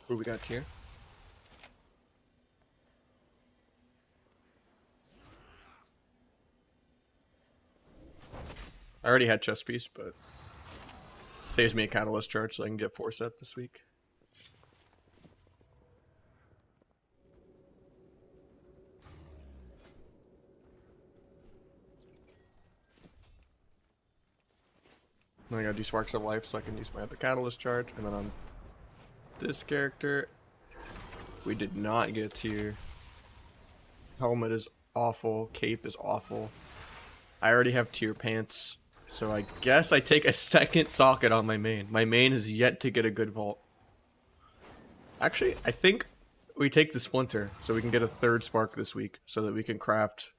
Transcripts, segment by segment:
What we got here? I already had chest piece, but saves me a catalyst charge so I can get 4 set this week. Then I gotta do Sparks of Life so I can use my other catalyst charge, and then on this character, we did not get tier. Helmet is awful, cape is awful. I already have tier pants, so I guess I take a second socket on my main. My main is yet to get a good vault. Actually, I think we take the splinter so we can get a 3rd spark this week so that we can craft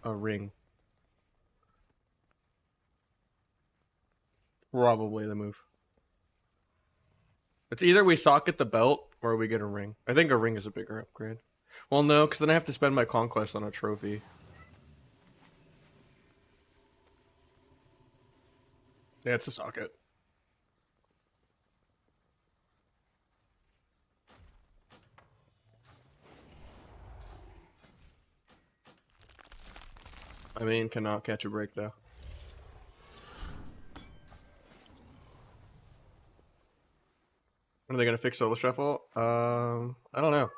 a ring. Probably the move. It's either we socket the belt or we get a ring. I think a ring is a bigger upgrade. Well, no, because then I have to spend my conquest on a trophy. Yeah, it's a socket. My main cannot catch a break though. When are they gonna fix solo shuffle? I don't know.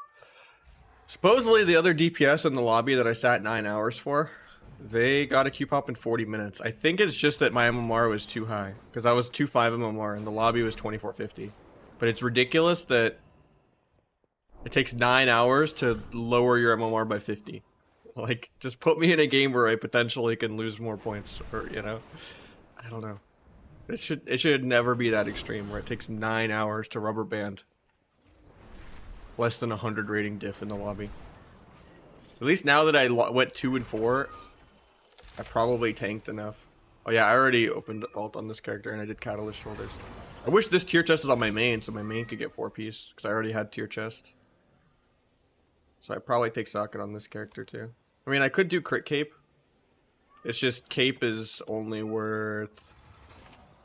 Supposedly the other DPS in the lobby that I sat 9 hours for, they got a Q pop in 40 minutes. I think it's just that my MMR was too high because I was 2.5 MMR and the lobby was 2450. But it's ridiculous that it takes 9 hours to lower your MMR by 50. Like, just put me in a game where I potentially can lose more points, or you know, I don't know. It should never be that extreme where it takes 9 hours to rubber band less than 100 rating diff in the lobby. At least now that I went 2 and 4, I probably tanked enough. Oh yeah, I already opened alt on this character and I did Catalyst Shoulders. I wish this tier chest was on my main so my main could get 4 piece because I already had tier chest. So I probably take socket on this character too. I mean, I could do crit cape. It's just cape is only worth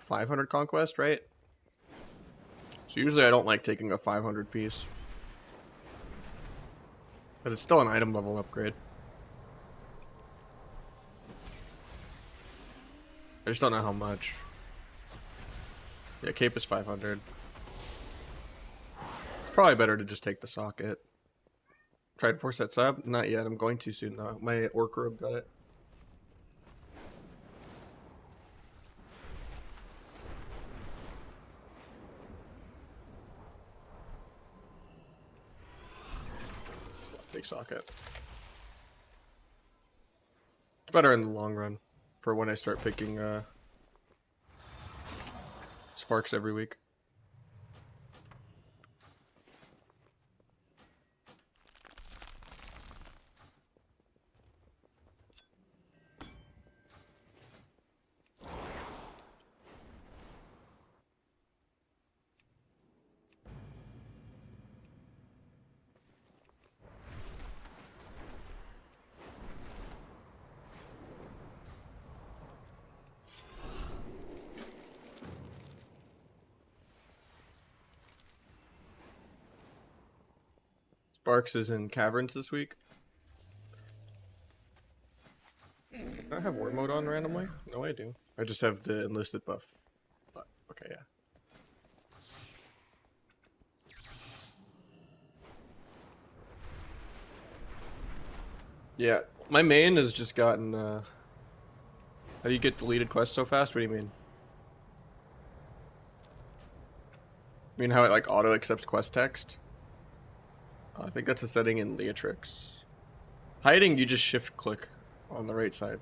500 conquest, right? So usually I don't like taking a 500 piece. But it's still an item level upgrade. I just don't know how much. Yeah, cape is 500. It's probably better to just take the socket. Tried 4 set sub? Not yet. I'm going to soon though. My orc robe got it. Big socket. It's better in the long run for when I start picking sparks every week. Sparks is in caverns this week. Do I have war mode on randomly? No, I do. I just have the enlisted buff. But, okay, yeah. Yeah, my main has just gotten, how do you get deleted quests so fast? What do you mean? You mean how it, like, auto-accepts quest text? I think that's a setting in Leatrix. Hiding, you just shift-click on the right side.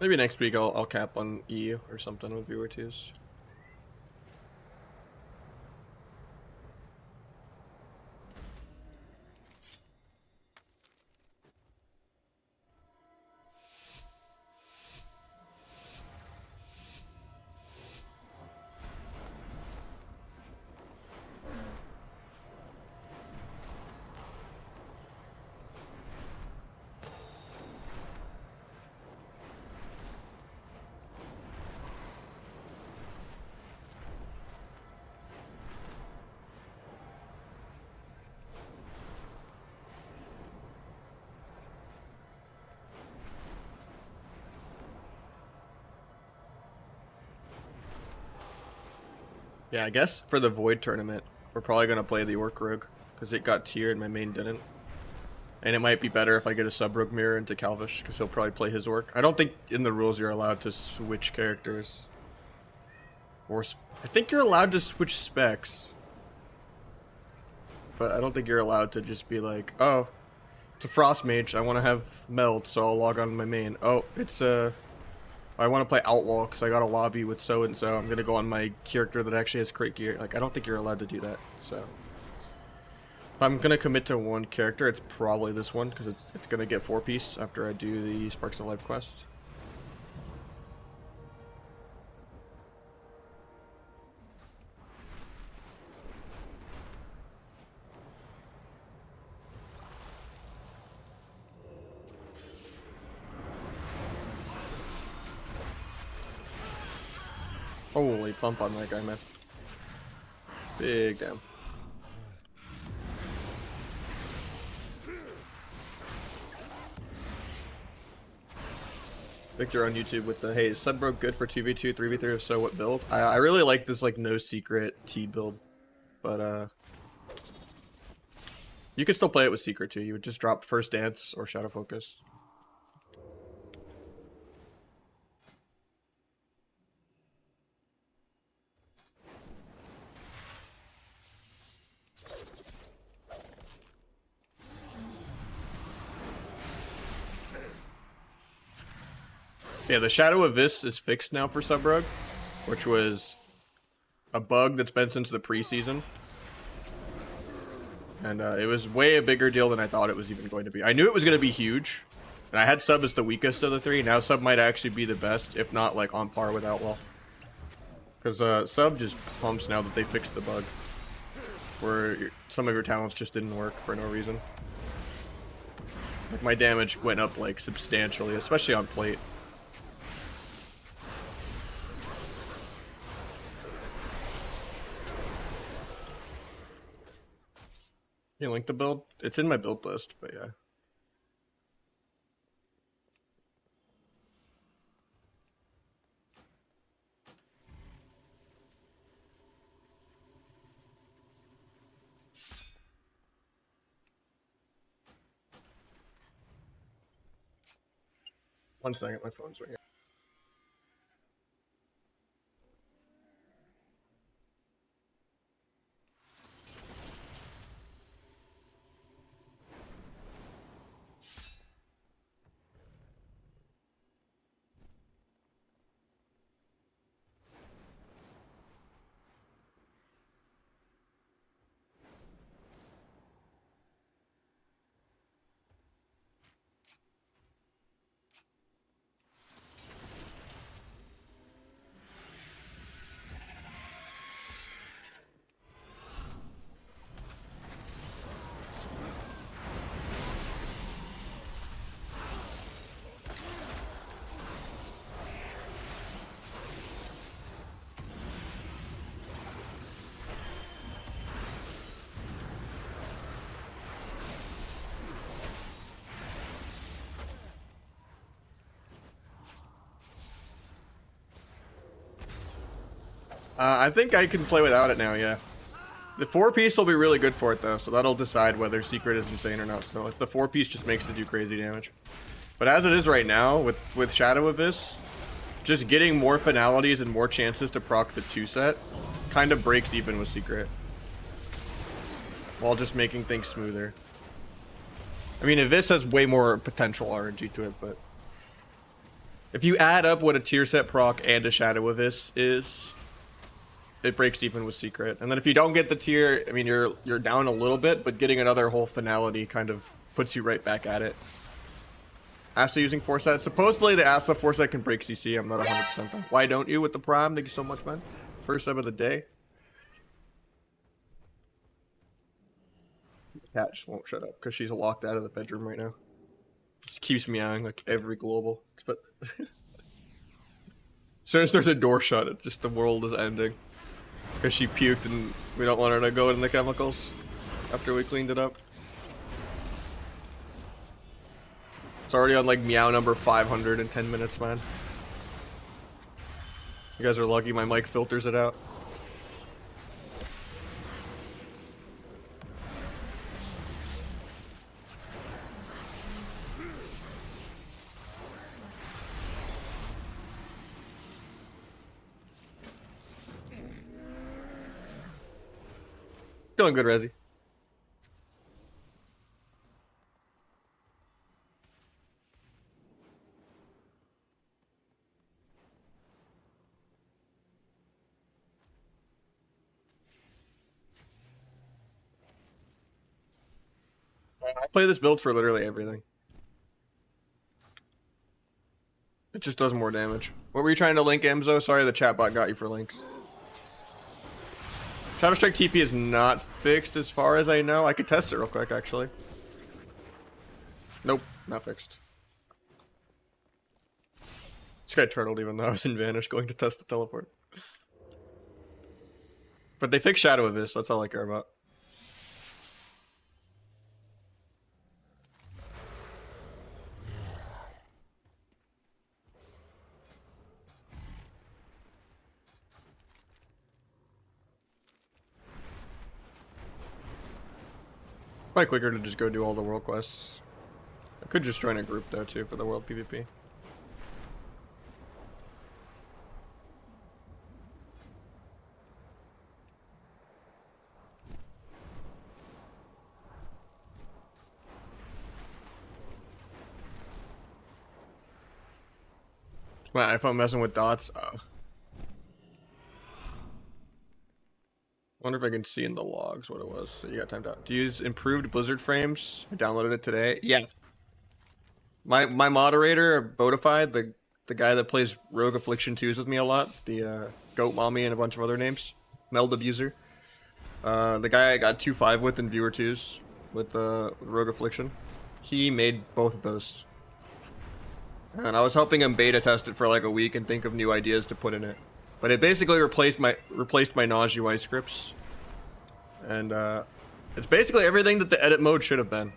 Maybe next week I'll cap on E or something with viewer twos. Yeah, I guess for the Void tournament, we're probably going to play the Orc Rogue, because it got tiered and my main didn't. And it might be better if I get a sub-rogue mirror into Calvish, because he'll probably play his Orc. I don't think in the rules you're allowed to switch characters. Or I think you're allowed to switch specs. But I don't think you're allowed to just be like, oh, it's a Frost Mage, I want to have Meld, so I'll log on to my main. Oh, it's I want to play Outlaw because I got a lobby with so-and-so. I'm going to go on my character that actually has crit gear. Like, I don't think you're allowed to do that, so. If I'm going to commit to one character, it's probably this one because it's going to get 4-piece after I do the Sparks of Life quest. Holy pump on that guy, man. Big damn. Victor on YouTube with the, hey, is Sub-Rogue good for 2v2, 3v3, if so, what build? I really like this, like, no secret T build. But, you could still play it with secret, too. You would just drop First Dance or Shadow Focus. Yeah, the Shadow Abyss is fixed now for Sub-Rogue, which was a bug that's been since the preseason. And it was way a bigger deal than I thought it was even going to be. I knew it was going to be huge, and I had Sub as the weakest of the three. Now Sub might actually be the best, if not like on par with Outlaw. Because Sub just pumps now that they fixed the bug, where some of your talents just didn't work for no reason. Like my damage went up like substantially, especially on plate. You link the build? It's in my build list, but yeah. One second, my phone's ringing. I think I can play without it now, yeah. The 4-piece will be really good for it, though, so that'll decide whether Secret is insane or not still. If the 4-piece just makes it do crazy damage. But as it is right now, with Shadow Abyss, just getting more finalities and more chances to proc the 2-set kind of breaks even with Secret. While just making things smoother. I mean, Abyss has way more potential RNG to it, but... if you add up what a tier set proc and a Shadow Abyss is... it breaks even with Secret. And then if you don't get the tier, I mean, you're down a little bit, but getting another whole finality kind of puts you right back at it. Asa using 4-set. Supposedly the Asa 4-set can break CC. I'm not 100% on. Why don't you with the Prime? Thank you so much, man. First sub of the day. The cat just won't shut up because she's locked out of the bedroom right now. Just keeps meowing like every global. But as soon as there's a door shut, it just the world is ending. Because she puked and we don't want her to go in the chemicals after we cleaned it up. It's already on like meow number 500 in 10 minutes, man. You guys are lucky my mic filters it out. going good, Resi. I play this build for literally everything. It just does more damage. What were you trying to link, Emzo? Sorry, the chatbot got you for links. Shadow Strike TP is not fixed as far as I know. I could test it real quick, actually. Nope, not fixed. This guy turtled even though I was in Vanish going to test the teleport. But they fixed Shadow of this, that's all I care about. Probably quicker to just go do all the world quests. I could just join a group though too for the world PvP. My iPhone messing with dots. Wonder if I can see in the logs what it was. So you got timed out. To use improved Blizzard frames. I downloaded it today. Yeah. My moderator, Bodify, the guy that plays Rogue Affliction 2s with me a lot, the Goat Mommy and a bunch of other names, Meld Abuser. The guy I got 2-5 with in Viewer 2s with Rogue Affliction. He made both of those. And I was helping him beta test it for like a week and think of new ideas to put in it. But it basically replaced my Nahj UI scripts. And it's basically everything that the edit mode should have been.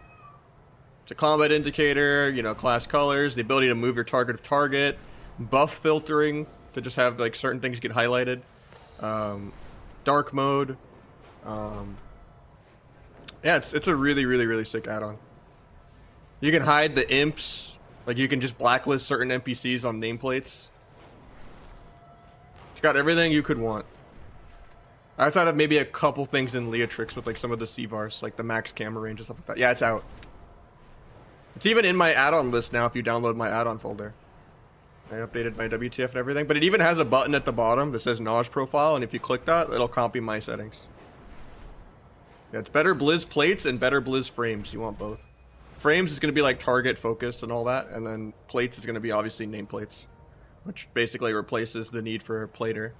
It's a combat indicator, you know, class colors, the ability to move your target of target, buff filtering to just have like certain things get highlighted, dark mode. Yeah, it's a really sick add-on. You can hide the imps. Like, you can just blacklist certain NPCs on nameplates. It's got everything you could want. I thought of maybe a couple things in Leatrix with, like, some of the CVARs, like the max camera range and stuff like that. Yeah, it's out. It's even in my add-on list now if you download my add-on folder. I updated my WTF and everything, but it even has a button at the bottom that says Nahj profile, and if you click that, it'll copy my settings. Yeah, it's better Blizz plates and better Blizz frames. You want both. Frames is going to be like target focus and all that, and then plates is going to be obviously nameplates, which basically replaces the need for a plater.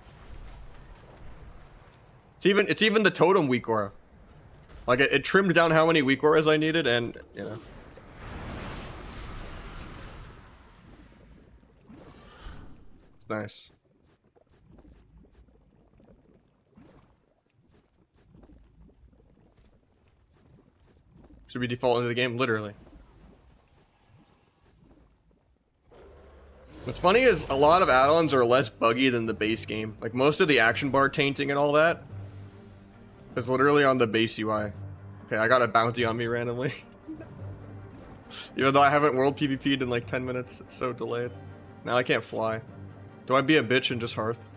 It's even the totem weak aura. Like it trimmed down how many weak auras I needed, and you know. It's nice. Should we default into the game? Literally. What's funny is a lot of add-ons are less buggy than the base game. Like most of the action bar tainting and all that is literally on the base UI. Okay, I got a bounty on me randomly. Even though I haven't world PvP'd in like 10 minutes, it's so delayed. Now I can't fly. Do I be a bitch and just hearth?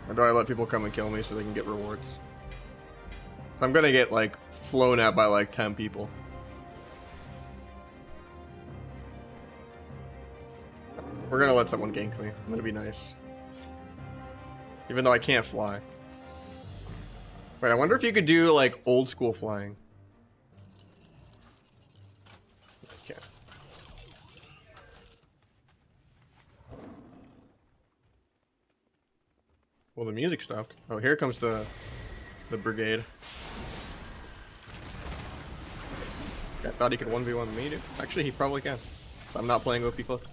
Or do I let people come and kill me so they can get rewards? I'm gonna get like flown at by like 10 people. We're gonna let someone gank me. I'm gonna be nice. Even though I can't fly. Wait, I wonder if you could do like old school flying. Okay. Well, the music stopped. Oh, here comes the brigade. I thought he could 1v1 me, dude. Actually, he probably can. I'm not playing OP Cloak.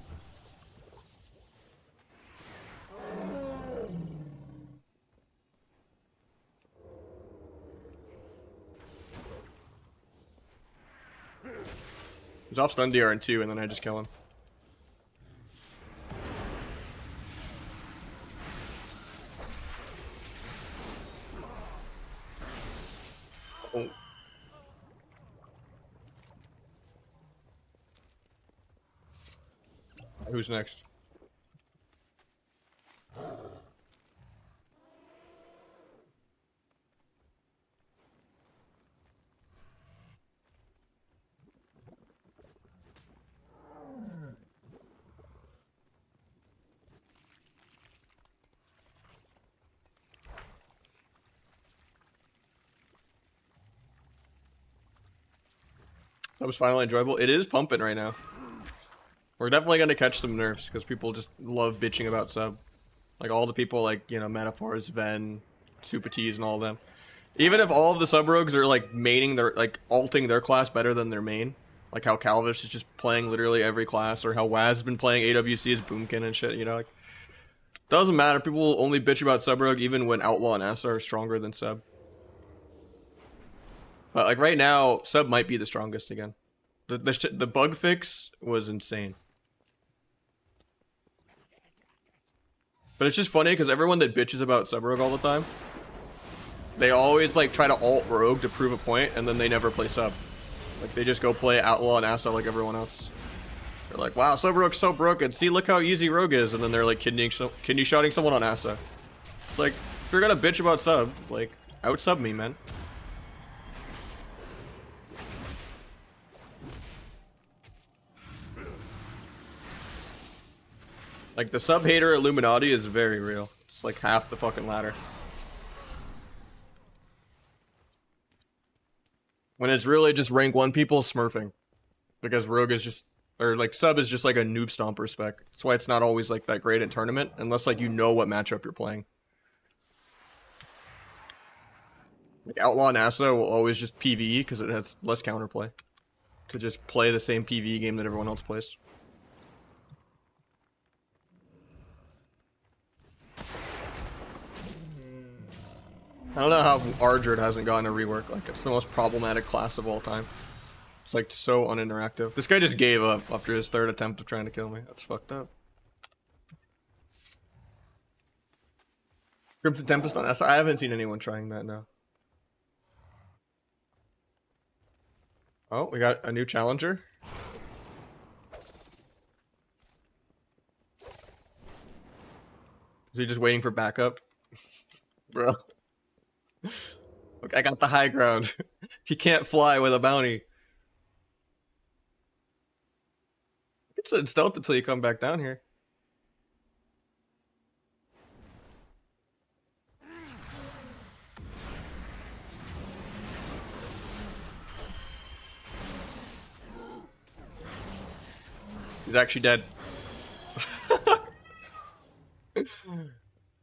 He's off stun DR in 2, and then I just kill him. Oh. Who's next? That was finally enjoyable. It is pumping right now. We're definitely gonna catch some nerfs because people just love bitching about sub. Like all the people like, you know, Metaphors, Ven, Supatees, and all of them. Even if all of the sub rogues are like maining their like alting their class better than their main, like how Calvish is just playing literally every class, or how Waz has been playing AWC as Boomkin and shit, you know, like doesn't matter. People will only bitch about sub rogue even when Outlaw and Asa are stronger than sub. But like right now, sub might be the strongest again. The bug fix was insane. But it's just funny because everyone that bitches about sub rogue all the time, they always like try to alt rogue to prove a point, and then they never play sub. Like they just go play Outlaw and Asa like everyone else. They're like, wow, sub rogue's so broken. See, look how easy rogue is, and then they're like kidney shotting someone on Asa. It's like, if you're gonna bitch about sub, like out sub me, man. Like the sub hater Illuminati is very real. It's like half the fucking ladder. When it's really just rank 1 people smurfing. Because rogue is just, or like sub is just like a noob stomper spec. That's why it's not always like that great in tournament, unless like you know what matchup you're playing. Like Outlaw and Asa will always just PvE because it has less counterplay. To just play the same PvE game that everyone else plays. I don't know how Ardred hasn't gotten a rework. Like, it's the most problematic class of all time. It's like so uninteractive. This guy just gave up after his 3rd attempt of trying to kill me. That's fucked up. Crimson Tempest on Asa? I haven't seen anyone trying that now. Oh, we got a new challenger. Is he just waiting for backup? Bro. Look, I got the high ground. He can't fly with a bounty. It's in stealth until you come back down here. He's actually dead.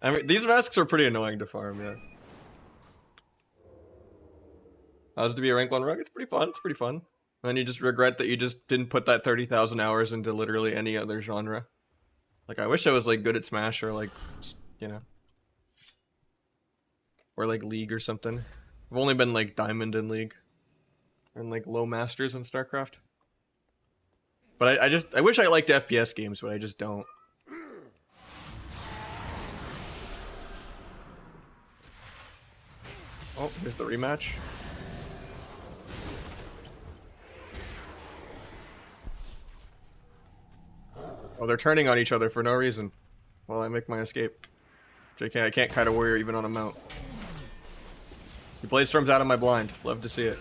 I mean, these masks are pretty annoying to farm, yeah. How's to be a rank 1 rogue? It's pretty fun. It's pretty fun. And then you just regret that you just didn't put that 30,000 hours into literally any other genre. Like, I wish I was, like, good at Smash or, like, you know. Or, like, League or something. I've only been, like, Diamond in League. And, like, low Masters in StarCraft. But I wish I liked FPS games, but I just don't. Oh, here's the rematch. Oh, they're turning on each other for no reason while I make my escape. JK, I can't kite a warrior even on a mount. The blade storm's out of my blind. Love to see it.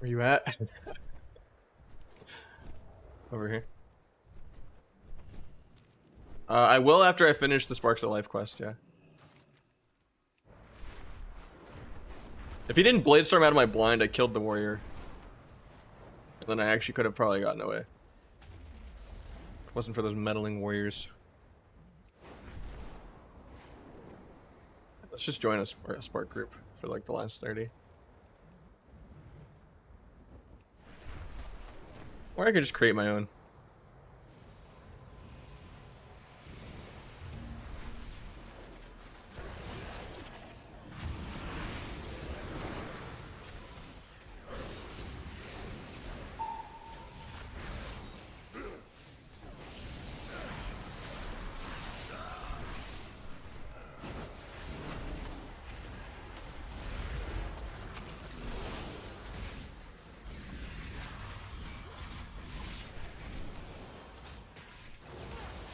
Where you at? Over here. I will after I finish the Sparks of Life quest, yeah. If he didn't Bladestorm out of my blind, I killed the warrior. And then I actually could have probably gotten away. If it wasn't for those meddling warriors. Let's just join a Spark group for like the last 30. Or I could just create my own.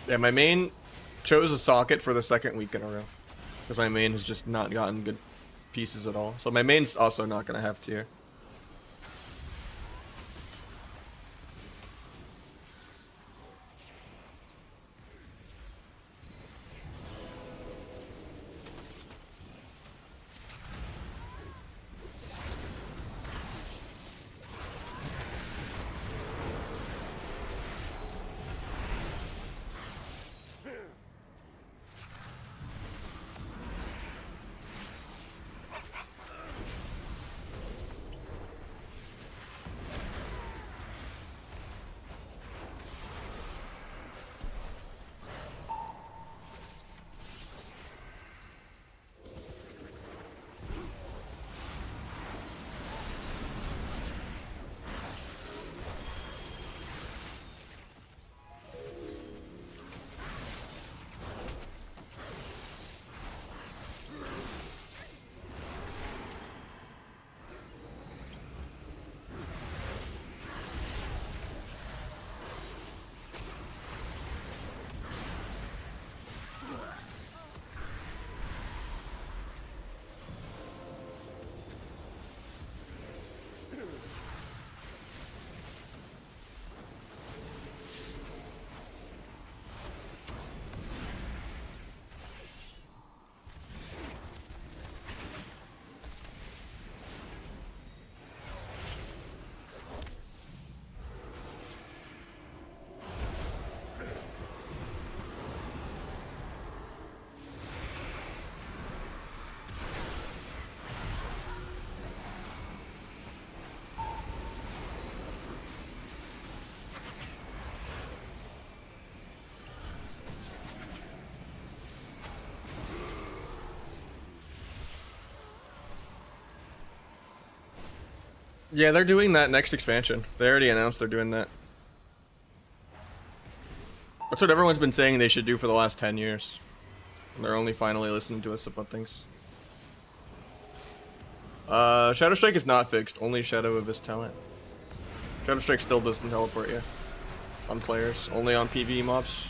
Yeah, my main chose a socket for the second week in a row. Because my main has just not gotten good pieces at all. So my main's also not going to have tier. Yeah, they're doing that next expansion. They already announced they're doing that. That's what everyone's been saying they should do for the last 10 years. And they're only finally listening to us about things. Shadow Strike is not fixed. Only Shadow Abyss talent. Shadow Strike still doesn't teleport you. On players. Only on PvE mobs.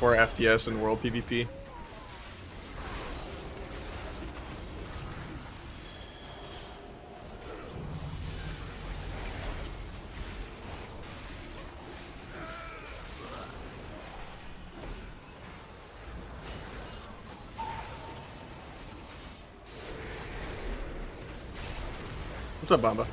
Or FPS and world PvP. What's up, Bamba?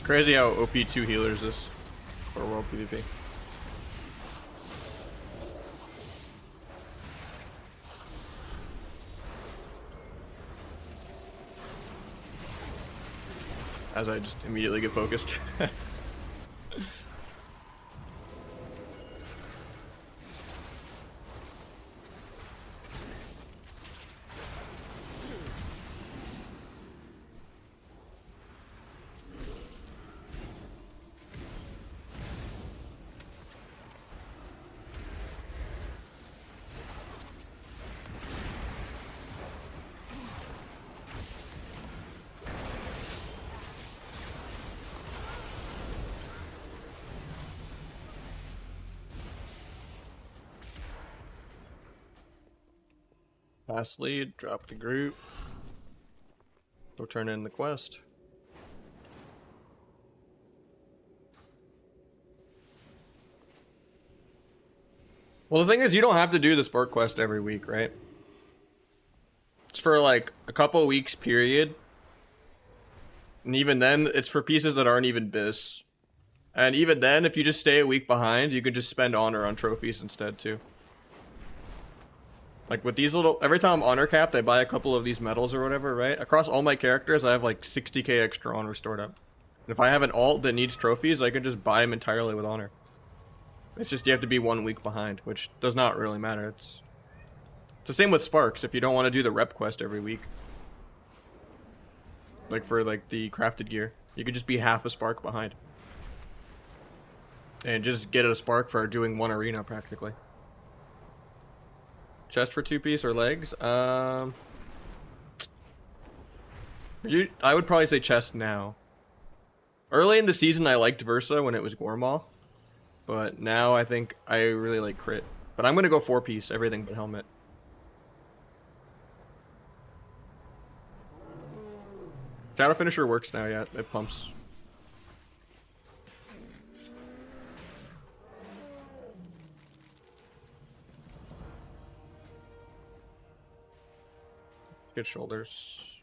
Crazy how OP 2 healers is for world PvP. As I just immediately get focused. Pass lead, drop the group. Go turn in the quest. Well, the thing is, you don't have to do the Spark quest every week, right? It's for like a couple weeks period. And even then, it's for pieces that aren't even bis. And even then, if you just stay a week behind, you can just spend honor on trophies instead too. Like with these little, every time I'm honor capped, I buy a couple of these medals or whatever, right? Across all my characters, I have like 60k extra honor stored up. And if I have an alt that needs trophies, I can just buy them entirely with honor. It's just you have to be 1 week behind, which does not really matter. It's the same with Sparks if you don't want to do the rep quest every week. Like for like the crafted gear. You could just be half a Spark behind. And just get a Spark for doing one arena practically. Chest for 2-piece or legs? I would probably say chest now. Early in the season I liked Versa when it was Gormaw. But now I think I really like crit. But I'm gonna go 4-piece, everything but helmet. Shadow Finisher works now, yeah, it pumps. Good shoulders.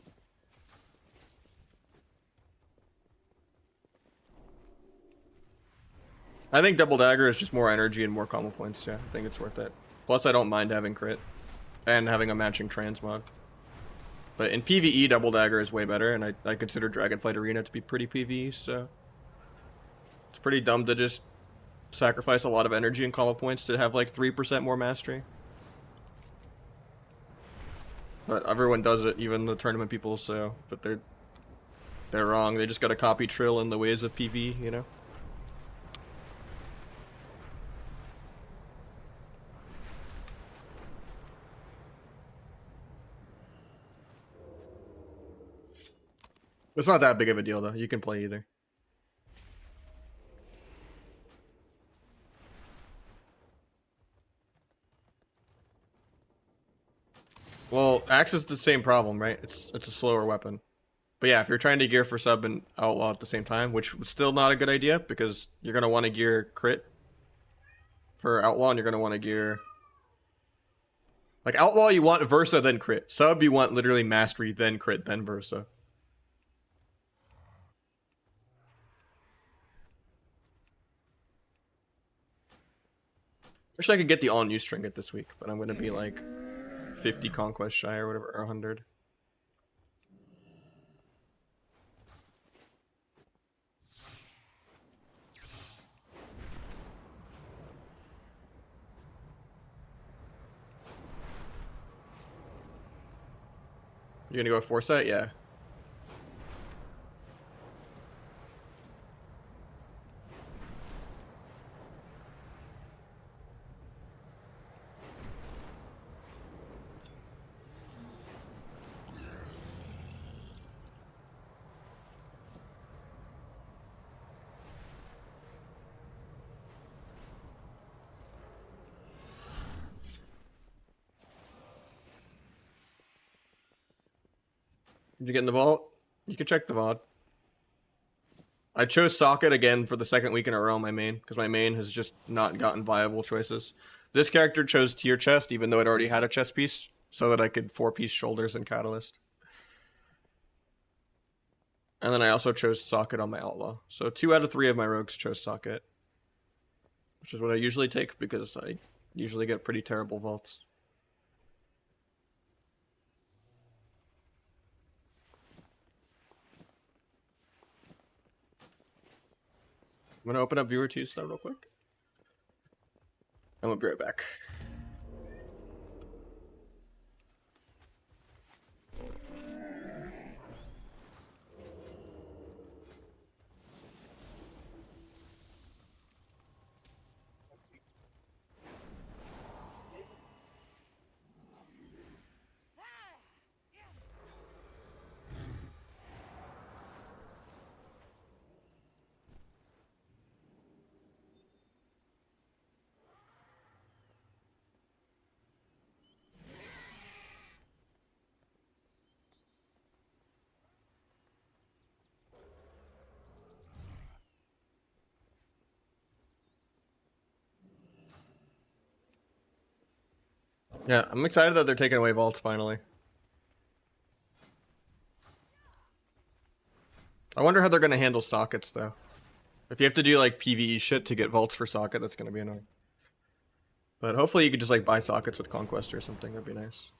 I think Double Dagger is just more energy and more combo points, yeah. I think it's worth it. Plus I don't mind having crit. And having a matching transmog. But in PvE, Double Dagger is way better, and I consider Dragonflight Arena to be pretty PvE, so... It's pretty dumb to just sacrifice a lot of energy and combo points to have like 3% more mastery. But everyone does it, even the tournament people, so... But they're wrong, they just gotta copy Trill in the ways of PvE, you know? It's not that big of a deal, though. You can play either. Well, Axe is the same problem, right? It's a slower weapon. But yeah, if you're trying to gear for sub and outlaw at the same time, which was still not a good idea, because you're going to want to gear crit for outlaw, and you're going to want to gear... Like, outlaw, you want Versa, then crit. Sub, you want literally mastery, then crit, then Versa. Wish I could get the all-new trinket this week, but I'm going to be like 50 conquest shy or whatever, or 100. You're going to go with Foresight? Yeah. Did you get in the vault? You can check the VOD. I chose Socket again for the second week in a row, my main, because my main has just not gotten viable choices. This character chose tier chest, even though it already had a chest piece, so that I could 4-piece shoulders and catalyst. And then I also chose Socket on my outlaw. So 2 out of 3 of my rogues chose Socket. Which is what I usually take, because I usually get pretty terrible vaults. I'm gonna open up viewer 2 stuff real quick. And we'll be right back. Yeah, I'm excited that they're taking away vaults finally. I wonder how they're gonna handle sockets though. If you have to do like PvE shit to get vaults for socket, that's gonna be annoying. But hopefully you could just like buy sockets with Conquest or something, that'd be nice.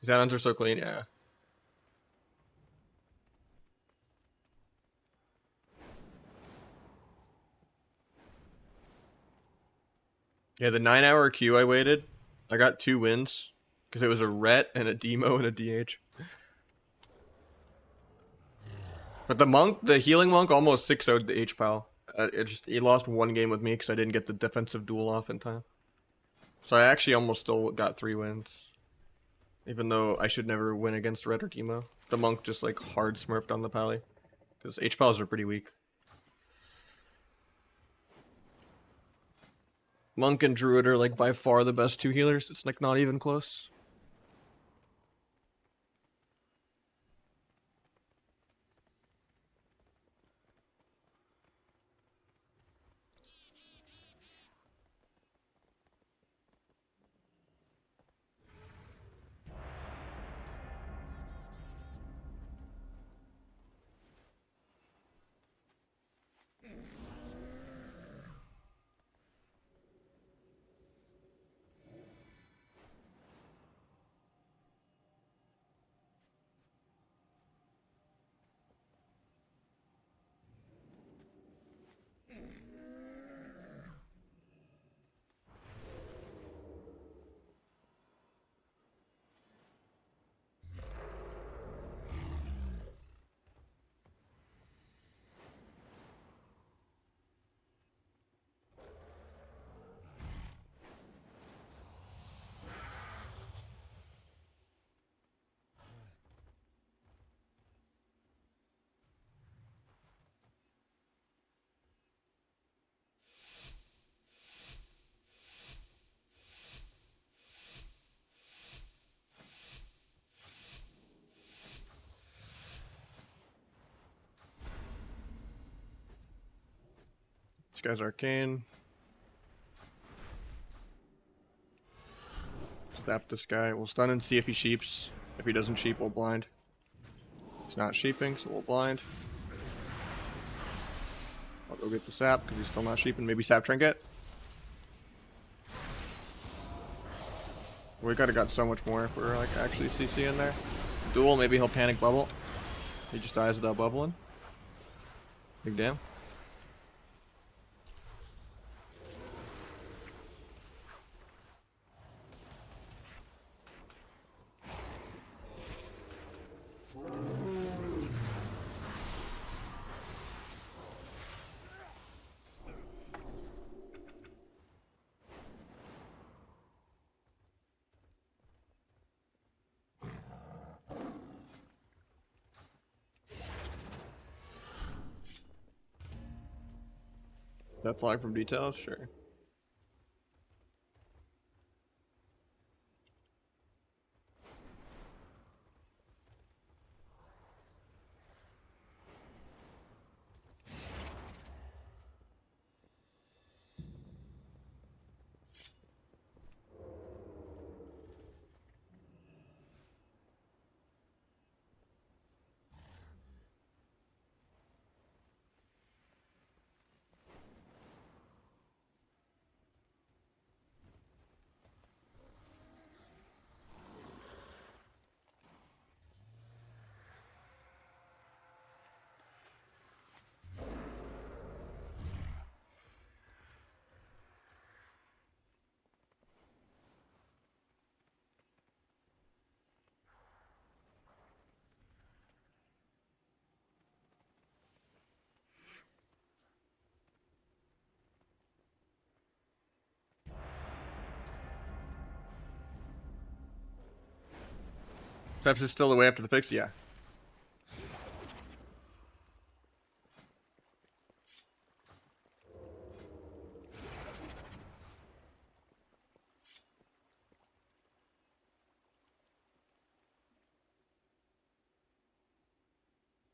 These add-ons are so clean, yeah. Yeah, the 9-hour queue I waited, I got 2 wins. Because it was a ret and a demo and a DH. But the monk, the healing monk almost 6-0'd the H-Pal. He lost 1 game with me because I didn't get the defensive duel off in time. So I actually almost still got 3 wins. Even though I should never win against red or demo. The monk just like hard smurfed on the pally. Because H-Pals are pretty weak. Monk and Druid are like by far the best 2 healers. It's like not even close. This guy's arcane. Snap this guy. We'll stun and see if he sheeps. If he doesn't sheep, we'll blind. He's not sheeping, so we'll blind. I'll go get the sap because he's still not sheeping. Maybe sap trinket. We could have got so much more if we were like actually CC in there. Duel, maybe he'll panic bubble. He just dies without bubbling. Big damn. That flag from details? Sure. Peps is still the way up to the fix? Yeah.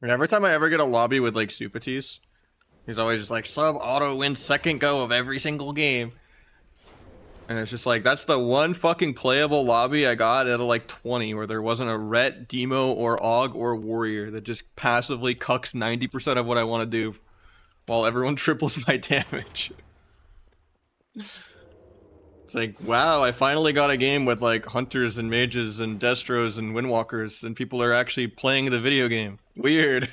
And every time I ever get a lobby with like Subtleties, he's always just like, sub auto wins second go of every single game. And it's just like, that's the one fucking playable lobby I got out of like 20 where there wasn't a Ret, Demo, or Og, or Warrior that just passively cucks 90% of what I want to do while everyone triples my damage. It's like, wow, I finally got a game with like Hunters and Mages and Destros and Windwalkers and people are actually playing the video game. Weird.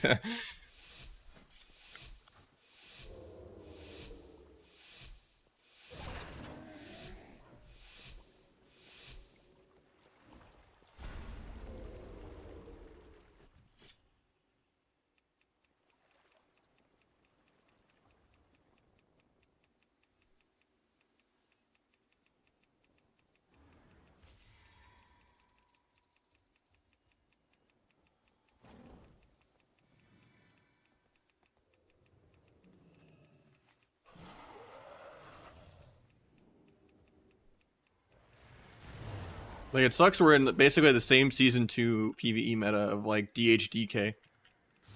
Like, it sucks we're in basically the same Season 2 PvE meta of, like, DHDK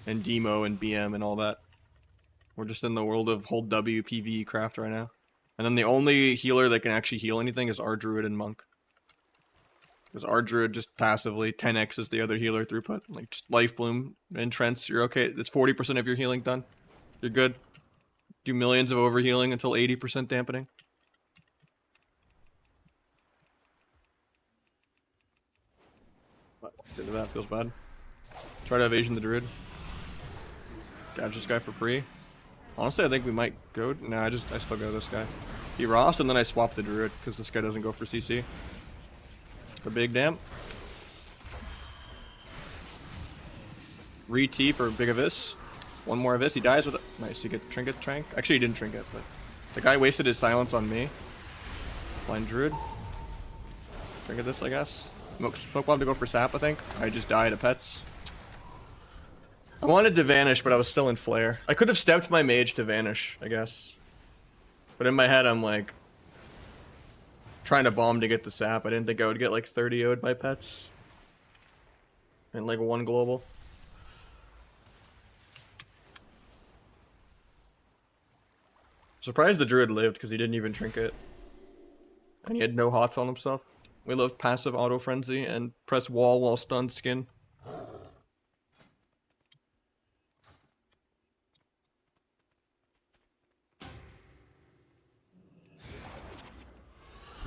and Demo and BM and all that. We're just in the world of hold W PvE craft right now. And then the only healer that can actually heal anything is our Druid and Monk. Because our Druid just passively 10x's the other healer throughput. Like, just Life Bloom and Trents, you're okay. It's 40% of your healing done. You're good. Do millions of overhealing until 80% dampening. Get to that, feels bad. Try to evasion the Druid. Catch this guy for free. Honestly, I think we might go. Nah, I still go this guy. He Ross, and then I swap the Druid because this guy doesn't go for CC. The big damn. Re-T for Big Abyss. One more Abyss. He dies with it. Nice. You get Trinket Trank. Actually, he didn't Trinket, but the guy wasted his silence on me. Blind Druid. Trinket this, I guess. Smoke Bomb to go for Sap, I think. I just died to Pets. I wanted to Vanish, but I was still in Flare. I could have stepped my Mage to Vanish, I guess. But in my head, I'm like trying to bomb to get the Sap. I didn't think I would get like 30 O'd by Pets. And like 1 global. Surprised the Druid lived because he didn't even Trinket. And he had no hots on himself. We love passive auto frenzy and press wall while stunned skin.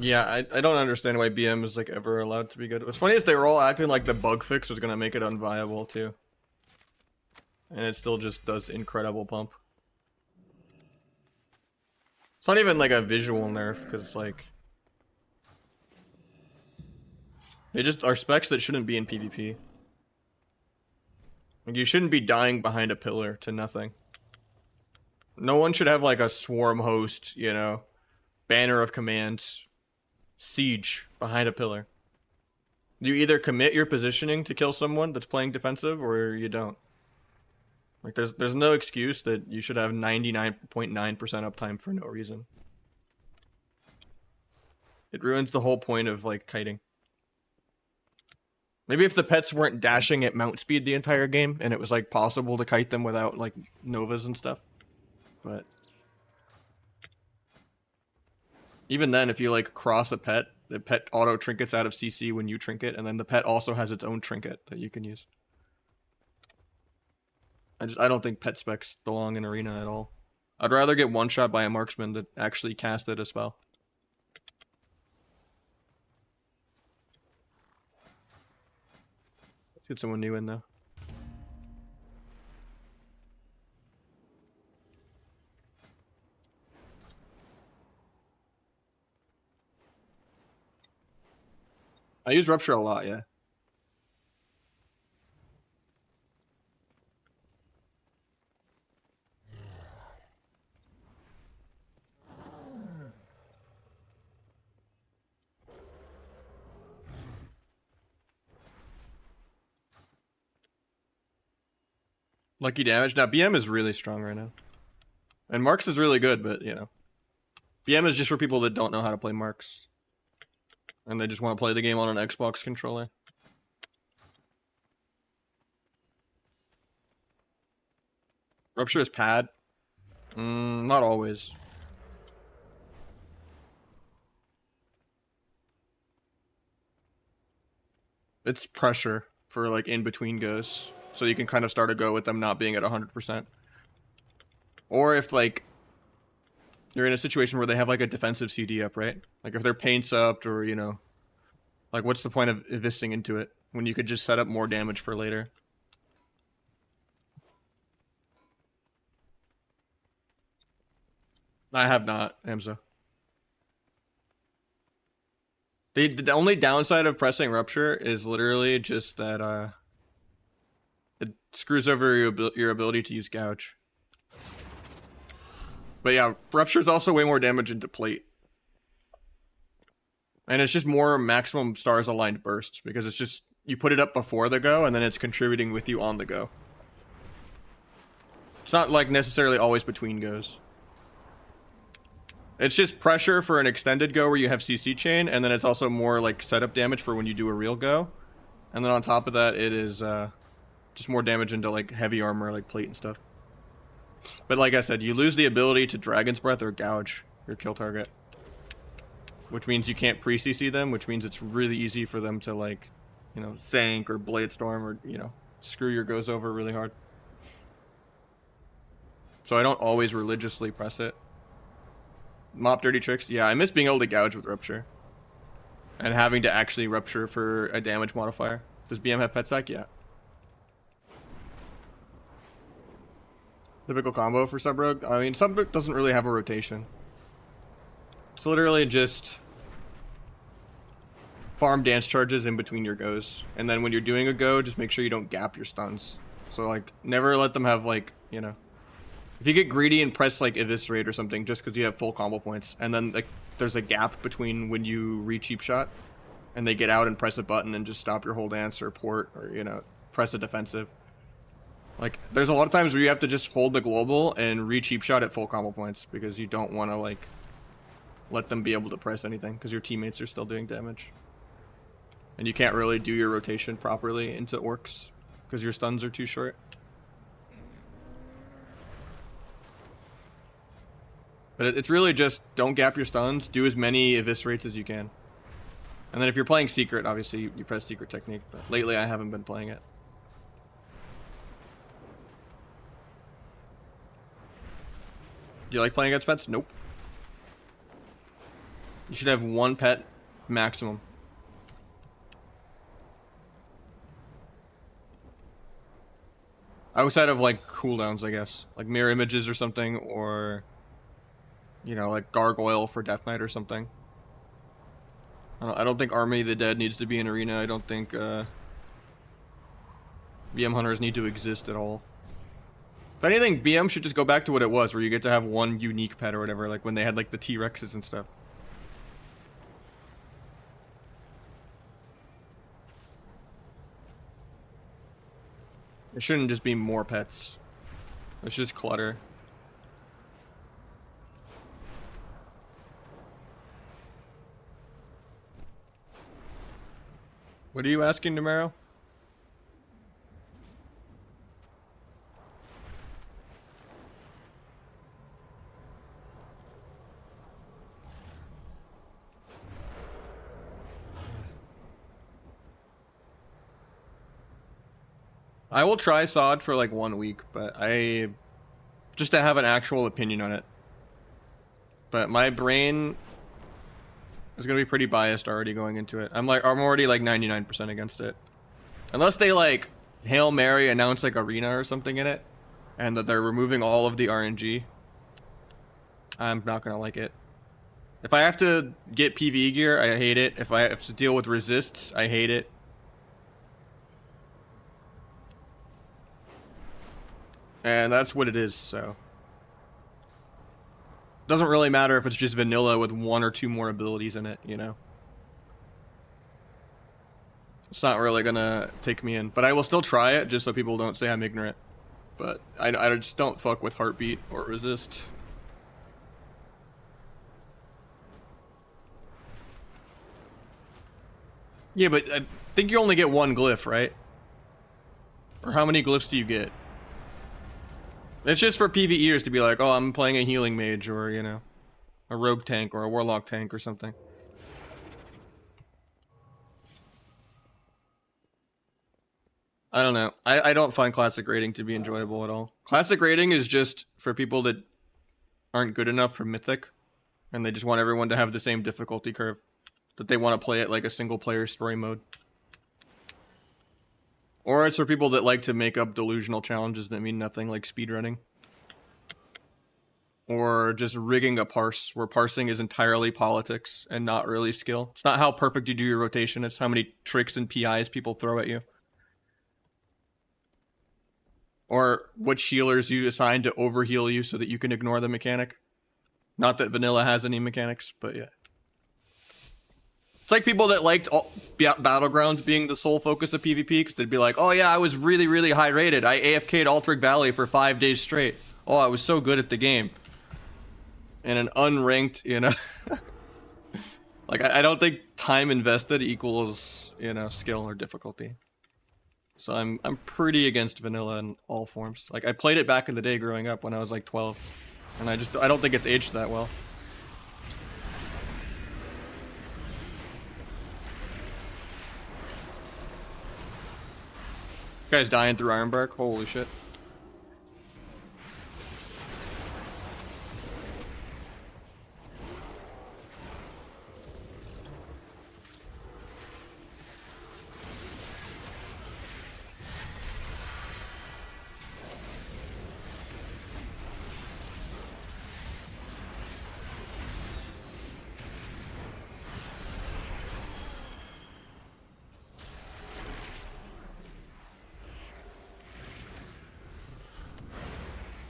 Yeah, I don't understand why BM is like ever allowed to be good. What's funny is they were all acting like the bug fix was gonna make it unviable too. And it still just does incredible pump. It's not even like a visual nerf, because like they just are specs that shouldn't be in PvP. Like, you shouldn't be dying behind a pillar to nothing. No one should have like a swarm host, you know, banner of commands, siege behind a pillar. You either commit your positioning to kill someone that's playing defensive, or you don't. Like, there's no excuse that you should have 99.9% uptime for no reason. It ruins the whole point of like kiting. Maybe if the pets weren't dashing at mount speed the entire game, and it was like possible to kite them without like novas and stuff. But even then, if you like cross the pet auto trinkets out of CC when you trinket, and then the pet also has its own trinket that you can use. I don't think pet specs belong in arena at all. I'd rather get one shot by a marksman that actually casted a spell. Let's get someone new in though. I use Rupture a lot, yeah. Lucky damage. Now, BM is really strong right now. And Marks is really good, but, you know. BM is just for people that don't know how to play Marks. And they just want to play the game on an Xbox controller. Rupture is pad? Not always. It's pressure for, like, in-between goes. So you can kind of start a go with them not being at 100%. Or if, like, you're in a situation where they have, like, a defensive CD up, right? Like, if their paint's up, or, you know... Like, what's the point of evisting into it when you could just set up more damage for later? I have not, Amza. The only downside of pressing Rupture is literally just that, it screws over your ability to use Gouge. But yeah, Rupture is also way more damage into plate. And it's just more maximum stars aligned bursts, because it's just, you put it up before the go, and then it's contributing with you on the go. It's not like necessarily always between goes. It's just pressure for an extended go where you have CC chain, and then it's also more like setup damage for when you do a real go. And then on top of that, it is just more damage into like heavy armor, like plate and stuff. But like I said, you lose the ability to Dragon's Breath or Gouge your kill target. Which means you can't pre-CC them, which means it's really easy for them to, like, you know, Sank or Blade Storm or, you know, screw your goes over really hard. So I don't always religiously press it. Mop dirty tricks. Yeah, I miss being able to Gouge with Rupture. And having to actually Rupture for a damage modifier. Does BM have Pet Sack? Yeah. Typical combo for Sub-Rogue? I mean, Sub-Rogue doesn't really have a rotation. It's literally just farm dance charges in between your goes. And then when you're doing a go, just make sure you don't gap your stuns. So, like, never let them have, like, you know... If you get greedy and press, like, Eviscerate or something just because you have full combo points, and then, like, there's a gap between when you re-cheap shot, and they get out and press a button and just stop your whole dance or port, or, you know, press a defensive. Like, there's a lot of times where you have to just hold the global and re-cheap shot at full combo points, because you don't want to, like, let them be able to press anything, because your teammates are still doing damage. And you can't really do your rotation properly into orcs, because your stuns are too short. But it's really just, don't gap your stuns, do as many eviscerates as you can. And then if you're playing Secret, obviously you press Secret technique, but lately I haven't been playing it. Do you like playing against pets? Nope. You should have one pet maximum. Outside of like cooldowns, I guess. Like mirror images or something, or... You know, like Gargoyle for Death Knight or something. I don't think Army of the Dead needs to be in Arena. I don't think BM Hunters need to exist at all. If anything, BM should just go back to what it was, where you get to have one unique pet or whatever, like when they had like the T-Rexes and stuff. It shouldn't just be more pets. It's just clutter. What are you asking, Numero? I will try SOD for like 1 week, but just to have an actual opinion on it. But my brain is gonna be pretty biased already going into it. I'm already like 99% against it. Unless they like Hail Mary announce like Arena or something in it, and that they're removing all of the RNG. I'm not gonna like it. If I have to get PvE gear, I hate it. If I have to deal with resists, I hate it. And that's what it is, so. Doesn't really matter if it's just vanilla with 1 or 2 more abilities in it, you know? It's not really gonna take me in. But I will still try it, just so people don't say I'm ignorant. But I just don't fuck with heartbeat or resist. Yeah, but I think you only get one glyph, right? Or how many glyphs do you get? It's just for PvEers to be like, oh, I'm playing a healing mage, or, you know, a rogue tank or a warlock tank or something. I don't know. I don't find classic rating to be enjoyable at all. Classic rating is just for people that aren't good enough for Mythic, and they just want everyone to have the same difficulty curve. That they want to play it like a single player story mode. Or it's for people that like to make up delusional challenges that mean nothing, like speedrunning. Or just rigging a parse, where parsing is entirely politics and not really skill. It's not how perfect you do your rotation, it's how many tricks and PIs people throw at you. Or which healers you assign to overheal you so that you can ignore the mechanic. Not that vanilla has any mechanics, but yeah. It's like people that liked Battlegrounds being the sole focus of PvP, because they'd be like, oh yeah, I was really, really high rated. I AFK'd Altric Valley for 5 days straight. Oh, I was so good at the game. And an unranked, you know... like, I don't think time invested equals, you know, skill or difficulty. So I'm pretty against vanilla in all forms. Like, I played it back in the day growing up when I was like 12. And I don't think it's aged that well. This guy's dying through Ironbark. Holy shit.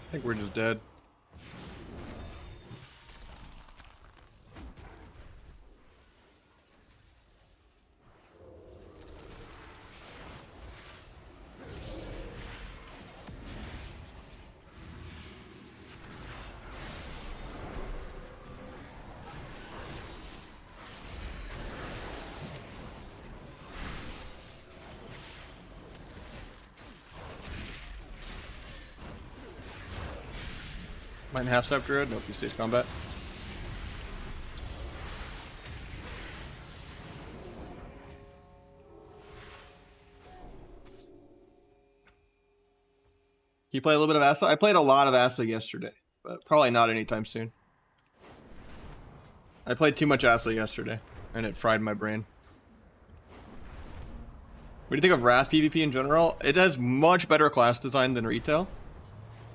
I think we're just dead. Mine half-step druid? Nope, he stays combat. You play a little bit of Asa? I played a lot of Asa yesterday, but probably not anytime soon. I played too much Asa yesterday, and it fried my brain. What do you think of Wrath PvP in general? It has much better class design than retail.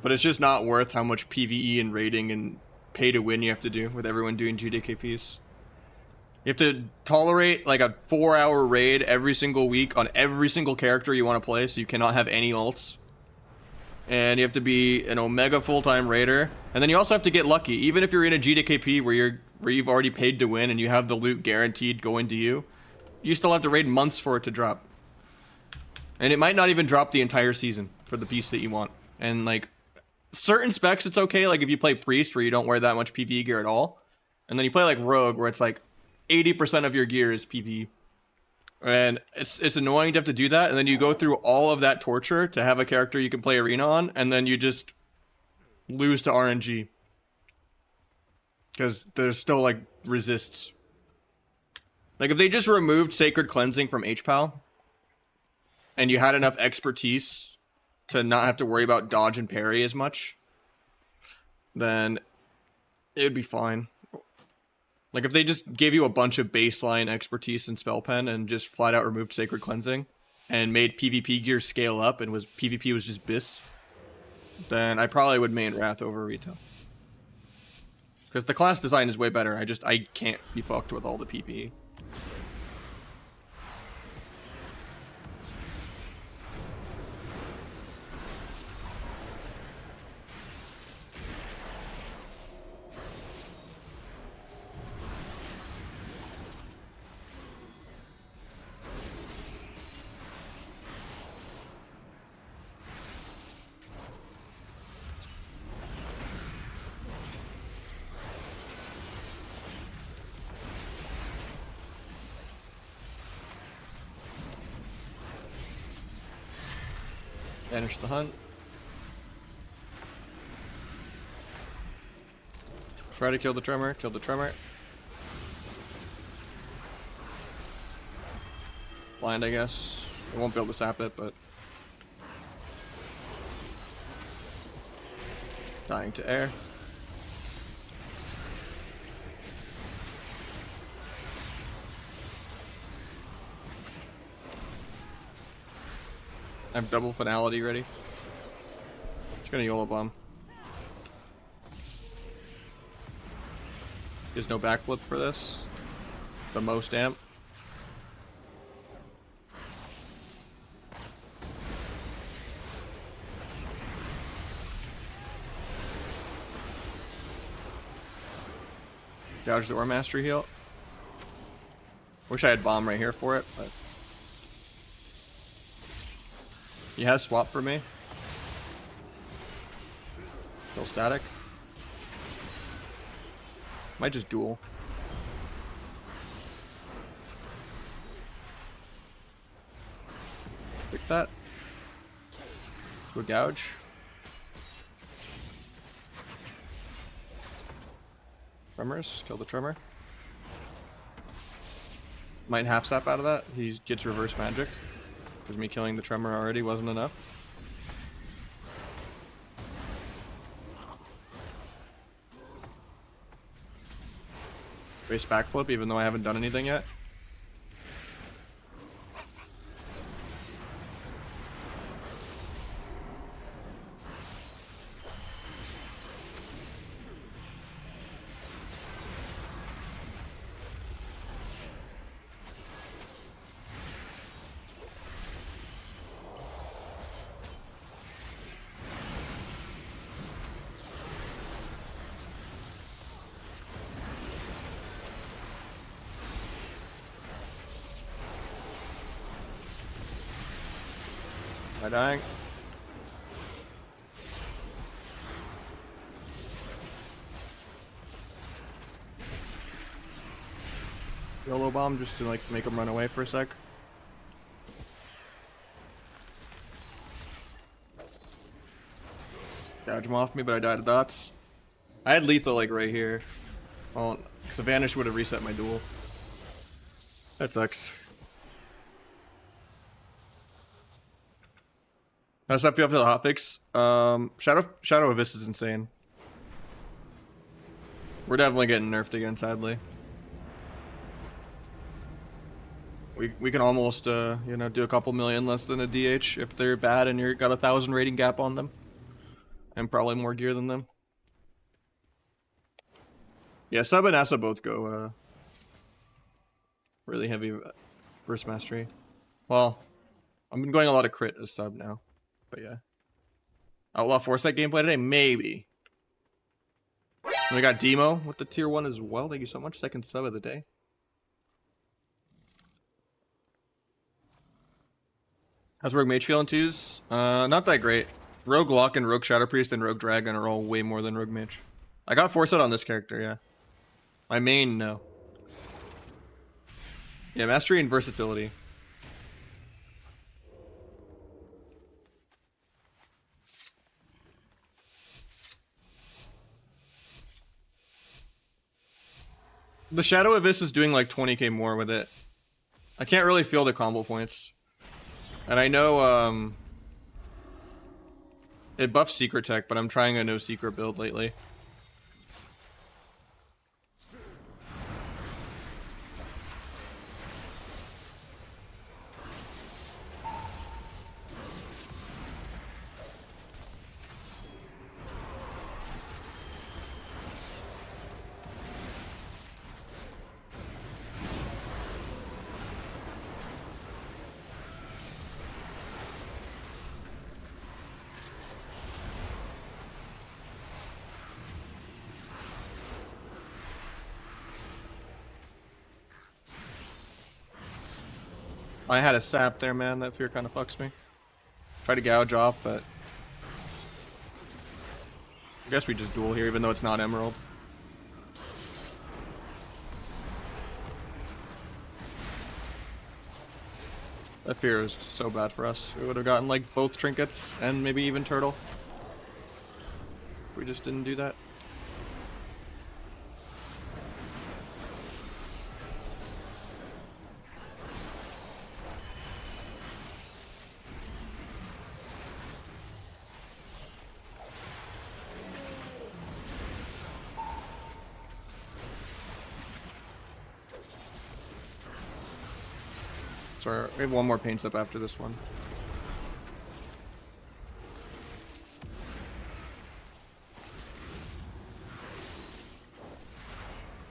But it's just not worth how much PvE and raiding and pay to win you have to do with everyone doing GDKPs. You have to tolerate like a 4-hour raid every single week on every single character you want to play, so you cannot have any ults. And you have to be an Omega full-time raider. And then you also have to get lucky. Even if you're in a GDKP where you've already paid to win and you have the loot guaranteed going to you, you still have to raid months for it to drop. And it might not even drop the entire season for the piece that you want. And like, certain specs it's okay, like if you play Priest where you don't wear that much PvE gear at all, and then you play like Rogue where it's like 80% of your gear is PvE, and it's annoying to have to do that, and then you go through all of that torture to have a character you can play arena on, and then you just lose to RNG because there's still like resists. Like if they just removed Sacred Cleansing from HPAL and you had enough expertise to not have to worry about dodge and parry as much, then it would be fine. Like if they just gave you a bunch of baseline expertise in spell pen and just flat out removed Sacred Cleansing and made PvP gear scale up and PvP was just BIS, then I probably would main Wrath over retail. Because the class design is way better. I can't be fucked with all the PvE. Banish the hunt. Try to kill the tremor. Kill the tremor. Blind, I guess. I won't be able to sap it, but... Dying to air. I have double finality ready. Just gonna YOLO bomb. There's no backflip for this. The most amp. Gouge the Ore Mastery heal. Wish I had bomb right here for it, but he has swap for me. Still static. Might just duel. Pick that. Go gouge. Tremors, kill the tremor. Might half sap out of that. He gets reverse magic. Because me killing the tremor already wasn't enough. Base backflip even though I haven't done anything yet. Am I dying? YOLO bomb just to like make him run away for a sec. Gouge him off me, but I died to dots. I had lethal like right here. Well, because a vanish would have reset my duel. That sucks. How does that feel after the hotfix? Shadow Abyss is insane. We're definitely getting nerfed again, sadly. We can almost, you know, do a couple million less than a DH if they're bad and you're got 1,000 rating gap on them. And probably more gear than them. Yeah, Sub and Asa both go, really heavy verse mastery. Well, I've been going a lot of crit as Sub now. But yeah. Outlaw Foresight gameplay today? Maybe. And we got Demo with the tier 1 as well. Thank you so much. Second sub of the day. How's Rogue Mage feeling twos? Not that great. Rogue Lock and Rogue Shadow Priest and Rogue Dragon are all way more than Rogue Mage. I got Foresight on this character, yeah. My main, no. Yeah, Mastery and Versatility. The Shadow Abyss is doing like 20k more with it. I can't really feel the combo points. And I know it buffs Secret Tech, but I'm trying a no secret build lately. I had a sap there, man. That fear kind of fucks me. Try to gouge off, but I guess we just duel here, even though it's not Emerald. That fear is so bad for us. We would have gotten like both trinkets and maybe even turtle. We just didn't do that. Sorry, we have one more paint step after this one.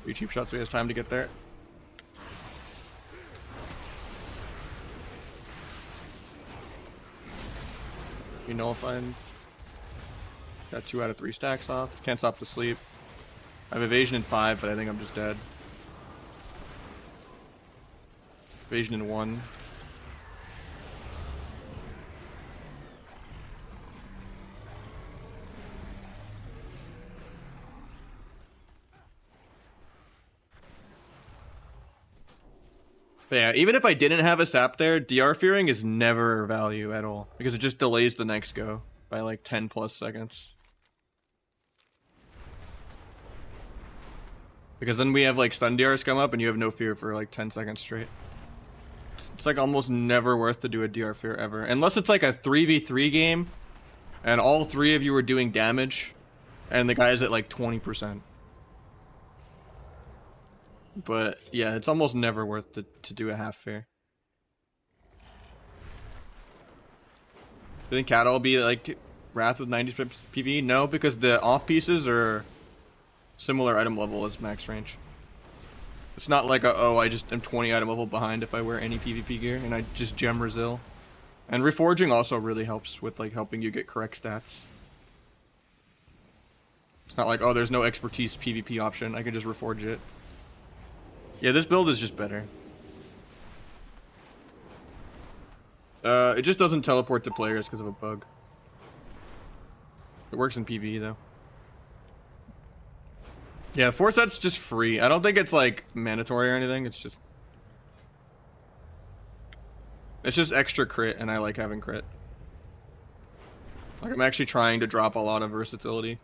Three cheap shots, so he has time to get there. You nullified. Got 2 out of 3 stacks off. Can't stop the sleep. I have evasion in 5, but I think I'm just dead. Evasion in 1. But yeah, even if I didn't have a sap there, DR fearing is never value at all. Because it just delays the next go by like 10 plus seconds. Because then we have like stun DRs come up and you have no fear for like 10 seconds straight. It's like almost never worth to do a DR fear ever. Unless it's like a 3v3 game and all 3 of you are doing damage and the guy's at like 20%. But yeah, it's almost never worth to do a half fear. Do you think Cattle will be like Wrath with 90 pips PvE? No, because the off pieces are similar item level as max range. It's not like a, oh, I just am 20 item level behind if I wear any PvP gear and I just gem Resil. And reforging also really helps with like helping you get correct stats. It's not like, oh, there's no expertise PvP option, I can just reforge it. Yeah, this build is just better. It just doesn't teleport to players because of a bug. It works in PvE though. Yeah, 4 sets just free. I don't think it's like mandatory or anything. It's just extra crit, and I like having crit. Like I'm actually trying to drop a lot of versatility.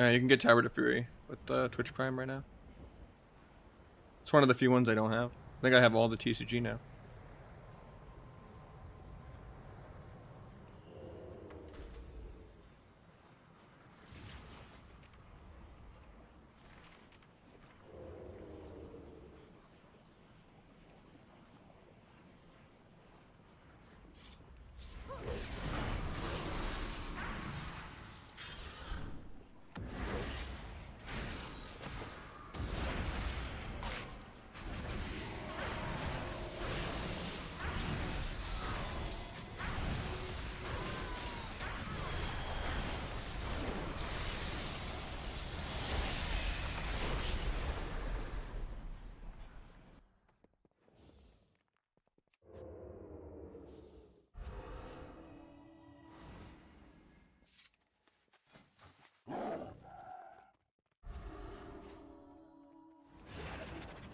You can get Tower to Fury with Twitch Prime right now. It's one of the few ones I don't have. I think I have all the TCG now.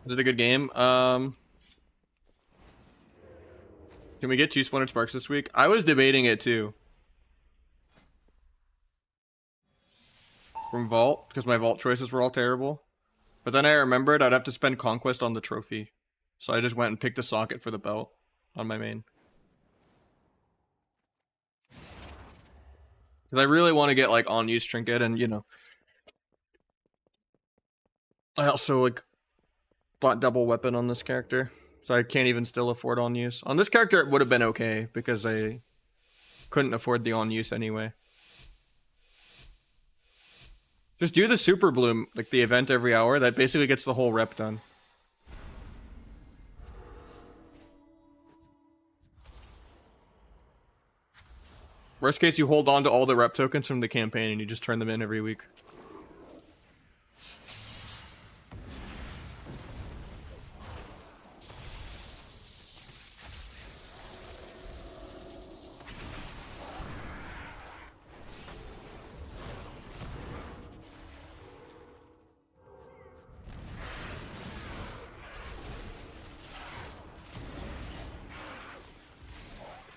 Is it a good game? Can we get 2 Splintered Sparks this week? I was debating it too. From Vault, because my Vault choices were all terrible. But then I remembered I'd have to spend Conquest on the trophy. So I just went and picked a socket for the belt on my main. Because I really want to get like on-use trinket and, you know. I also like bought double weapon on this character. So I can't even still afford on-use. On this character it would have been okay because I couldn't afford the on-use anyway. Just do the Super Bloom, like the event every hour. That basically gets the whole rep done. Worst case, you hold on to all the rep tokens from the campaign and you just turn them in every week.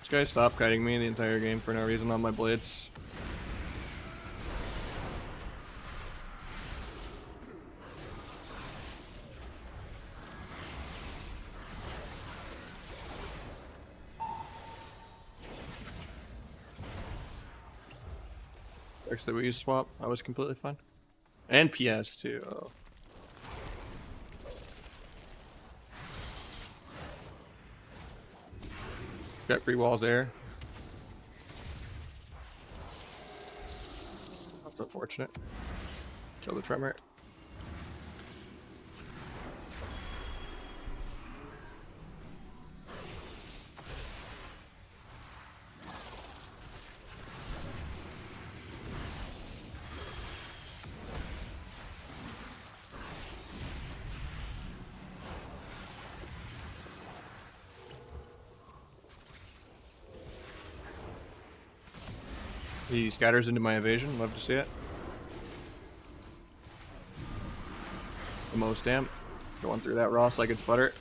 This guy stopped kiting me the entire game for no reason on my blades. Specs that we use swap, I was completely fine. And PS too. Oh. Got free walls there. That's unfortunate. Kill the tremor. He scatters into my evasion. Love to see it. The most damn. Going through that Ross like it's butter.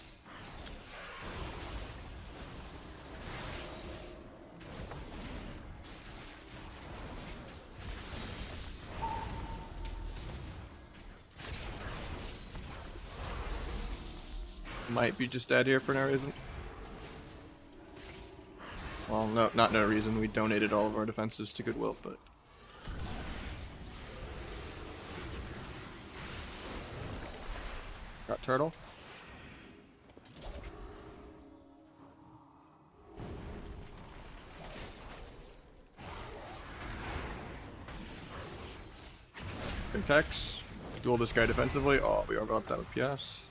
Might be just dead here for no reason. Well, no, not no reason. We donated all of our defenses to Goodwill, but... Got turtle. Big tex. Duel this guy defensively. Oh, we are about to have a PS.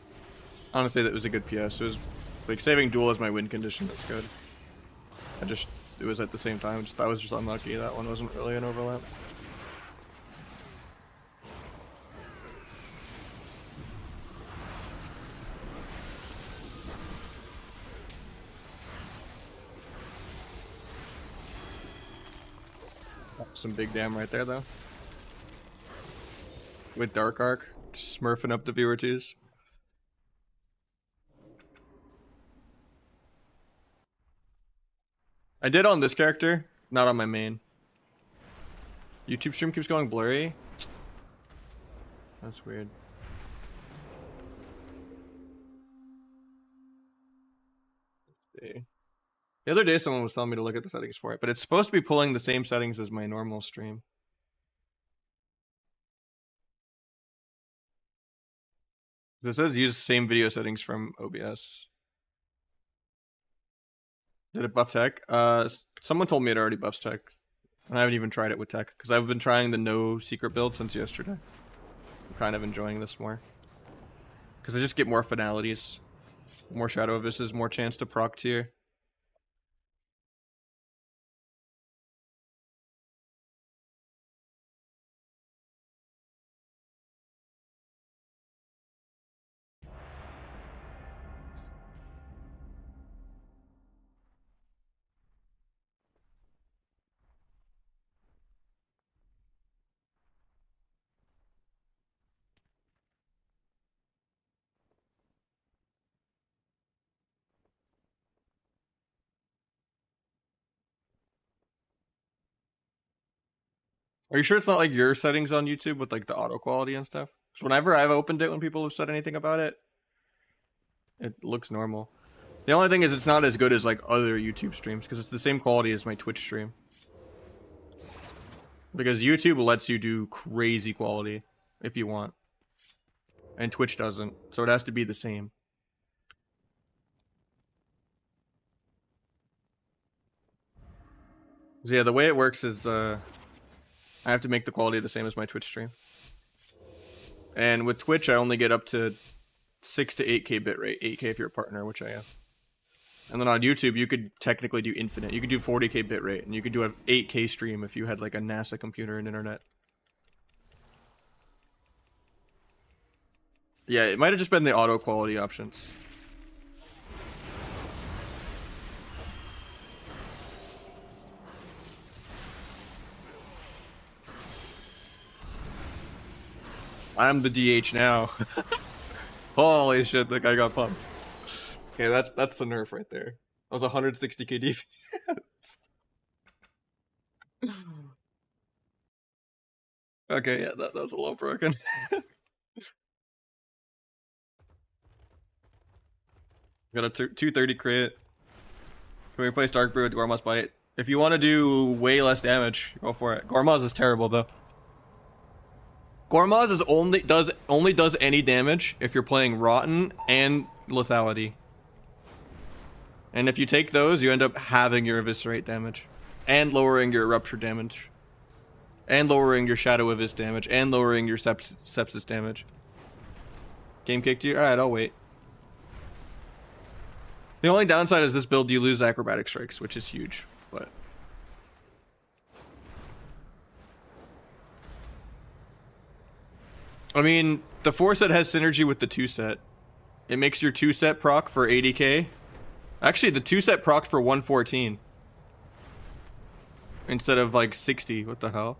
Honestly, that was a good PS. It was like saving duel as my win condition. That's good. It was at the same time. I was just unlucky. That one wasn't really an overlap. Some big damn right there, though. With Dark Arc, just smurfing up the viewer twos. I did on this character, not on my main. YouTube stream keeps going blurry. That's weird. Let's see. The other day someone was telling me to look at the settings for it, but it's supposed to be pulling the same settings as my normal stream. It says use the same video settings from OBS. Did it buff tech? Someone told me it already buffs tech. I haven't even tried it with tech, because I've been trying the no secret build since yesterday. I'm kind of enjoying this more. Because I just get more finalities. More Shadow Abysses, more chance to proc tier. Are you sure it's not like your settings on YouTube with like the auto quality and stuff? Because whenever I've opened it, when people have said anything about it, it looks normal. The only thing is it's not as good as like other YouTube streams because it's the same quality as my Twitch stream. Because YouTube lets you do crazy quality if you want. And Twitch doesn't. So it has to be the same. So yeah, the way it works is I have to make the quality the same as my Twitch stream. And with Twitch, I only get up to 6 to 8K bitrate. 8K if you're a partner, which I am. And then on YouTube, you could technically do infinite. You could do 40k bitrate, and you could do an 8k stream if you had like a NASA computer and internet. Yeah, it might have just been the auto quality options. I'm the DH now. Holy shit, that guy got pumped. Okay, that's the nerf right there. That was 160k defense. Okay, yeah, that was a little broken. Got a 230 crit. Can we replace Dark Brew with Gormaz Bite? If you want to do way less damage, go for it. Gormaz is terrible though. Gormaz is only does any damage if you're playing Rotten and Lethality. And if you take those, you end up halving your Eviscerate damage. And lowering your Rupture damage. And lowering your Shadow Evis damage. And lowering your Sepsis damage. Game kicked you? Alright, I'll wait. The only downside is this build you lose Acrobatic Strikes, which is huge. But I mean, the 4 set has synergy with the 2 set. It makes your 2 set proc for 80k. Actually, the 2 set proc for 114. Instead of like 60. What the hell?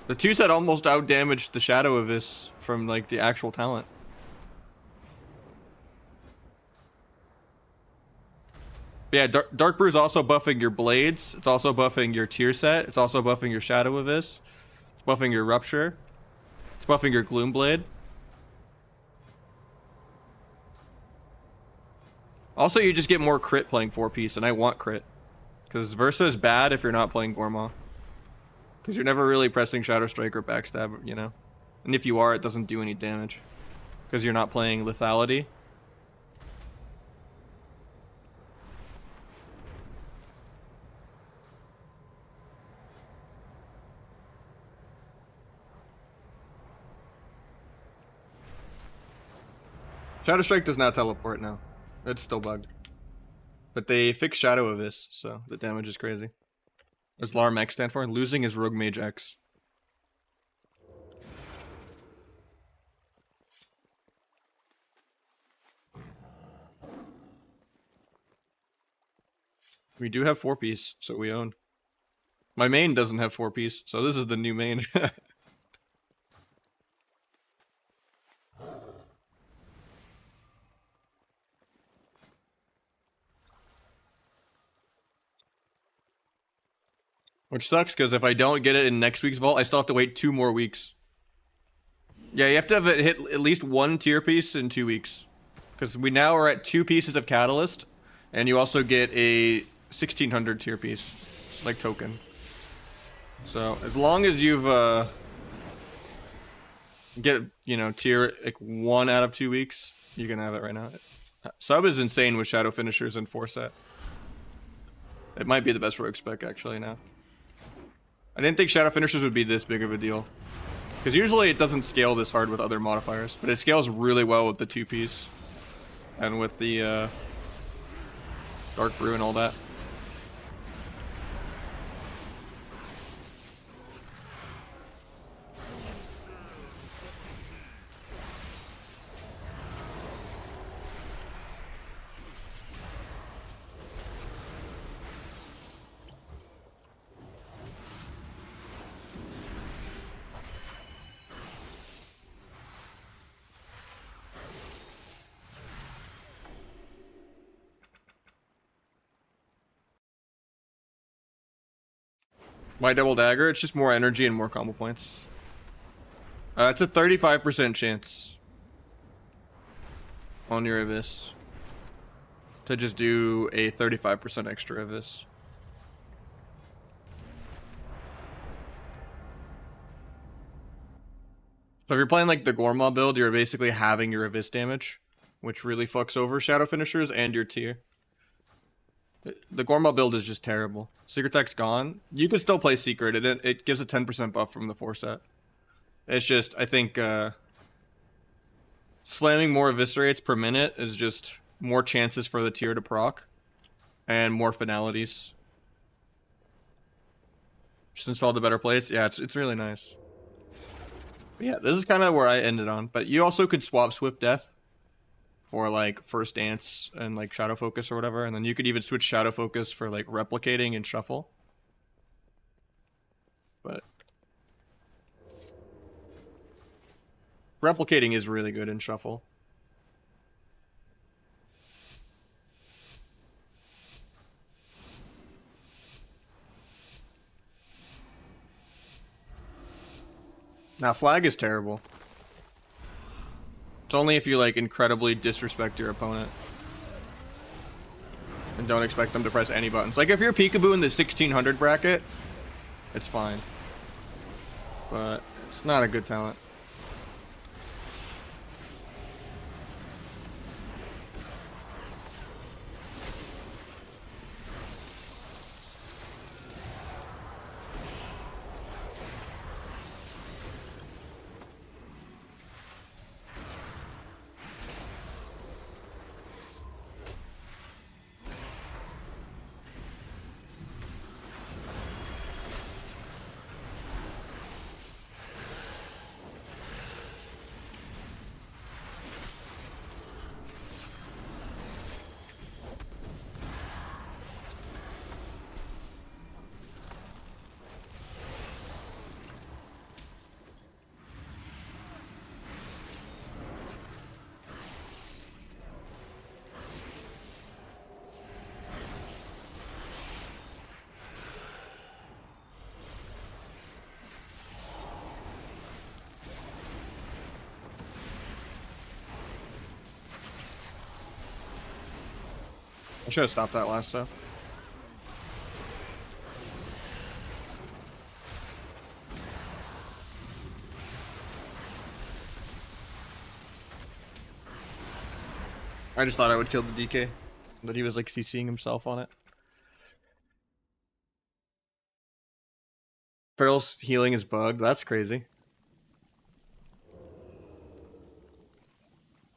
The 2 set almost outdamaged the Shadow of this from like the actual talent. Yeah, Dark Brew is also buffing your blades. It's also buffing your tier set. It's also buffing your Shadow of this. It's buffing your Rupture. It's buffing your Gloom Blade. Also, you just get more crit playing 4-piece, and I want crit. Because Versa is bad if you're not playing Gorma. Because you're never really pressing Shadow Strike or Backstab, you know? And if you are, it doesn't do any damage. Because you're not playing Lethality. Shadow Strike does not teleport now. It's still bugged. But they fixed Shadow of this, so the damage is crazy. What does Larm X stand for? Losing is Rogue Mage X. We do have 4-piece, so we own. My main doesn't have 4-piece, so this is the new main. Which sucks, because if I don't get it in next week's vault, I still have to wait 2 more weeks. Yeah, you have to have it hit at least 1 tier piece in 2 weeks. Because we now are at 2 pieces of Catalyst, and you also get a 1600 tier piece, like token. So, as long as you've, get, you know, tier, like, 1 out of 2 weeks, you can have it right now. Sub is insane with Shadow Finishers and 4 set. It might be the best rogue spec, actually, now. I didn't think Shadow Finishers would be this big of a deal. Because usually it doesn't scale this hard with other modifiers, but it scales really well with the 2-piece. And with the, Dark Brew and all that. Why double dagger? It's just more energy and more combo points. It's a 35% chance on your Abyss to just do a 35% extra Abyss. So if you're playing like the Gorma build, you're basically having your Abyss damage, which really fucks over Shadow Finishers and your tier. The Gorma build is just terrible. Secret Tech's gone. You can still play Secret. It gives a 10% buff from the 4 set. It's just, I think, slamming more eviscerates per minute is just more chances for the tier to proc and more finalities. Just install the better plates. Yeah, it's really nice. But yeah, this is kind of where I ended on. But you also could swap Swift Death for like First Dance and like Shadow Focus or whatever, and then you could even switch Shadow Focus for like Replicating and Shuffle. But Replicating is really good in Shuffle. Now, Flag is terrible. It's only if you, like, incredibly disrespect your opponent. And don't expect them to press any buttons. Like, if you're Peekaboo in the 1600 bracket, it's fine. But it's not a good talent. I should have stopped that last stuff. I just thought I would kill the DK. But he was like CCing himself on it. Feral's healing is bugged. That's crazy.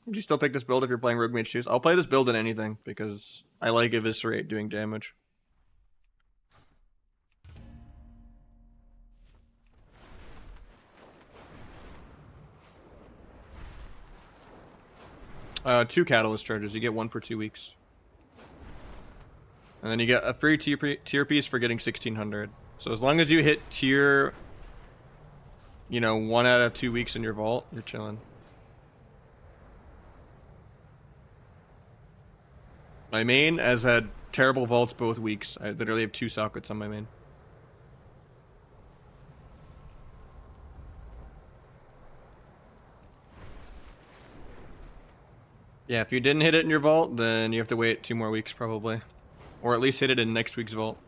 Would you still pick this build if you're playing Rogue Mage 2s? I'll play this build in anything because I like Eviscerate doing damage. Two Catalyst charges. You get one per 2 weeks. And then you get a free tier piece for getting 1600. So as long as you hit tier, you know, 1 out of 2 weeks in your vault, you're chilling. My main has had terrible vaults both weeks. I literally have 2 sockets on my main. Yeah, if you didn't hit it in your vault, then you have to wait 2 more weeks probably. Or at least hit it in next week's vault.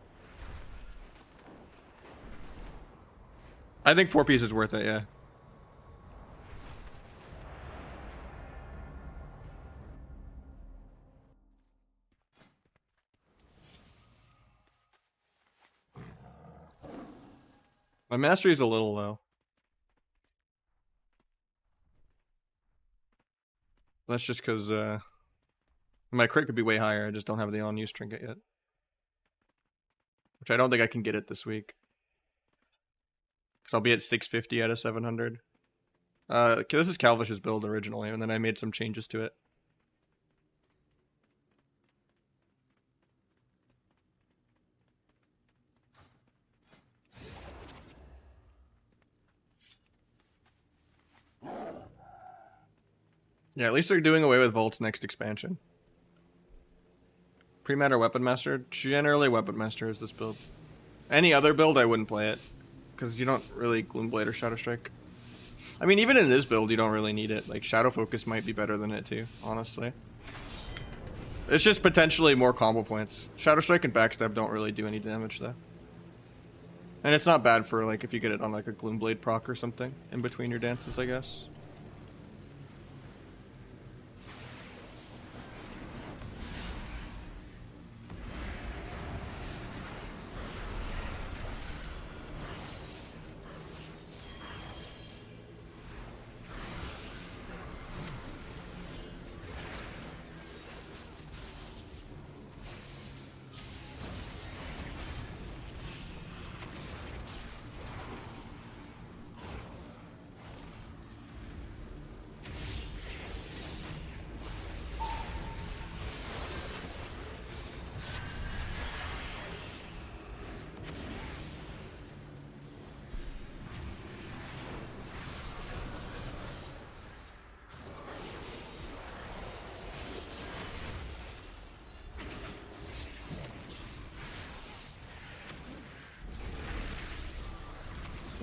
I think 4 pieces is worth it, yeah. My mastery is a little low. That's just because my crit could be way higher. I just don't have the on-use trinket yet. Which I don't think I can get it this week. Because I'll be at 650 out of 700. This is Calvish's build originally, and then I made some changes to it. Yeah, at least they're doing away with Vault's next expansion. Pre-Matter Weapon Master? Generally Weapon Master is this build. Any other build, I wouldn't play it. Because you don't really Gloomblade or Shadow Strike. I mean, even in this build, you don't really need it. Like, Shadow Focus might be better than it too, honestly. It's just potentially more combo points. Shadow Strike and Backstab don't really do any damage, though. And it's not bad for, like, if you get it on, like, a Gloomblade proc or something in between your dances, I guess.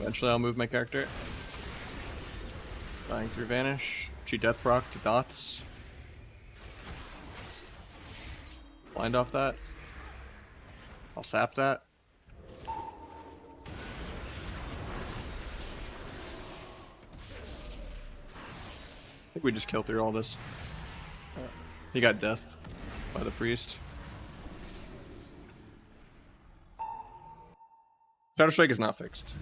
Eventually I'll move my character. Dying through Vanish. Cheat Death proc to dots. Blind off that. I'll sap that. I think we just kill through all this. He got deathed by the priest. Shadow Strike is not fixed.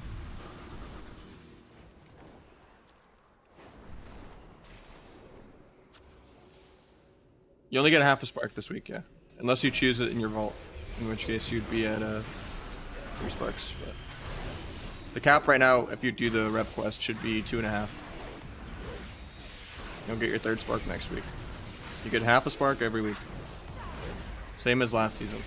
You only get half a spark this week, yeah. Unless you choose it in your vault, in which case you'd be at 3 sparks. But the cap right now, if you do the rep quest, should be 2.5. You'll get your 3rd spark next week. You get half a spark every week. Same as last season.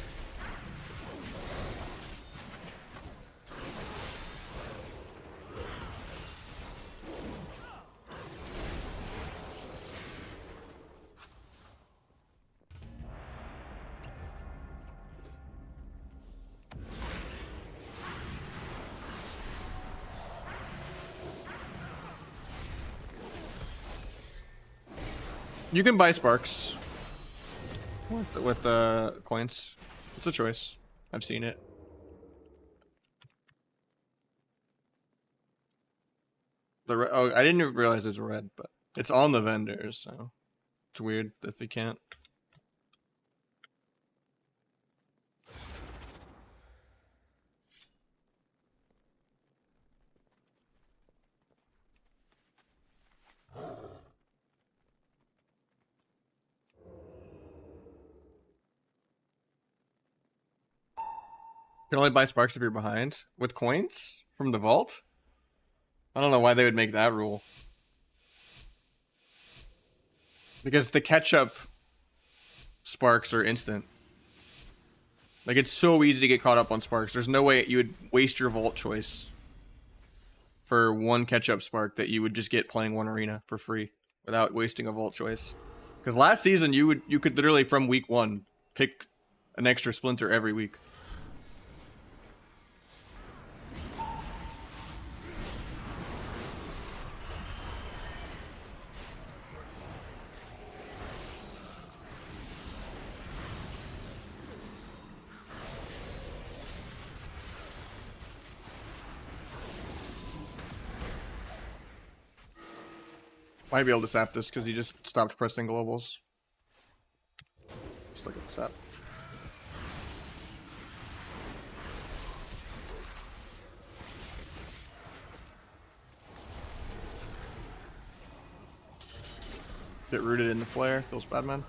You can buy sparks with coins. It's a choice. I've seen it. Oh, I didn't even realize it was red, but it's on the vendors, so it's weird if you can't. You can only buy sparks if you're behind with coins from the vault. I don't know why they would make that rule. Because the catch-up sparks are instant. Like, it's so easy to get caught up on sparks. There's no way you would waste your vault choice for one catch-up spark that you would just get playing one arena for free without wasting a vault choice. Because last season you could literally from week 1 pick an extra splinter every week. Might be able to sap this because he just stopped pressing globals. Let's look at the sap. Get rooted in the flare. Feels bad, man.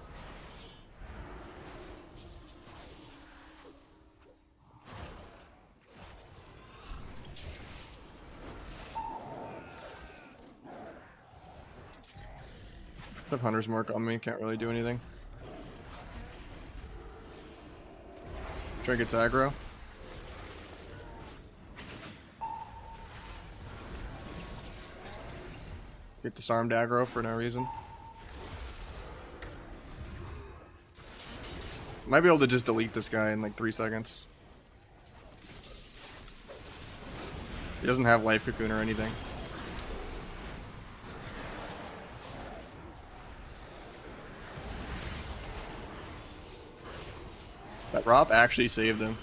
I have Hunter's Mark on me, can't really do anything. Trinket's aggro. Get disarmed aggro for no reason. Might be able to just delete this guy in like 3 seconds. He doesn't have life cocoon or anything. That Rob actually saved him.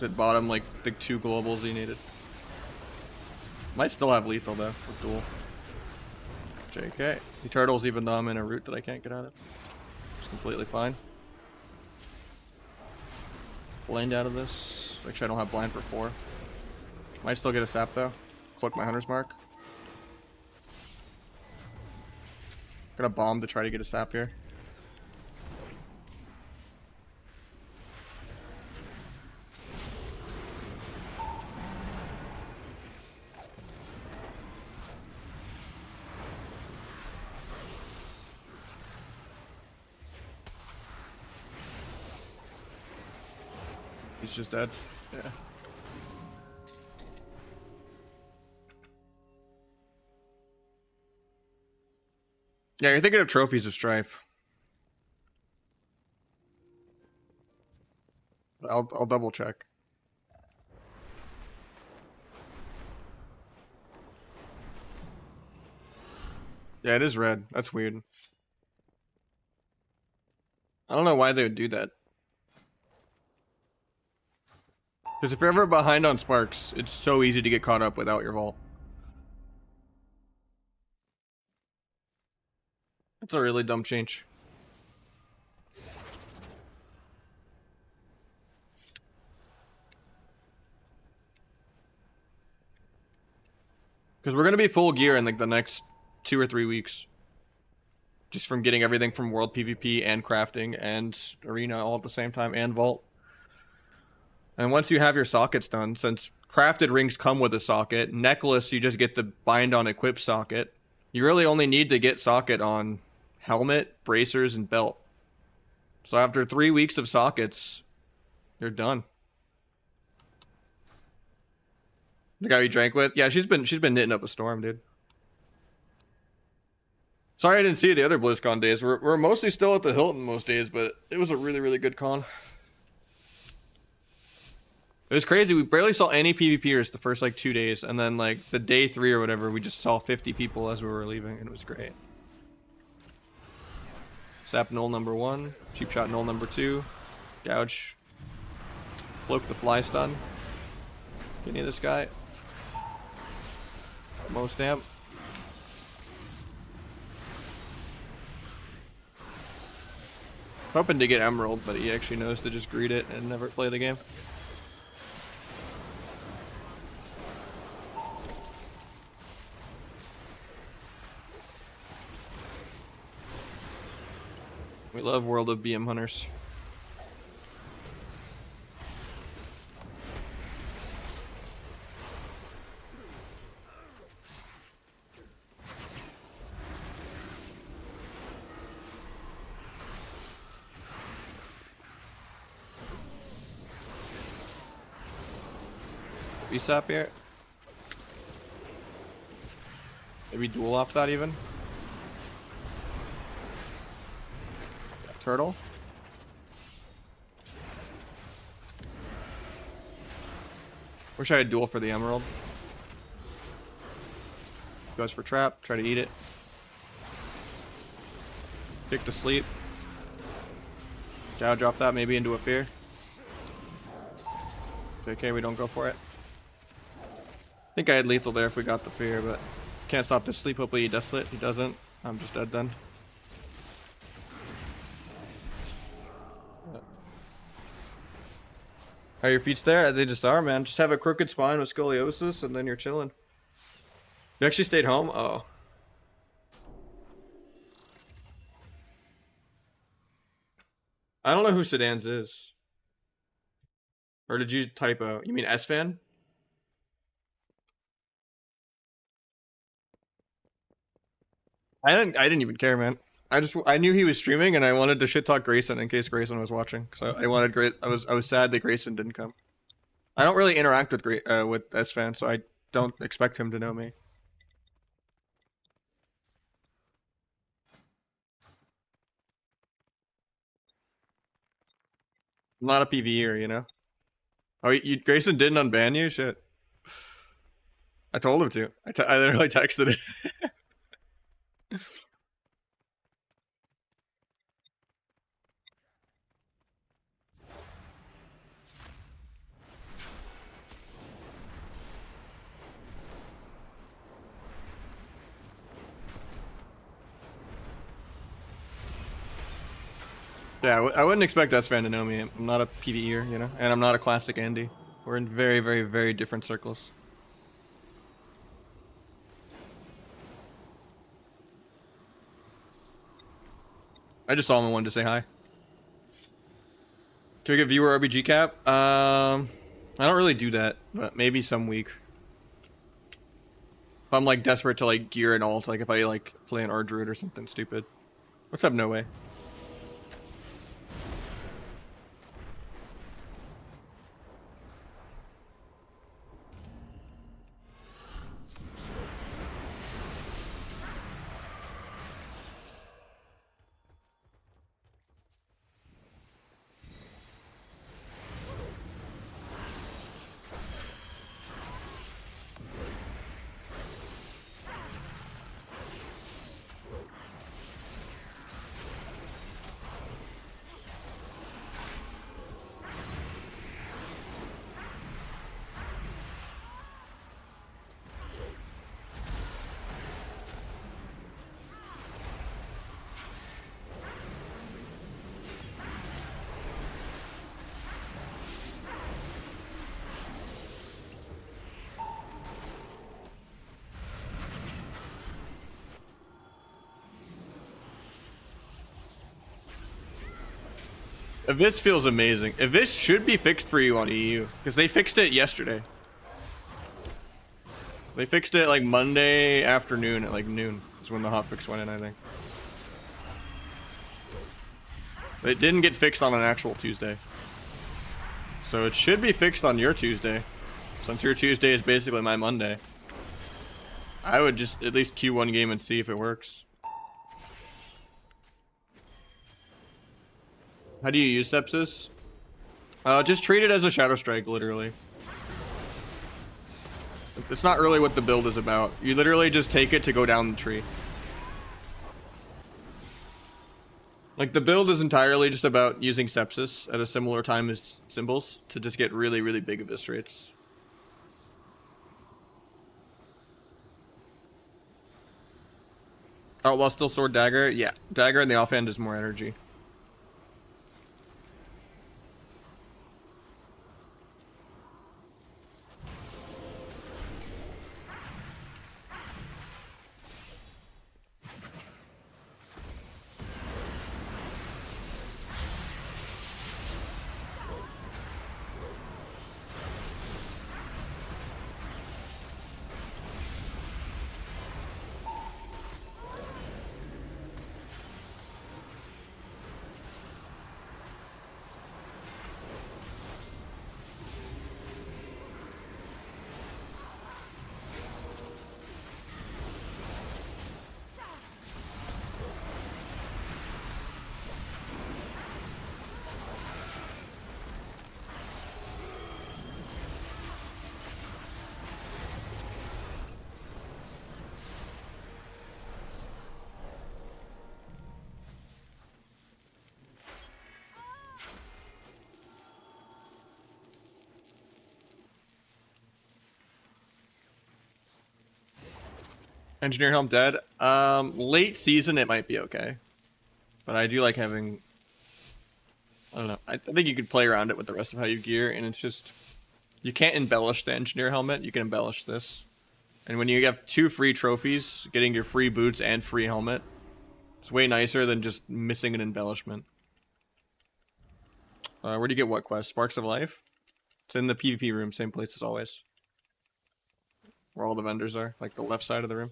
It bought him like the 2 globals he needed. Might still have lethal though with duel. JK. He turtles even though I'm in a route that I can't get out of. It's completely fine. Blind out of this. Actually, I don't have blind for 4. Might still get a sap though. Click my Hunter's Mark. Gonna bomb to try to get a sap here. He's just dead. Yeah. Yeah, you're thinking of Trophies of Strife. I'll double check. Yeah, it is red. That's weird. I don't know why they would do that. Because if you're ever behind on sparks, it's so easy to get caught up without your vault. That's a really dumb change. Because we're going to be full gear in like the next 2 or 3 weeks. Just from getting everything from World PvP and crafting and Arena all at the same time and Vault. And once you have your sockets done, since crafted rings come with a socket, necklace you just get the bind on equip socket. You really only need to get socket on helmet, bracers, and belt. So after 3 weeks of sockets, you're done. The guy we drank with? Yeah, she's been knitting up a storm, dude. Sorry I didn't see you the other BlizzCon days. We're mostly still at the Hilton most days, but it was a really, really good con. It was crazy. We barely saw any PvPers the first like 2 days, and then like the day 3 or whatever, we just saw 50 people as we were leaving, and it was great. Sap null number 1, cheap shot null number 2, gouge, cloak the fly stun. Give me this guy. Mo stamp. Hoping to get emerald, but he actually knows to just greet it and never play the game. We love World of BM Hunters. Sap here. Maybe dual ops that even. Got turtle. Wish I had dual for the emerald. Goes for trap. Try to eat it. Kick to sleep. Gouge off that maybe into a fear. Okay, we don't go for it. I think I had lethal there if we got the fear, but can't stop this sleep. Hopefully he does it. He doesn't. I'm just dead then. Are your feet there? They just are, man. Just have a crooked spine with scoliosis and then you're chilling. You actually stayed home? Oh. I don't know who Sedans is. Or did you typo? You mean S-Fan? I didn't even care, man. I knew he was streaming and I wanted to shit talk Grayson in case Grayson was watching. So I wanted I was sad that Grayson didn't come. I don't really interact with S-Fan, so I don't expect him to know me. I'm not a PvEer, you know. Oh, Grayson didn't unban you? Shit. I told him to. I literally texted it. Yeah, I wouldn't expect S-Fan to know me. I'm not a PvEer, you know, and I'm not a classic Andy. We're in very, very, very different circles. I just saw him and wanted to say hi. Can we get viewer RBG cap? I don't really do that, but maybe some week. If I'm like desperate to like gear and alt, like if I like play an Ardruid or something stupid. What's up, No Way? This feels amazing. If this should be fixed for you on EU, because they fixed it yesterday. They fixed it like Monday afternoon at like noon. Is when the hotfix went in, I think. It didn't get fixed on an actual Tuesday. So it should be fixed on your Tuesday. Since your Tuesday is basically my Monday. I would just at least queue one game and see if it works. How do you use Sepsis? Just treat it as a Shadow Strike, literally. It's not really what the build is about. You literally just take it to go down the tree. Like, the build is entirely just about using Sepsis at a similar time as Symbols to just get really, really big eviscerates. Outlaw still Sword Dagger? Yeah. Dagger in the offhand is more energy. Engineer Helm dead. Late season it might be okay. But I do like having... I don't know. I think you could play around it with the rest of how you gear, and it's just... You can't embellish the Engineer Helmet, you can embellish this. And when you have 2 free trophies, getting your free boots and free helmet, it's way nicer than just missing an embellishment. Where do you get what quest? Sparks of Life? It's in the PvP room, same place as always. Where all the vendors are, like the left side of the room.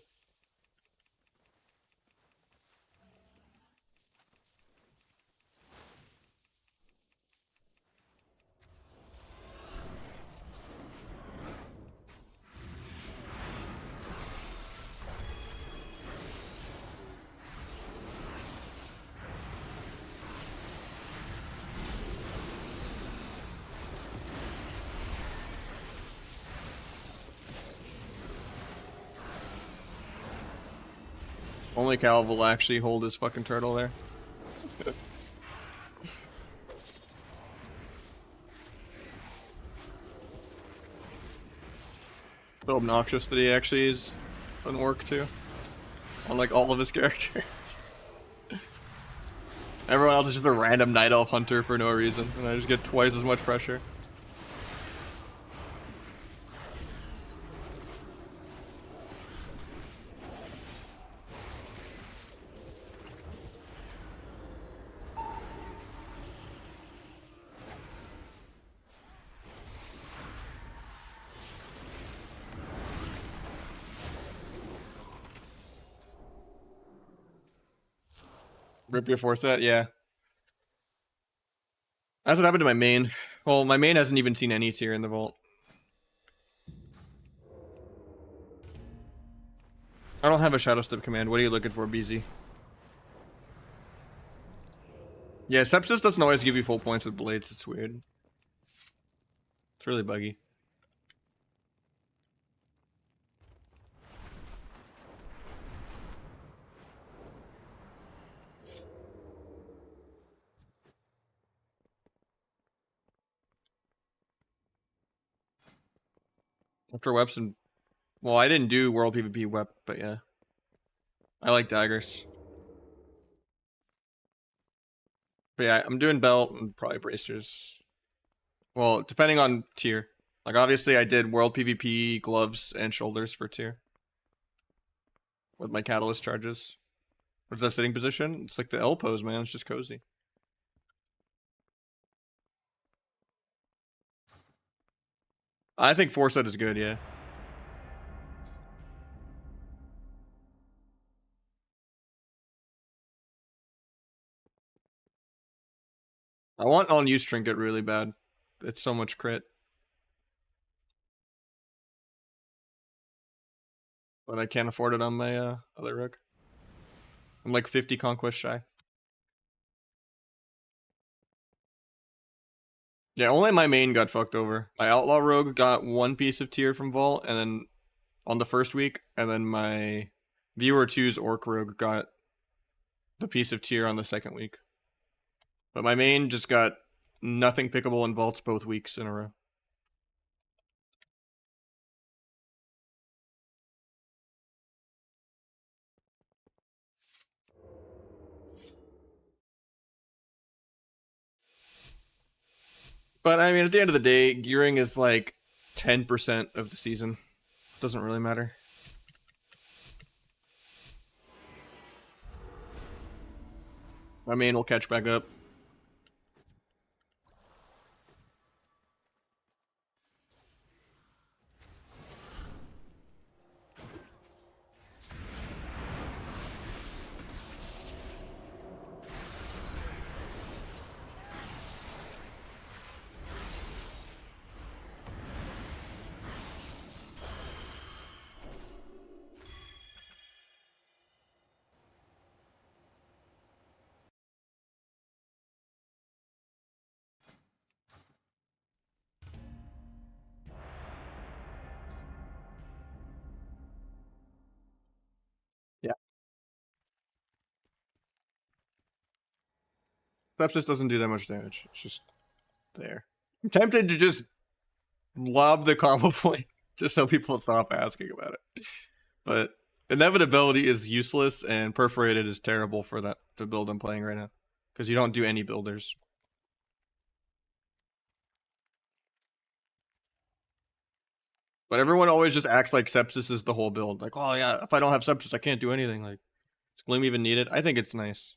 Only Cal will actually hold his fucking turtle there. So obnoxious that he actually is an orc too. Unlike all of his characters. Everyone else is just a random night elf hunter for no reason, and I just get twice as much pressure. Rip your 4-set, yeah. That's what happened to my main. Well, my main hasn't even seen any tier in the vault. I don't have a Shadow Step command. What are you looking for, BZ? Yeah, Sepsis doesn't always give you full points with blades. It's weird. It's really buggy. After Weps and... Well, I didn't do World PvP Wep, but yeah. I like daggers. But yeah, I'm doing belt and probably bracers. Well, depending on tier. Like, obviously I did World PvP, gloves, and shoulders for tier. With my catalyst charges. What's that sitting position? It's like the L pose, man. It's just cozy. I think 4-set is good, yeah. I want on-use trinket really bad. It's so much crit. But I can't afford it on my other rook. I'm like 50 conquest shy. Yeah, only my main got fucked over. My outlaw rogue got one piece of tier from vault, and then on the first week, and then my viewer 2's orc rogue got the piece of tier on the second week. But my main just got nothing pickable in vaults both weeks in a row. But I mean, at the end of the day, gearing is like 10% of the season. Doesn't really matter. My main will catch back up. Yeah. Sepsis doesn't do that much damage. It's just there. I'm tempted to just lob the combo point just so people stop asking about it. But inevitability is useless, and perforated is terrible for the build I'm playing right now. Because you don't do any builders. But everyone always just acts like sepsis is the whole build. Like, oh yeah, if I don't have sepsis, I can't do anything. Like, does Gloom even need it? I think it's nice.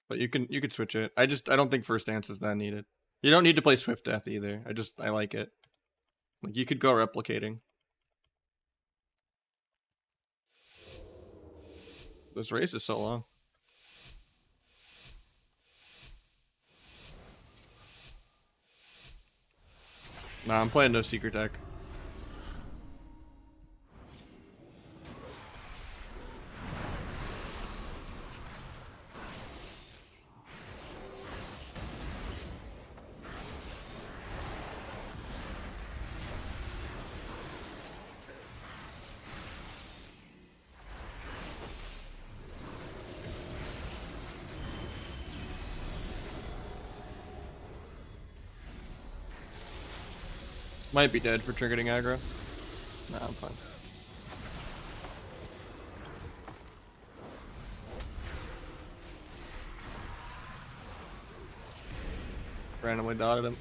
But you can switch it. I don't think first dance is that needed. You don't need to play Swift Death either. I like it. Like, you could go replicating. This race is so long. Nah, I'm playing no secret deck. Might be dead for triggering aggro. Nah, I'm fine. Randomly dotted him.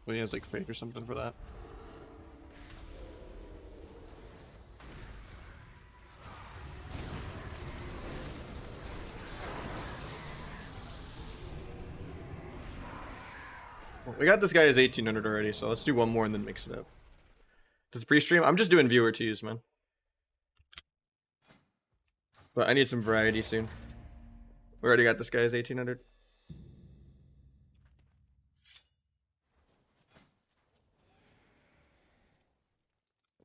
Well, he has like fake or something for that. Well, we got this guy as 1800 already, so let's do one more and then mix it up. Does pre-stream? I'm just doing viewer twos, man. But I need some variety soon. We already got this guy as 1800.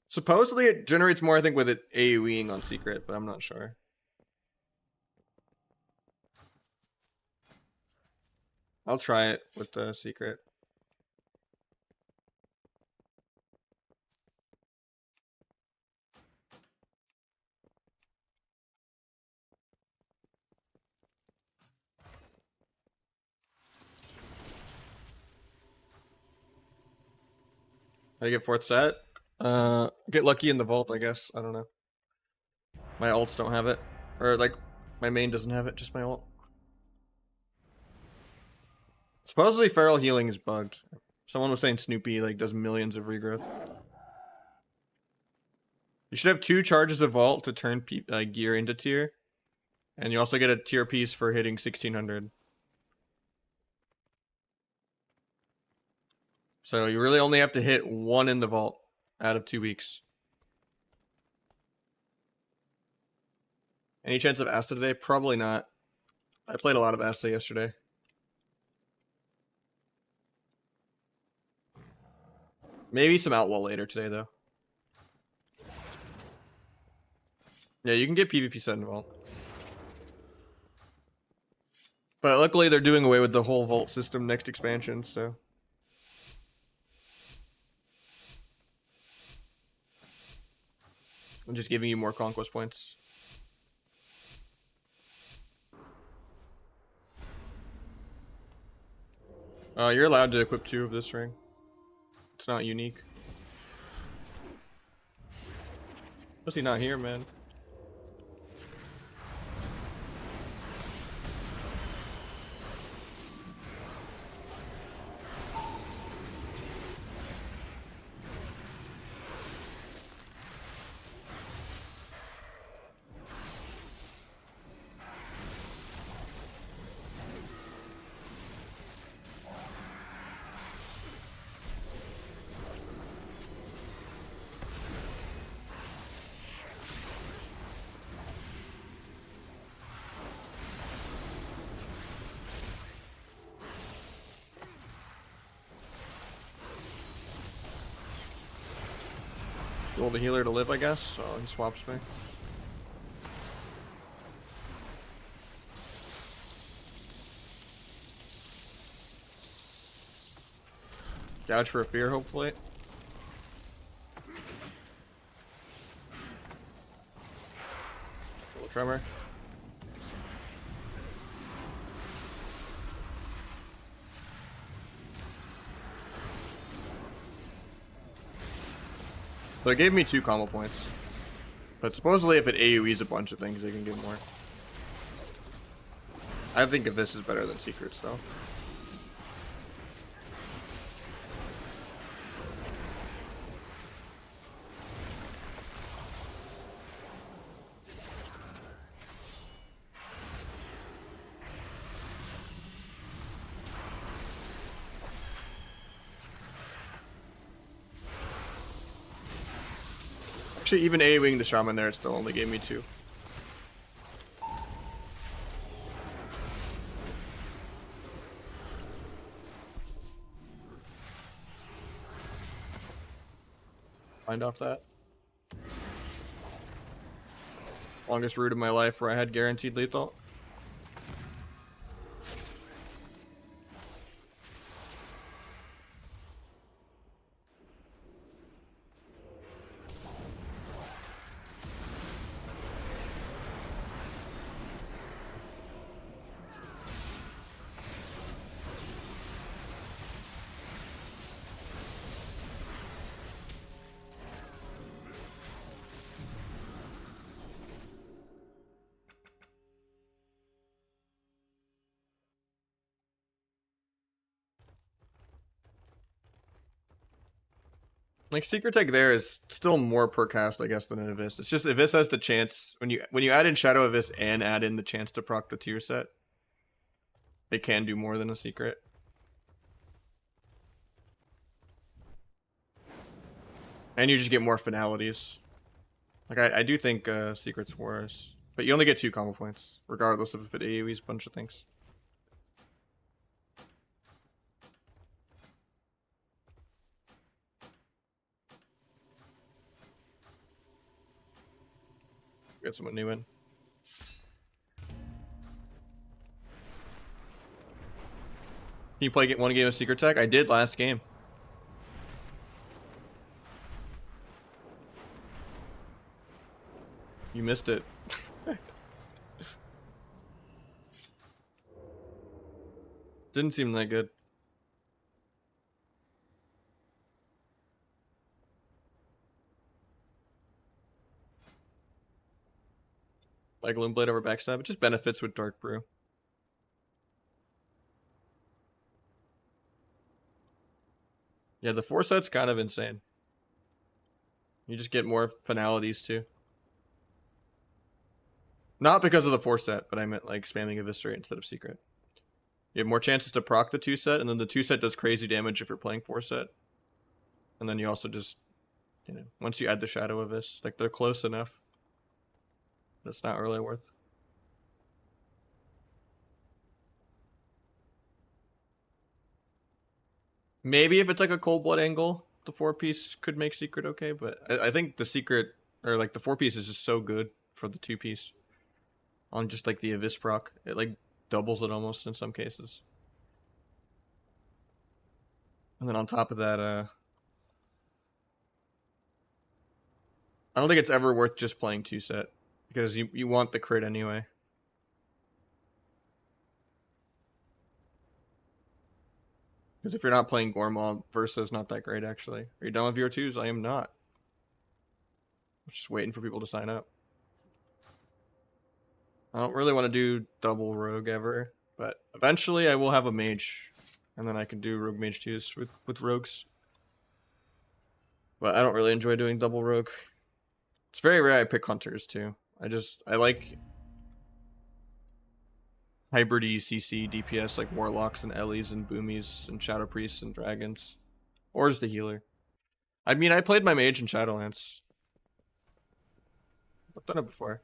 Supposedly it generates more, I think, with it AoEing on secret, but I'm not sure. I'll try it with the secret. How do you get fourth set? Get lucky in the vault, I guess. I don't know. My ults don't have it. Or, like, my main doesn't have it, just my ult. Supposedly feral healing is bugged. Someone was saying Snoopy, like, does millions of regrowth. You should have 2 charges of vault to turn gear into tier. And you also get a tier piece for hitting 1600. So you really only have to hit 1 in the vault out of 2 weeks. Any chance of Asta today? Probably not. I played a lot of Asta yesterday. Maybe some Outlaw later today, though. Yeah, you can get PvP set in Vault. But luckily they're doing away with the whole Vault system next expansion, so... I'm just giving you more Conquest points. You're allowed to equip 2 of this ring. It's not unique. Was he not here, man? Roll the healer to live, I guess, so he swaps me. Gouge for a fear, hopefully. Little tremor. So it gave me 2 combo points. But supposedly if it AoEs a bunch of things, they can give more. I think if this is better than Secrets, though. Actually, even AoEing the Shaman there, it still only gave me 2. Find off that. Longest route of my life where I had guaranteed lethal. Like Secret Tech there is still more per cast, I guess, than an Abyss. It's just Abyss has the chance when you add in Shadow Abyss and add in the chance to proc the tier set, it can do more than a secret. And you just get more finalities. Like I do think Secret's worse, but you only get 2 combo points, regardless of if it AoEs a bunch of things. Get someone new in. Can you play one game of Secret Tech? I did last game. You missed it. Didn't seem that good. like Loomblade over Backstab. It just benefits with Dark Brew. Yeah, the foreset's kind of insane. You just get more finalities too. Not because of the foreset, but I meant like spamming Eviscerate instead of Secret. You have more chances to proc the 2-set, and then the 2-set does crazy damage if you're playing 4-set. And then you also just, you know, once you add the Shadow of this, like they're close enough. That's not really worth. Maybe if it's like a Cold Blood angle, the 4-piece could make Secret okay, but I think the Secret, or like the 4-piece is just so good for the 2-piece. On just like the Avis proc. It like doubles it almost in some cases. And then on top of that, I don't think it's ever worth just playing 2-set. Because you want the crit anyway. Because if you're not playing Gormaw, Versa's not that great actually. Are you done with VR2s? I am not. I'm just waiting for people to sign up. I don't really want to do double rogue ever, but eventually I will have a mage, and then I can do rogue mage 2s with rogues. But I don't really enjoy doing double rogue. It's very rare I pick hunters too. I like hybridy CC DPS like warlocks and Ellies and boomies and shadow priests and dragons, or as the healer. I mean, I played my mage in Shadowlands. I've done it before.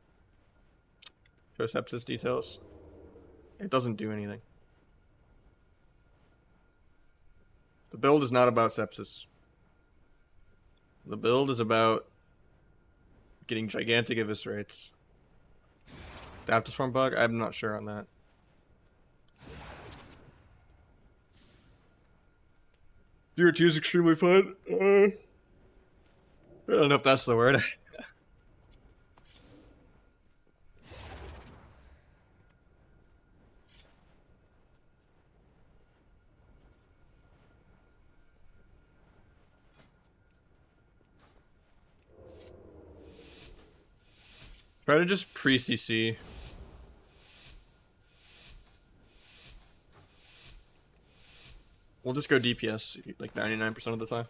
Show sepsis details. It doesn't do anything. The build is not about sepsis. The build is about getting gigantic eviscerates. Adaptive Swarm bug? I'm not sure on that. VR2 is extremely fun. I don't know if that's the word. Try to just pre-CC. We'll just go DPS like 99% of the time.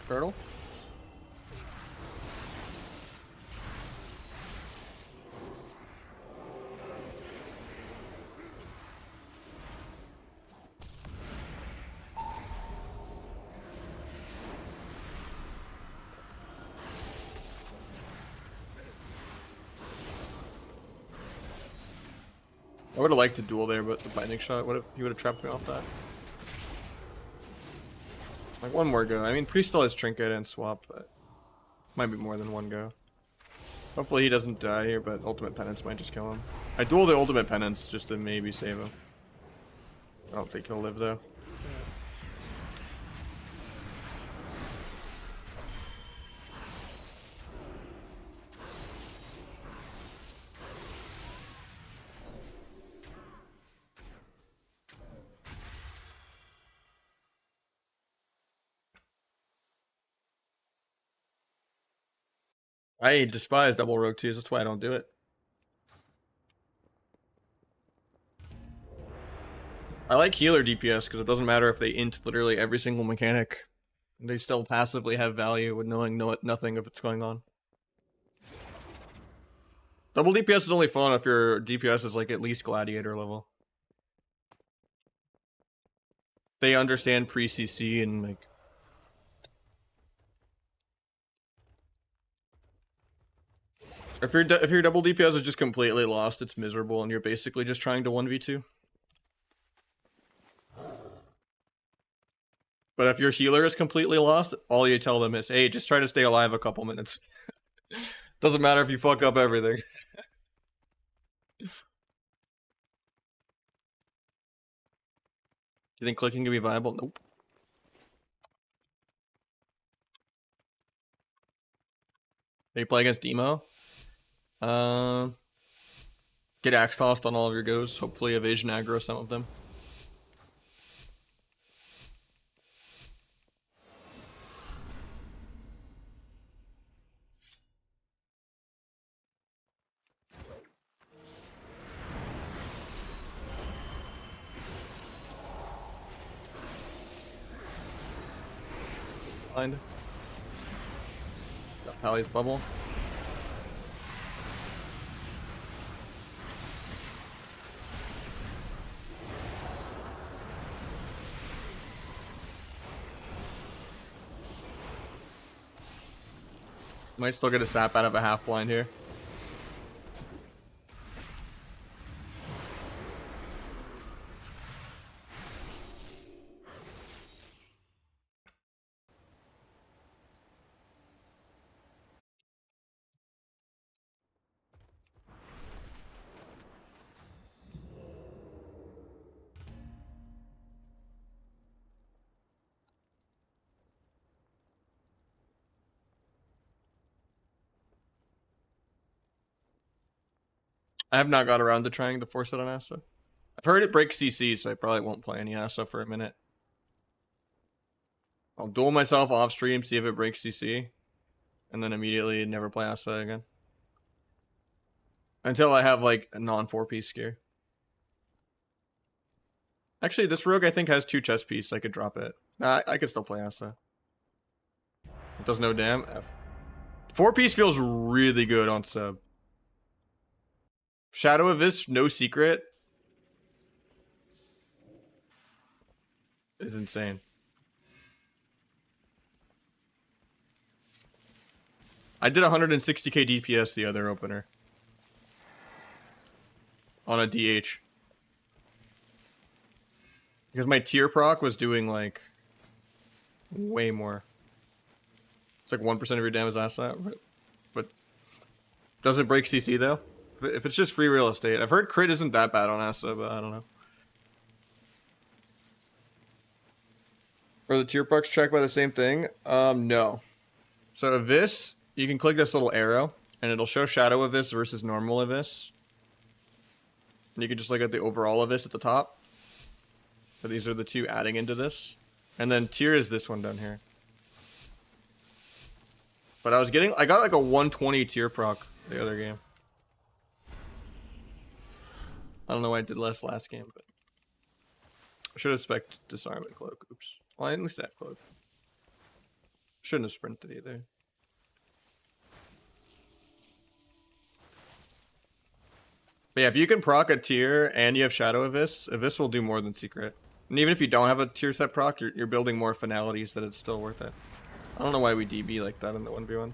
Turtle? I would have liked to duel there, but the binding shot he would have trapped me off that. Like one more go. I mean, Priest still has Trinket and Swap, but might be more than one go. Hopefully he doesn't die here, but Ultimate Penance might just kill him. I duel the Ultimate Penance just to maybe save him. I don't think he'll live though. I despise double rogue 2s, that's why I don't do it. I like healer DPS because it doesn't matter if they int literally every single mechanic. They still passively have value with knowing nothing of what's going on. Double DPS is only fun if your DPS is like at least gladiator level. They understand pre-CC and like... If your double DPS is just completely lost, it's miserable and you're basically just trying to 1v2. But if your healer is completely lost, all you tell them is, hey, just try to stay alive a couple minutes. Doesn't matter if you fuck up everything. Do you think clicking can be viable? Nope. They play against Demo. Get axe tossed on all of your goes. Hopefully evasion aggro some of them. Blind. Got Pally's bubble. Might still get a sap out of a half blind here. I have not got around to trying to force it on Asa. I've heard it breaks CC, so I probably won't play any Asa for a minute. I'll duel myself off stream, see if it breaks CC, and then immediately never play Asa again. Until I have like a non 4-piece gear. Actually, this rogue I think has 2 chest piece. I could drop it. Nah, I could still play Asa. It does no damn. F. 4-piece feels really good on sub. Shadow of this, no secret, is insane. I did 160k DPS the other opener. On a DH. Because my tier proc was doing like way more. It's like 1% of your damage last that. But does it break CC though? If it's just free real estate. I've heard crit isn't that bad on Asa, but I don't know. Are the tier procs tracked by the same thing? No. So Abyss, you can click this little arrow, and it'll show Shadow Abyss versus normal Abyss. And you can just look at the overall Abyss at the top. So these are the 2 adding into this. And then tier is this one down here. But I got like a 120 tier proc the other game. I don't know why I did less last game, but I should have spec disarmament cloak. Oops. Well, at least I have cloak. Shouldn't have sprinted either. But yeah, if you can proc a tier and you have Shadow Abyss, Abyss will do more than secret. And even if you don't have a tier set proc, you're building more finalities that it's still worth it. I don't know why we DB like that in the 1v1.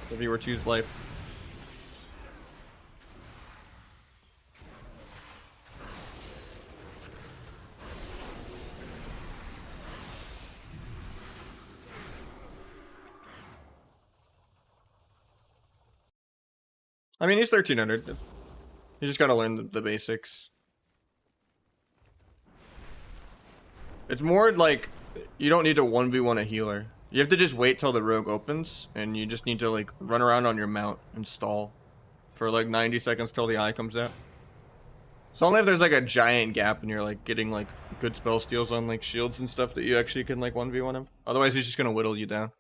The viewer choose life. I mean, he's 1300. You just gotta learn the basics. It's more like you don't need to 1v1 a healer. You have to just wait till the rogue opens, and you just need to like run around on your mount and stall for like 90 seconds till the eye comes out. So only if there's like a giant gap and you're like getting like good spell steals on like shields and stuff that you actually can like 1v1 him. Otherwise he's just gonna whittle you down.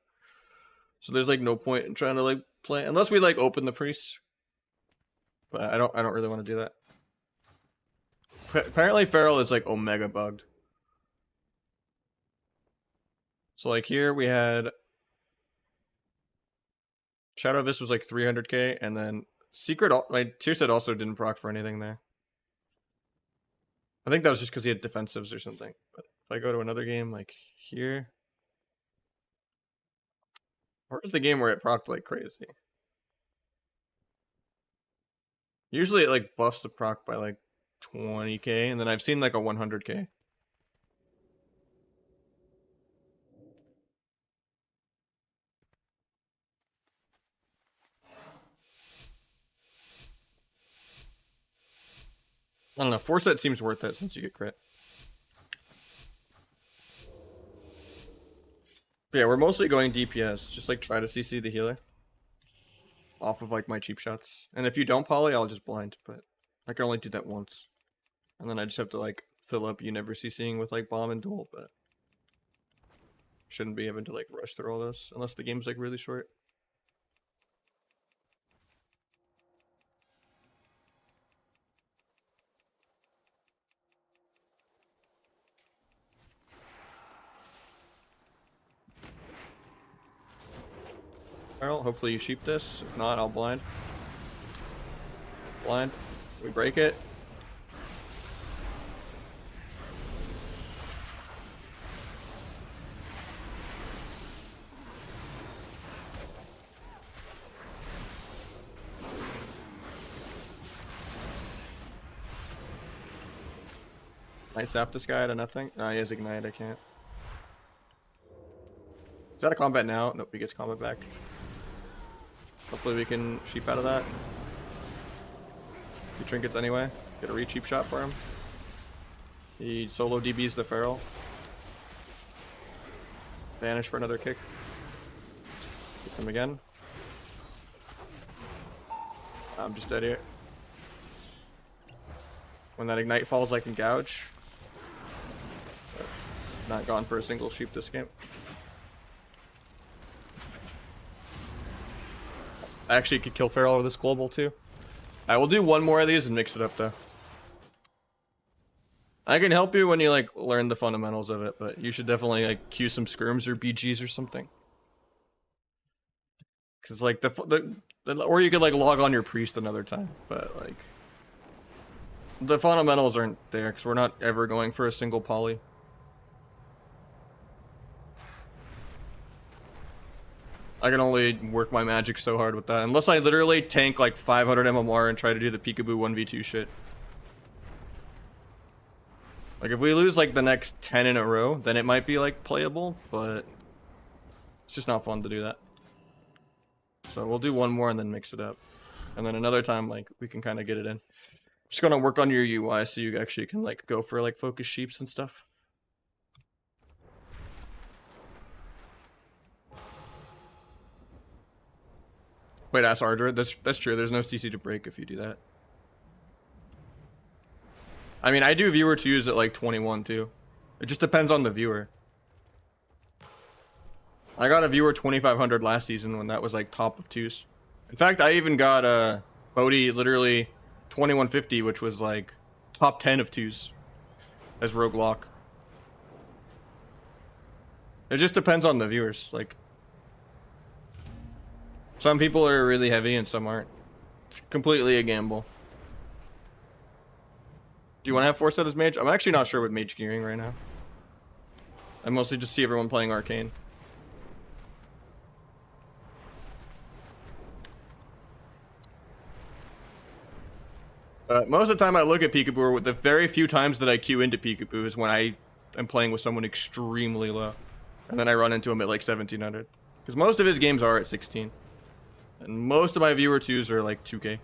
So there's like no point in trying to like play unless we like open the priest. But I don't really want to do that. Apparently Feral is like omega bugged. So like here we had Shadow of this was like 300k, and then Secret, my tier set also didn't proc for anything there. I think that was just because he had defensives or something. But if I go to another game like here, where's the game where it procced like crazy? Usually it like buffs the proc by like 20k, and then I've seen like a 100k. I don't know. 4 set seems worth it since you get crit. But yeah, we're mostly going DPS. Just like try to CC the healer off of like my cheap shots. And if you don't poly, I'll just blind. But I can only do that once. And then I just have to like fill up you never CCing with like bomb and duel. But shouldn't be having to like rush through all those unless the game's like really short. Well, hopefully you sheep this. If not, I'll blind. Blind. We break it. Might sap this guy to nothing. No, he has ignite. I can't. Is that a combat now? Nope, he gets combat back. Hopefully we can sheep out of that. He trinkets anyway. Get a re-cheap shot for him. He solo DBs the feral. Vanish for another kick. Hit him again. I'm just dead here. When that ignite falls, I can gouge. But not gone for a single sheep this game. I actually could kill feral with this global too. I will do one more of these and mix it up though. I can help you when you like learn the fundamentals of it, but you should definitely like queue some skirms or BGs or something. Cause like or you could like log on your priest another time, but like the fundamentals aren't there because we're not ever going for a single poly. I can only work my magic so hard with that. Unless I literally tank like 500 MMR and try to do the peekaboo 1v2 shit. Like if we lose like the next 10 in a row, then it might be like playable, but it's just not fun to do that. So we'll do one more and then mix it up. And then another time like we can kind of get it in. Just gonna work on your UI so you actually can like go for like focus sheeps and stuff. Wait, ask Ardra. That's true. There's no CC to break if you do that. I mean, I do viewer twos at like 21 too. It just depends on the viewer. I got a viewer 2500 last season when that was like top of twos. In fact, I even got a Bodhi literally 2150, which was like top 10 of twos as rogue lock. It just depends on the viewers. Like, some people are really heavy and some aren't. It's completely a gamble. Do you want to have 4 set as mage? I'm actually not sure with mage gearing right now. I mostly just see everyone playing arcane. Most of the time I look at peekaboo, or with the very few times that I queue into peekaboo is when I am playing with someone extremely low. And then I run into him at like 1700. Because most of his games are at 16. And most of my viewer twos are like 2k.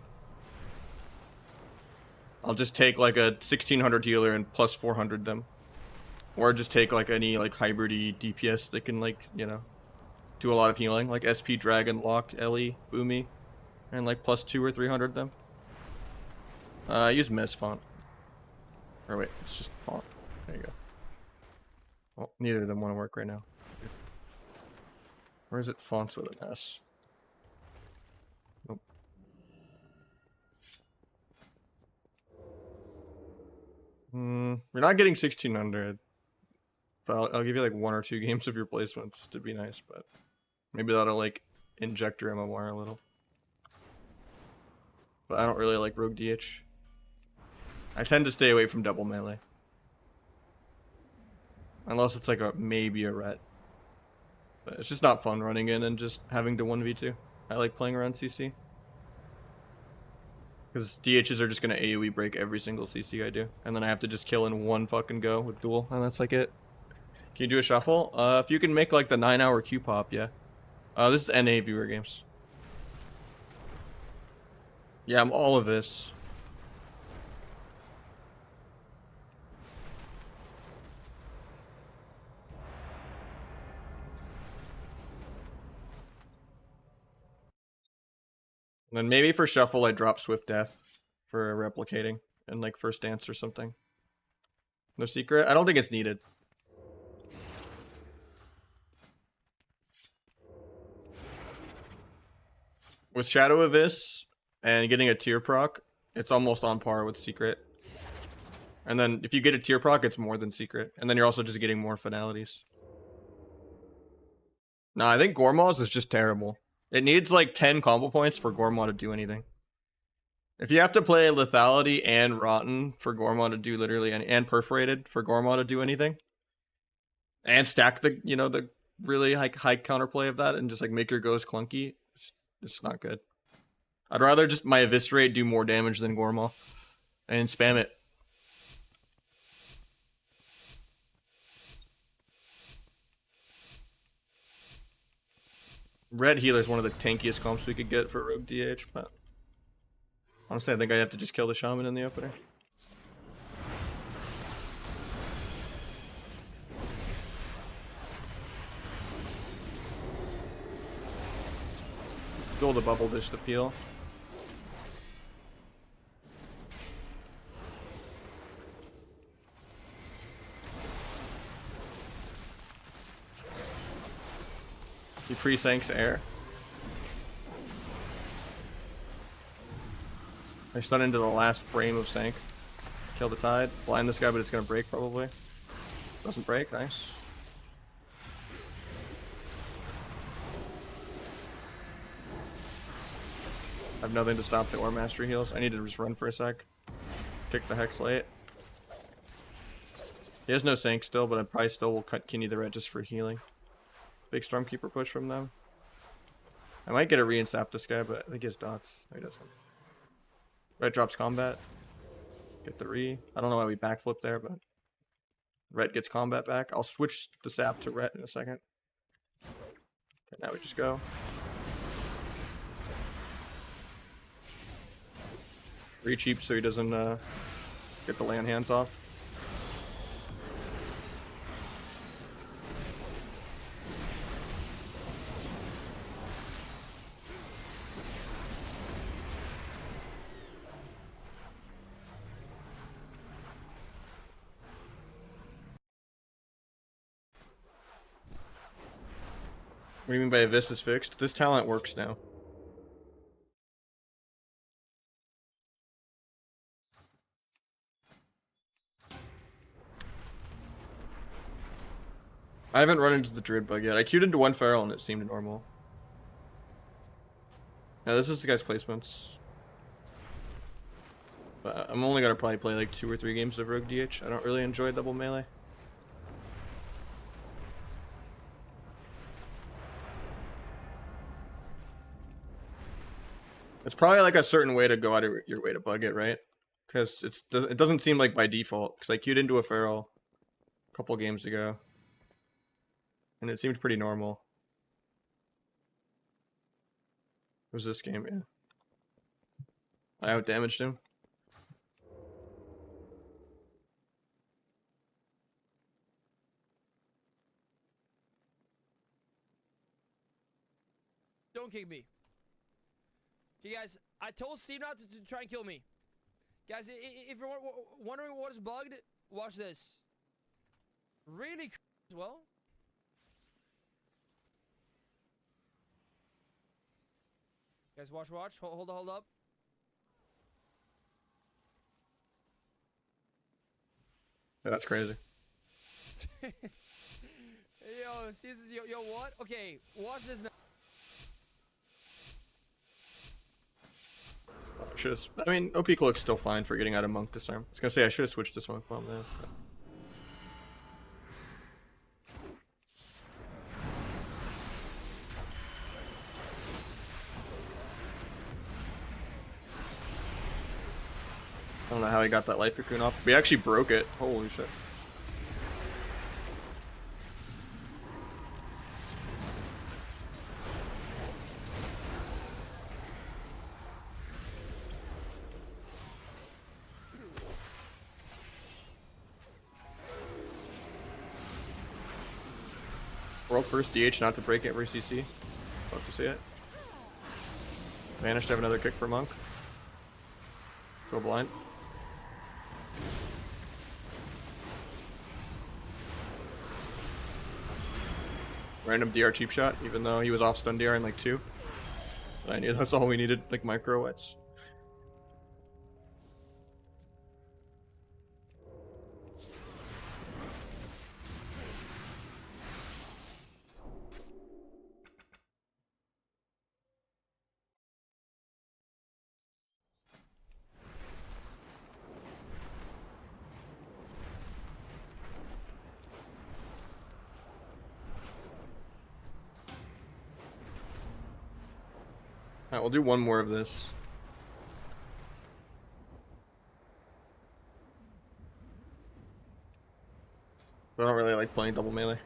I'll just take like a 1600 healer and plus 400 them. Or just take like any like hybrid-y DPS that can like, you know, do a lot of healing. Like SP, Dragon, Lock, Ellie, Boomy. And like plus 2 or 300 them. I use Mess font. Or wait, it's just font. There you go. Well, neither of them want to work right now. Where is it fonts with an S? Nope. You're not getting 1600. But I'll give you like 1 or 2 games of your placements to be nice, but maybe that'll like inject your MMR a little. But I don't really like rogue DH. I tend to stay away from double melee. Unless it's like maybe a ret. But it's just not fun running in and just having to 1v2. I like playing around CC. Because DHs are just going to AoE break every single CC I do. And then I have to just kill in one fucking go with duel. And that's like it. Can you do a shuffle? If you can make like the 9-hour Q pop, yeah. This is NA viewer games. Yeah, I'm all of this. Then maybe for shuffle, I drop Swift Death for replicating and like first dance or something. No secret? I don't think it's needed. With Shadow Abyss and getting a tier proc, it's almost on par with secret. And then if you get a tier proc, it's more than secret. And then you're also just getting more finalities. Nah, I think Gormaw's is just terrible. It needs like 10 combo points for Gormaw to do anything. If you have to play Lethality and Rotten for Gormaw to do literally any, and Perforated for Gormaw to do anything, and stack the, you know, the really high counterplay of that and just like make your goes clunky, it's not good. I'd rather just my Eviscerate do more damage than Gormaw and spam it. Red Healer is one of the tankiest comps we could get for Rogue DH, but honestly, I think I have to just kill the Shaman in the opener. Duel the Bubble Dish to peel. He pre-sanks air. I stun into the last frame of Sank. Kill the Tide. Blind this guy, but it's gonna break probably. Doesn't break, nice. I have nothing to stop the Ore Mastery heals. I need to just run for a sec. Kick the Hex late. He has no Sank still, but I probably still will cut Kinney the Red just for healing. Big Stormkeeper push from them. I might get a re-insap this guy, but I think he has dots. No, he doesn't. Red drops combat. Get the re. I don't know why we backflip there, but Red gets combat back. I'll switch the sap to Red in a second. Okay, now we just go. Re-cheap so he doesn't get the land hands off. What do you mean by this is fixed? This talent works now. I haven't run into the Druid bug yet. I queued into one Feral and it seemed normal. Now this is the guy's placements. But I'm only gonna probably play like 2 or 3 games of Rogue DH. I don't really enjoy double melee. It's probably like a certain way to go out of your way to bug it, right? Because it doesn't seem like by default. Because I queued into a Feral a couple games ago. And it seemed pretty normal. It was this game, yeah. I out-damaged him. Don't kick me. Okay, guys, I told Steve not to try and kill me. Guys, if you're wondering what is bugged, watch this. Really as well. Guys, watch. Hold up. Yeah, that's crazy. Yo, seriously, yo, what? Okay, watch this now. I mean, OP Cloak's still fine for getting out of Monk this time. I was gonna say I should have switched to Smoke Bomb there. But... I don't know how he got that Life Cocoon off. We actually broke it. Holy shit. World first DH not to break it for CC. Love to see it. Managed to have another kick for Monk. Go blind. Random DR cheap shot, even though he was off stun DR in like 2. But I knew that's all we needed, like micro wets. Alright, we'll do one more of this. I don't really like playing double melee.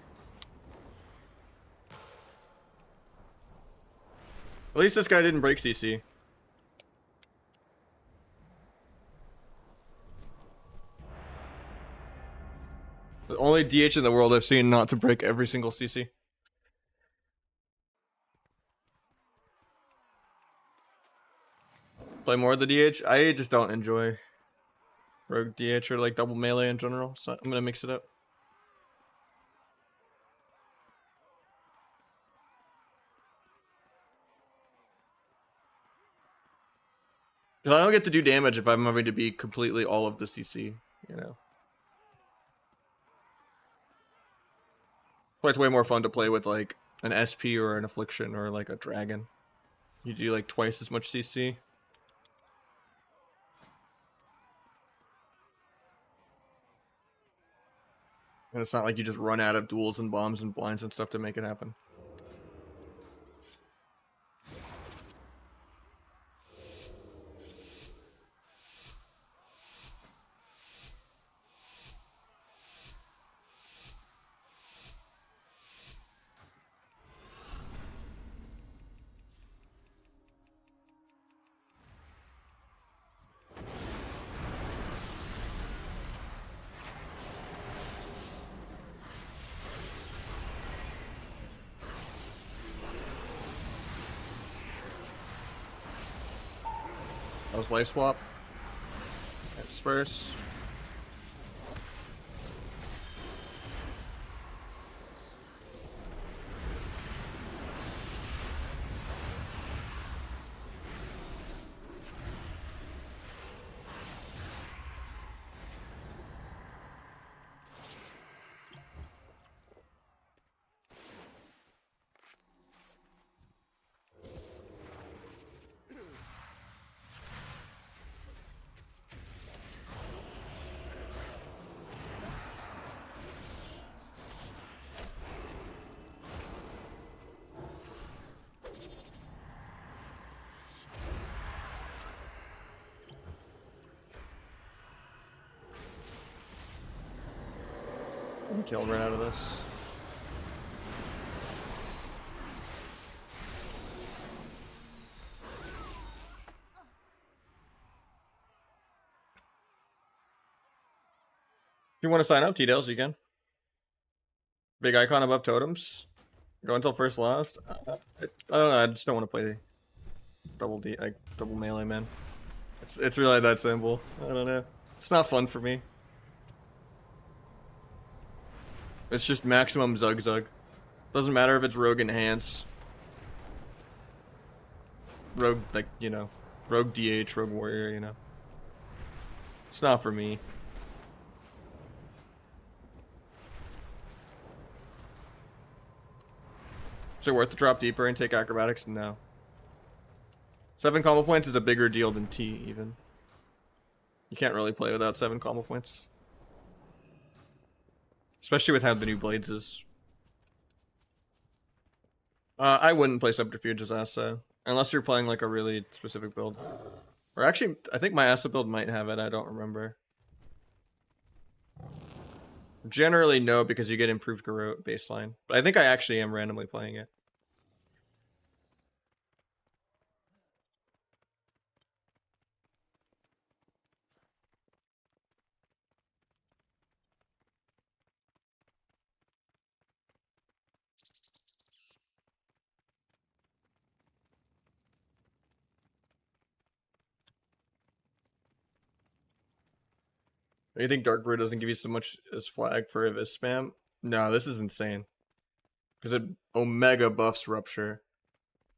At least this guy didn't break CC. The only DH in the world I've seen not to break every single CC. Play more of the DH? I just don't enjoy rogue DH or like double melee in general, so I'm gonna mix it up. Because I don't get to do damage if I'm having to be completely all of the CC, you know. But it's way more fun to play with like an SP or an affliction or like a dragon. You do like twice as much CC. And it's not like you just run out of duels and bombs and blinds and stuff to make it happen. That was life swap. And disperse. Kill right out of this. If you want to sign up, T-Dales, you can. Big icon above totems. Go until first last. I don't know. I just don't want to play double melee, man. It's really that simple. I don't know. It's not fun for me. It's just maximum Zug Zug. Doesn't matter if it's Rogue Enhance. Rogue, like, you know. Rogue DH, Rogue Warrior, you know. It's not for me. Is it worth to drop deeper and take acrobatics? No. 7 combo points is a bigger deal than T, even. You can't really play without 7 combo points. Especially with how the new blades is. I wouldn't play Subterfuge as Asa. Unless you're playing like a really specific build. Or actually, I think my Asa build might have it, I don't remember. Generally, no, because you get improved Garrote baseline. But I think I actually am randomly playing it. You think Dark Brew doesn't give you so much as flag for Abyss spam? No, this is insane. Because it Omega buffs Rupture.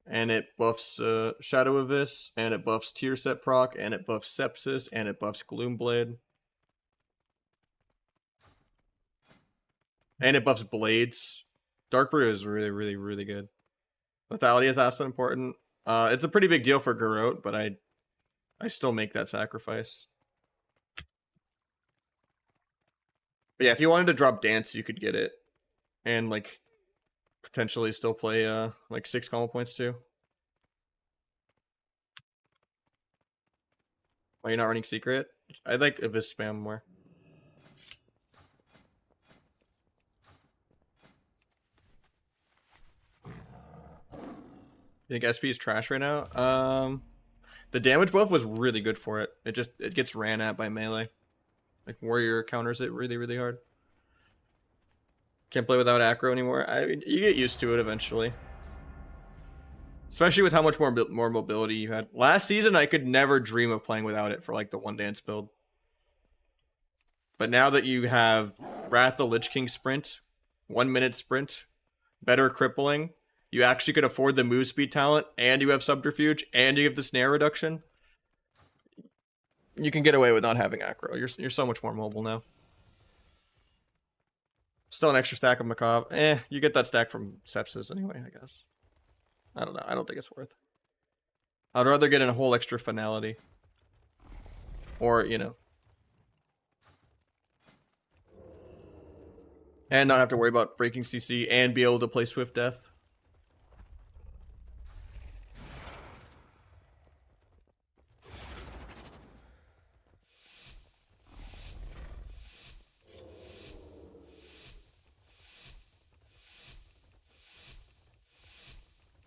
And it buffs Shadow Abyss, and it buffs Tier Set proc, and it buffs Sepsis, and it buffs Gloomblade. And it buffs Blades. Dark Brew is really, really, really good. Lethality is also important. It's a pretty big deal for Garrote, but I still make that sacrifice. But yeah, if you wanted to drop Dance, you could get it. And, like, potentially still play, like, 6 combo points, too. Are you not running Secret? I like Abyss spam more. You think SP is trash right now? The damage buff was really good for it. It gets ran at by melee. Like, Warrior counters it really, really hard. Can't play without aggro anymore. I mean, you get used to it eventually. Especially with how much more mobility you had. Last season, I could never dream of playing without it for, like, the one dance build. But now that you have Wrath the Lich King sprint, 1 minute sprint, better crippling, you actually could afford the move speed talent, and you have Subterfuge, and you have the snare reduction. You can get away with not having aggro. You're so much more mobile now. Still an extra stack of Macabre. You get that stack from Sepsis anyway, I guess. I don't know. I don't think it's worth. I'd rather get in a whole extra finality. Or, you know. And not have to worry about breaking CC and be able to play Swift Death.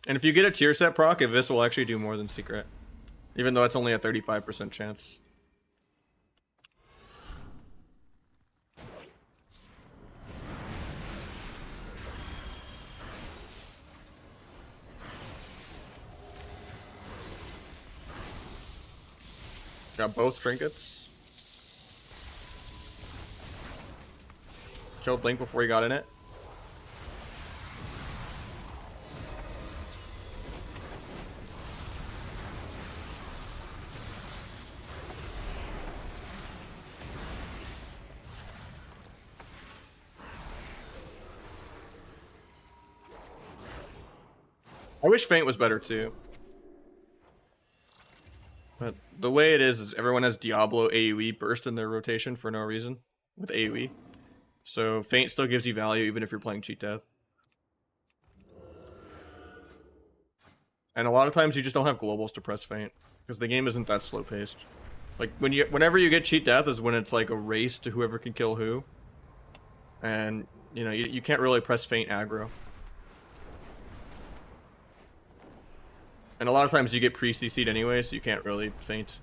And if you get a tier set proc, this will actually do more than Secret. Even though it's only a 35% chance. Got both trinkets. Killed Blink before he got in it. I wish Feint was better too. But the way it is everyone has Diablo AoE burst in their rotation for no reason with AoE. So Feint still gives you value even if you're playing Cheat Death. And a lot of times you just don't have globals to press Feint because the game isn't that slow paced. Like whenever you get Cheat Death is when it's like a race to whoever can kill who. And you know, you can't really press Feint aggro. And a lot of times you get pre-CC'd anyway, so you can't really Feint.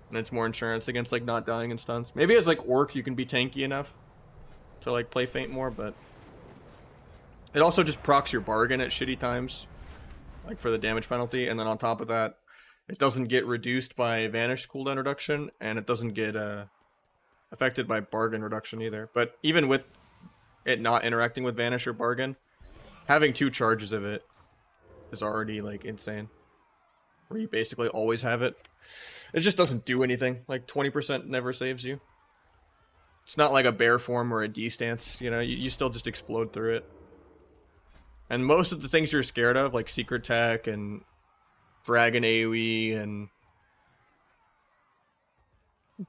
And it's more insurance against like not dying in stuns. Maybe as like Orc you can be tanky enough to like play Feint more, but it also just procs your bargain at shitty times. Like for the damage penalty, and then on top of that, it doesn't get reduced by Vanish cooldown reduction, and it doesn't get affected by bargain reduction either. But even with it not interacting with Vanish or bargain, having 2 charges of it is already like insane. Where you basically always have it. It just doesn't do anything. Like 20% never saves you. It's not like a bear form or a D stance, you know, you still just explode through it. And most of the things you're scared of, like Secret Tech and Dragon AoE and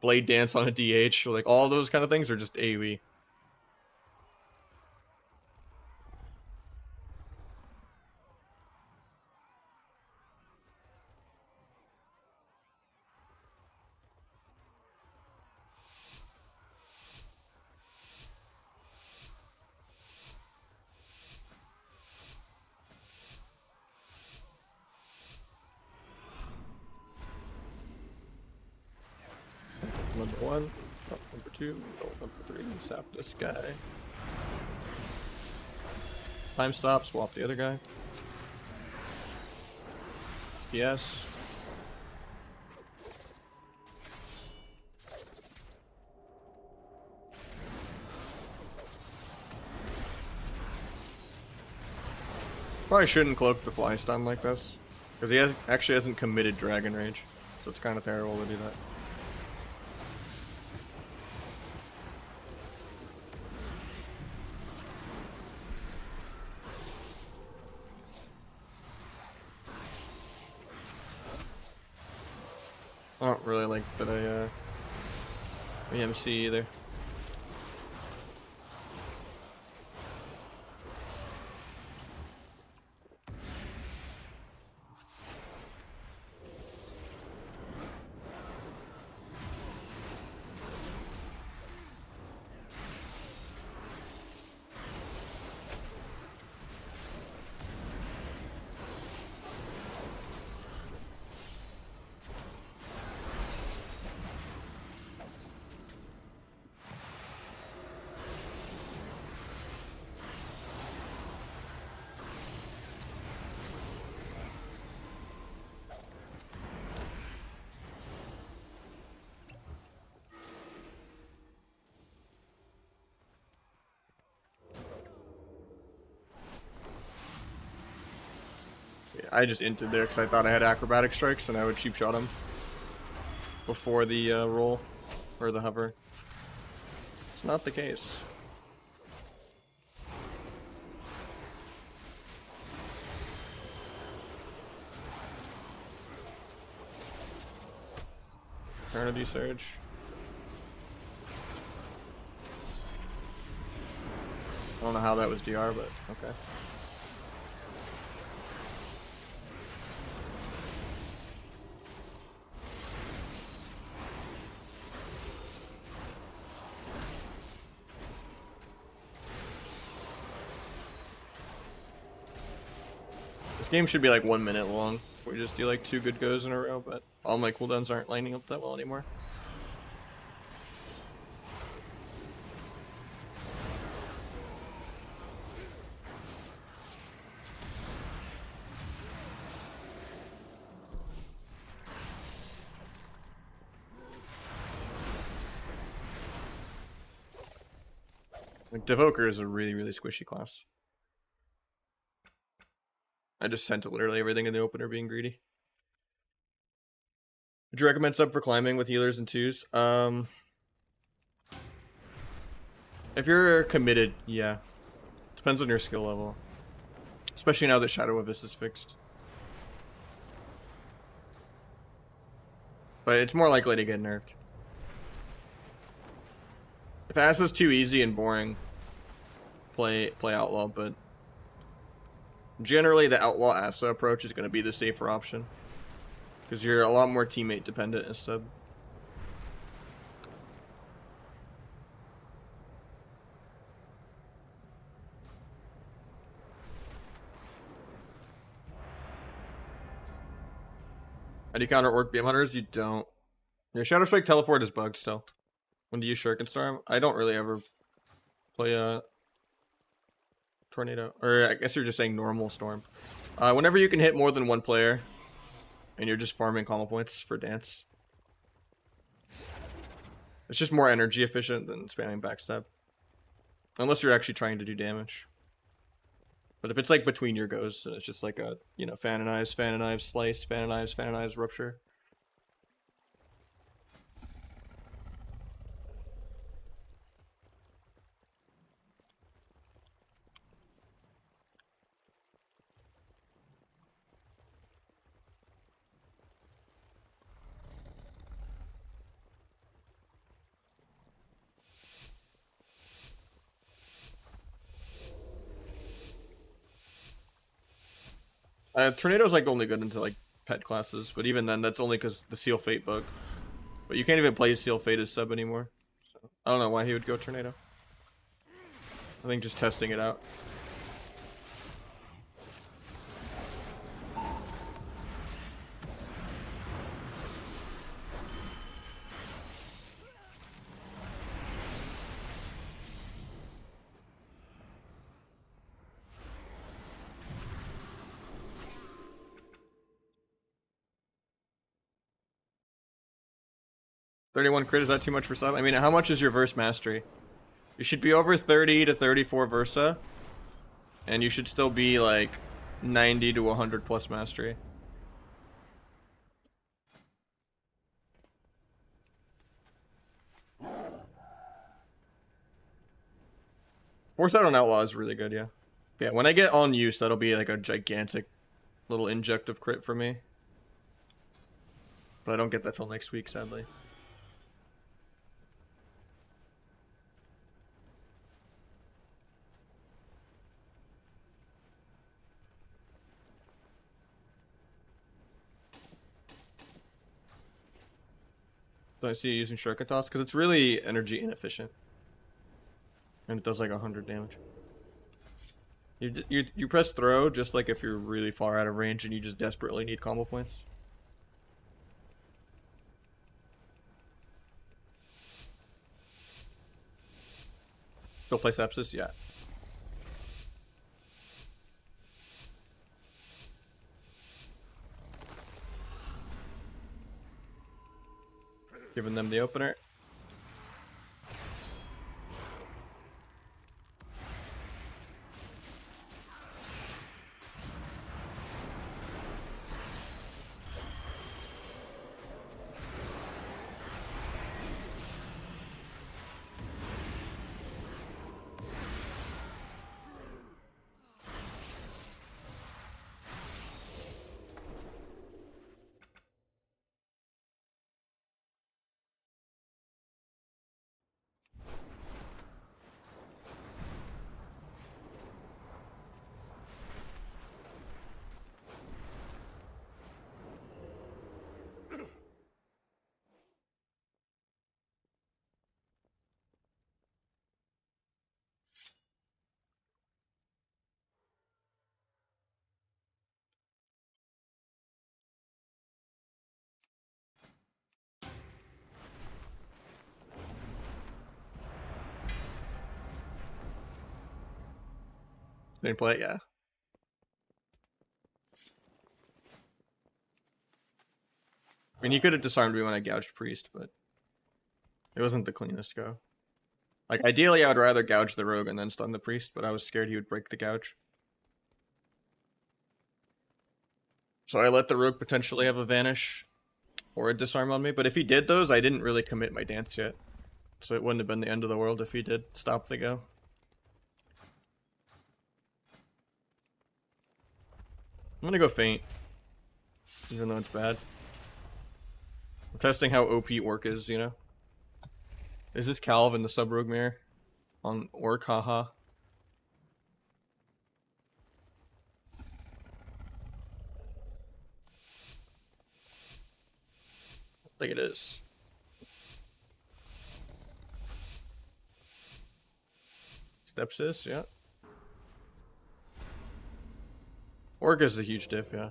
Blade Dance on a DH, like all those kind of things are just AoE. Number 1, oh, number 2, oh, number 3, sap this guy. Time stop, swap the other guy. Yes. Probably shouldn't cloak the fly stun like this. Because actually hasn't committed Dragon Rage. So it's kind of terrible to do that. I don't really like that I EMC either. I just inted there because I thought I had acrobatic strikes and I would cheap shot him before the roll or the hover. It's not the case. Eternity Surge. I don't know how that was DR, but okay. This game should be like 1 minute long. We just do like 2 good goes in a row, but all my cooldowns aren't lining up that well anymore. Like, Devoker is a really, really squishy class. I just sent literally everything in the opener being greedy. Would you recommend sub for climbing with healers and 2s? If you're committed, yeah. Depends on your skill level. Especially now that Shadow Abyss is fixed. But it's more likely to get nerfed. If Ass is too easy and boring, play Outlaw, but generally the Outlaw Asa approach is going to be the safer option. Because you're a lot more teammate dependent as sub. How do you counter Orc BM Hunters? You don't. Your Shadow Strike teleport is bugged still. When do you Shuriken Storm? I don't really ever play a Tornado. Or I guess you're just saying normal Storm. Whenever you can hit more than one player, and you're just farming combo points for dance. It's just more energy efficient than spamming backstab. Unless you're actually trying to do damage. But if it's like between your goes, then it's just like a, you know, fan and knives, slice, fan and knives, rupture. Tornado's like only good into like pet classes, but even then, that's only because the Seal Fate bug. But you can't even play Seal Fate as sub anymore. So, I don't know why he would go Tornado. I think just testing it out. $31 crit, is that too much for sub? I mean, how much is your verse mastery? You should be over 30 to 34 Versa. And you should still be like 90 to 100 plus mastery. Foresight on Outlaw is really good, yeah. Yeah, when I get on use, that'll be like a gigantic little inject of crit for me. But I don't get that till next week, sadly. So I see you using Shuriken Toss because it's really energy inefficient. And it does like 100 damage. You press throw just like if you're really far out of range and you just desperately need combo points. Still play Sepsis? Yeah. Giving them the opener. Didn't play it, yeah. I mean, he could have disarmed me when I gouged Priest, but it wasn't the cleanest go. Like, ideally, I would rather gouge the Rogue and then stun the Priest, but I was scared he would break the gouge. So I let the Rogue potentially have a Vanish or a Disarm on me, but if he did those, I didn't really commit my dance yet. So it wouldn't have been the end of the world if he did stop the go. I'm gonna go Faint, even though it's bad. I'm testing how OP Orc is, you know? Is this Calv in the Sub-Rogue mirror? On Orc, haha. I think it is. Step Sis, yeah. Orc is a huge diff, yeah.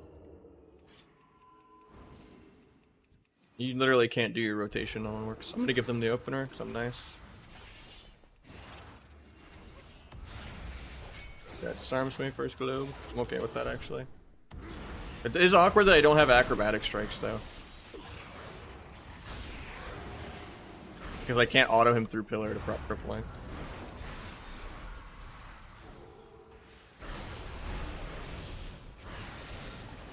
You literally can't do your rotation on Orcs. I'm gonna give them the opener, because I'm nice. That disarms me first globe. I'm okay with that, actually. It is awkward that I don't have acrobatic strikes, though. Because I can't auto him through pillar to prop crippling.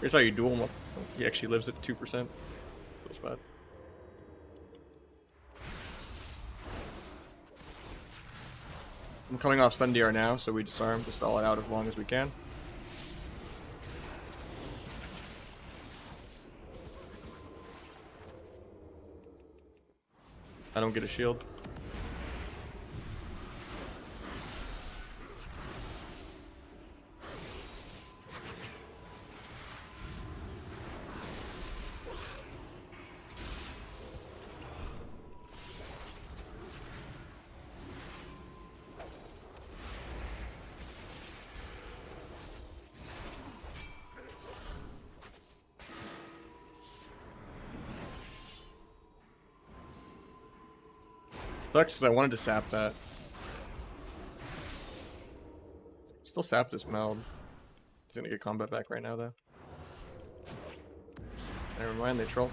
Here's how you duel him up. He actually lives at 2%. Feels bad. I'm coming off stun DR now, so we disarm to stall it out as long as we can. I don't get a shield. Sucks because I wanted to sap that. Still sap this meld. He's gonna get combat back right now though. Never mind, they troll.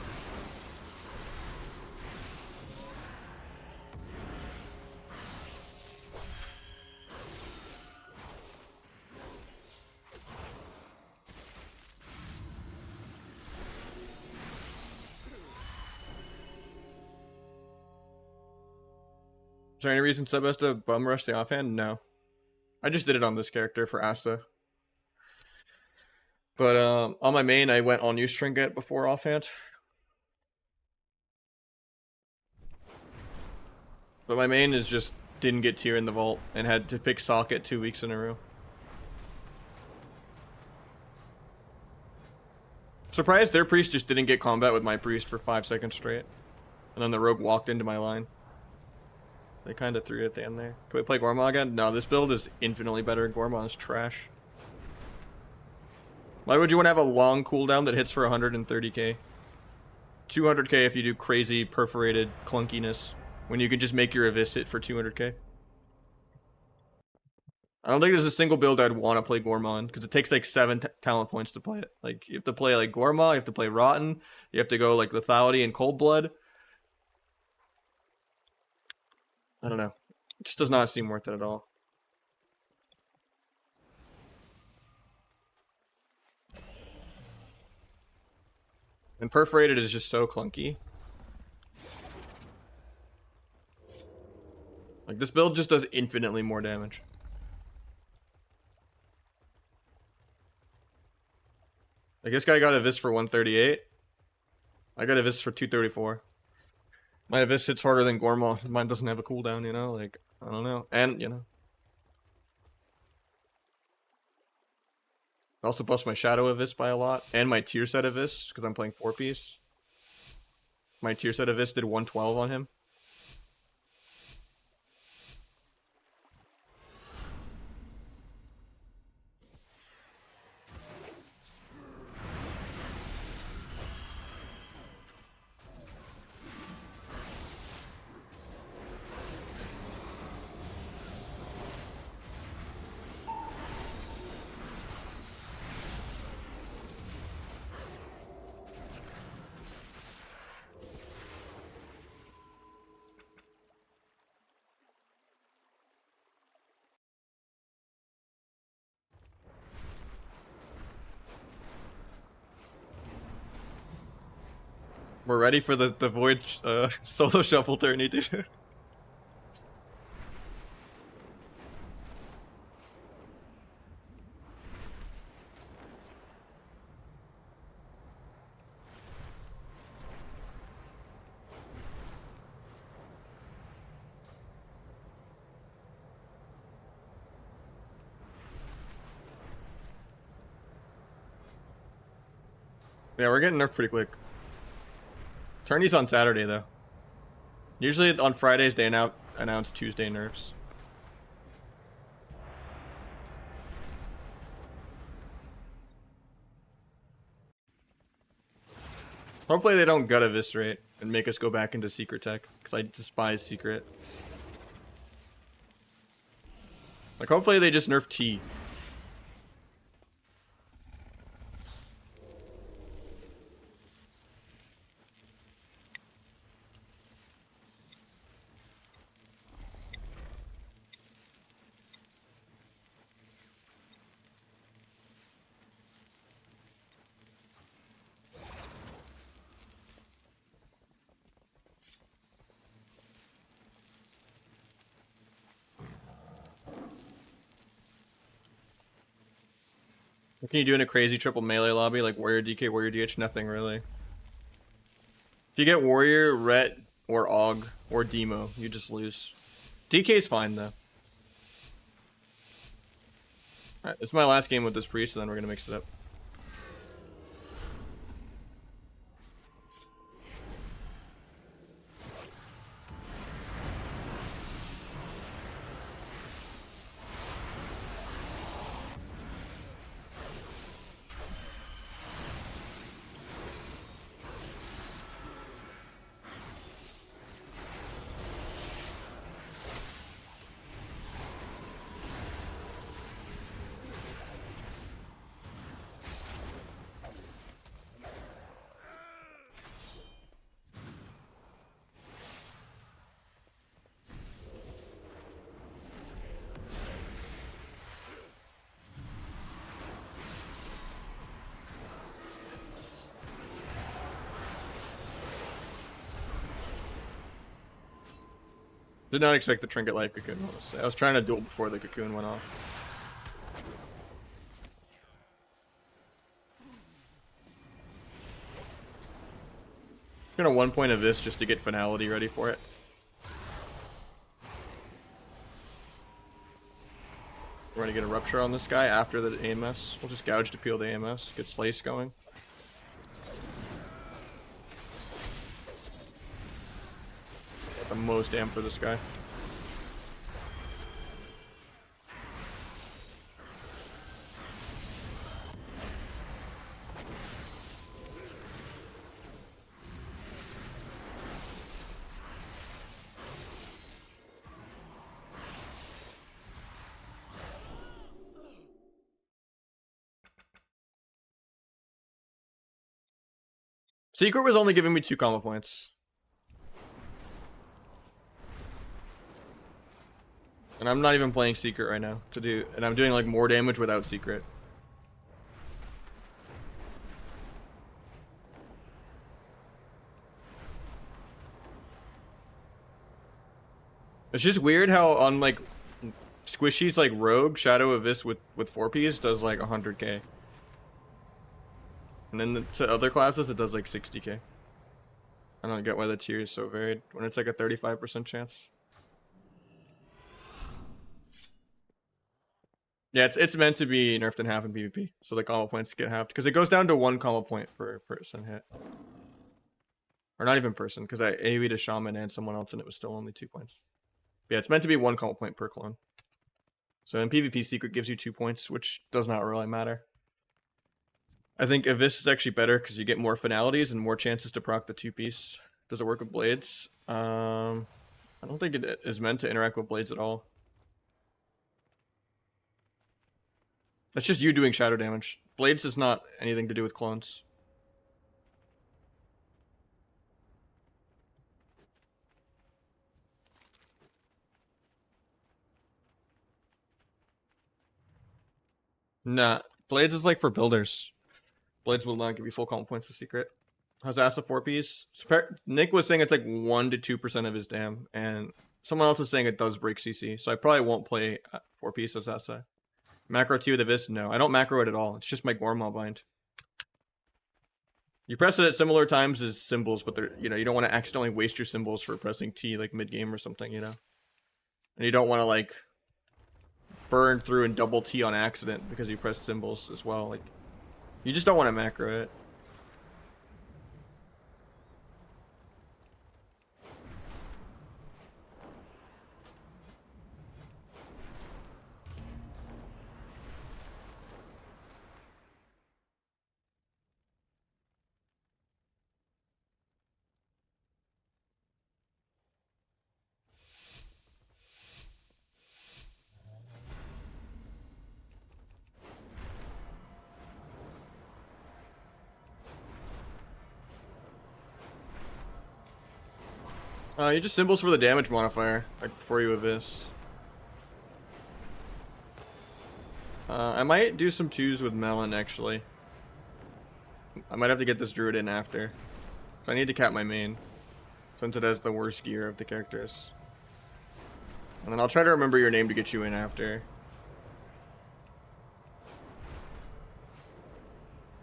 Is there any reason Sub has to bum rush the offhand? No. I just did it on this character for Asta. But on my main, I went on use trinket before offhand. But my main is just didn't get tier in the vault and had to pick socket 2 weeks in a row. Surprised their priest just didn't get combat with my priest for 5 seconds straight. And then the rogue walked into my line. They kind of threw it at the end there. Can we play Gorma again? No, this build is infinitely better. Gorma is trash. Why would you want to have a long cooldown that hits for 130k? 200k if you do crazy perforated clunkiness. When you can just make your Abyss hit for 200k. I don't think there's a single build I'd want to play Gorma on, because it takes like 7 talent points to play it. Like, you have to play like Gorma, you have to play Rotten, you have to go like Lethality and Cold Blood. I don't know. It just does not seem worth it at all. And perforated is just so clunky. Like, this build just does infinitely more damage. Like, this guy got a Vis for 138. I got a Vis for 234. My Vis hits harder than Gorma. Mine doesn't have a cooldown, you know? Like, I don't know. And, you know. I also bust my Shadow Abyss by a lot. And my tier set Abyss, because I'm playing 4-piece. My tier set Abyss did 112 on him. We're ready for the Void solo shuffle tourney, dude. Yeah, we're getting nerfed pretty quick. Tourney's on Saturday, though. Usually on Fridays, they announce Tuesday nerfs. Hopefully they don't gut eviscerate and make us go back into secret tech, because I despise secret. Like, hopefully they just nerf T. What can you do in a crazy triple melee lobby like Warrior DK, Warrior DH? Nothing really. If you get Warrior, Ret, or Og, or Demo, you just lose. DK's fine though. Alright, this is my last game with this priest, so then we're gonna mix it up. Did not expect the trinket life cocoon, honestly. I was trying to duel before the cocoon went off. I'm gonna 1 point of this just to get finality ready for it. We're gonna get a rupture on this guy after the AMS. We'll just gouge to peel the AMS, get slice going. Got the most damn for this guy. Secret was only giving me 2 combo points. And I'm not even playing Secret right now to do, and I'm doing like more damage without Secret. It's just weird how on like squishies like Rogue, Shadow Abyss with 4Ps does like 100k. And then to other classes it does like 60k. I don't get why the tier is so varied when it's like a 35% chance. Yeah, it's meant to be nerfed in half in PvP, so the combo points get halved because it goes down to 1 combo point per person hit, or not even person, because I AoE'd a shaman and someone else and it was still only 2 points. But yeah, it's meant to be 1 combo point per clone. So in PvP, Secret gives you 2 points, which does not really matter. I think Abyss is actually better because you get more finalities and more chances to proc the 2-piece. Does it work with blades? I don't think it is meant to interact with blades at all. That's just you doing shadow damage. Blades is not anything to do with clones. Nah, blades is like for builders. Blades will not give you full combo points for Secret. Hazasa 4-piece. Nick was saying it's like 1 to 2% of his dam, and someone else is saying it does break CC, so I probably won't play 4-piece Hazasa. Macro 2 with Abyss? No, I don't macro it at all. It's just my Gormal bind. You press it at similar times as symbols, but you don't want to accidentally waste your symbols for pressing T like mid-game or something, And you don't want to like burn through and double T on accident because you press symbols as well. Like, you just don't want to macro it. You just symbols for the damage modifier, like before you Abyss. I might do some 2s with Melon, actually. I might have to get this druid in after. So I need to cap my main, since it has the worst gear of the characters. And then I'll try to remember your name to get you in after.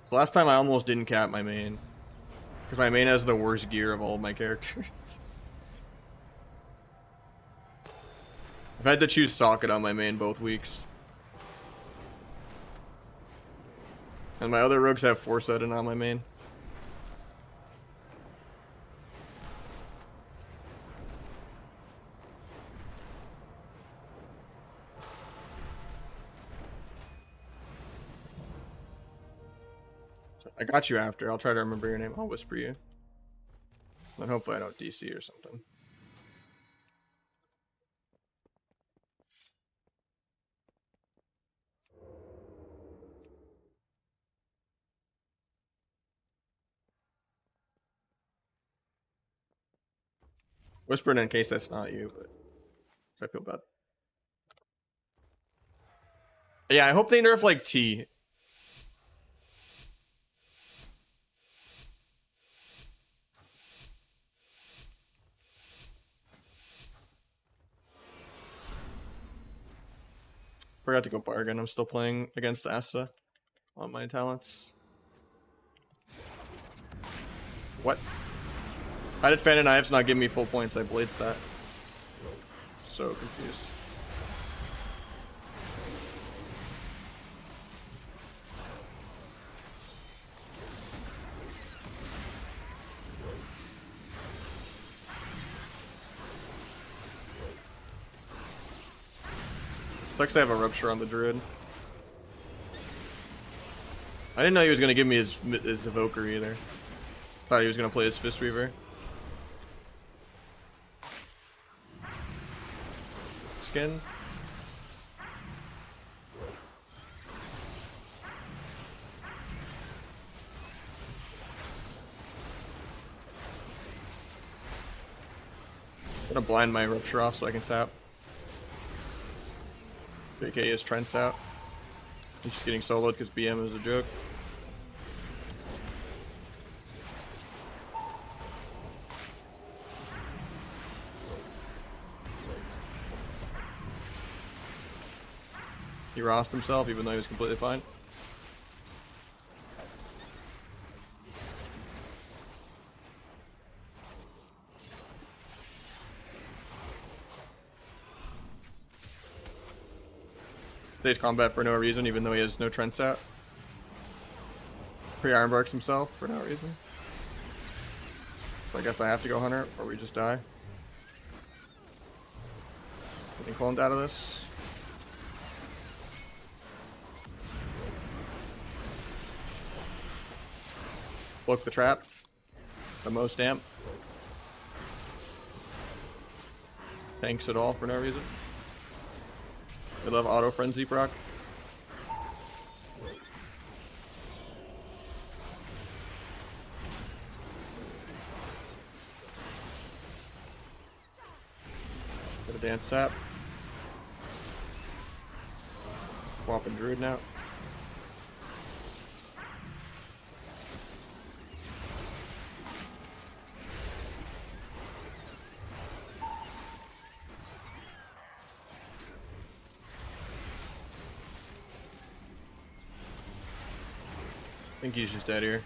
So last time I almost didn't cap my main, because my main has the worst gear of all of my characters. I've had to choose Socket on my main both weeks. And my other rogues have Foresighted on my main. I got you after. I'll try to remember your name. I'll whisper you. And hopefully I don't DC or something. Whispering in case that's not you, but I feel bad. Yeah, I hope they nerf like T. Forgot to go bargain. I'm still playing against Asa on my talents. What? How did Fan and Knives not give me full points? I blades that. So confused. Sucks I have a rupture on the druid. I didn't know he was gonna give me his evoker either. Thought he was gonna play his Fistweaver. Skin. I'm gonna blind my rupture off so I can tap. JK is Trent's out. He's just getting soloed because BM is a joke. He rossed himself even though he was completely fine. Stays combat for no reason even though he has no Trents out. Pre-Iron Barks himself for no reason. So I guess I have to go Hunter or we just die. Getting cloned out of this. Block the trap. The most amp. Tanks it all for no reason. I love auto frenzy proc. Got a dance sap. Swapping druid now. I think he's just dead here.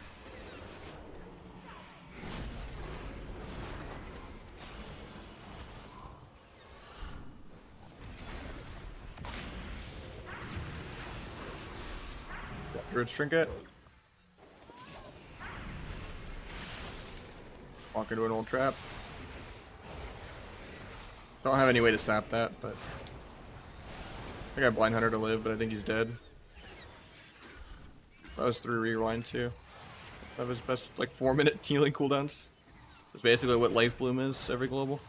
Druid's Trinket. Walk into an old trap. Don't have any way to sap that, but I got Blind Hunter to live, but I think he's dead. That was 3 rewind too. That was best like 4-minute healing cooldowns. That's basically what Life Bloom is every global.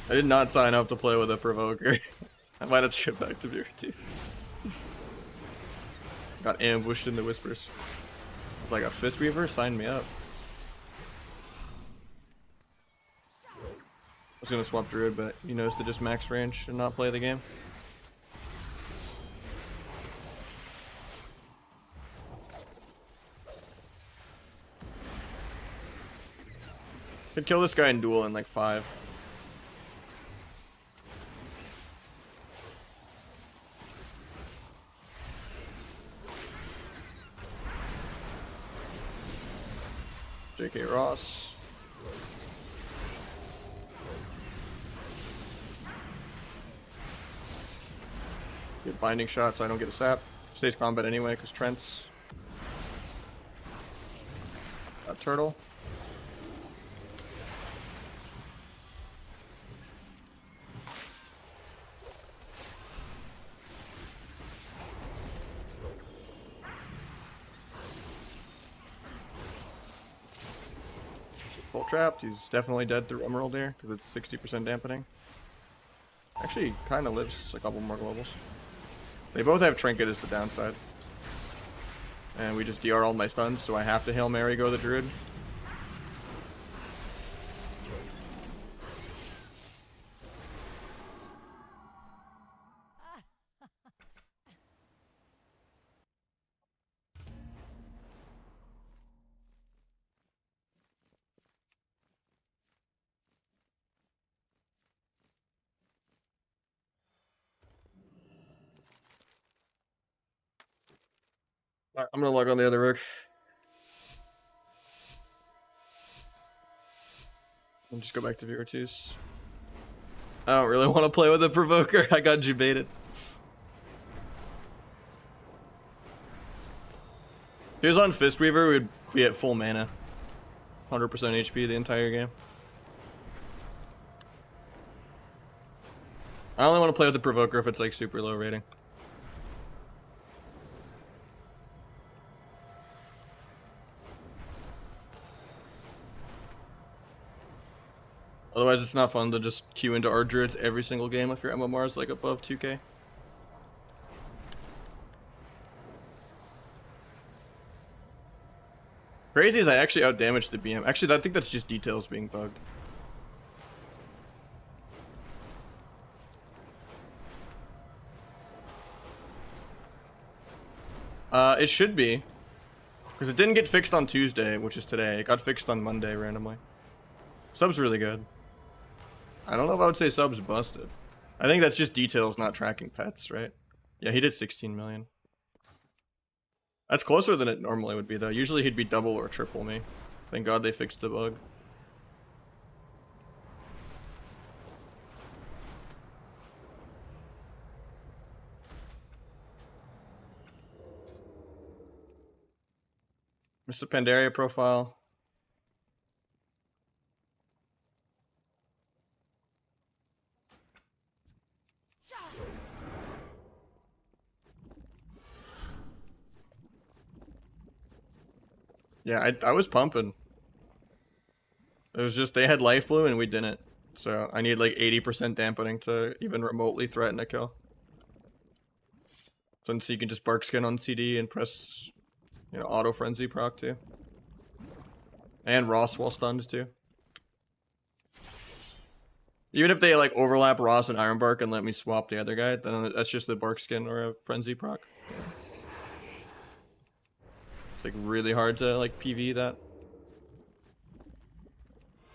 I did not sign up to play with a provoker. I might have to get back to Beer Dudes. Got ambushed in the whispers. It's like a Fistweaver? Sign me up. I was gonna swap Druid, but he knows to just max range and not play the game. Could kill this guy in duel in like 5. JK Ross. Get binding shot so I don't get a sap. Stays combat anyway because Trent's. Got turtle. Full trapped. He's definitely dead through Emerald here because it's 60% dampening. Actually, kind of lives a couple more globals. They both have Trinket as the downside. And we just DR all my stuns, so I have to Hail Mary go the Druid. Alright, I'm gonna log on the other rig. And just go back to viewer 2s. I don't really want to play with a provoker. I got G-baited. If he was on Fistweaver, we'd be at full mana. 100% HP the entire game. I only want to play with the provoker if it's like super low rating. Otherwise, it's not fun to just queue into our druids every single game if your MMR is like above 2k. Crazy is I actually outdamaged the BM. Actually, I think that's just details being bugged. It should be. Because it didn't get fixed on Tuesday, which is today. It got fixed on Monday randomly. Sub's really good. I don't know if I would say sub's busted. I think that's just details not tracking pets, right? Yeah, he did 16 million. That's closer than it normally would be, though. Usually he'd be double or triple me. Thank God they fixed the bug. Mr. Pandaria profile. Yeah, I was pumping. It was just they had life blue and we didn't. So I need like 80% dampening to even remotely threaten a kill. So you can just bark skin on CD and press, you know, auto frenzy proc too. And Ross while stunned too. Even if they like overlap Ross and Ironbark and let me swap the other guy, then that's just the bark skin or a frenzy proc. It's like really hard to like PV that.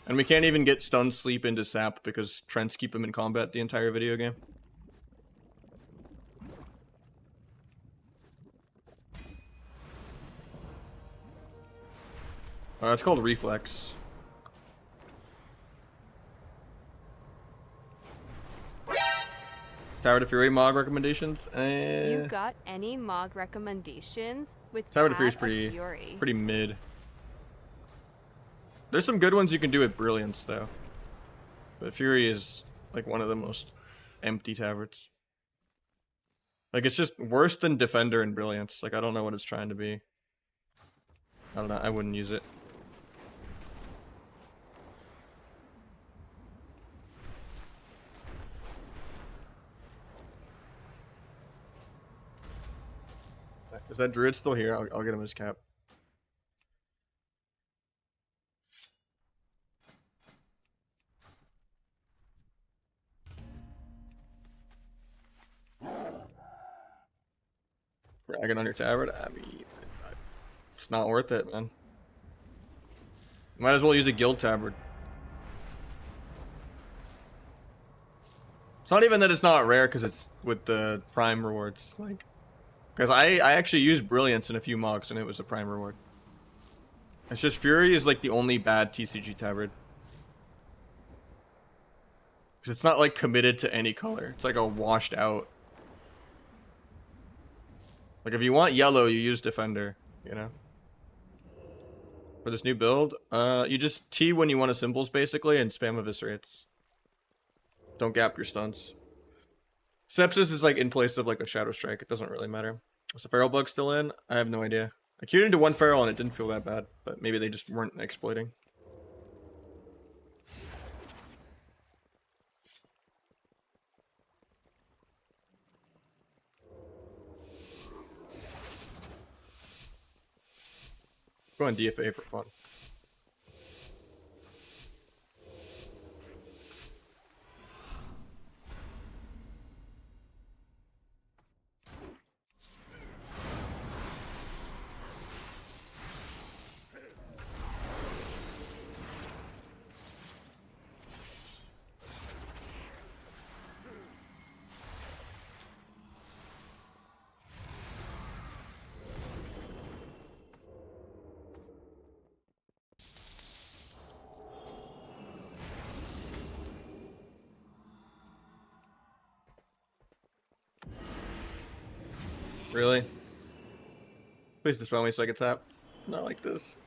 And we can't even get stun sleep into sap because Trents keep him in combat the entire video game. It's called reflex. Tower to Fury Mog recommendations? You got any Mog recommendations? With Tower to Fury is pretty mid. There's some good ones you can do with Brilliance though. But Fury is like one of the most empty taverns. Like it's just worse than Defender and Brilliance. Like I don't know what it's trying to be. I don't know, I wouldn't use it. Is that Druid still here? I'll get him his cap. Fragging on your tavern? I mean, it's not worth it, man. Might as well use a guild tavern. It's not even that it's not rare because it's with the prime rewards. Like, because I actually used Brilliance in a few mocks and it was a prime reward. It's just Fury is like the only bad TCG tavern. Because it's not like committed to any color. It's like a washed out. Like if you want yellow, you use Defender, you know? For this new build, you just T when you want to symbols basically and spam eviscerates. Don't gap your stunts. Sepsis is like in place of like a Shadow Strike. It doesn't really matter. Is the Feral Bug still in? I have no idea. I queued into one Feral and it didn't feel that bad, but maybe they just weren't exploiting. Go on DFA for fun. Really? Please dispel me so I can tap. Not like this.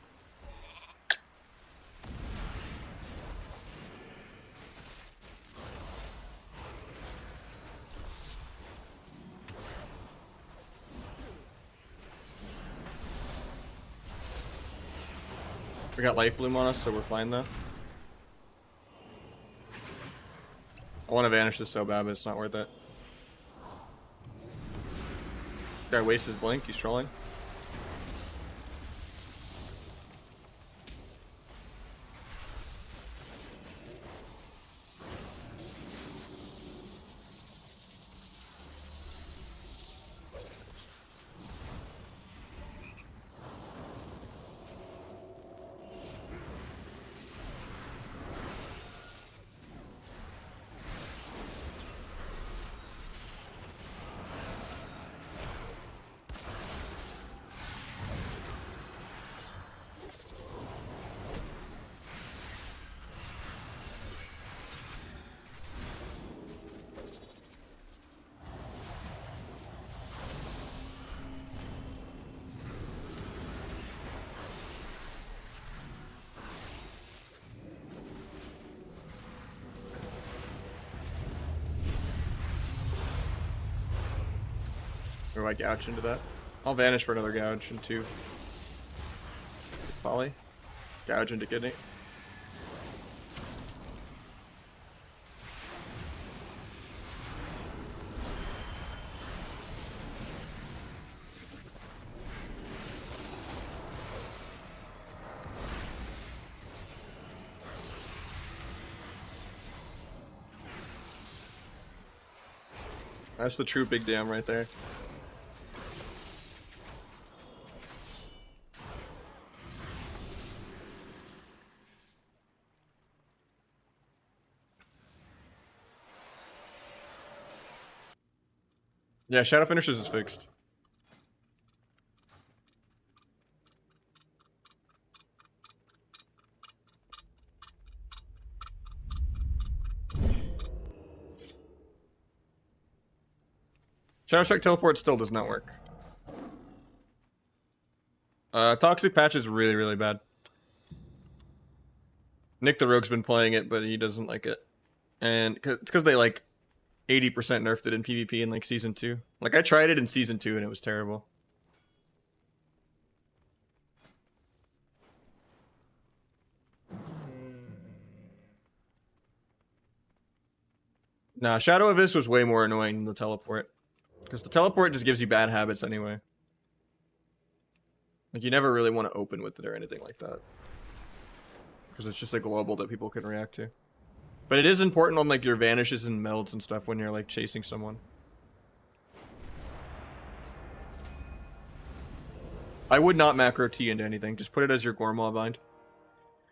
We got Life Bloom on us, so we're fine though. I want to vanish this so bad, but it's not worth it. Guy wastes his blink, he's trolling. Or do I gouge into that? I'll vanish for another gouge into Poly. Gouge into kidney. That's the true big damn right there. Yeah, Shadow Finishes is fixed. Shadow Strike Teleport still does not work. Toxic Patch is really, really bad. Nick the Rogue's been playing it, but he doesn't like it. And it's because they like 80% nerfed it in PvP in like Season 2. Like I tried it in Season 2 and it was terrible. Nah, Shadow Abyss was way more annoying than the Teleport. Because the Teleport just gives you bad habits anyway. Like you never really want to open with it or anything like that. Because it's just a global that people can react to. But it is important on like your vanishes and melds and stuff when you're like chasing someone. I would not macro T into anything. Just put it as your Gormaw bind.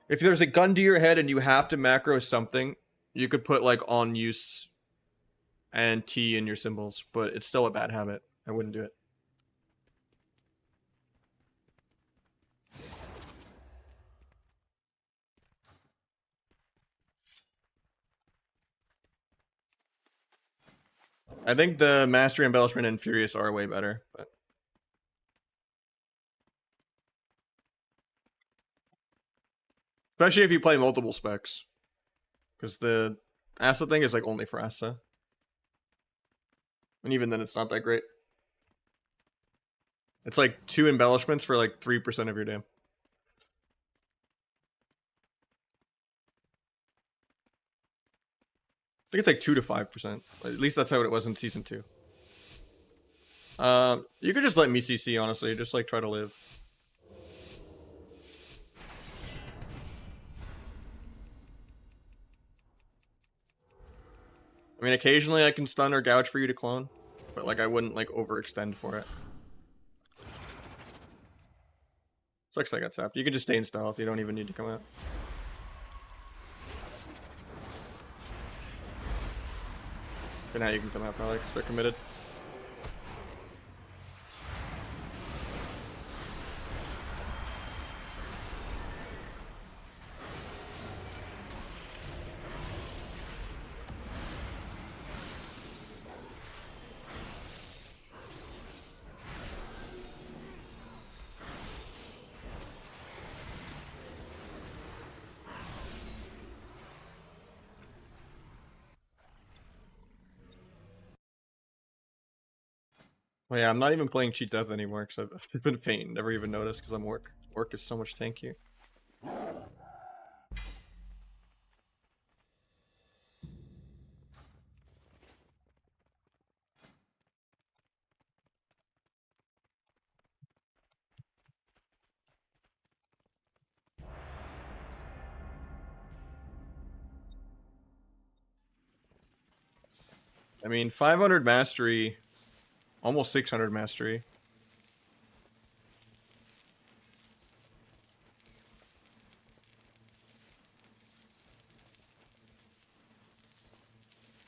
If there's a gun to your head and you have to macro something, you could put like on use and T in your symbols, but it's still a bad habit. I wouldn't do it. I think the Mastery Embellishment and Furious are way better, but especially if you play multiple specs. Because the Asa thing is like only for Asa. And even then it's not that great. It's like 2 embellishments for like 3% of your dam. I think it's like 2 to 5%. At least that's how it was in Season 2. You could just let me CC, honestly. Just like try to live. I mean, occasionally I can stun or gouge for you to clone. But like I wouldn't like overextend for it. Sucks I got sapped. You can just stay in stealth. You don't even need to come out. For now you can come out probably because they're committed. Oh yeah, I'm not even playing cheat death anymore because I've just been faint. Never even noticed because I'm work. Work is so much tankier. I mean, 500 mastery, almost 600 mastery.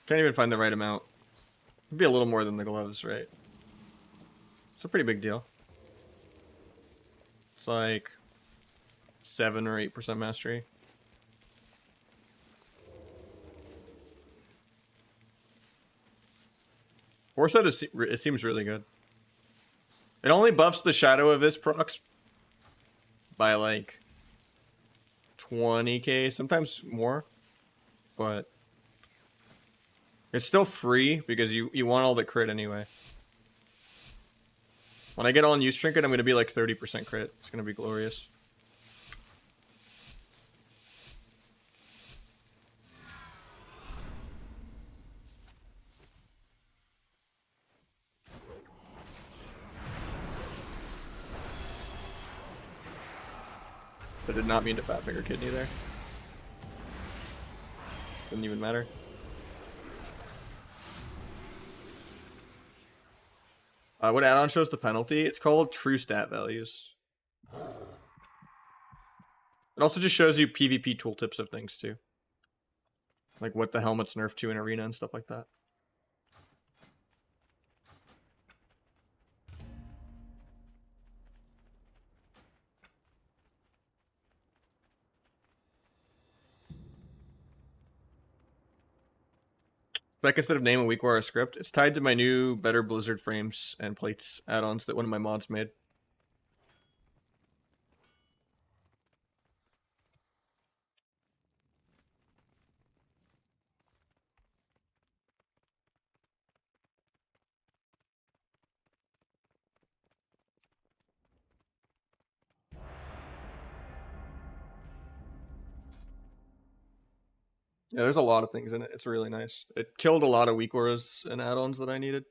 Can't even find the right amount. It'd be a little more than the gloves, right? It's a pretty big deal. It's like 7 or 8% mastery. Warset is, it seems really good. It only buffs the Shadow of This procs by like 20k, sometimes more, but it's still free because you want all the crit anyway. When I get on use trinket, I'm gonna be like 30% crit. It's gonna be glorious. I did not mean to fat finger kidney there. Didn't even matter. What add-on shows the penalty? It's called true stat values. It also just shows you PvP tooltips of things too. Like what the helmet's nerfed to in arena and stuff like that. Spec instead of name a weak war script. It's tied to my new better Blizzard frames and plates add-ons that one of my mods made. Yeah, there's a lot of things in it. It's really nice. It killed a lot of weak wars and add-ons that I needed.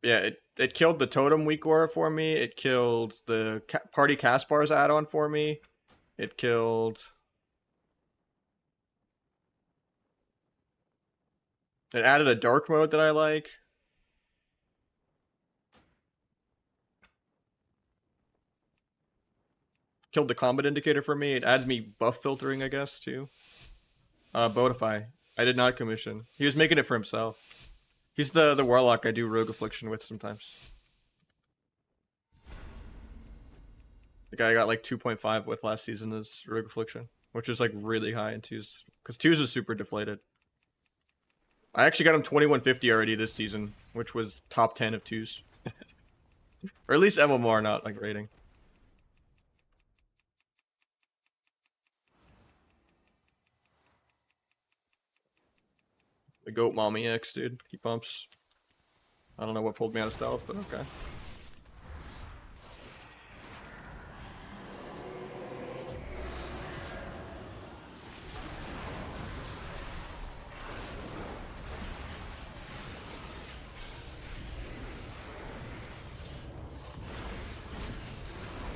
Yeah, it killed the totem weak war for me. It killed the party Caspar's add-on for me. It killed... It added a dark mode that I like. Killed the combat indicator for me. It adds me buff filtering, I guess, too. Bodify. I did not commission. He was making it for himself. He's the warlock I do rogue affliction with sometimes. The guy I got like 2.5 with last season is rogue affliction, which is like really high in twos, because twos is super deflated. I actually got him 2150 already this season, which was top 10 of twos. Or at least MMR, not like rating. The goat mommy X, dude. He pumps. I don't know what pulled me out of stealth, but okay.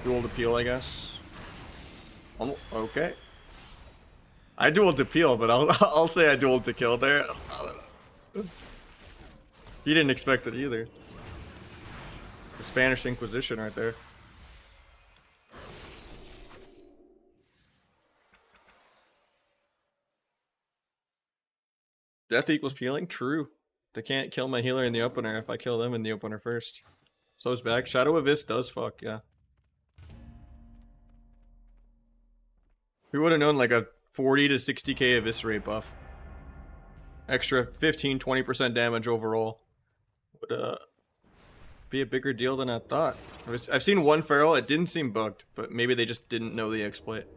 Dual appeal, I guess. Okay. I dueled to peel, but I'll say I dueled to kill there. I don't know. He didn't expect it either. The Spanish Inquisition right there. Death equals peeling? True. They can't kill my healer in the opener if I kill them in the opener first. So it's back. Shadow of This does fuck, yeah. We would have known like a 40 to 60k eviscerate buff. Extra 15-20% damage overall. Would be a bigger deal than I thought. I've seen one feral, it didn't seem bugged, but maybe they just didn't know the exploit.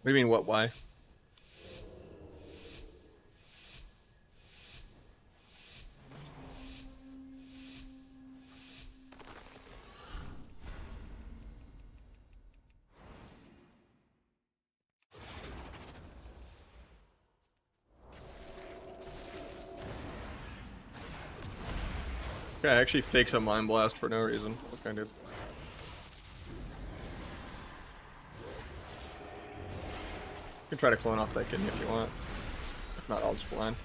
What do you mean, what, why? Yeah, I actually fakes a Mind Blast for no reason. What kind of... You can try to clone off that kidney if you want. If not, I'll just blind.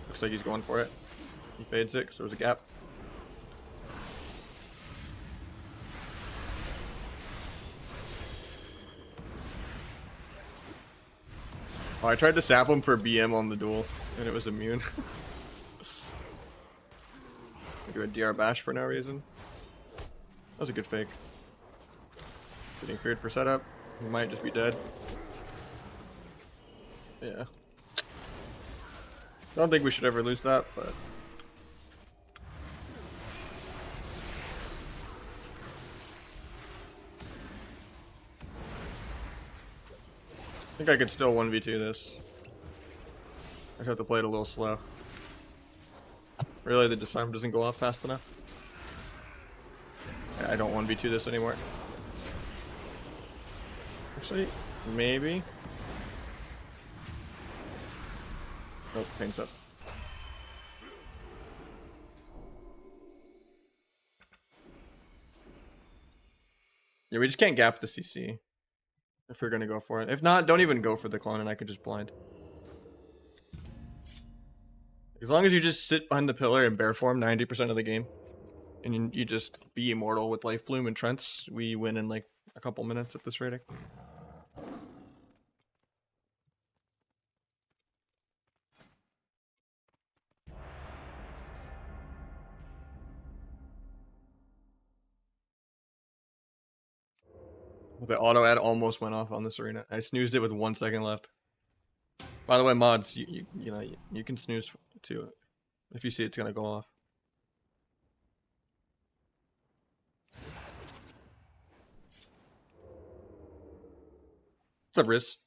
Looks like he's going for it. He fades it because there was a gap. Oh, I tried to sap him for BM on the duel, and it was immune. I do a DR bash for no reason. That was a good fake. Getting feared for setup. He might just be dead. Yeah. I don't think we should ever lose that, but... I think I could still 1v2 this. I just have to play it a little slow. Really, the disarm doesn't go off fast enough. Yeah, I don't 1v2 this anymore. Actually, maybe. Nope, pain's up. Yeah, we just can't gap the CC. If we're gonna go for it. If not, don't even go for the clone and I could just blind. As long as you just sit behind the pillar and bear form 90% of the game. And you just be immortal with Life Bloom and Trents, we win in like a couple minutes at this rating. The auto ad almost went off on this arena. I snoozed it with 1 second left. By the way, mods, you know you can snooze too. If you see it's gonna go off. What's up, Riz?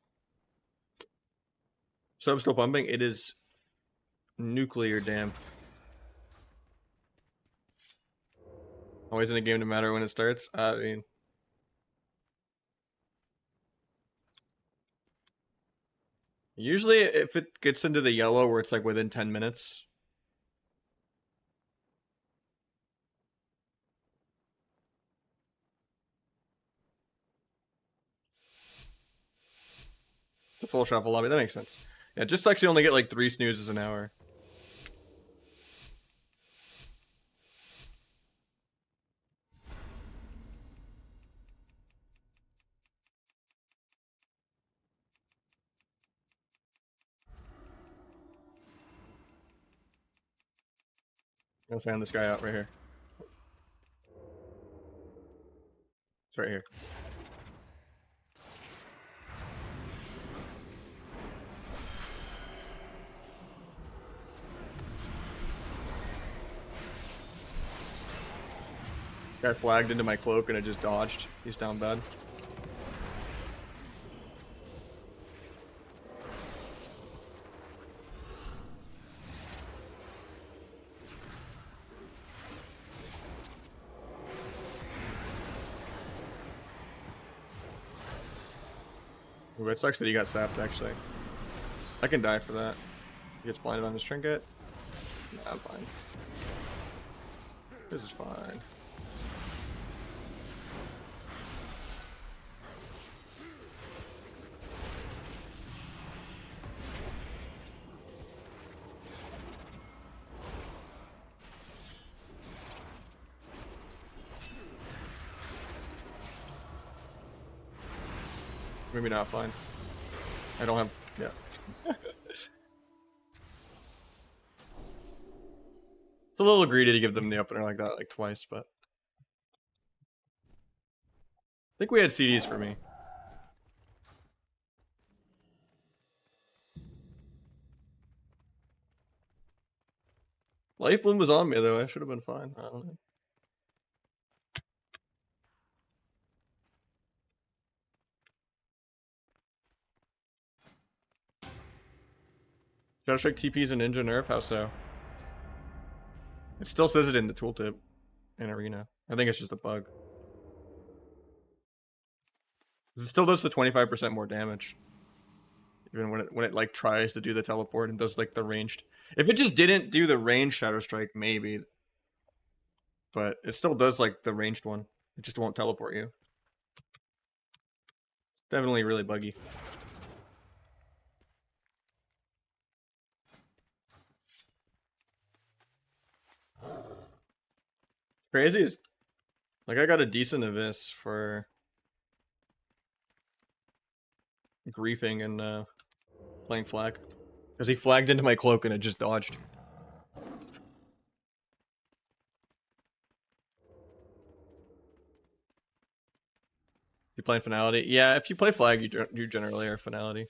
So I'm still pumping. It is nuclear, damn. Always in a game no matter when it starts. I mean, usually if it gets into the yellow where it's like within 10 minutes. It's a full shuffle lobby. That makes sense. Yeah, it just sucks you only get like 3 snoozes an hour. I'm gonna fan this guy out right here. It's right here. Guy flagged into my cloak and I just dodged. He's down bad. Ooh, it sucks that he got sapped, actually. I can die for that. He gets blinded on his trinket. Nah, I'm fine. This is fine. Maybe not fine. I don't have, yeah. It's a little greedy to give them the opener like that, like twice, but I think we had CDs for me. Life Bloom was on me though. I should have been fine. I don't know. Shadow Strike TP's a ninja nerf? How so? It still says it in the tooltip in Arena. I think it's just a bug. It still does the 25% more damage. Even when it like tries to do the teleport and does like the ranged. If it just didn't do the ranged Shadow Strike, maybe. But it still does like the ranged one. It just won't teleport you. It's definitely really buggy. Crazy is like I got a decent abyss for griefing and playing flag. Because he flagged into my cloak and it just dodged. You playing finality? Yeah, if you play flag, you generally are finality.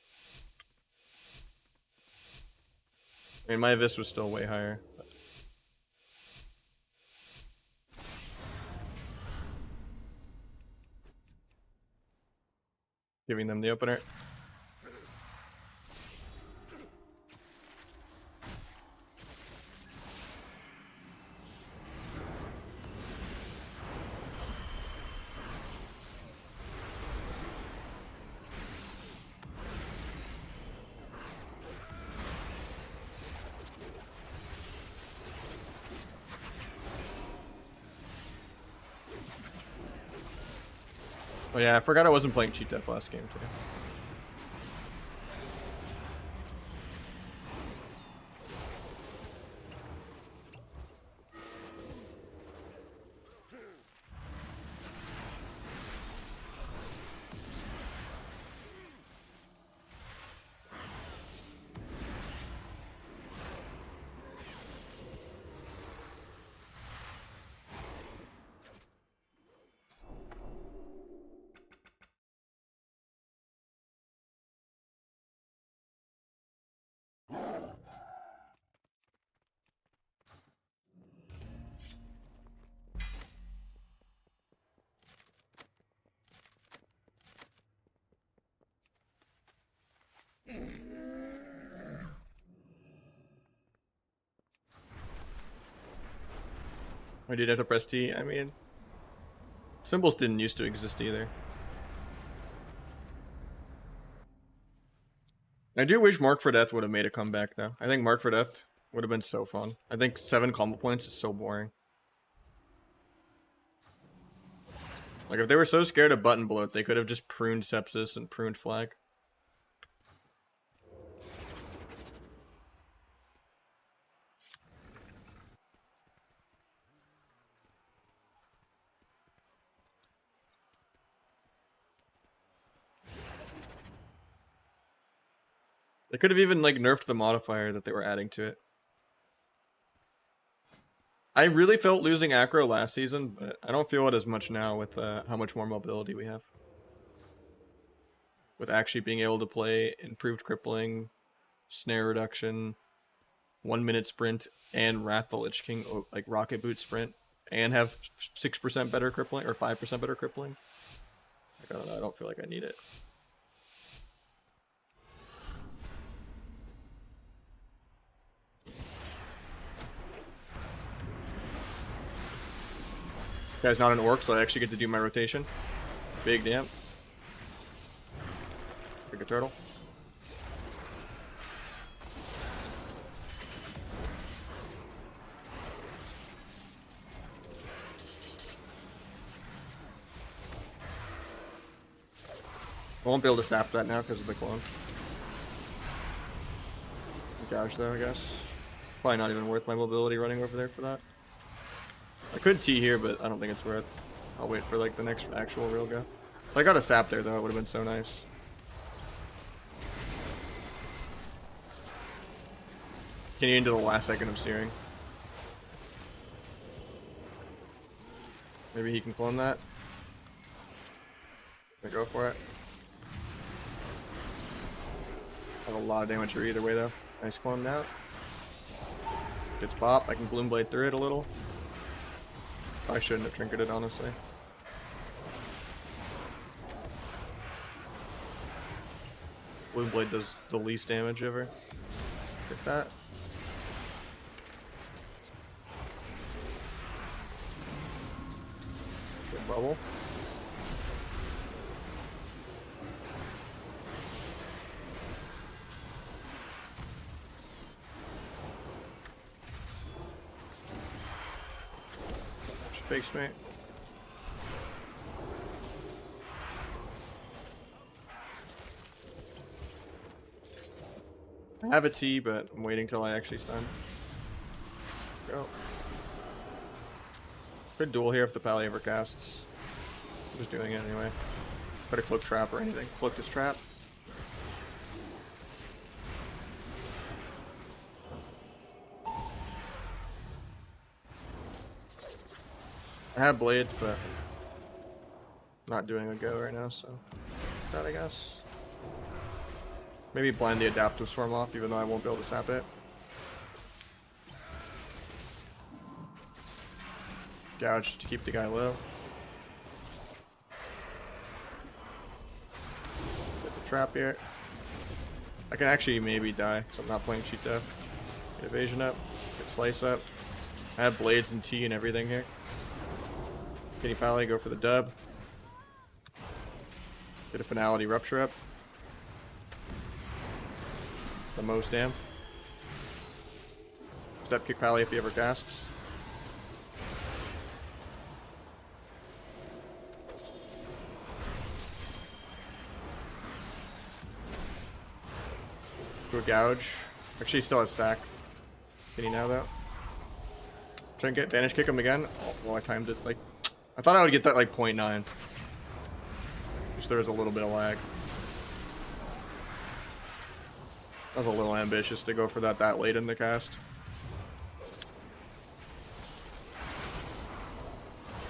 I mean, my abyss was still way higher. But... Giving them the opener. Oh yeah, I forgot I wasn't playing Cheat Death last game too. I did have to press T. I mean, symbols didn't used to exist either. I do wish Mark for Death would have made a comeback though. I think Mark for Death would have been so fun. I think 7 combo points is so boring. Like if they were so scared of button bloat, they could have just pruned Sepsis and pruned Flag. They could have even like nerfed the modifier that they were adding to it. I really felt losing Acro last season, but I don't feel it as much now with how much more mobility we have. With actually being able to play improved crippling, snare reduction, 1 minute sprint, and Wrath the Lich King like rocket boot sprint, and have 6% better crippling or 5% better crippling. Like, I don't know. I don't feel like I need it. Guy's not an orc, so I actually get to do my rotation. Big damn. Pick a turtle. I won't be able to sap that now because of the clone. Gouge though, I guess. Probably not even worth my mobility running over there for that. I could T here, but I don't think it's worth. I'll wait for like the next actual real go. If I got a sap there though, it would have been so nice. Can you into the last second of searing? Maybe he can clone that. I go for it. I have a lot of damage here either way though. Nice clone now. Gets pop. I can Bloom Blade through it a little. I shouldn't have trinketed, honestly. Bloom Blade does the least damage ever. Get that. Good bubble. Fakes me. I have a T, but I'm waiting till I actually stun. Go. Could duel here if the pally ever casts. I'm just doing it anyway. Put a cloak trap or anything. Cloak this trap. I have blades, but not doing a go right now, so that I guess. Maybe blind the adaptive swarm off, even though I won't be able to sap it. Gouge to keep the guy low. Get the trap here. I can actually maybe die, because I'm not playing cheat death. Get evasion up, get slice up. I have blades and T and everything here. Kitty Pally, go for the dub. Get a finality rupture up. The most damn. Step kick Pally if he ever casts. Go gouge. Actually, he still has sack. Can he now though? Try and get vanish kick him again. Oh, well, I timed it like. I thought I would get that like 0.9. Which there was a little bit of lag. That was a little ambitious to go for that late in the cast.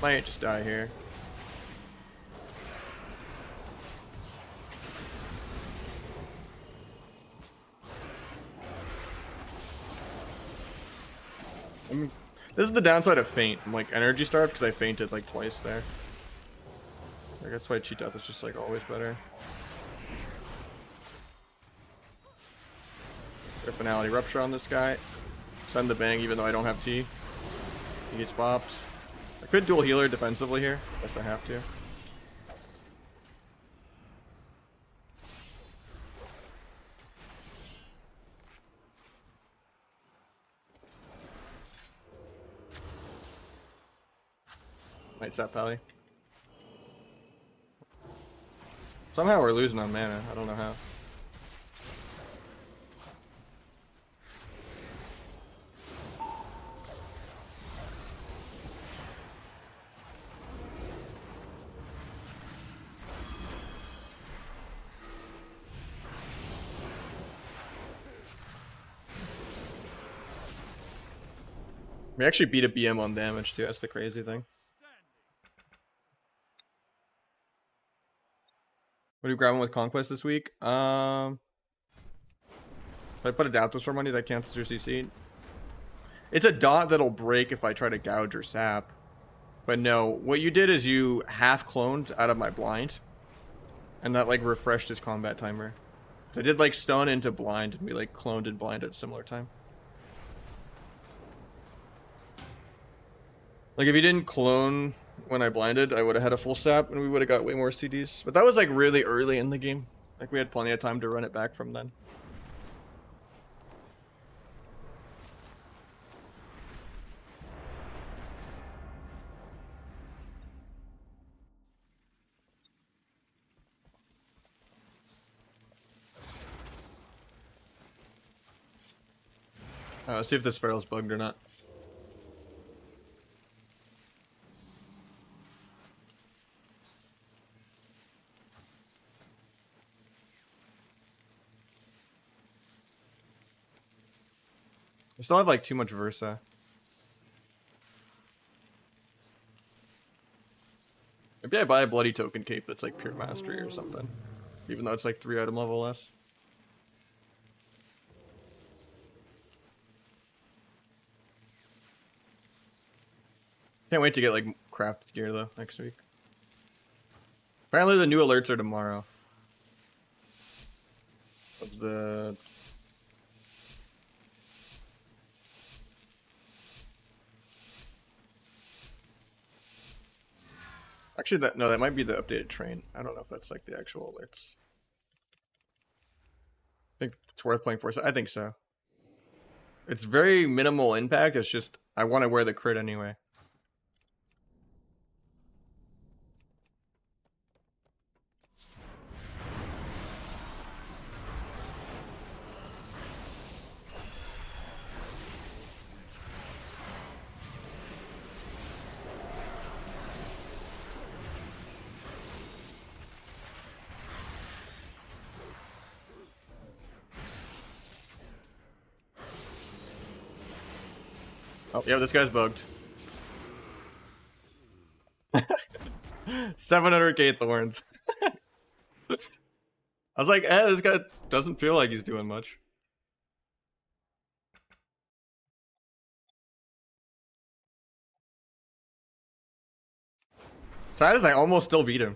Might just die here. This is the downside of feint. I'm like energy starved because I fainted like twice there. Like, that's why cheat death is just like always better. Get a finality rupture on this guy. Send the bang even though I don't have T. He gets bopped. I could dual healer defensively here. Guess I have to. Might sap Pally. Somehow we're losing on mana. I don't know how. We actually beat a BM on damage too. That's the crazy thing. What are you grabbing with Conquest this week? If I put Adaptive Storm on you, that cancels your CC. It's a dot that'll break if I try to gouge or sap. But no, what you did is you half cloned out of my blind. And that like refreshed his combat timer. So I did like stun into blind and we like cloned and blind at a similar time. Like if you didn't clone when I blinded, I would have had a full sap and we would have got way more CDs. But that was like really early in the game. Like we had plenty of time to run it back from then. Let's see if this feral's bugged or not. I still have like too much Versa. Maybe I buy a bloody token cape that's like pure mastery or something. Even though it's like 3 item level less. Can't wait to get like crafted gear though next week. Apparently the new alerts are tomorrow. Of the actually that might be the updated train. I don't know if that's like the actual alerts. I think it's worth playing for. I think so. It's very minimal impact. It's just I want to wear the crit anyway. Oh, yeah, this guy's bugged. 700k thorns. I was like, this guy doesn't feel like he's doing much. Sad is I almost still beat him.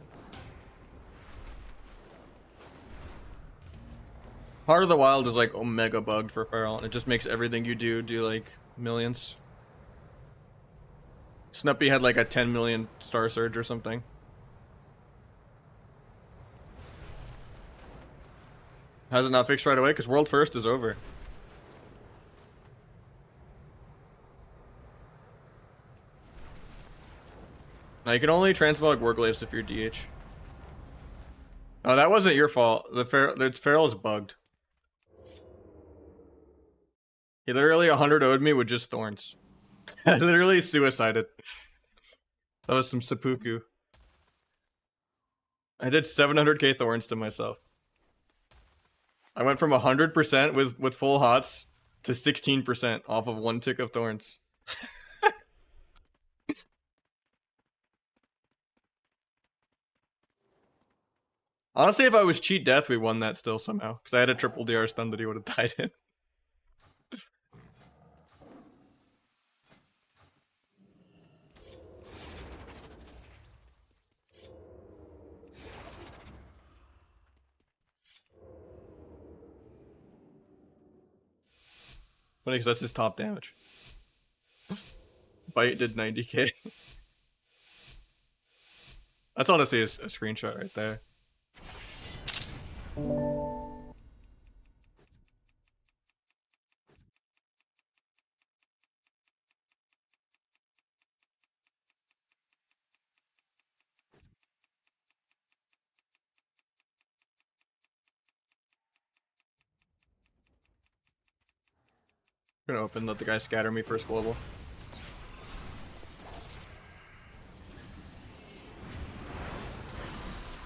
Heart of the Wild is like omega bugged for Feral, and it just makes everything you do like millions. Snuppy had like a 10 million star surge or something. Has it not fixed right away? Because World First is over. Now you can only transmog Warglaives if you're DH. Oh, that wasn't your fault. The Feral is bugged. He literally 100-0'd me with just thorns. I literally suicided. That was some seppuku. I did 700k thorns to myself. I went from 100% with full hots to 16% off of 1 tick of thorns. Honestly, if I was cheat death, we won that still somehow. Because I had a triple DR stun that he would have died in. Funny, because that's his top damage. Bite did 90k. That's honestly a screenshot right there. I'm gonna open, let the guy scatter me first global.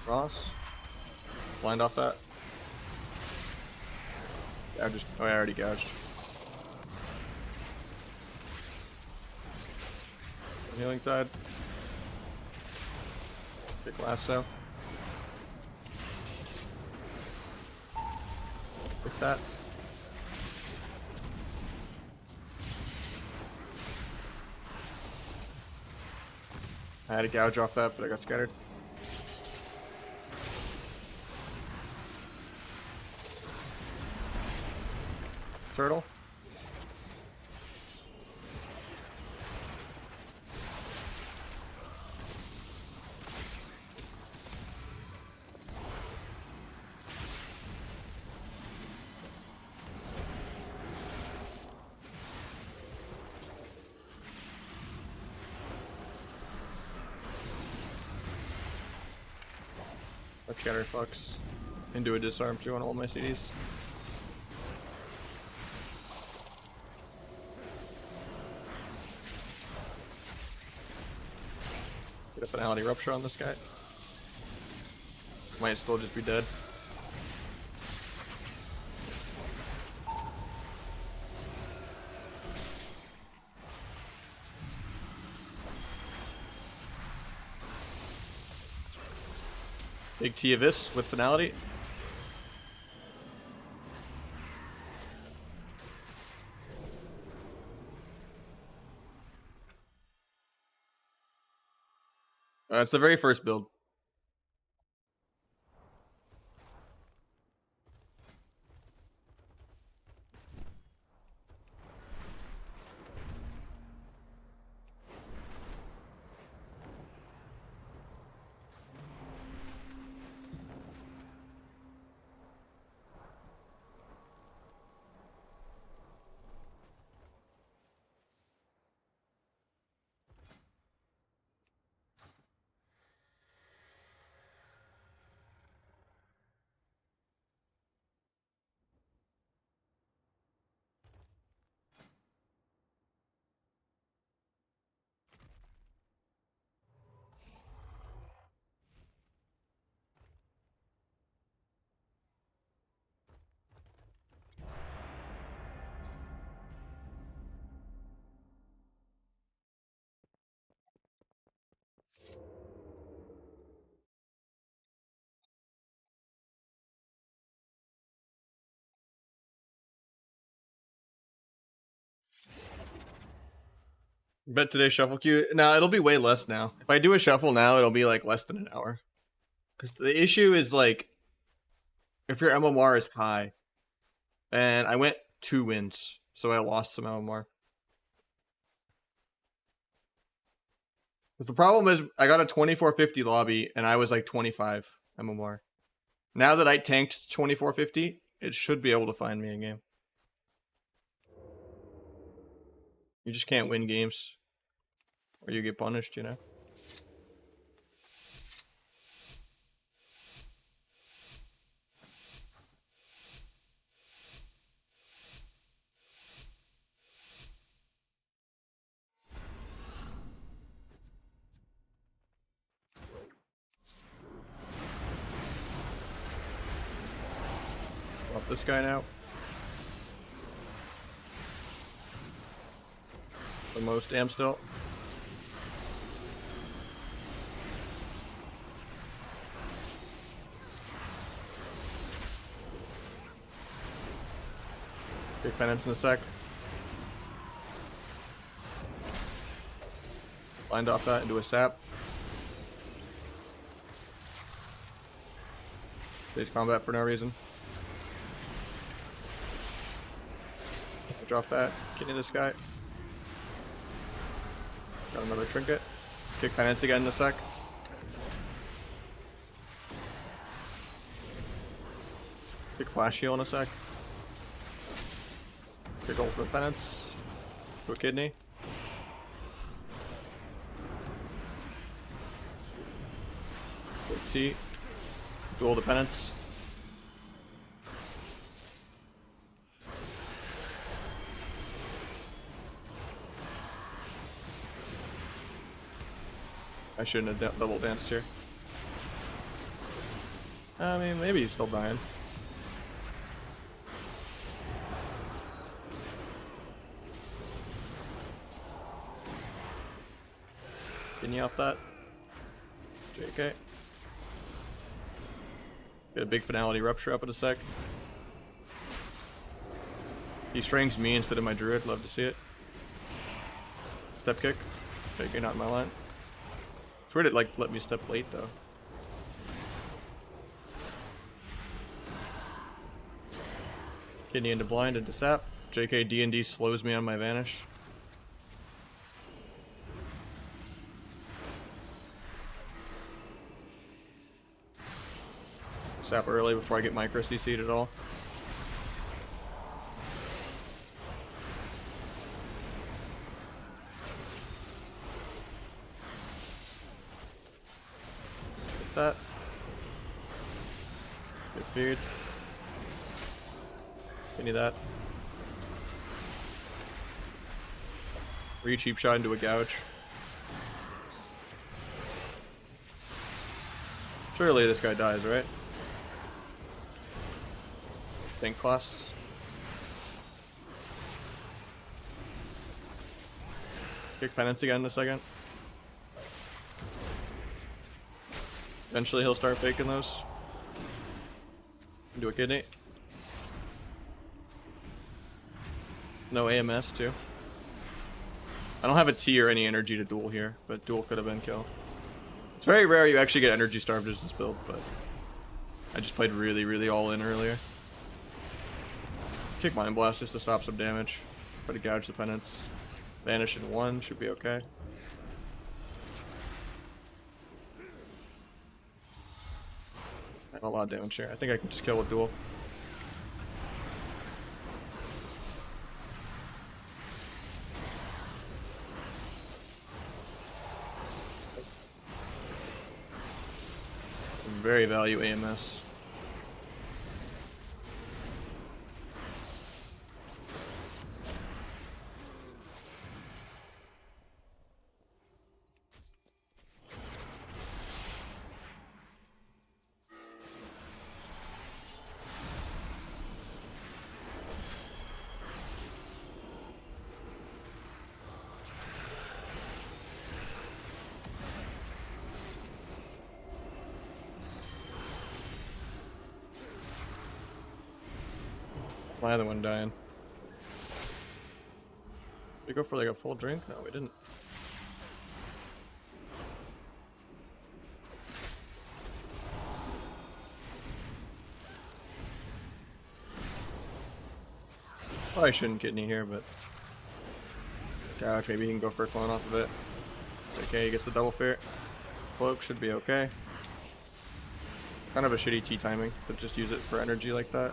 Ross. Blind off that. Yeah, oh, I already gouged. Healing side. Big lasso. Like that. I had a gouge off that, but I got scattered. Turtle. Let's scatter fucks into a disarm too on all my CDs. Finality Rupture on this guy. Might still just be dead. Big T of this with Finality. It's the very first build. Bet today's shuffle queue. Now it'll be way less now. If I do a shuffle now, it'll be like less than an hour. Because the issue is like, if your MMR is high, and I went 2 wins, so I lost some MMR. Because the problem is, I got a 2450 lobby, and I was like 25 MMR. Now that I tanked 2450, it should be able to find me a game. You just can't win games, or you get punished, you know? Drop this guy now. The most damn still. Big penance in a sec. Blind off that into a sap. Base combat for no reason. Drop that. Get into this guy. Got another trinket. Kick penance again in a sec. Kick flash heal in a sec. Kick ultimate penance. To a kidney. Kick T. Dual the penance. I shouldn't have double danced here. I mean, maybe he's still dying. Can you off that? JK. Get a big Finality Rupture up in a sec. He strings me instead of my druid. Love to see it. Step kick. JK not in my line. It's weird it like let me step late though. Kidney into blind into sap. JK D&D slows me on my vanish. Sap early before I get micro CC'd at all. That. Good feed. Give me that. Cheap shot into a gouge. Surely this guy dies, right? Think plus. Kick penance again in a second. Eventually he'll start faking those. Do a kidney. No AMS too. I don't have a T or any energy to duel here, but duel could have been kill. It's very rare you actually get energy starved as this build, but I just played really all in earlier. Kick Mind Blast just to stop some damage. Try to gouge the penance. Vanish in 1 should be okay. I have a lot of damage here. I think I can just kill with duel. Very value AMS. My other one dying. Did we go for like a full drink? No, we didn't. Probably shouldn't kidney here, but gosh, maybe he can go for a clone off of it. Okay, he gets the double fear. Cloak should be okay. Kind of a shitty T timing to just use it for energy like that.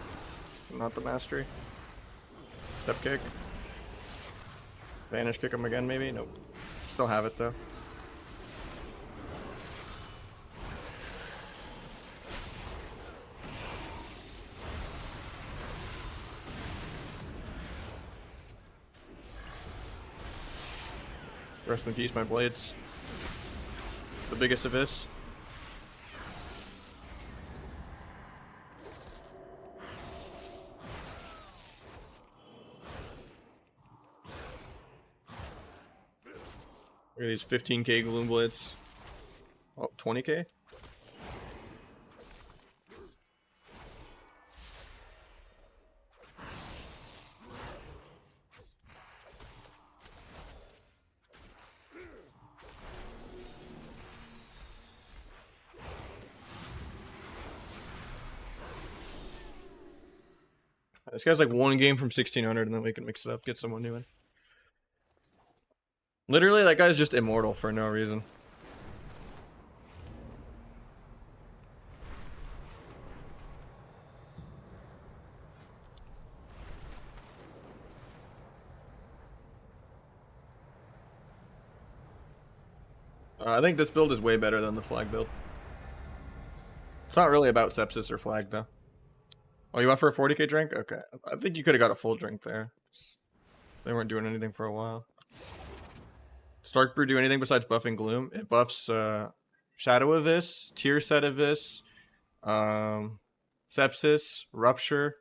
Not the mastery. Step kick. Vanish kick him again, maybe? Nope. Still have it though. Rest in peace, my blades. The biggest of this. Look at these 15k Gloom Blades. Oh, 20k? This guy's like one game from 1600 and then we can mix it up, get someone new in. Literally, that guy's just immortal for no reason. I think this build is way better than the flag build. It's not really about sepsis or flag though. Oh, you went for a 40k drink? Okay. I think you could have got a full drink there. They weren't doing anything for a while. Stark Brew do anything besides buffing Gloom? It buffs Shadow of this, Tier Set of this, Sepsis, Rupture,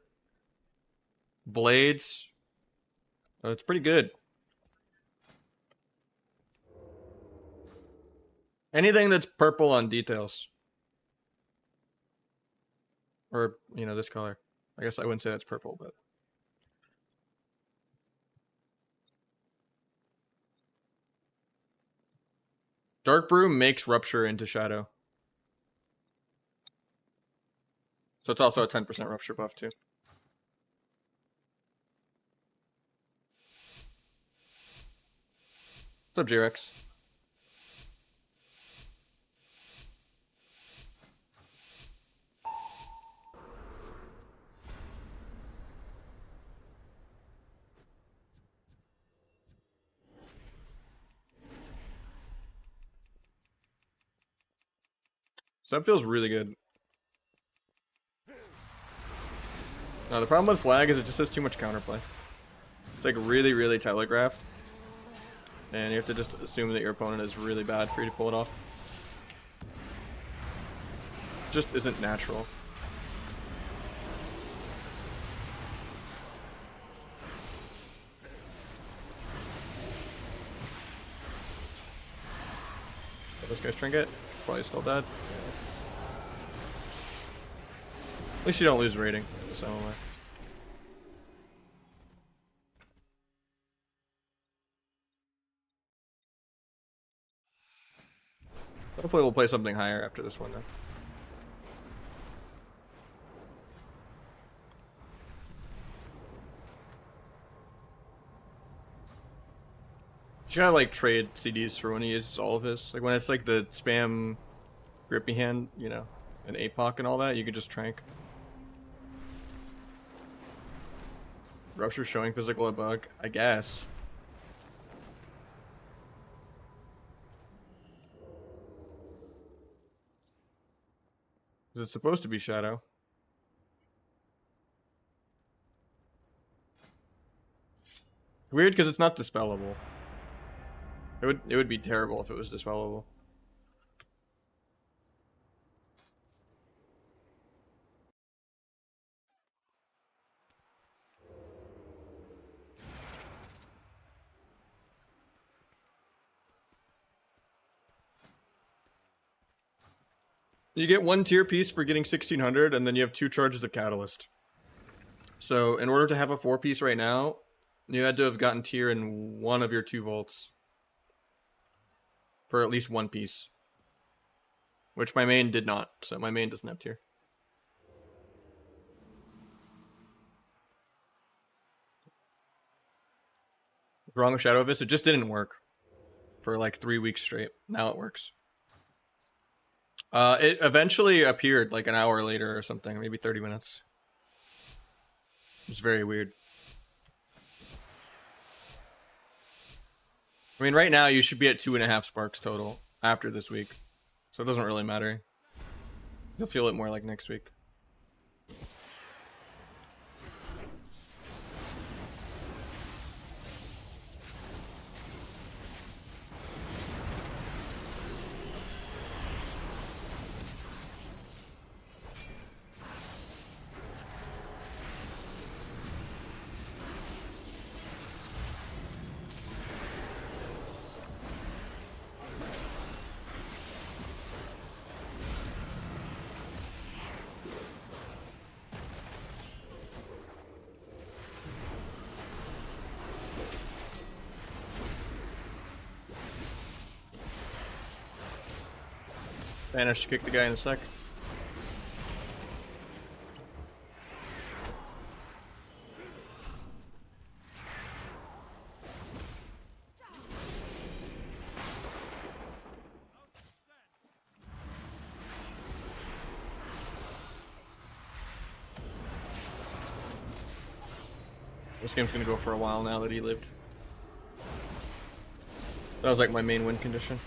Blades. It's pretty good. Anything that's purple on details. Or, you know, this color. I guess I wouldn't say that's purple, but... Dark Brew makes Rupture into Shadow. So it's also a 10% Rupture buff, too. What's up, J-Rex? Sub feels really good. Now the problem with flag is it just has too much counterplay. It's like really telegraphed. And you have to just assume that your opponent is really bad for you to pull it off. just isn't natural. This guy's trinket, probably still dead. At least you don't lose rating. So hopefully we'll play something higher after this one then. You gotta like trade CDs for when he uses all of his. Like when it's like the spam grippy hand, you know, and APOC and all that, you could just trank. Rupture showing physical a bug, I guess. It's supposed to be shadow. Weird because it's not dispellable. It would be terrible if it was dispellable. You get 1 tier piece for getting 1600, and then you have 2 charges of catalyst. So in order to have a 4 piece right now, you had to have gotten tier in 1 of your 2 vaults. For at least 1 piece. Which my main did not, so my main doesn't have tier. What's wrong with Shadow Abyss? It just didn't work. For like 3 weeks straight. Now it works. It eventually appeared like an hour later or something, maybe 30 minutes. It's very weird. I mean, right now you should be at 2.5 sparks total after this week. So it doesn't really matter. You'll feel it more like next week. Managed to kick the guy in a sec. This game's gonna go for a while now that he lived. That was like my main win condition.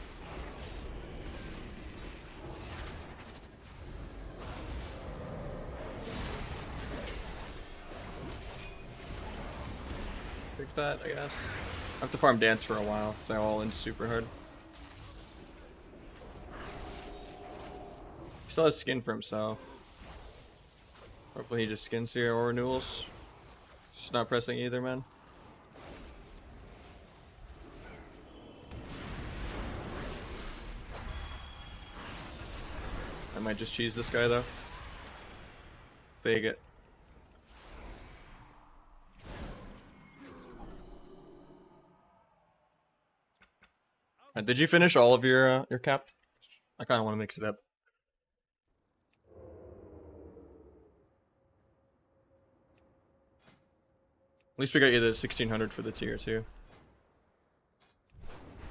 Pick that, I guess. I have to farm dance for a while, so I all in super hard. He still has skin for himself. Hopefully he just skins here or renewals. Just not pressing either, man. I might just cheese this guy though. Take it. Did you finish all of your cap? I kind of want to mix it up. At least we got you the 1600 for the tier too.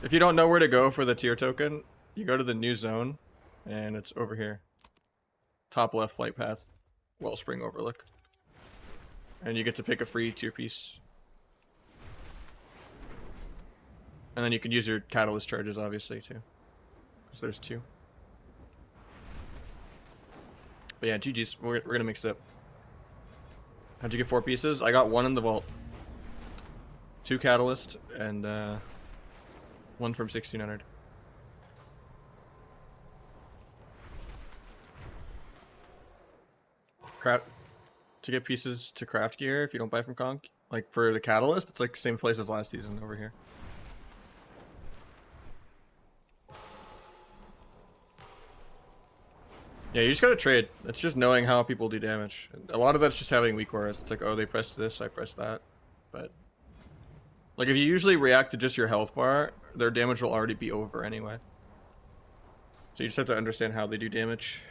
If you don't know where to go for the tier token, you go to the new zone, and it's over here. Top left flight path, Wellspring Overlook. And you get to pick a free tier piece. And then you can use your catalyst charges, obviously, too. Because there's 2. But yeah, GG's. We're gonna mix it up. How'd you get 4 pieces? I got 1 in the vault. 2 catalyst, and 1 from 1600. craft to get pieces to craft gear if you don't buy from Conk. Like for the catalyst, it's like the same place as last season over here. Yeah, you just gotta trade. It's just knowing how people do damage. A lot of that's just having weak auras. It's like, oh, they pressed this, I pressed that. But like if you usually react to just your health bar, their damage will already be over anyway. So you just have to understand how they do damage.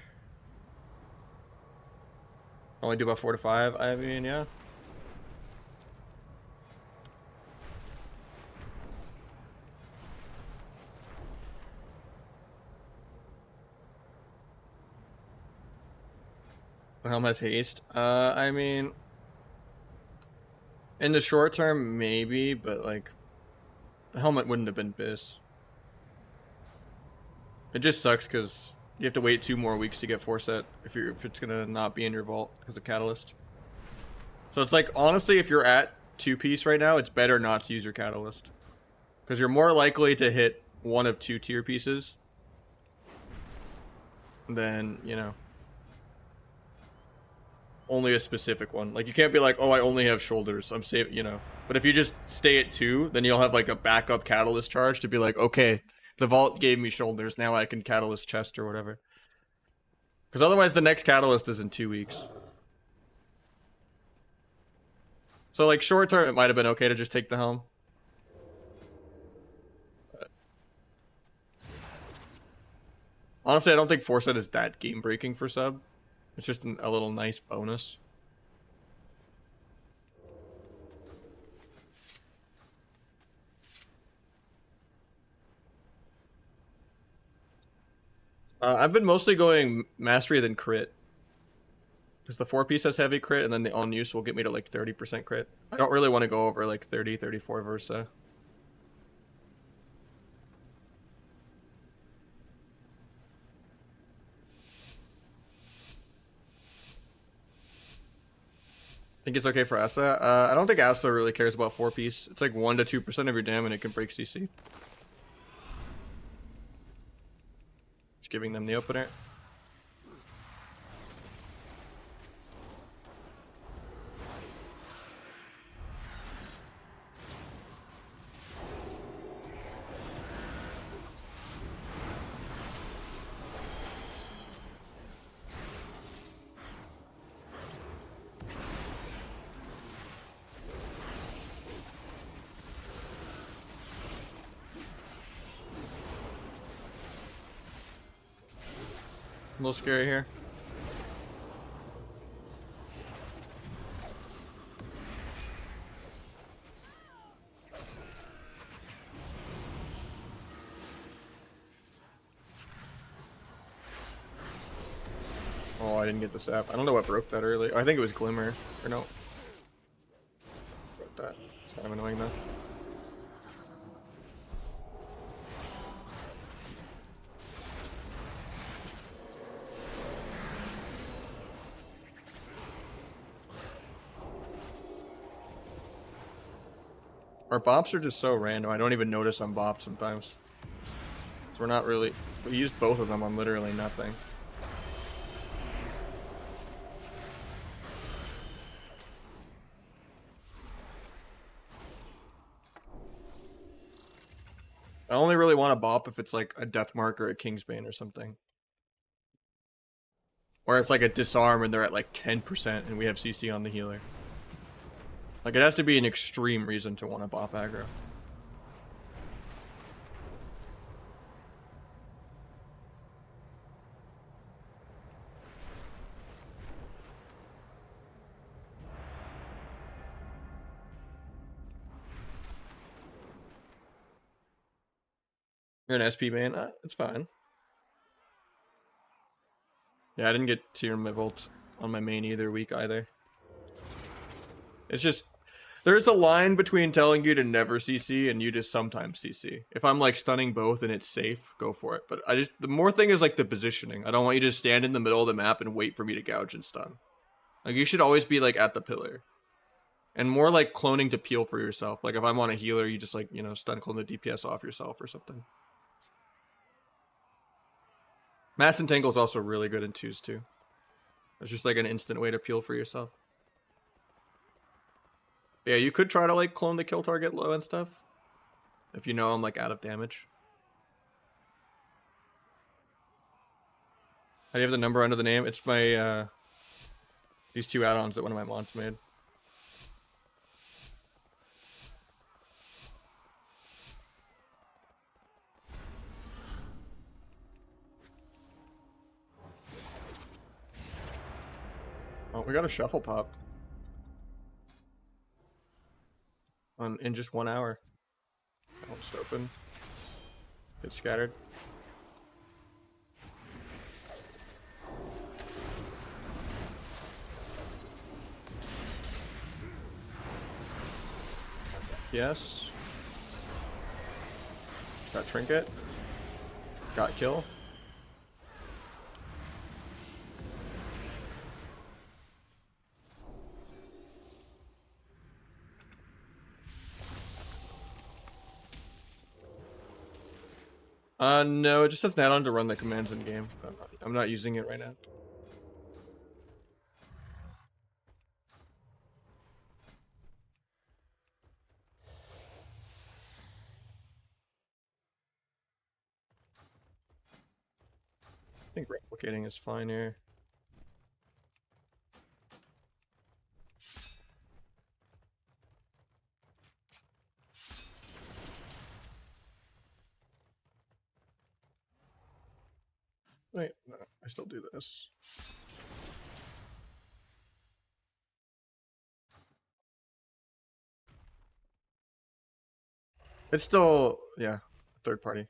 Only do about 4 to 5. I mean, yeah. Helm has haste. I mean, in the short term, maybe, but like, the helmet wouldn't have been Biss. It just sucks because you have to wait 2 more weeks to get 4 set if it's gonna not be in your vault because of Catalyst. So it's like, honestly, if you're at 2-piece right now, it's better not to use your Catalyst because you're more likely to hit one of 2 tier pieces than, you know, only a specific one. Like, you can't be like, oh, I only have shoulders, I'm safe, you know. But if you just stay at 2, then you'll have like a backup catalyst charge to be like, okay, the vault gave me shoulders, now I can catalyst chest or whatever. Because otherwise the next catalyst is in 2 weeks. So like short term it might have been okay to just take the helm. But honestly, I don't think 4 set is that game breaking for sub. It's just a little nice bonus. I've been mostly going mastery than crit. Because the 4-piece has heavy crit, and then the on use will get me to like 30% crit. I don't really want to go over like 30, 34 Versa. Think it's okay for Asa? I don't think Asa really cares about 4-piece. It's like 1 to 2% of your dam and it can break CC. Just giving them the opener. A little scary here. Oh, I didn't get the sap. I don't know what broke that early. I think it was Glimmer. Or no. Broke that. It's kind of annoying though. Our bops are just so random. I don't even notice I'm bopped sometimes. So we're not really... We used both of them on literally nothing. I only really want to bop if it's like a Deathmark or a Kingsbane or something. Or it's like a disarm and they're at like 10% and we have CC on the healer. Like, it has to be an extreme reason to want to bop aggro. You're an SP main? It's fine. Yeah, I didn't get tier in my vault on my main either week either. It's just... There's a line between telling you to never CC and you just sometimes CC. If I'm like stunning both and it's safe, go for it. But the more thing is like the positioning. I don't want you to stand in the middle of the map and wait for me to gouge and stun. Like, you should always be like at the pillar. And more like cloning to peel for yourself. Like if I'm on a healer, you just like, you know, stun clone the DPS off yourself or something. Mass Entangle is also really good in 2s too. It's just like an instant way to peel for yourself. Yeah, you could try to like clone the kill target low and stuff. If you know I'm like out of damage. How do you have the number under the name? It's my these 2 add-ons that one of my mods made. Oh, we got a shuffle pop. In just 1 hour. I'll just open. Get scattered. Yes. Got trinket. Got kill. No, it just has an add-on to run the commands in game. I'm not using it right now. I think replicating is fine here. Wait, no, I still do this. It's still, yeah, third party.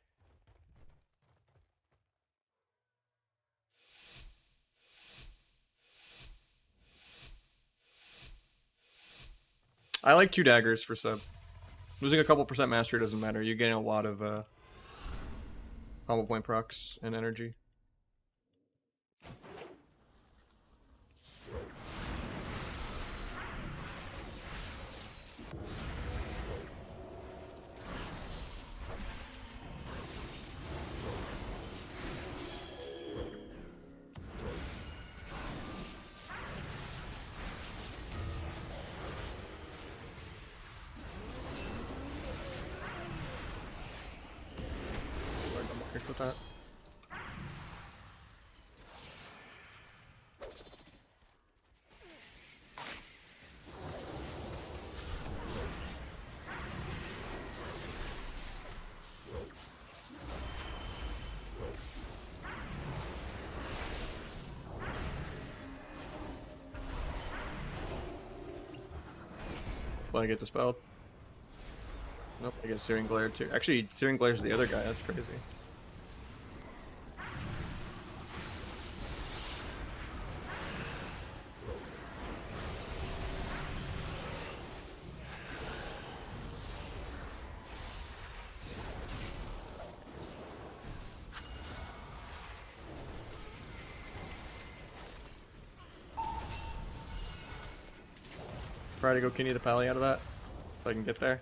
I like 2 daggers for sub. Losing a couple % mastery doesn't matter. You're getting a lot of combo point procs and energy. With that. Will I get dispelled? Nope, I get Searing Glare too. Actually, Searing Glare's the other guy. That's crazy. Try to go Kenny the Pally out of that, if I can get there.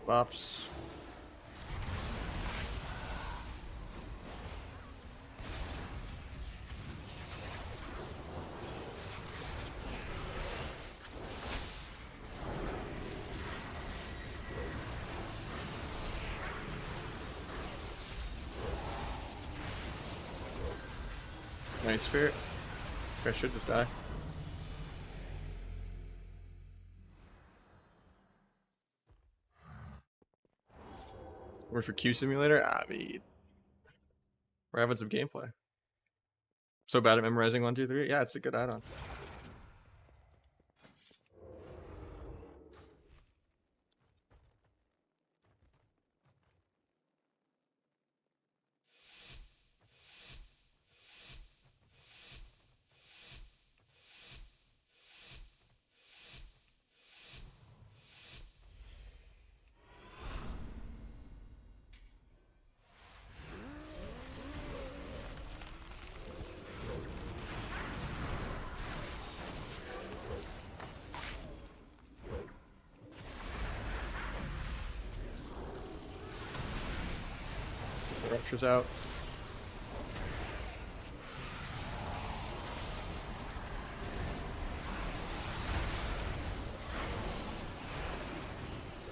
Bops. Nice spirit. I should just die. Or for Q Simulator? I mean, we're having some gameplay. So bad at memorizing 1, 2, 3. Yeah, it's a good add-on. Rupture's out.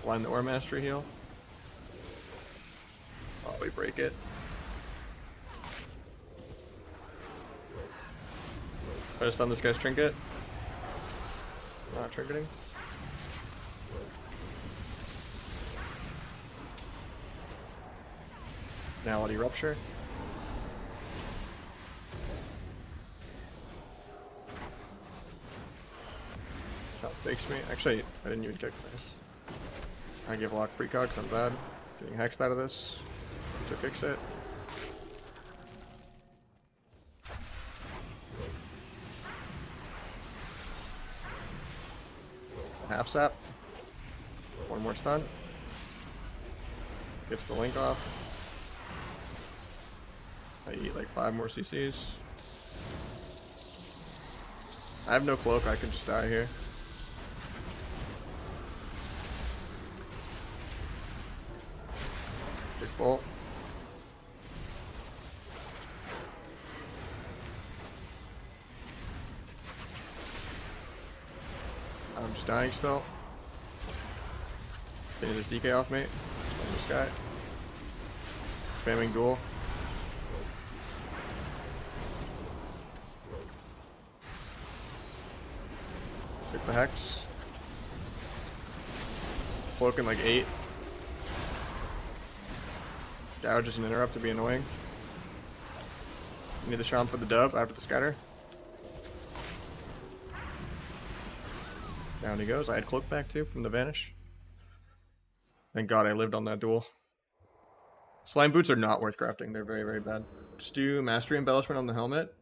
Blind the Ore Mastery heal. Oh, we break it. Try to stun this guy's trinket. Not trinketing. Finality Rupture. That fakes me. Actually, I didn't even kick this. I give lock precog because I'm bad. Getting hexed out of this. To fix it. Half sap. One more stun. Gets the link off. I eat like 5 more CCs. I have no cloak, I can just die here. Big bolt. I'm just dying still. Getting this DK off me. On this guy. Spamming duel. Hit the hex. Cloaking like 8. Dodge is an interrupt to be annoying. Need the Shaman for the dub after the scatter. Down he goes. I had cloak back too from the vanish. Thank God I lived on that duel. Slime boots are not worth crafting. They're very, very bad. Just do mastery embellishment on the helmet.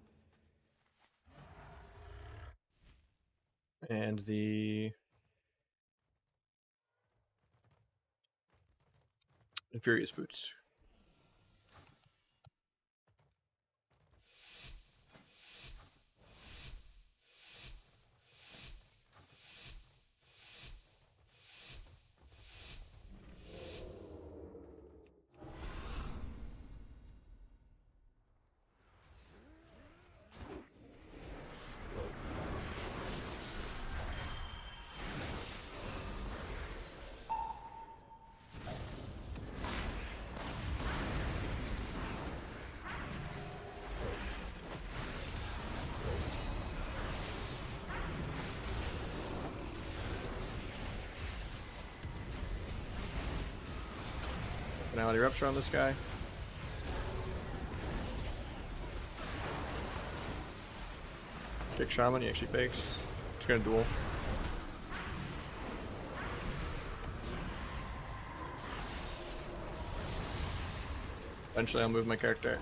And the Infurious boots. Finality Rupture on this guy. Kick Shaman, he actually fakes. Just gonna duel. Eventually I'll move my character.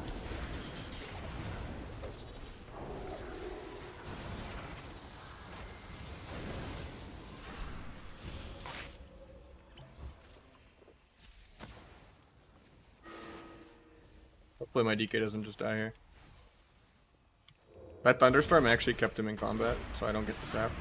Hopefully my DK doesn't just die here. That thunderstorm actually kept him in combat, so I don't get the sap.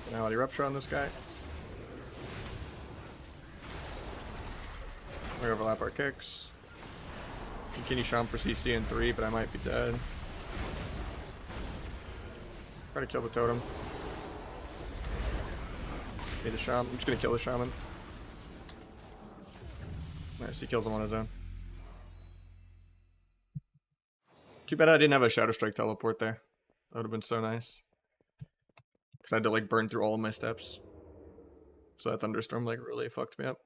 Finality Rupture on this guy. We overlap our kicks. Continue Shaman for CC in 3, but I might be dead. Try to kill the totem. Need the Shaman. I'm just gonna kill the Shaman. Nice, he kills him on his own. Too bad I didn't have a Shadow Strike teleport there. That would have been so nice. Because I had to like burn through all of my steps. So that thunderstorm like really fucked me up.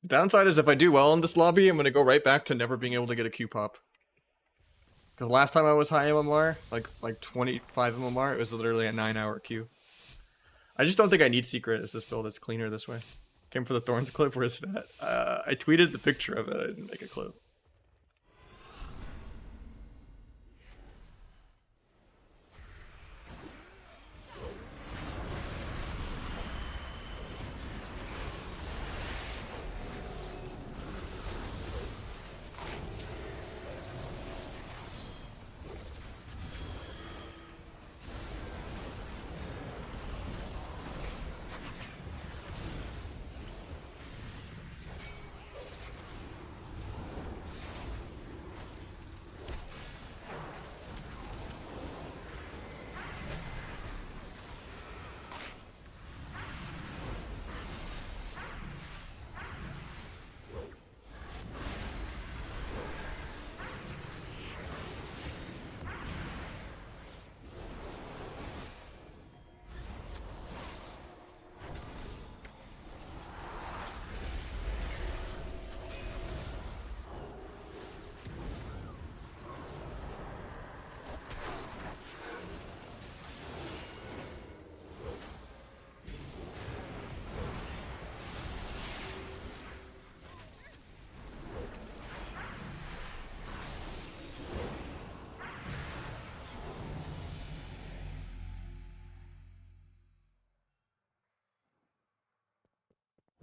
Downside is if I do well in this lobby, I'm going to go right back to never being able to get a Q pop. Because last time I was high MMR, like 25 MMR, it was literally a 9-hour queue. I just don't think I need secret as this build. It's cleaner this way. Came for the Thorns clip, where is it at? I tweeted the picture of it, I didn't make a clip.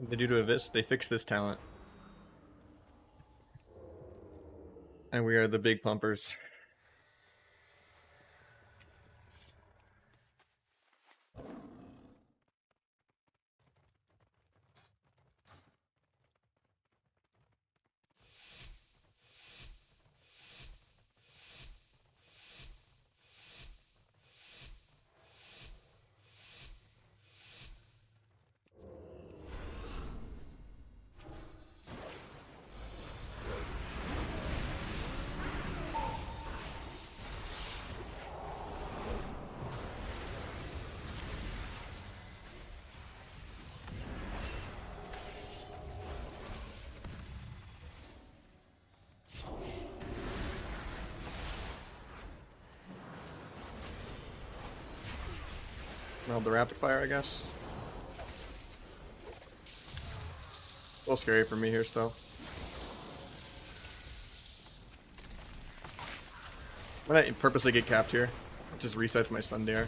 What did they do to this? They fixed this talent. And we are the big pumpers. Well, the rapid fire, I guess. A little scary for me here still. I'm gonna purposely get capped here. It just resets my stun dare.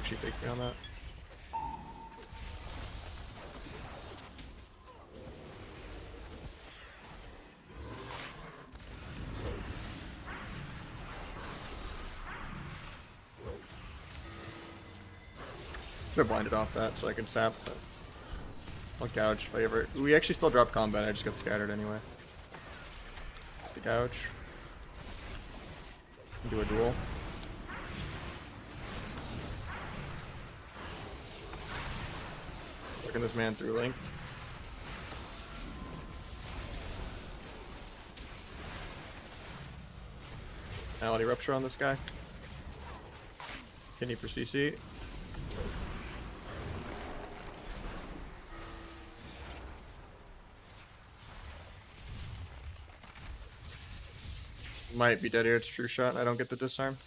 She faked me on that. Should have blinded off that so I could sap, but I'll gouge if I ever. We actually still dropped combat, I just got scattered anyway. The gouge. Do a duel. Working this man through link. Malady Rupture on this guy. Kidney for CC. Might be dead here, it's true shot, I don't get the disarm.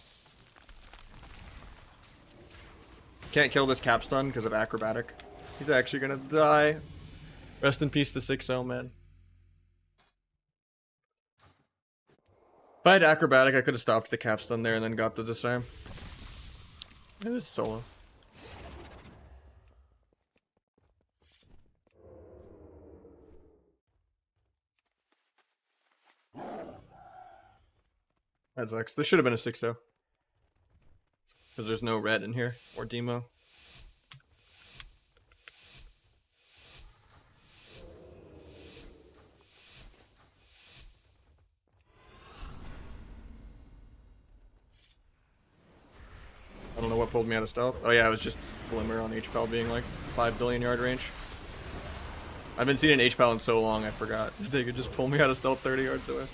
Can't kill this cap stun because of acrobatic. He's actually gonna die. Rest in peace to 6-0, man. If I had acrobatic, I could have stopped the cap stun there and then got the disarm. It is solo. That sucks. This should have been a 6-0. Because there's no red in here, or demo. I don't know what pulled me out of stealth. Oh yeah, it was just Glimmer on HPAL being like 5 billion yard range. I've been seeing an HPAL in so long, I forgot. They could just pull me out of stealth 30 yards away.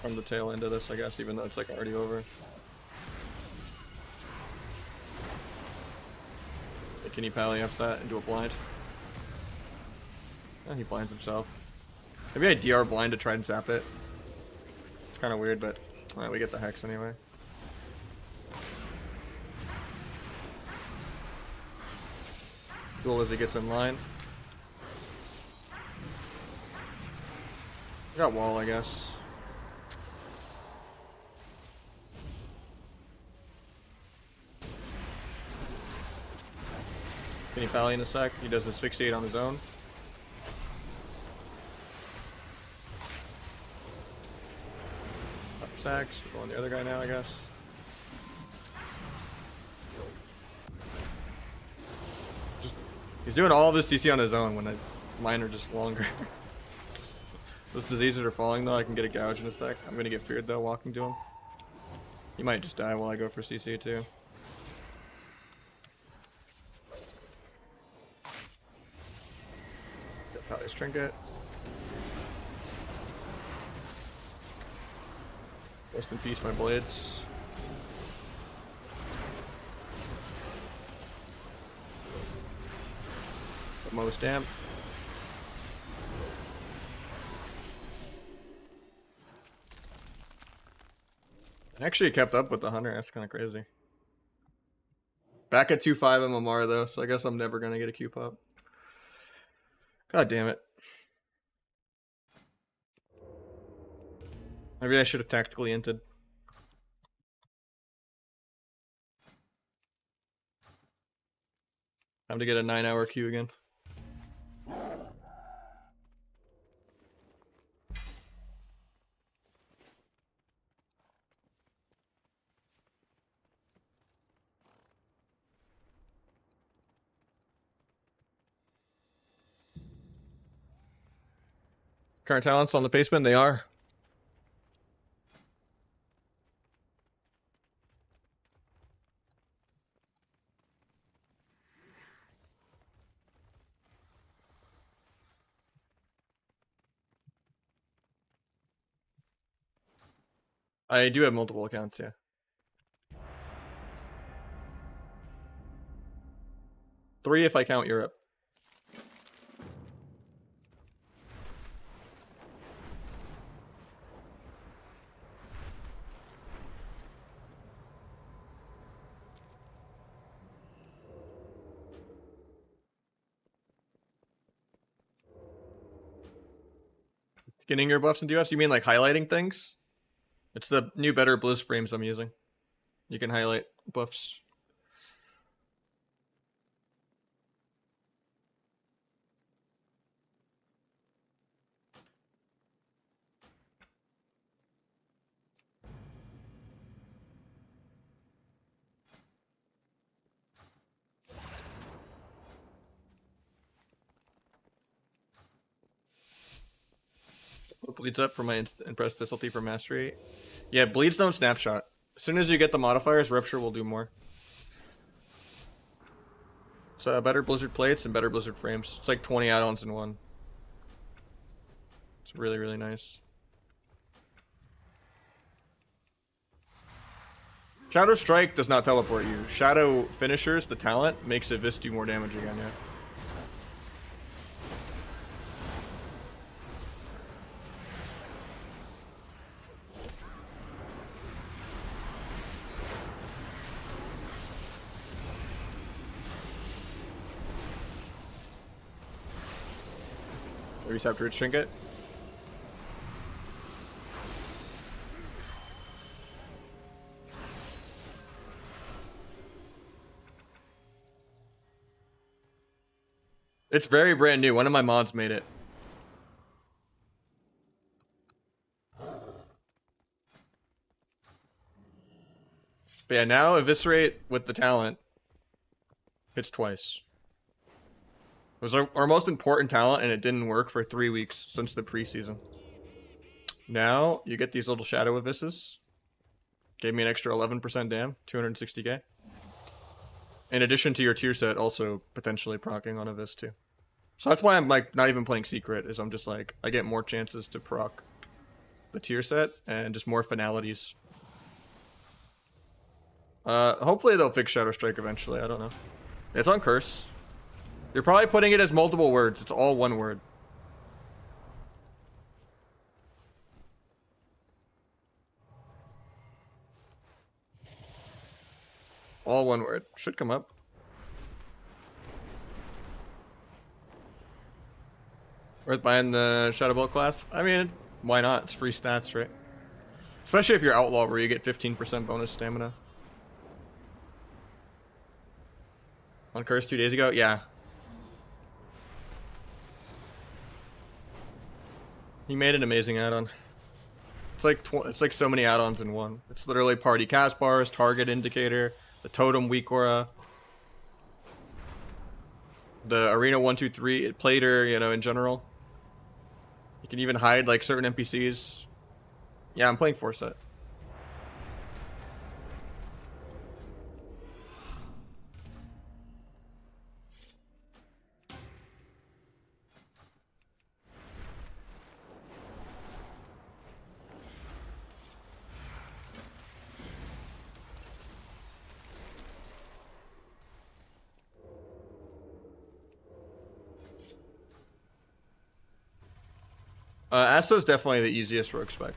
From the tail end of this, I guess, even though it's like already over. Can he pally up that into a blind? Oh, he blinds himself. Maybe I DR blind to try and zap it. It's kind of weird, but we get the hex anyway. Cool as he gets in line. I got wall, I guess. Can he pally in a sec? He does asphyxiate on his own. Up sacks. We're going the other guy now, I guess. He's doing all this CC on his own when mine are just longer. Those diseases are falling though. I can get a gouge in a sec. I'm gonna get feared though walking to him. He might just die while I go for CC too. Pally's trinket. Rest in peace, my blades. Most damn. Actually kept up with the hunter. That's kind of crazy. Back at 2.5 MMR though, so I guess I'm never gonna get a Q pop. God damn it. Maybe I should have tactically inted. Time to get a 9-hour queue again. Current talents on the basement, they are. I do have multiple accounts, yeah. Three if I count Europe. Getting your buffs and debuffs? You mean like highlighting things? It's the new better Blizz frames I'm using. You can highlight buffs. Bleeds up for my impress Subtlety for mastery. Yeah, bleeds don't snapshot. As soon as you get the modifiers, Rupture will do more. So better Blizzard plates and better Blizzard frames. It's like 20 add-ons in one. It's really, really nice. Shadow Strike does not teleport you. Shadow Finishers, the talent, makes a Vis do more damage again, yeah. Reset Druid Trinket. It's very brand new. One of my mods made it. But yeah, now Eviscerate with the talent hits twice. It was our most important talent, and it didn't work for 3 weeks since the preseason. Now, you get these little Shadow Avisses. Gave me an extra 11% dam, 260k. In addition to your tier set, also potentially proccing on Avis too. So that's why I'm like not even playing Secret, is I'm just like, I get more chances to proc the tier set, and just more finalities. Hopefully they'll fix Shadow Strike eventually, I don't know. It's on Curse. You're probably putting it as multiple words. It's all one word. All one word. Should come up. Worth buying the Shadow Bolt class? I mean, why not? It's free stats, right? Especially if you're Outlaw, where you get 15% bonus stamina. On Curse 2 days ago? Yeah. He made an amazing add-on. It's like so many add-ons in one. It's literally party cast bars, target indicator, the totem weak aura, the arena 1-2-3 plater, you know, in general. You can even hide like certain NPCs. Yeah, I'm playing 4-set. Asta's definitely the easiest rogue spec.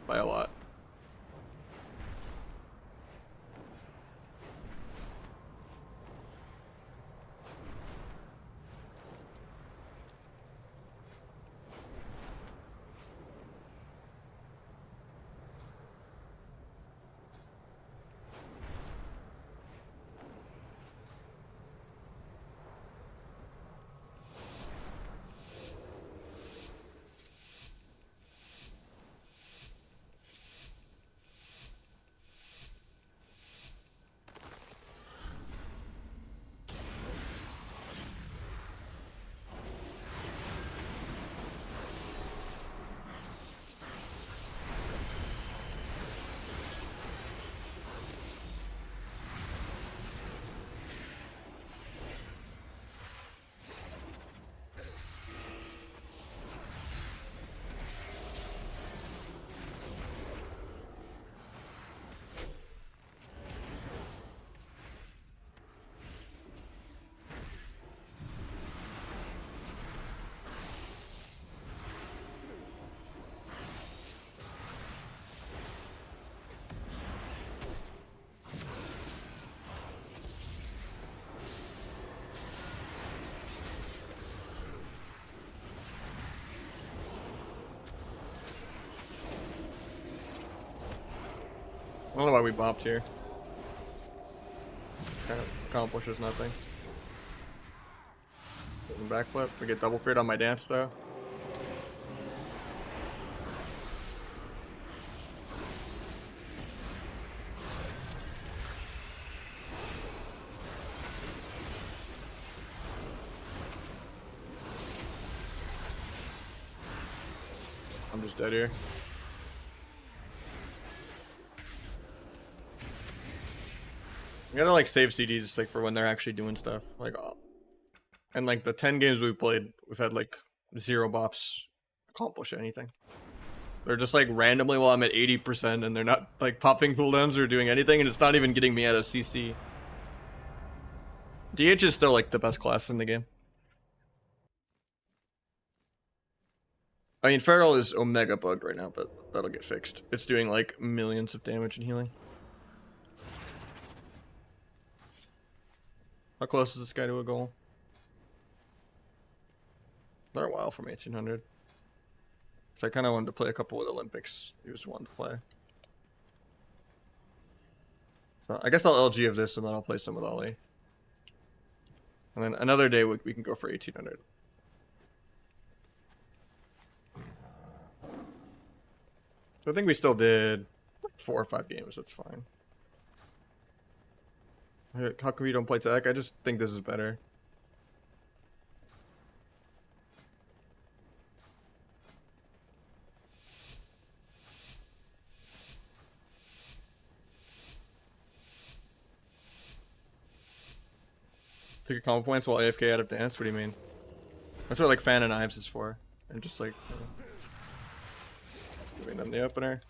By a lot. I don't know why we bopped here. Kind of accomplishes nothing. Backflip. We get double feared on my dance though. I'm just dead here. We gotta like save CDs like for when they're actually doing stuff. Like, and like the 10 games we've played, we've had like 0 bops accomplish anything. They're just like randomly while I'm at 80% and they're not like popping cooldowns or doing anything, and it's not even getting me out of CC. DH is still like the best class in the game. I mean, Feral is Omega bugged right now, but that'll get fixed. It's doing like millions of damage and healing. How close is this guy to a goal? They're a while from 1800. So I kind of wanted to play a couple with Olympics. He was one to play. So I guess I'll LG of this and then I'll play some with Ollie. And then another day we can go for 1800. So I think we still did like 4 or 5 games. That's fine. How come you don't play tech? I just think this is better. Take your combo points while AFK out of dance? What do you mean? That's what like Fan and Knives is for. And just like giving them the opener.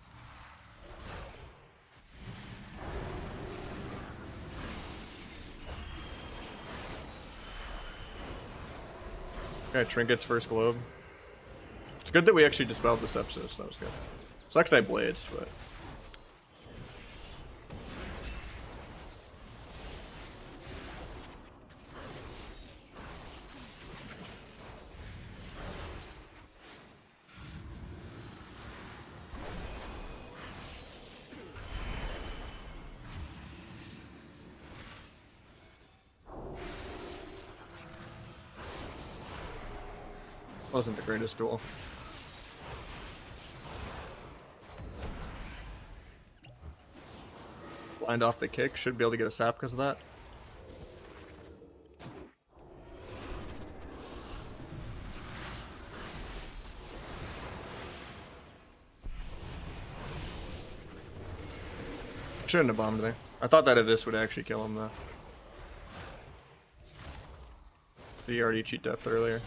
Okay, Trinket's first globe. It's good that we actually dispelled the sepsis. That was good. Sucks I blades, but. Wasn't the greatest duel. Blind off the kick, should be able to get a sap because of that. Shouldn't have bombed there. I thought that this would actually kill him though. He already cheat death earlier.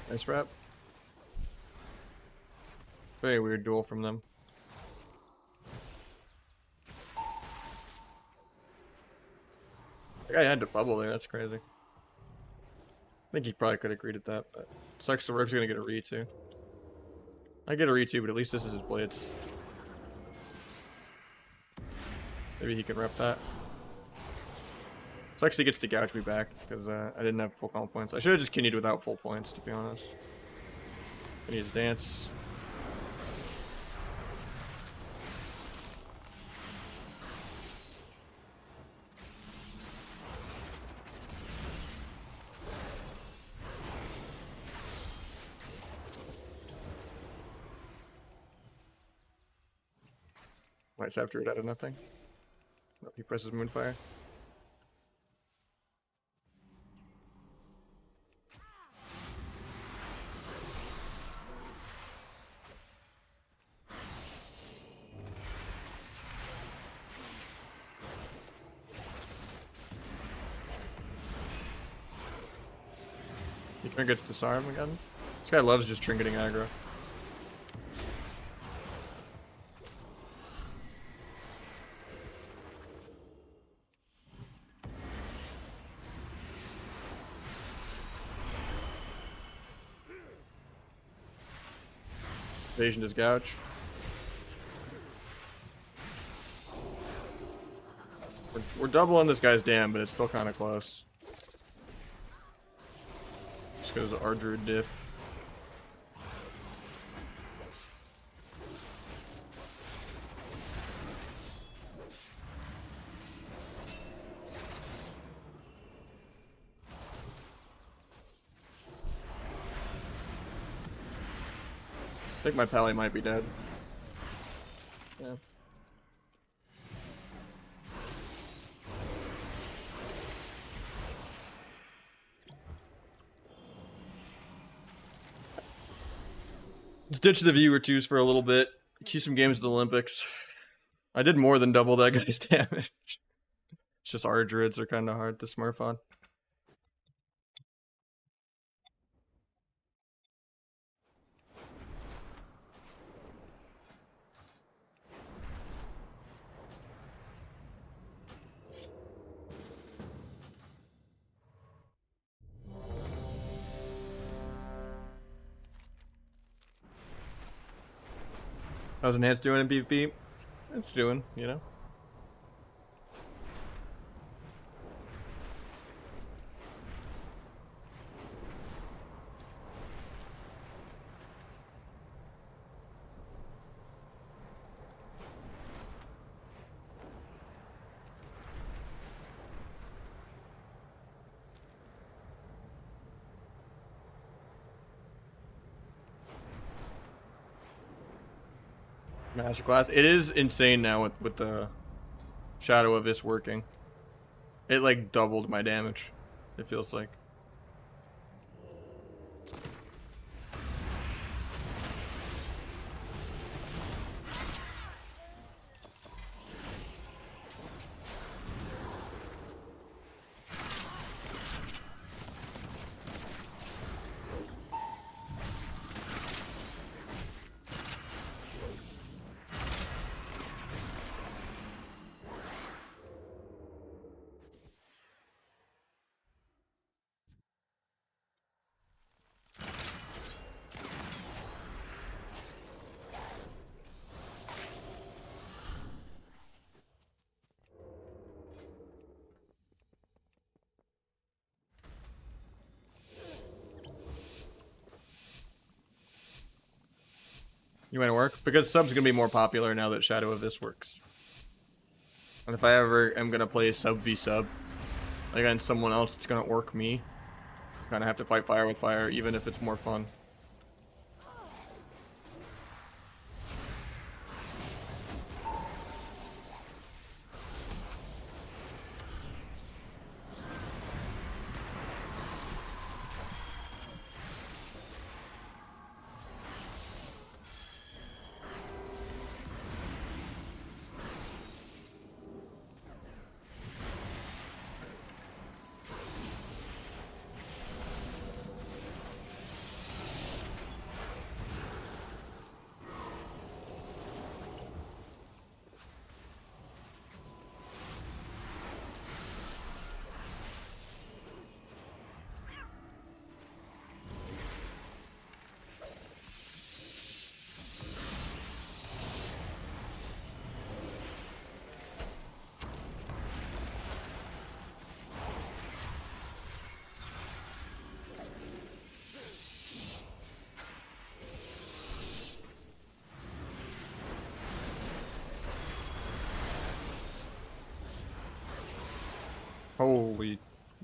Nice rep. Very weird duel from them. The guy had to bubble there, that's crazy. I think he probably could have greeted that, but sucks the Rogue's gonna get a re too. I get a re too, but at least this is his blades. Maybe he can rep that. Sucks he gets to gouge me back, because I didn't have full comp points. I should have just continued without full points, to be honest. I need his dance. Might sap Druid out of nothing. Nope, he presses Moonfire. He trinkets Disarm again. This guy loves just trinketing aggro. Evasion is gouge. We're doubling this guy's dam, but it's still kind of close. Just goes Ardruid diff. I think my pally might be dead. Yeah. Let's ditch the viewer twos for a little bit. Cue some games at the Olympics. I did more than double that guy's damage. It's just our druids are kind of hard to smurf on. How's Enhanced doing in PvP? It's doing, you know. Masterclass. It is insane now with the Shadow of this working. It like doubled my damage, it feels like. You want to work? Because sub's gonna be more popular now that Shadow of this works. And if I ever am gonna play sub v sub against someone else, it's gonna orc me. Kind of have to fight fire with fire, even if it's more fun.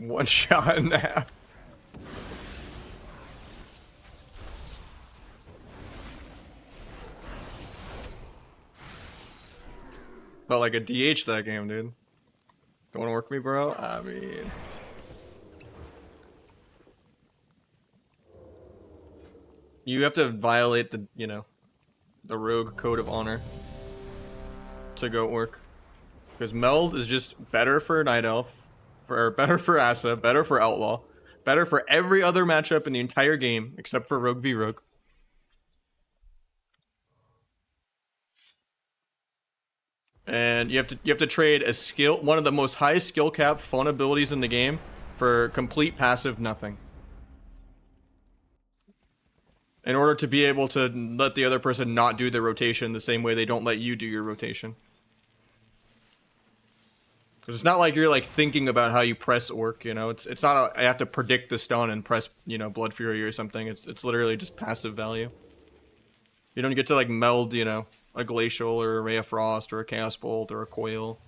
One shot and a half. Felt like a DH that game, dude. Don't wanna work me, bro? I mean... You have to violate the, you know, the rogue code of honor to go work. Because Meld is just better for Night Elf, better for Asa, better for Outlaw, better for every other matchup in the entire game except for Rogue v Rogue. And you have to trade a skill, one of the most high skill cap fun abilities in the game, for complete passive nothing. In order to be able to let the other person not do their rotation the same way they don't let you do your rotation. Because it's not like you're like thinking about how you press Orc, you know. It's not I have to predict the stun and press, you know, Blood Fury or something. It's literally just passive value. You don't get to like meld, you know, a Glacial or a Ray of Frost or a Chaos Bolt or a Coil.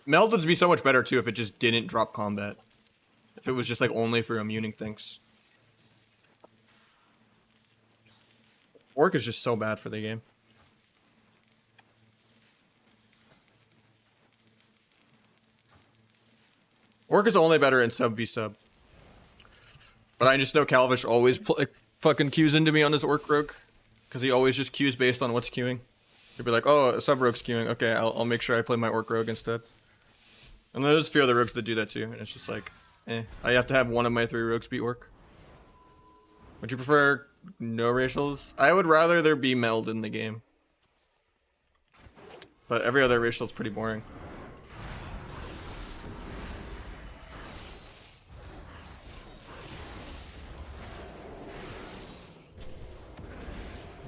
Meld would be so much better too if it just didn't drop combat. If it was just like only for immuning things. Orc is just so bad for the game. Orc is only better in sub v sub. But I just know Calvish always fucking queues into me on his Orc rogue. Because he always just queues based on what's queuing. He'll be like, oh, a sub rogue's queuing. Okay, I'll make sure I play my Orc rogue instead. And there's a few other rogues that do that too. And it's just like, I have to have one of my 3 rogues beat Orc. Would you prefer no racials? I would rather there be meld in the game. But every other racial is pretty boring.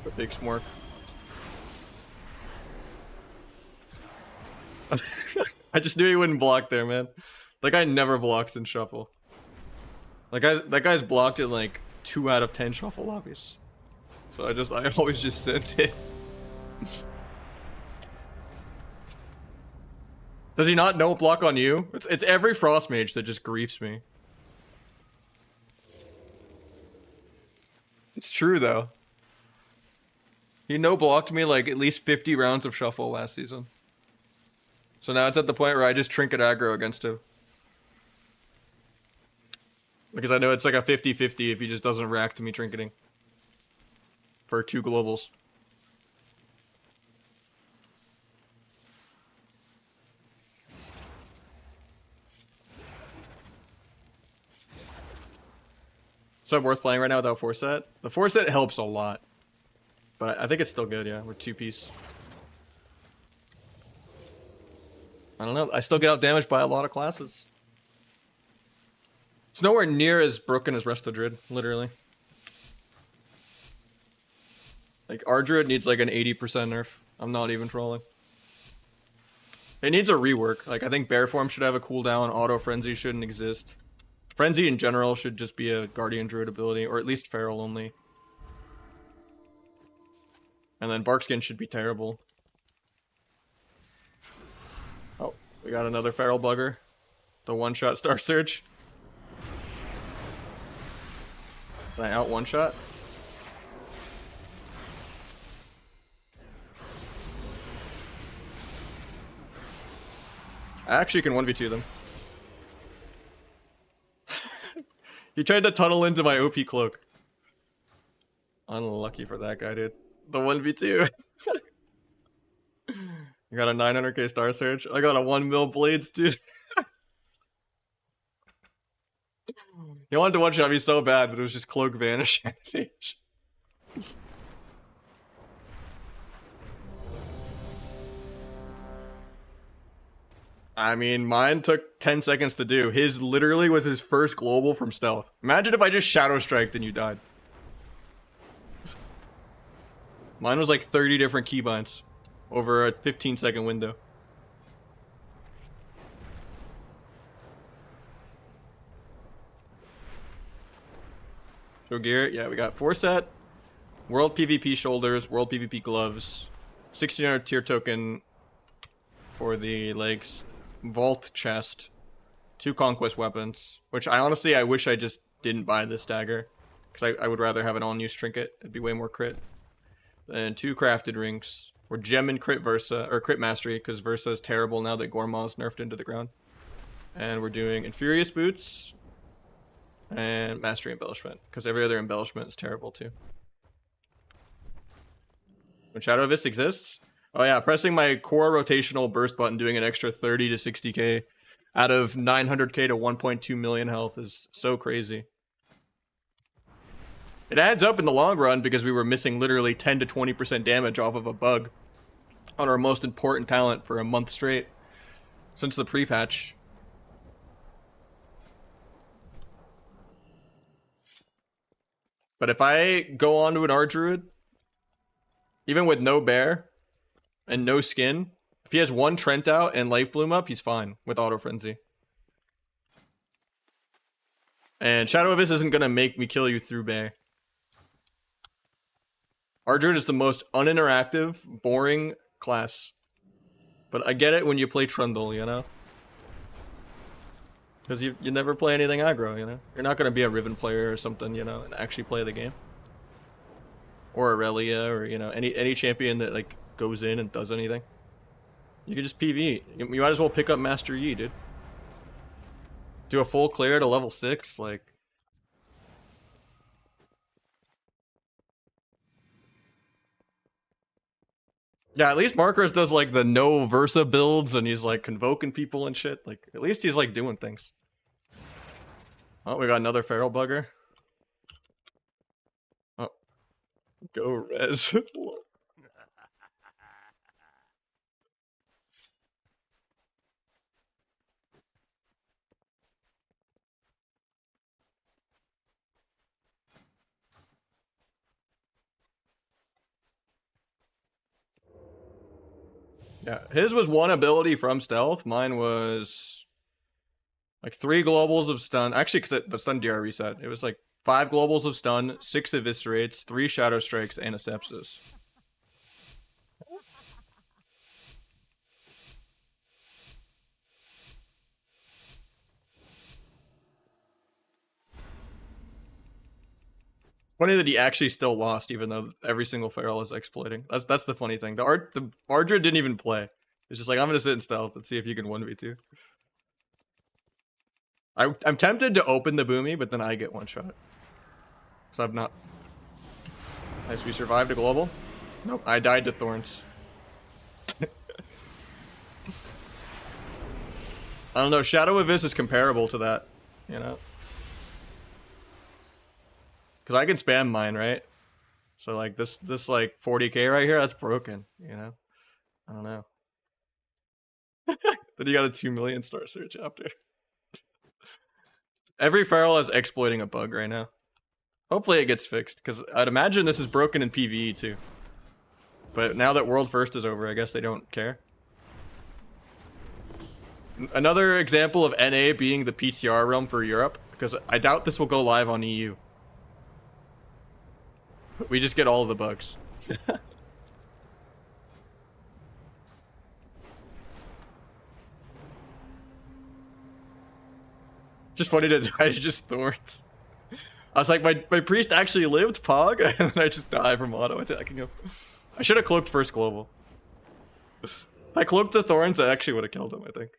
A big smork. I just knew he wouldn't block there, man. That guy never blocks in shuffle. That guy's blocked in like 2 out of 10 shuffle lobbies. So I always just sent it. Does he not no block on you? It's every Frost Mage that just griefs me. It's true though. He no blocked me like at least 50 rounds of shuffle last season. So now it's at the point where I just trinket aggro against him. Because I know it's like a 50-50 if he just doesn't react to me trinketing. For 2 globals. So worth playing right now without 4-set? The 4-set helps a lot. But I think it's still good, yeah, with 2-piece. I don't know, I still get out damaged by a lot of classes. It's nowhere near as broken as Resto Druid, literally. Like, our Druid needs like an 80% nerf. I'm not even trolling. It needs a rework. Like, I think Bear Form should have a cooldown, Auto Frenzy shouldn't exist. Frenzy in general should just be a Guardian Druid ability, or at least Feral only. And then Barkskin should be terrible. Oh, we got another Feral Bugger. The one-shot Star Surge. Can I out one-shot? I actually can 1v2 them. He tried to tunnel into my OP cloak. Unlucky for that guy, dude. The 1v2. You got a 900k Star Surge? I got a 1 mil Blades, dude. He wanted to one-shot me so bad, but it was just Cloak Vanish animation. I mean, mine took 10 seconds to do. His literally was his first global from stealth. Imagine if I just Shadow Striked and you died. Mine was like 30 different keybinds over a 15-second window. Show gear, yeah, we got 4-set, World PvP shoulders, World PvP gloves, 1600 tier token for the legs, vault chest, 2 conquest weapons, which I honestly, I wish I just didn't buy this dagger, because I would rather have an on-use trinket. It'd be way more crit. Then 2 crafted rings. We're gem and crit Versa, or crit mastery, because Versa is terrible now that Gormaw's nerfed into the ground. And we're doing Infurious Boots and Mastery Embellishment, because every other embellishment is terrible too. When Shadow Abyss exists? Oh yeah, pressing my core rotational burst button, doing an extra 30 to 60k out of 900k to 1.2 million health is so crazy. It adds up in the long run because we were missing literally 10 to 20% damage off of a bug on our most important talent for a month straight since the pre-patch. But if I go onto an Art-Druid, even with no bear and no skin, if he has 1 Trent out and Life Bloom up, he's fine with Auto Frenzy. And Shadow Abyss isn't going to make me kill you through Bay. Art-Druid is the most uninteractive, boring class. But I get it when you play Trundle, you know? Because you never play anything aggro, you know? You're not going to be a Riven player or something, you know, and actually play the game. Or Aurelia, or, you know, any champion that, like, goes in and does anything. You can just PV. You might as well pick up Master Yi, dude. Do a full clear to level 6, like... Yeah, at least Marcus does, like, the no Versa builds, and he's, like, convoking people and shit. Like, at least he's, like, doing things. Oh, we got another Feral Bugger. Oh. Go Rez. Yeah, his was 1 ability from stealth. Mine was like 3 globals of stun. Actually, because the stun DR reset. It was like 5 globals of stun, 6 eviscerates, 3 shadow strikes, and a sepsis. It's funny that he actually still lost, even though every single feral is exploiting. That's the funny thing. The Ardra didn't even play. It's just like, I'm gonna sit in stealth and see if you can 1v2. I'm tempted to open the Boomy, but then I get 1 shot. Because I've not... Nice, we survived a global. Nope, I died to Thorns. I don't know, Shadow Abyss is comparable to that, you know? Because I can spam mine, right? So like this like 40k right here, that's broken, you know? I don't know. Then you got a 2 million star search after. Every feral is exploiting a bug right now. Hopefully it gets fixed, because I'd imagine this is broken in PvE too. But now that World First is over, I guess they don't care. Another example of NA being the PTR realm for Europe, because I doubt this will go live on EU. We just get all of the bugs. Just funny to die to just Thorns. I was like, my priest actually lived, Pog, and then I just die from auto attacking him. I should have cloaked first global. I cloaked the Thorns, I actually would have killed him, I think.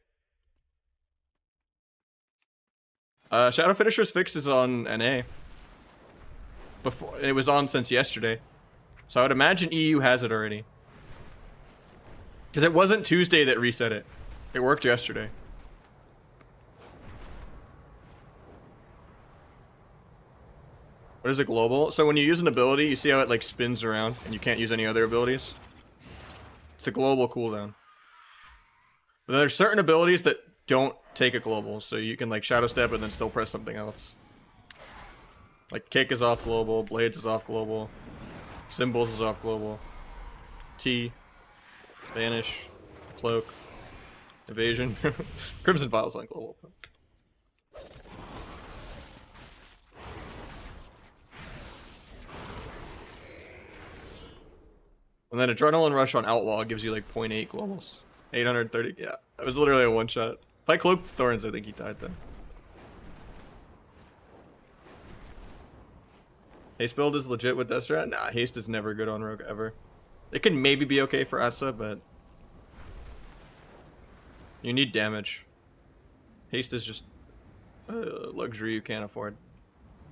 Shadow Finisher's fix is on NA. Before it was on since yesterday. So I would imagine EU has it already. Because it wasn't Tuesday that reset it. It worked yesterday. What is it, global? So when you use an ability, you see how it like spins around and you can't use any other abilities? It's a global cooldown. But there's certain abilities that don't take a global, so you can like shadow step and then still press something else. Like Kick is off global, Blades is off global, Symbols is off global, T, Vanish, Cloak, Evasion, Crimson Vial's on global. And then Adrenaline Rush on Outlaw gives you like 0.8 globals. 830. Yeah, that was literally a one shot. If I cloaked Thorns, I think he died then. Haste build is legit with Death Strat? Nah, haste is never good on Rogue ever. It can maybe be okay for Asa, but you need damage. Haste is just a luxury you can't afford.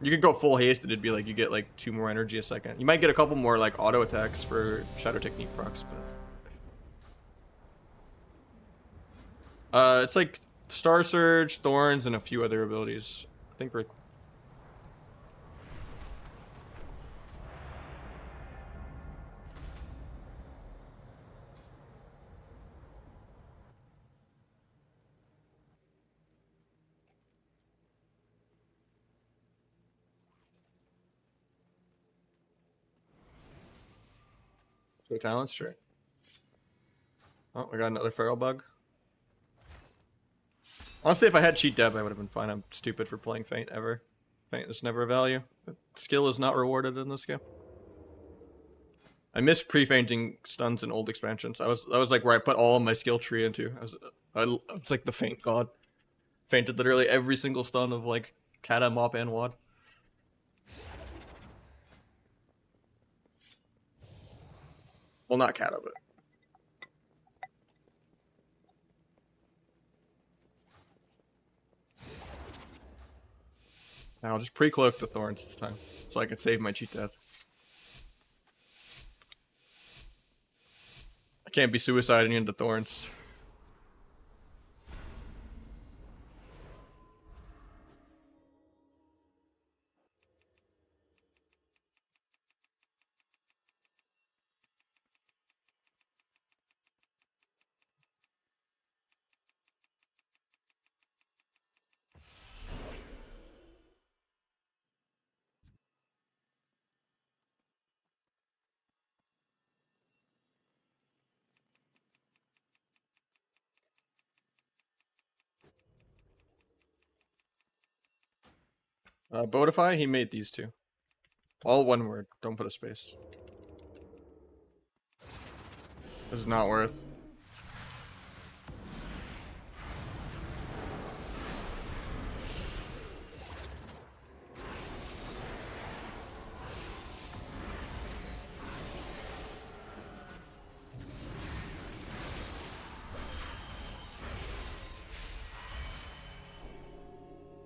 You could go full haste and it'd be like you get like 2 more energy a second. You might get a couple more like auto attacks for Shadow Technique procs, but it's like Star Surge, Thorns, and a few other abilities. I think we're so talents, sure. Oh, we got another feral bug. Honestly, if I had cheat dev, I would have been fine. I'm stupid for playing Feint ever. Feint is never a value. But skill is not rewarded in this game. I miss pre-fainting stuns in old expansions. I was like where I put all of my skill tree into. I was like the Feint god. Fainted literally every single stun of like Kata, Mop, and Wad. Well, not Kata, but now I'll just pre-cloak the Thorns this time, so I can save my cheat death. I can't be suiciding into Thorns. Bodify, he made these two. All one word, don't put a space. This is not worth.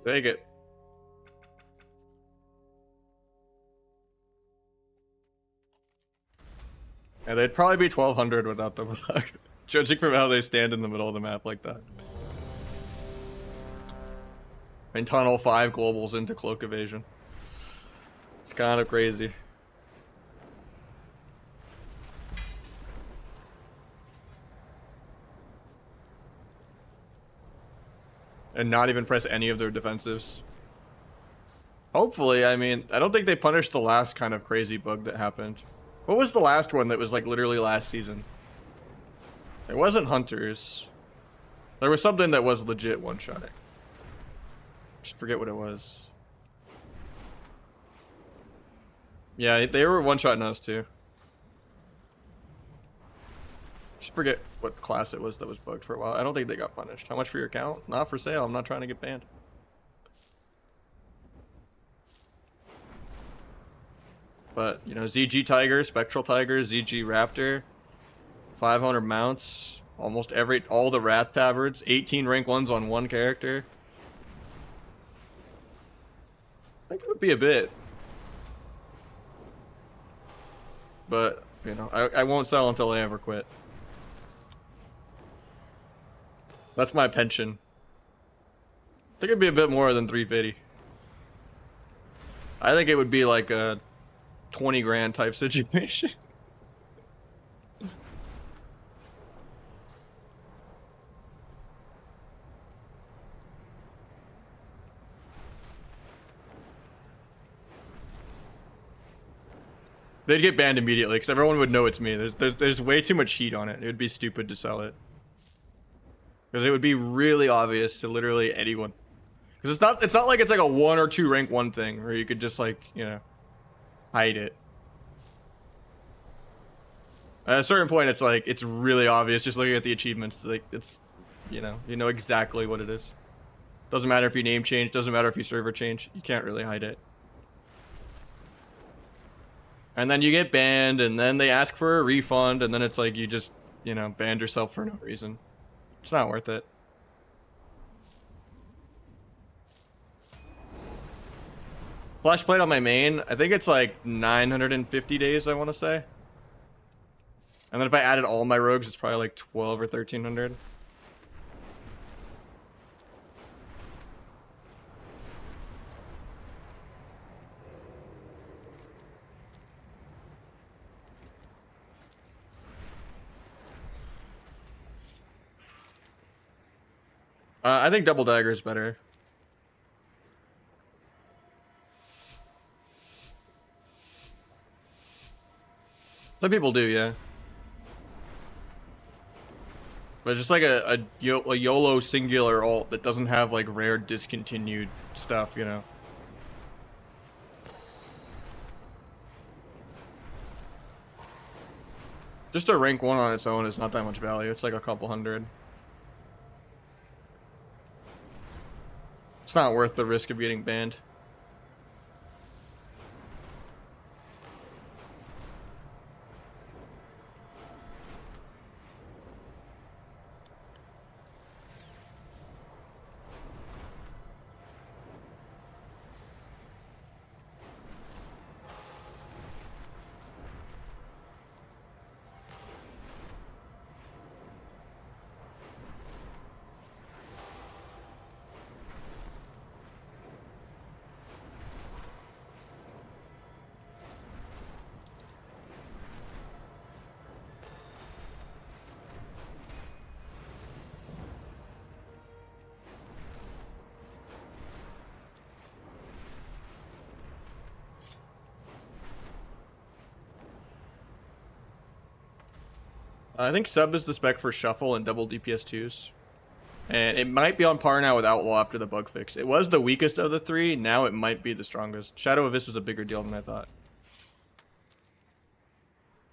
Take it. Yeah, they'd probably be 1200 without the bug. Judging from how they stand in the middle of the map like that. And tunnel 5 globals into cloak evasion. It's kind of crazy. And not even press any of their defensives. Hopefully, I mean, I don't think they punished the last kind of crazy bug that happened. What was the last one that was like literally last season? It wasn't Hunters. There was something that was legit one-shotting. Just forget what it was. Yeah, they were one-shotting us too. Just forget what class it was that was bugged for a while. I don't think they got punished. How much for your account? Not for sale. I'm not trying to get banned. But, you know, ZG Tiger, Spectral Tiger, ZG Raptor, 500 mounts, almost all the Wrath Tabards, 18 rank 1s on one character. I think it would be a bit. But, you know, I won't sell until I ever quit. That's my pension. I think it'd be a bit more than 350. I think it would be like a 20 grand type situation. They'd get banned immediately because everyone would know it's me. There's way too much heat on it. It would be stupid to sell it. Because it would be really obvious to literally anyone. Because it's not like it's like a 1 or 2 rank 1 thing where you could just like, you know, hide it. At a certain point, it's like, it's really obvious just looking at the achievements. Like, it's, you know exactly what it is. Doesn't matter if you name change, doesn't matter if you server change. You can't really hide it. And then you get banned, and then they ask for a refund, and then it's like you just, banned yourself for no reason. It's not worth it. Flashplate on my main, I think it's like 950 days, I want to say. And then if I added all my rogues, it's probably like 12 or 1300. I think double dagger is better. Some people do, yeah. But just like a YOLO singular ult that doesn't have like rare discontinued stuff, Just a rank 1 on its own is not that much value. It's like a couple hundred. It's not worth the risk of getting banned. I think sub is the spec for shuffle and double DPS 2s. And it might be on par now with Outlaw after the bug fix. It was the weakest of the three, now it might be the strongest. Shadow Abyss was a bigger deal than I thought.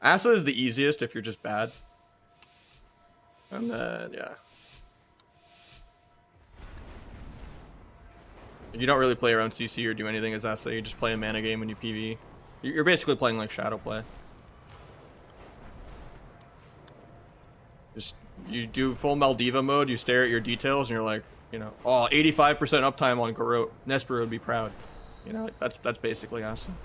Asa is the easiest if you're just bad. And then, yeah. You don't really play around CC or do anything as Asa, you just play a mana game when you PV. You're basically playing like Shadow play. Just, you do full Maldiva mode, you stare at your details, and you're like, oh, 85% uptime on Garrote. Nesper would be proud. That's basically awesome.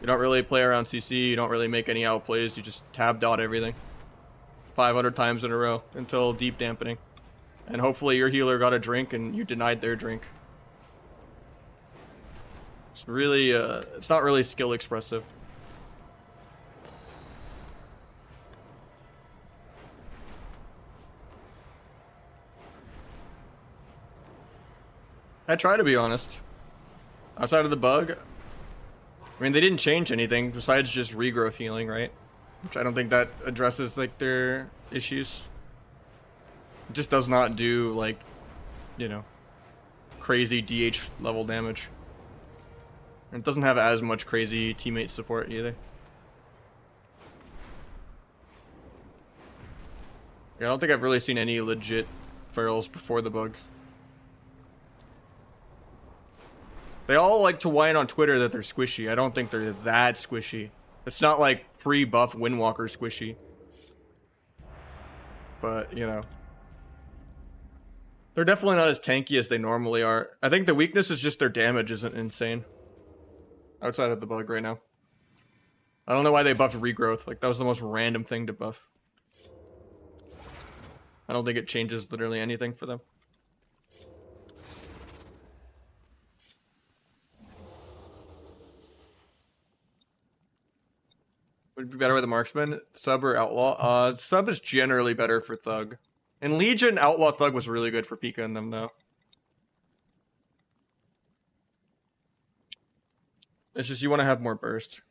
You don't really play around CC, you don't really make any outplays, you just tab dot everything. 500 times in a row until deep dampening. And hopefully your healer got a drink and you denied their drink. It's really, it's not really skill expressive. I try to be honest. Outside of the bug, I mean, they didn't change anything besides just regrowth healing, right? Which I don't think that addresses, like, their issues. It just does not do, like, crazy DH level damage. And it doesn't have as much crazy teammate support either. Yeah, I don't think I've really seen any legit ferals before the bug. They all like to whine on Twitter that they're squishy. I don't think they're that squishy. It's not like pre-buff Windwalker squishy. But, they're definitely not as tanky as they normally are. I think the weakness is just their damage isn't insane. Outside of the bug right now. I don't know why they buffed regrowth. Like, that was the most random thing to buff. I don't think it changes literally anything for them. Would it be better with a marksman? Sub or outlaw? Sub is generally better for thug. In Legion, outlaw thug was really good for Pika and them though. It's just you want to have more burst.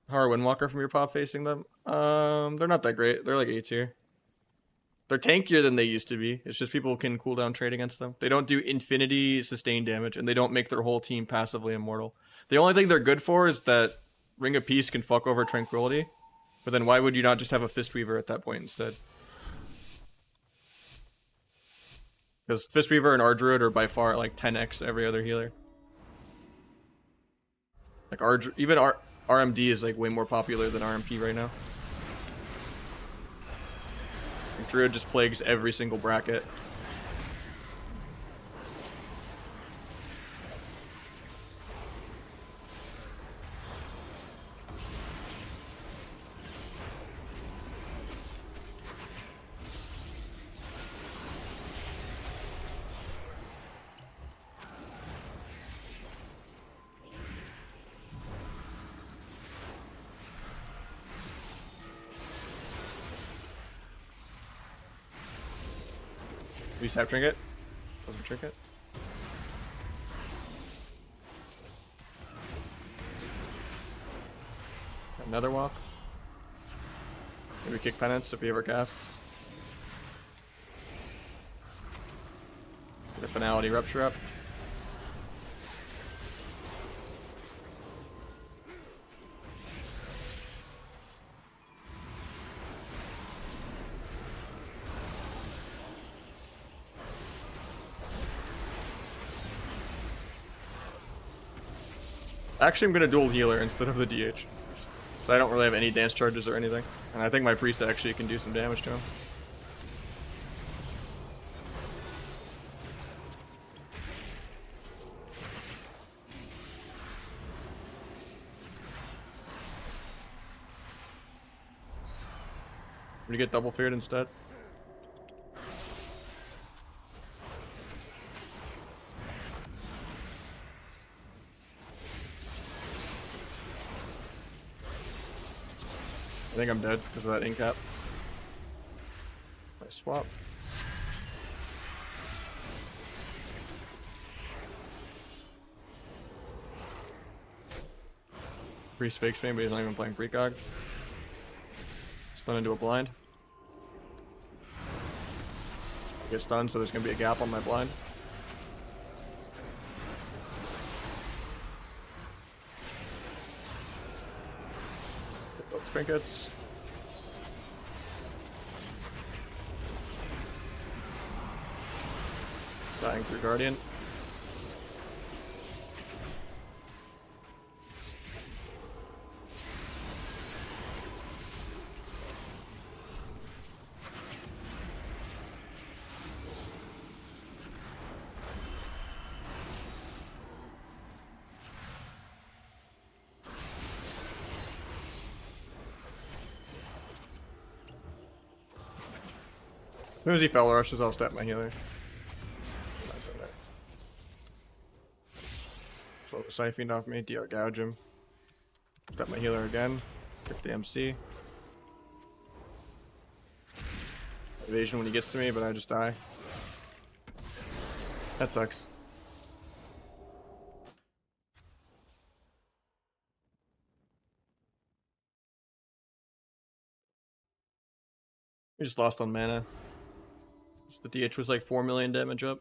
How are Windwalker from your pop facing them? They're not that great. They're like A tier. They're tankier than they used to be. It's just people can cooldown trade against them. They don't do infinity sustained damage, and they don't make their whole team passively immortal. The only thing they're good for is that Ring of Peace can fuck over Tranquility. But then why would you not just have a Fistweaver at that point instead? Because Fistweaver and Ardruid are by far like 10x every other healer. Like even RMD is like way more popular than RMP right now. Like, Druid just plagues every single bracket. We just have Trinket? Doesn't Trinket? Another walk. Maybe kick Penance if he ever casts. Get a Finality Rupture up. Actually, I'm gonna dual healer instead of the DH. So I don't really have any dance charges or anything. And I think my priest actually can do some damage to him. We get double feared instead. I think I'm dead because of that incap. I swap. Priest fakes me, but he's not even playing precog. Stun into a blind. Get stunned, so there's gonna be a gap on my blind. Get both trinkets. Dying through Guardian. As soon as he fell rushes, I'll step my healer. Slow the Siphon off me, DR gouge him. Step my healer again. Get the MC. Evasion when he gets to me, but I just die. That sucks. We just lost on mana. The DH was like 4 million damage up.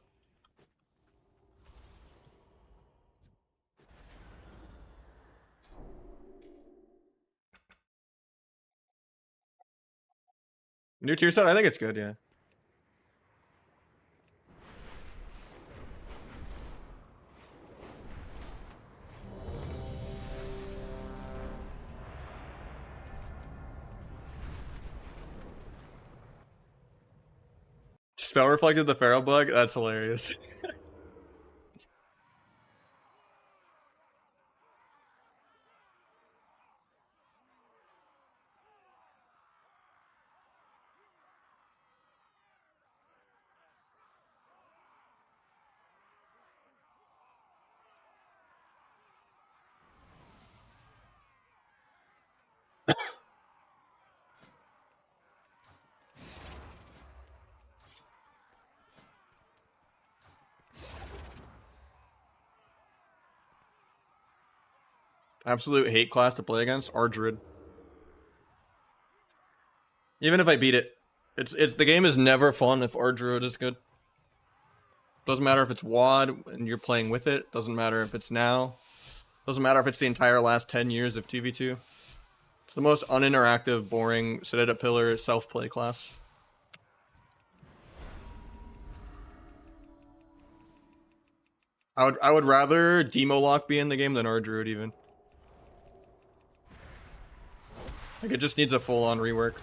New tier set? I think it's good, yeah. Spell reflected the Pharaoh bug? That's hilarious. Absolute hate class to play against, Ardruid. Even if I beat it, it's the game is never fun if Ardruid is good. Doesn't matter if it's WoD and you're playing with it. Doesn't matter if it's now. Doesn't matter if it's the entire last 10 years of 2v2. It's the most uninteractive, boring, sit at a pillar, self-play class. I would rather Demo Lock be in the game than our Druid even. Like, it just needs a full-on rework.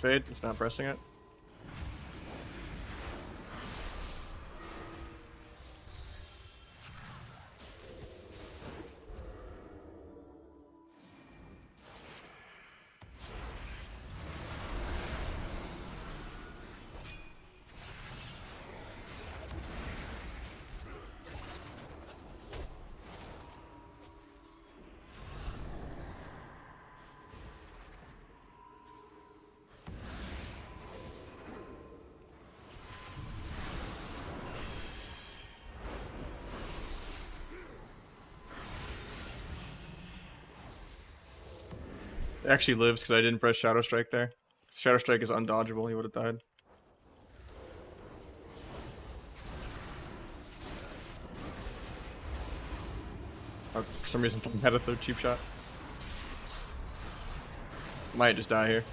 Fade, it's not pressing it. It actually lives because I didn't press Shadow Strike there. Shadow Strike is undodgeable, he would have died. Oh, for some reason I had a third cheap shot. Might just die here.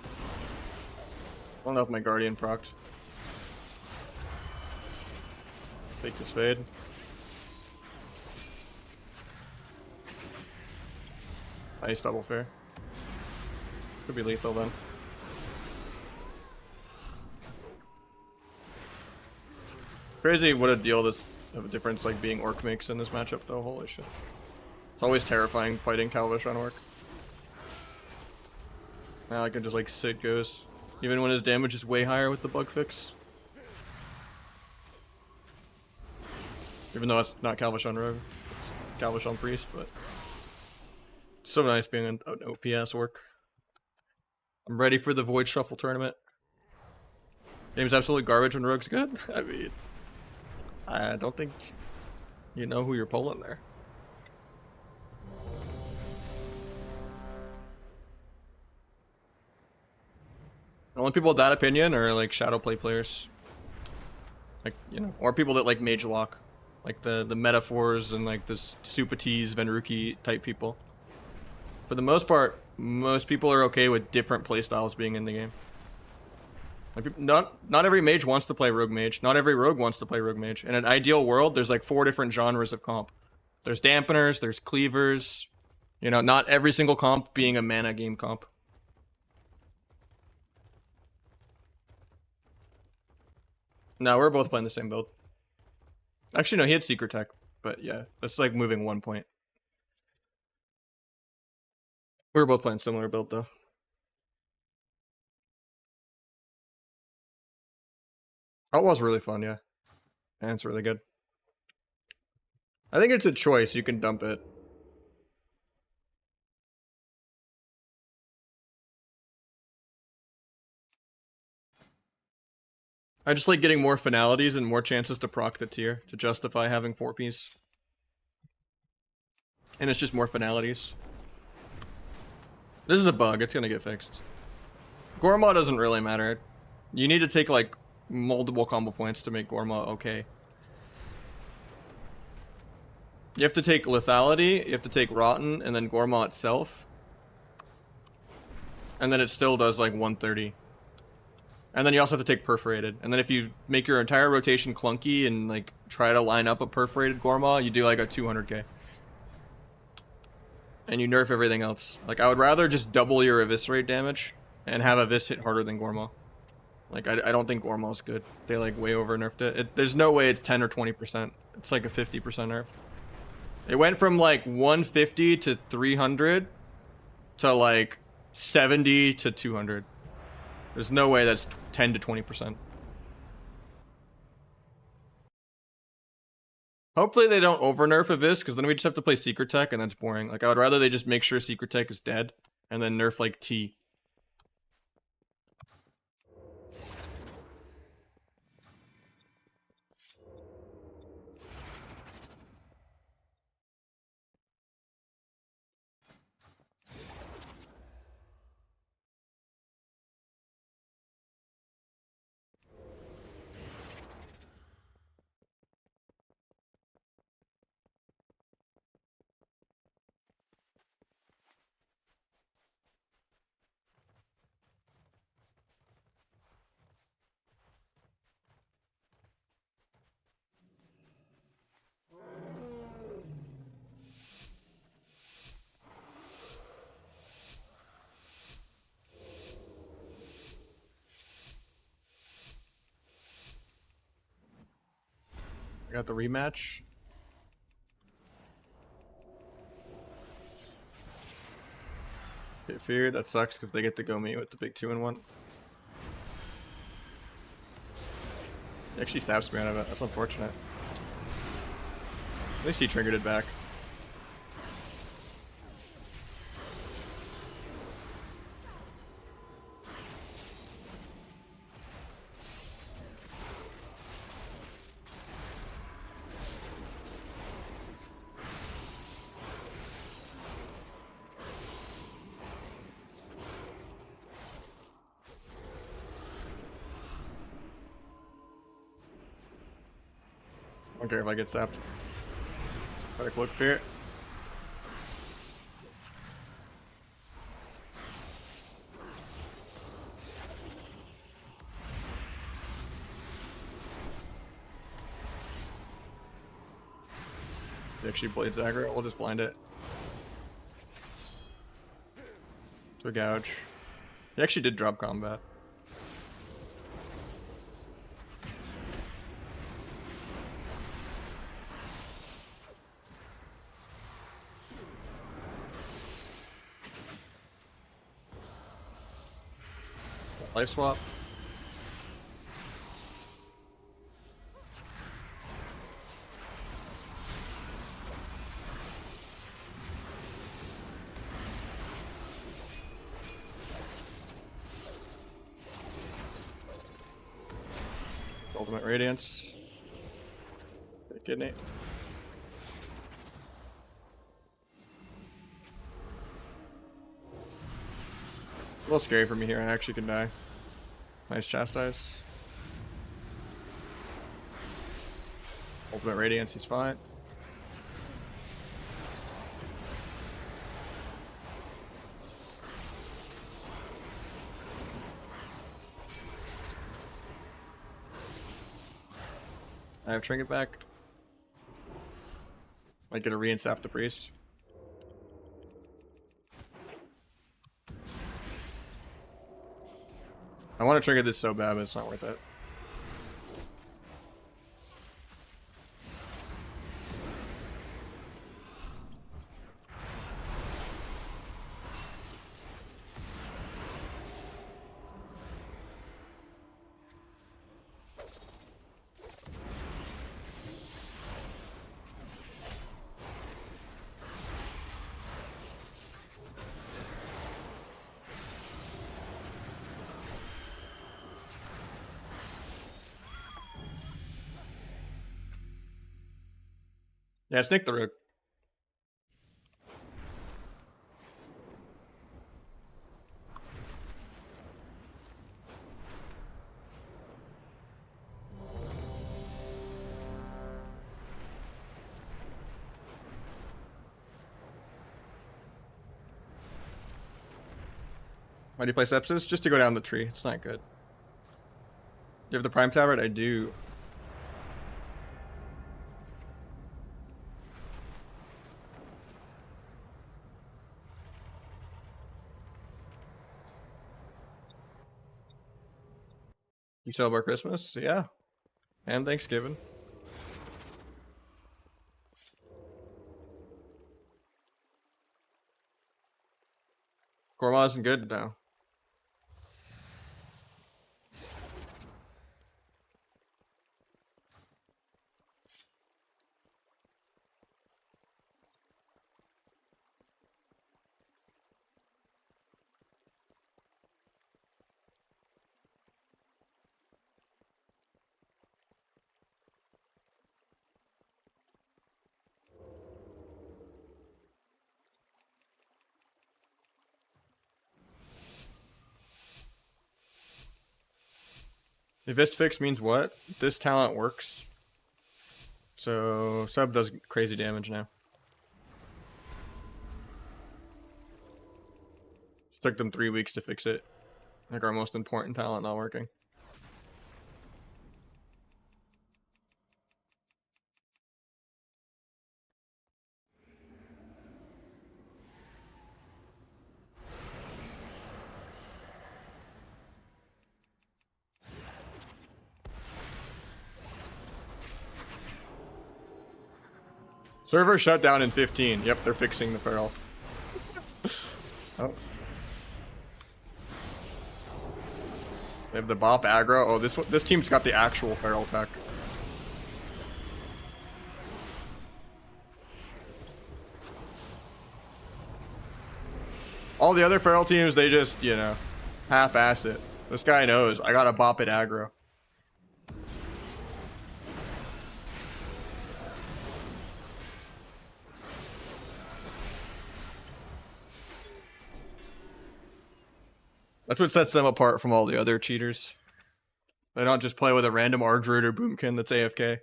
I don't know if my Guardian procced. Fake this fade. Nice double fair. Could be lethal then. Crazy what a deal this of a difference like being Orc makes in this matchup though, holy shit. It's always terrifying fighting Calvish on Orc. Now I can just like sit Ghost. Even when his damage is way higher with the bug fix. Even though it's not Calvish on Rogue. It's Calvish on Priest, but it's so nice being an OPS Orc. I'm ready for the Void Shuffle tournament. Game's absolutely garbage when Rogue's good. I mean, I don't think you know who you're pulling there. The only people with that opinion are like shadow play players. Like, you know, or people that like Mage Lock. Like the metaphors and like the Supatis, Venruki type people. For the most part, most people are okay with different playstyles being in the game. Like, not every mage wants to play rogue mage. Not every rogue wants to play rogue mage. In an ideal world, there's like 4 different genres of comp. There's dampeners, there's cleavers. You know, not every single comp being a mana game comp. No, we're both playing the same build. Actually, no, he had Secret Tech. But yeah, that's like moving 1 point. We were both playing similar build though. Outlaw's really fun, yeah. And it's really good. I think it's a choice, you can dump it. I just like getting more finalities and more chances to proc the tier to justify having 4Ps. And it's just more finalities. This is a bug, it's gonna get fixed. Gorma doesn't really matter. You need to take like multiple combo points to make Gorma okay. You have to take Lethality, you have to take Rotten, and then Gorma itself. And then it still does like 130. And then you also have to take Perforated. And then if you make your entire rotation clunky and like try to line up a Perforated Gorma, you do like a 200k. And you nerf everything else. Like, I would rather just double your Eviscerate damage and have Evis hit harder than Gorma. Like, I don't think Gorma's good. They like way over nerfed it. There's no way it's 10 or 20%. It's like a 50% nerf. It went from like 150 to 300 to like 70 to 200. There's no way that's 10 to 20%. Hopefully they don't over nerf Abyss, because then we just have to play Secret Tech and that's boring. Like, I would rather they just make sure Secret Tech is dead and then nerf like T. I got the rematch. Get feared. That sucks because they get to go me with the big 2-in-1. He actually saps me out of it. That's unfortunate. At least he triggered it back. I don't care if I get sapped. Try to cloak fear. He actually blades aggro. We'll just blind it. To a gouge. He actually did drop combat. Life swap. Ultimate Radiance. Big kidney. A little scary for me here. I actually could die. Nice chastise. Ultimate Radiance, he's fine. I have Trinket back. Might get a reinsap the priest. I want to trigger this so bad, but it's not worth it. Yeah, snake the rook. Why do you play Sepsis? Just to go down the tree. It's not good. You have the Prime Tower? I do. You celebrate Christmas? Yeah. And Thanksgiving. Korma isn't good now. Evist fix means what? This talent works. So sub does crazy damage now. It took them 3 weeks to fix it. Like our most important talent not working. Server shut down in 15. Yep, they're fixing the feral. Oh. They have the bop aggro. Oh, this team's got the actual feral tech. All the other feral teams, they just, you know, half-ass it. This guy knows. I gotta bop it aggro. That's what sets them apart from all the other cheaters. They don't just play with a random Ardruid or Boomkin that's AFK.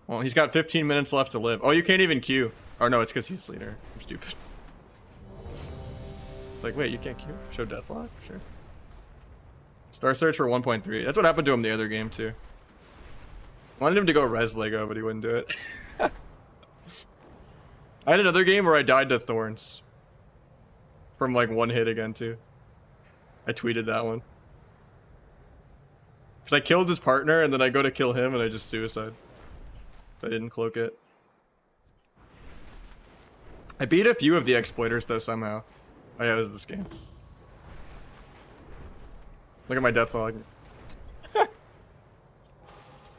Well, he's got 15 minutes left to live. Oh, you can't even queue. Or no, it's because he's leader. I'm stupid. It's like, wait, you can't queue? Show Deathlock? Sure. Star Search for 1.3. That's what happened to him the other game, too. Wanted him to go res Lego, but he wouldn't do it. I had another game where I died to Thorns. From like one hit again too. I tweeted that one. Cause I killed his partner and then I go to kill him and I just suicide. I didn't cloak it. I beat a few of the exploiters though somehow. Oh yeah, it was this game. Look at my death log.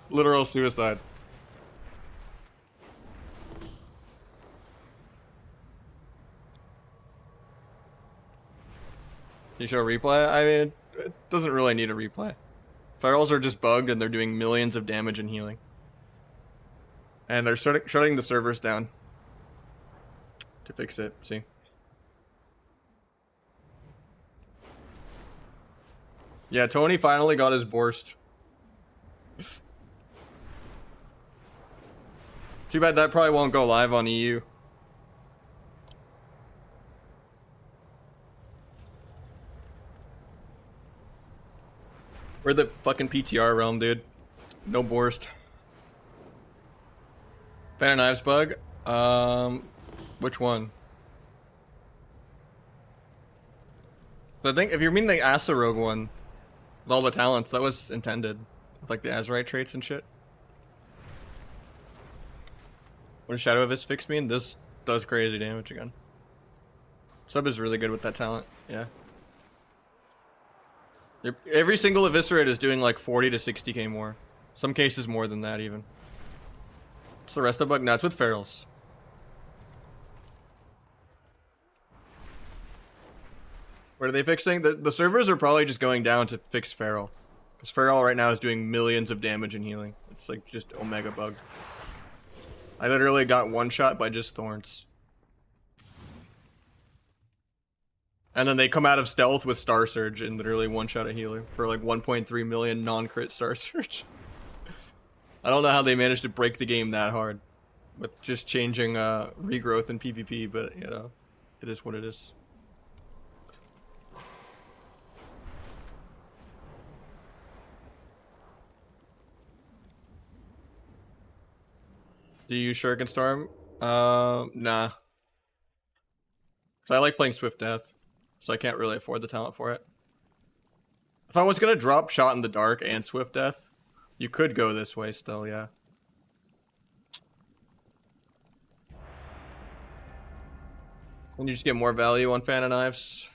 Literal suicide. You show a replay? I mean, it doesn't really need a replay. Ferals are just bugged and they're doing millions of damage and healing. And they're shutting the servers down to fix it, see? Yeah, Tony finally got his Borst. Too bad that probably won't go live on EU. We're the fucking PTR realm, dude. No Borst. Fan of Knives bug? Which one? I think if you mean the Asarogue one, with all the talents, that was intended. With like the Azurite traits and shit. What does Shadow Abyss fix mean? This does crazy damage again. Sub is really good with that talent, yeah. Every single Eviscerate is doing like 40 to 60k more. Some cases more than that even. What's the rest of the bug? No, it's with Ferals. What are they fixing? The servers are probably just going down to fix Feral. Because Feral right now is doing millions of damage and healing. It's like just Omega bug. I literally got one shot by just Thorns. And then they come out of stealth with Star Surge and literally one shot a healer for like 1.3 million non-crit Star Surge. I don't know how they managed to break the game that hard with just changing regrowth and PvP, but you know, it is what it is. Do you use Shuriken Storm? Nah. So I like playing Swift Death. So I can't really afford the talent for it. If I was gonna drop Shot in the Dark and Swift Death, you could go this way still, yeah. And you just get more value on Fan of Knives.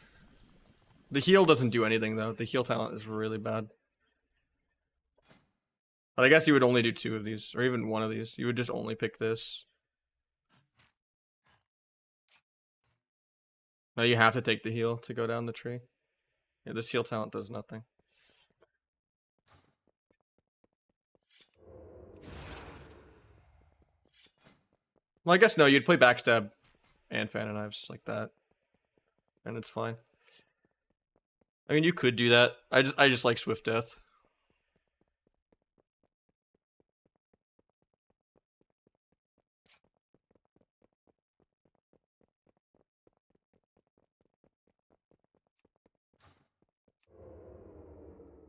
The heal doesn't do anything though. The heal talent is really bad. But I guess you would only do 2 of these, or even 1 of these. You would just only pick this. No, you have to take the heal to go down the tree. Yeah, this heal talent does nothing. Well, I guess no, you'd play Backstab and Fan of Knives like that. And it's fine. I mean, you could do that. I just like swift death.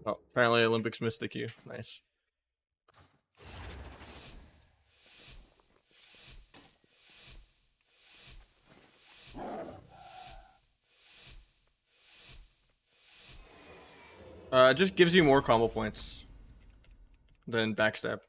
Oh, apparently Olympics missed the queue. Nice. It just gives you more combo points than backstab.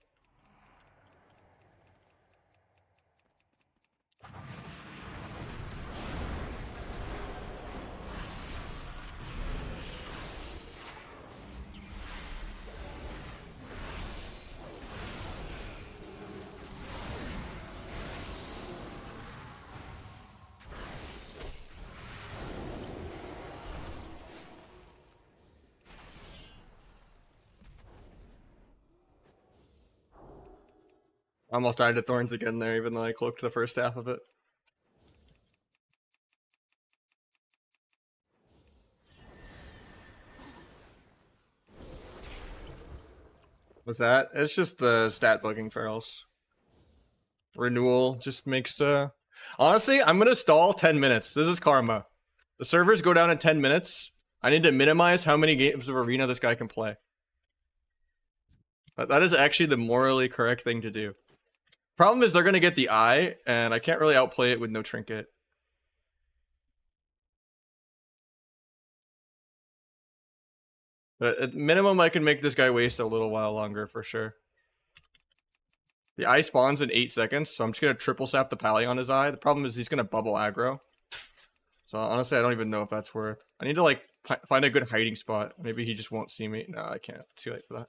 I almost died to Thorns again there, even though I cloaked the first half of it. What's that? It's just the stat bugging ferals. Renewal just makes honestly, I'm gonna stall 10 minutes. This is karma. The servers go down in 10 minutes. I need to minimize how many games of arena this guy can play. But that is actually the morally correct thing to do. Problem is they're gonna get the eye, and I can't really outplay it with no trinket. But at minimum, I can make this guy waste a little while longer for sure. The eye spawns in 8 seconds, so I'm just gonna triple sap the pally on his eye. The problem is he's gonna bubble aggro. So honestly, I don't even know if that's worth. I need to like find a good hiding spot. Maybe he just won't see me. No, I can't. It's too late for that.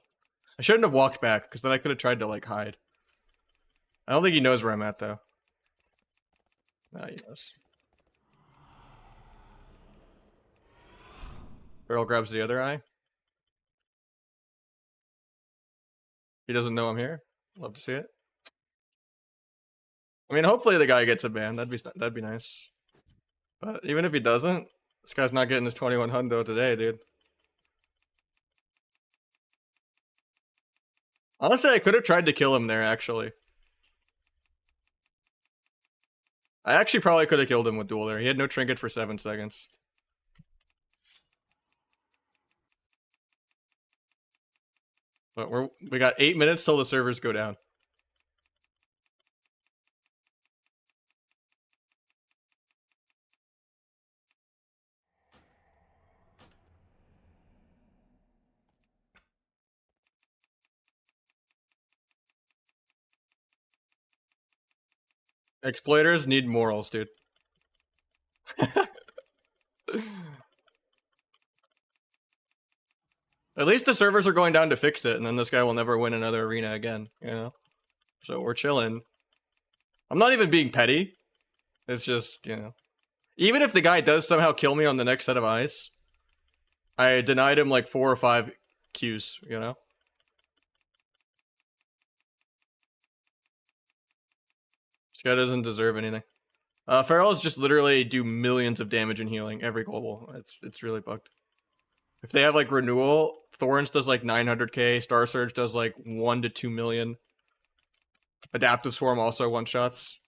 I shouldn't have walked back, because then I could have tried to like hide. I don't think he knows where I'm at though. Nah, he knows. Feral grabs the other eye. He doesn't know I'm here. Love to see it. I mean, hopefully the guy gets a ban. That'd be nice. But even if he doesn't, this guy's not getting his 21 hundo today, dude. Honestly, I could have tried to kill him there, actually. I actually probably could have killed him with duel there. He had no trinket for 7 seconds. But we got 8 minutes till the servers go down. Exploiters need morals, dude. At least the servers are going down to fix it, and then this guy will never win another arena again, you know? So we're chilling. I'm not even being petty. It's just, you know. Even if the guy does somehow kill me on the next set of eyes, I denied him like 4 or 5 Qs, you know? This guy doesn't deserve anything. Ferals just literally do millions of damage and healing every global. It's really bugged. If they have like renewal, Thorns does like 900k, Star Surge does like 1 to 2 million. Adaptive Swarm also one shots.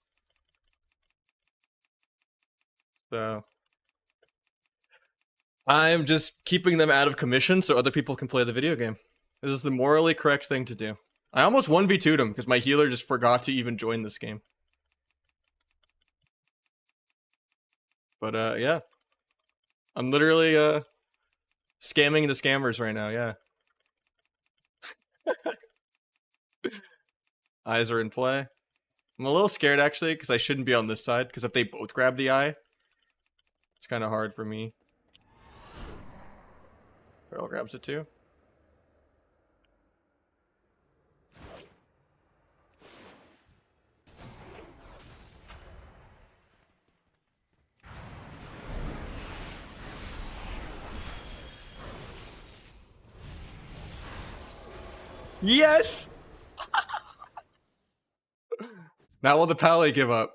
So I'm just keeping them out of commission so other people can play the video game. This is the morally correct thing to do. I almost 1v2'd him because my healer just forgot to even join this game. But yeah. I'm literally scamming the scammers right now, yeah. Eyes are in play. I'm a little scared actually because I shouldn't be on this side because if they both grab the eye, it's kind of hard for me. Feral grabs it too. Yes! Now will the pally give up?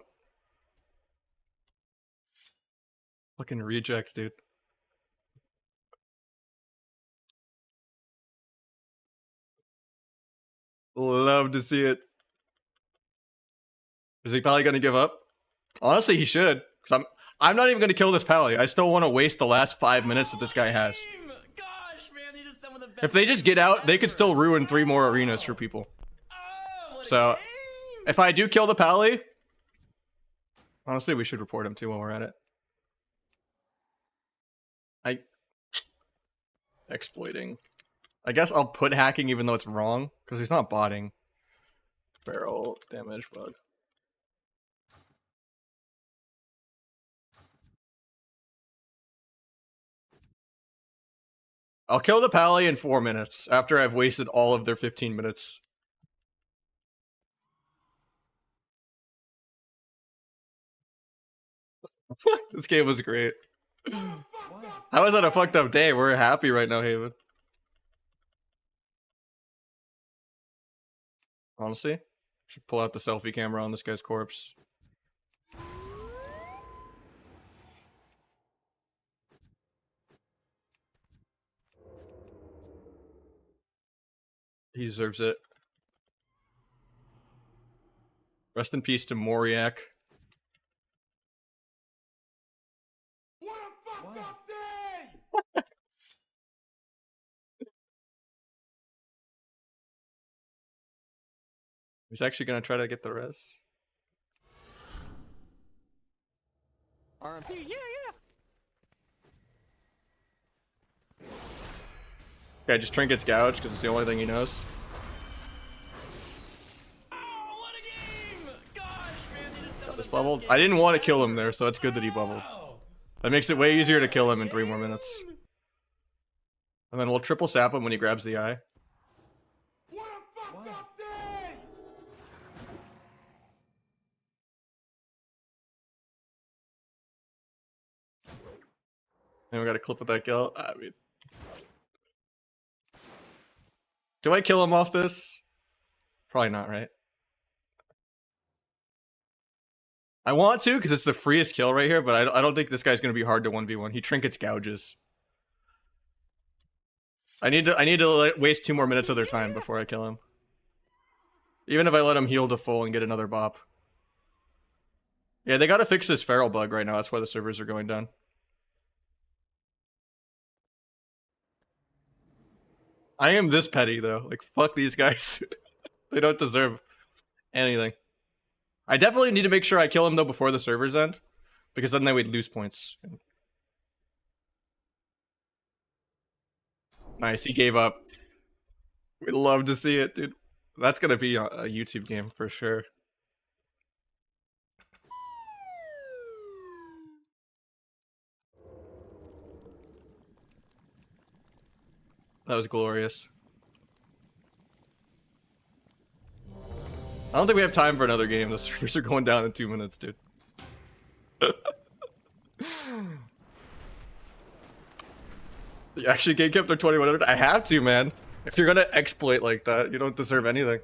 Fucking rejects, dude. Love to see it. Is he probably gonna give up? Honestly, he should. Cause I'm not even gonna kill this pally. I still want to waste the last 5 minutes that this guy has. Gosh, man, these are some of the best If they just get out, they could still ruin 3 more arenas for people. Oh, So, if I do kill the pally, honestly, we should report him too while we're at it. Exploiting. I guess I'll put hacking even though it's wrong, because he's not botting. Barrel damage bug. I'll kill the pally in 4 minutes, after I've wasted all of their 15 minutes. This game was great. How is that a fucked up day? We're happy right now, Haven. Honestly, should pull out the selfie camera on this guy's corpse. He deserves it. Rest in peace to Moriak. What a fucked up day! He's actually gonna try to get the res. RMP, yeah. Yeah, just trinkets gouge because it's the only thing he knows. Oh, what a game! Gosh, man, these are some Got of this the bubbled. best I didn't games want to kill him ever. there, so it's good that he bubbled. Wow. That makes it way easier to kill him in 3 more minutes. And then we'll triple sap him when he grabs the eye. What a fucked up day! And we got a clip of that kill. I mean, do I kill him off this? Probably not, right? I want to because it's the freest kill right here, but I don't think this guy's gonna be hard to 1v1. He trinkets gouges. I need to waste 2 more minutes of their time before I kill him. Even if I let him heal to full and get another bop. Yeah, they gotta fix this feral bug right now. That's why the servers are going down. I am this petty though. Like, fuck these guys. They don't deserve anything. I definitely need to make sure I kill him though before the servers end, because then they would lose points. Nice, he gave up. We'd love to see it, dude. That's gonna be a YouTube game for sure. That was glorious. I don't think we have time for another game. The servers are going down in 2 minutes, dude. You actually get kept their 2100? I have to, man. If you're gonna exploit like that, you don't deserve anything.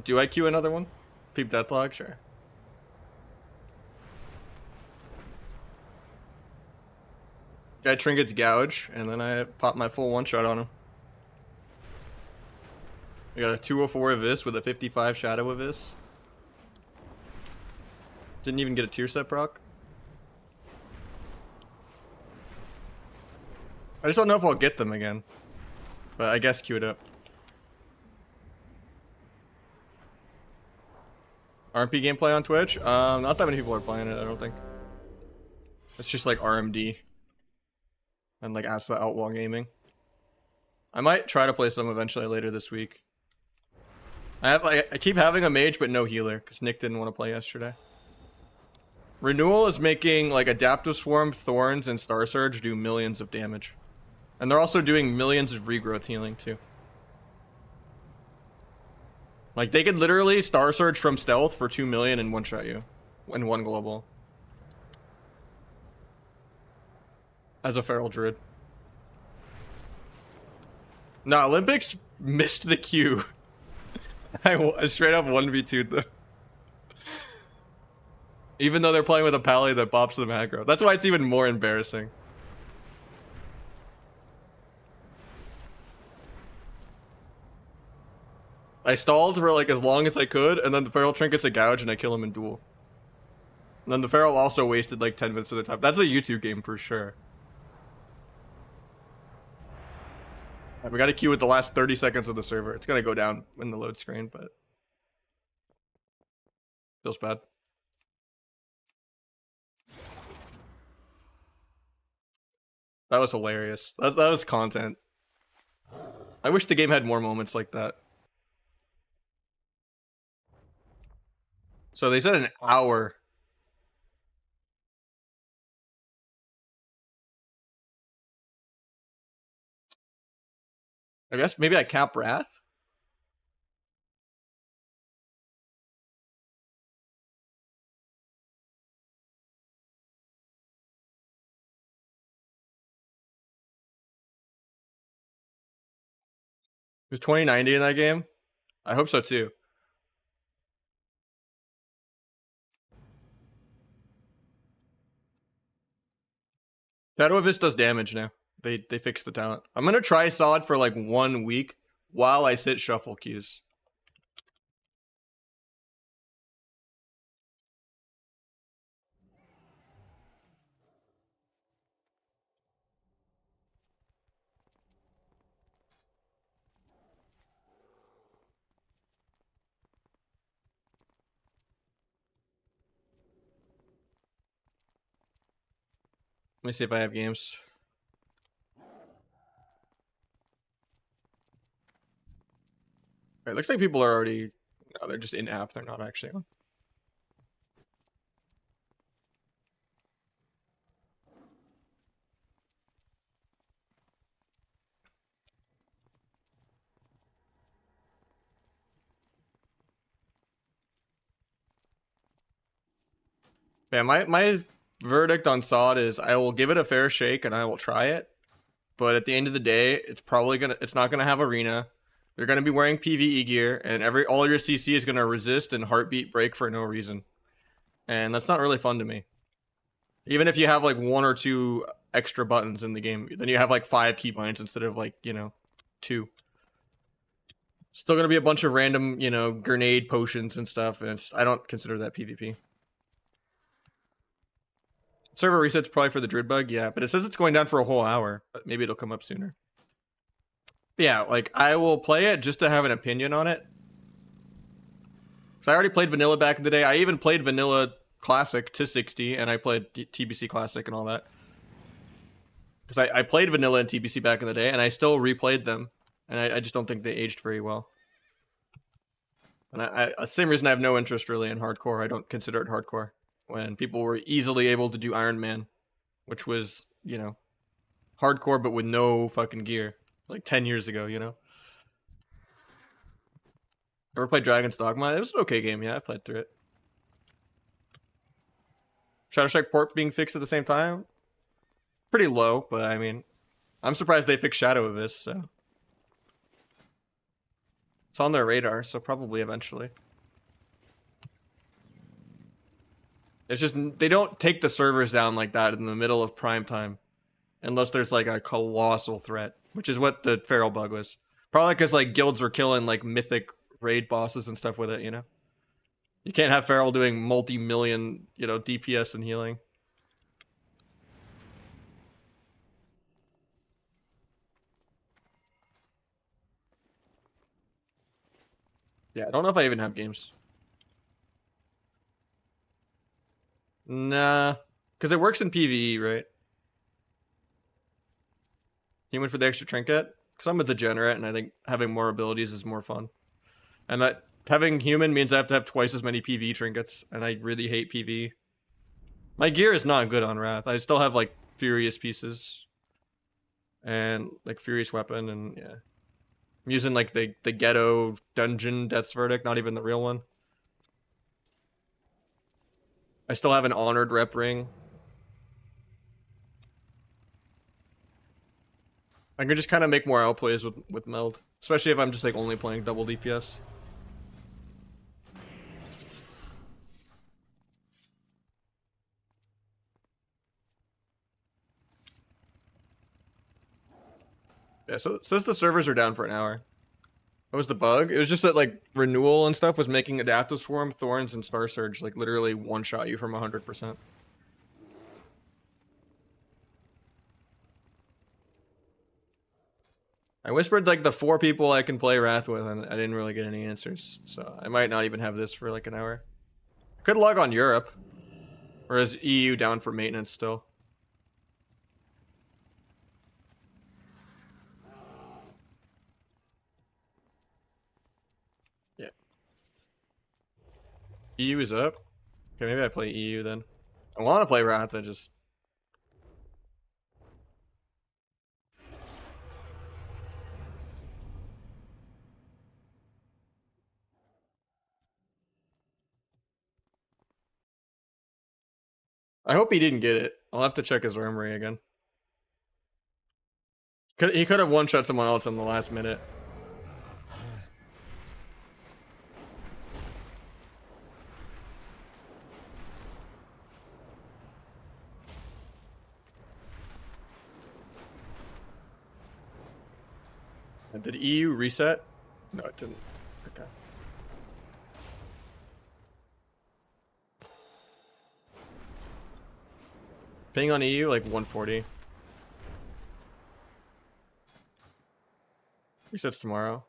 Do I queue another one? Peep Deathlog? Sure. Guy trinkets gouge, and then I pop my full one-shot on him. We got a 204 of this with a 55 shadow of this. Didn't even get a tier set proc. I just don't know if I'll get them again. But I guess queue it up. RMP gameplay on Twitch? Not that many people are playing it, I don't think. It's just like RMD. And like Ask the Outlaw Gaming. I might try to play some eventually later this week. I keep having a mage but no healer, because Nick didn't want to play yesterday. Renewal is making like Adaptive Swarm, Thorns, and Star Surge do millions of damage. And they're also doing millions of regrowth healing too. Like they could literally Star Surge from stealth for 2 million and one-shot you. In one global. As a feral druid. Nah, Olympics missed the queue. I straight up 1v2'd them. Even though they're playing with a pally that bops them aggro. That's why it's even more embarrassing. I stalled for like as long as I could, and then the feral trinket gets a gouge, and I kill him in duel. And then the feral also wasted like 10 minutes of the time. That's a YouTube game for sure. Right, we got to queue with the last 30 seconds of the server. It's gonna go down in the load screen, but feels bad. That was hilarious. That was content. I wish the game had more moments like that. So they said an hour. I guess maybe I cap Wrath? There's 2090 in that game? I hope so too. Shadow Abyss does damage now. They fixed the talent. I'm gonna try Sod for like 1 week while I sit shuffle queues. Let me see if I have games. It looks like people are already... No, they're just in-app. They're not actually on. Yeah, my verdict on Sod is I will give it a fair shake and I will try it. But at the end of the day, it's not gonna have arena. You're gonna be wearing PvE gear, and all your CC is gonna resist and heartbeat break for no reason. And that's not really fun to me. Even if you have like 1 or 2 extra buttons in the game, then you have like 5 keybinds instead of like, 2. Still gonna be a bunch of random, grenade potions and stuff, and I don't consider that PvP. Server reset's probably for the Drid bug, yeah, but it says it's going down for a whole hour, but maybe it'll come up sooner. But yeah, like, I will play it just to have an opinion on it. So I already played Vanilla back in the day. I even played Vanilla Classic to 60, and I played TBC Classic and all that. Because I played Vanilla and TBC back in the day, and I still replayed them, and I just don't think they aged very well. And same reason I have no interest really in hardcore. I don't consider it hardcore. When people were easily able to do Iron Man, which was, hardcore but with no fucking gear. Like 10 years ago, Ever played Dragon's Dogma? It was an okay game, yeah, I played through it. Shadow Strike Port being fixed at the same time? Pretty low, but I mean, I'm surprised they fixed Shadow Abyss, so. It's on their radar, so probably eventually. It's just, they don't take the servers down like that in the middle of prime time. Unless there's like a colossal threat, which is what the feral bug was. Probably because like guilds were killing like mythic raid bosses and stuff with it, You can't have feral doing multi-million, DPS and healing. Yeah, I don't know if I even have games. Nah, because it works in PvE, right? Human for the extra trinket? Because I'm a degenerate, and I think having more abilities is more fun. And that having human means I have to have twice as many PvE trinkets, and I really hate PvE. My gear is not good on Wrath. I still have, like, Furious pieces. And, like, Furious weapon, and, yeah. I'm using, like, the ghetto dungeon Death's Verdict, not even the real one. I still have an Honored rep ring. I can just kind of make more outplays with Meld. Especially if I'm just, like, only playing double DPS. Yeah, so it says the servers are down for an hour. What was the bug? It was just that like renewal and stuff was making adaptive swarm, thorns, and star surge like literally one shot you from 100%. I whispered like the 4 people I can play Wrath with, and I didn't really get any answers. So I might not even have this for like an hour. Could log on Europe, or is EU down for maintenance still? Yeah. EU is up. Okay, maybe I play EU then. I want to play Wrath. I just. I hope he didn't get it. I'll have to check his armory again. He could have one-shot someone else in the last minute. Did EU reset? No, it didn't. Okay. Ping on EU, like 140. Resets tomorrow.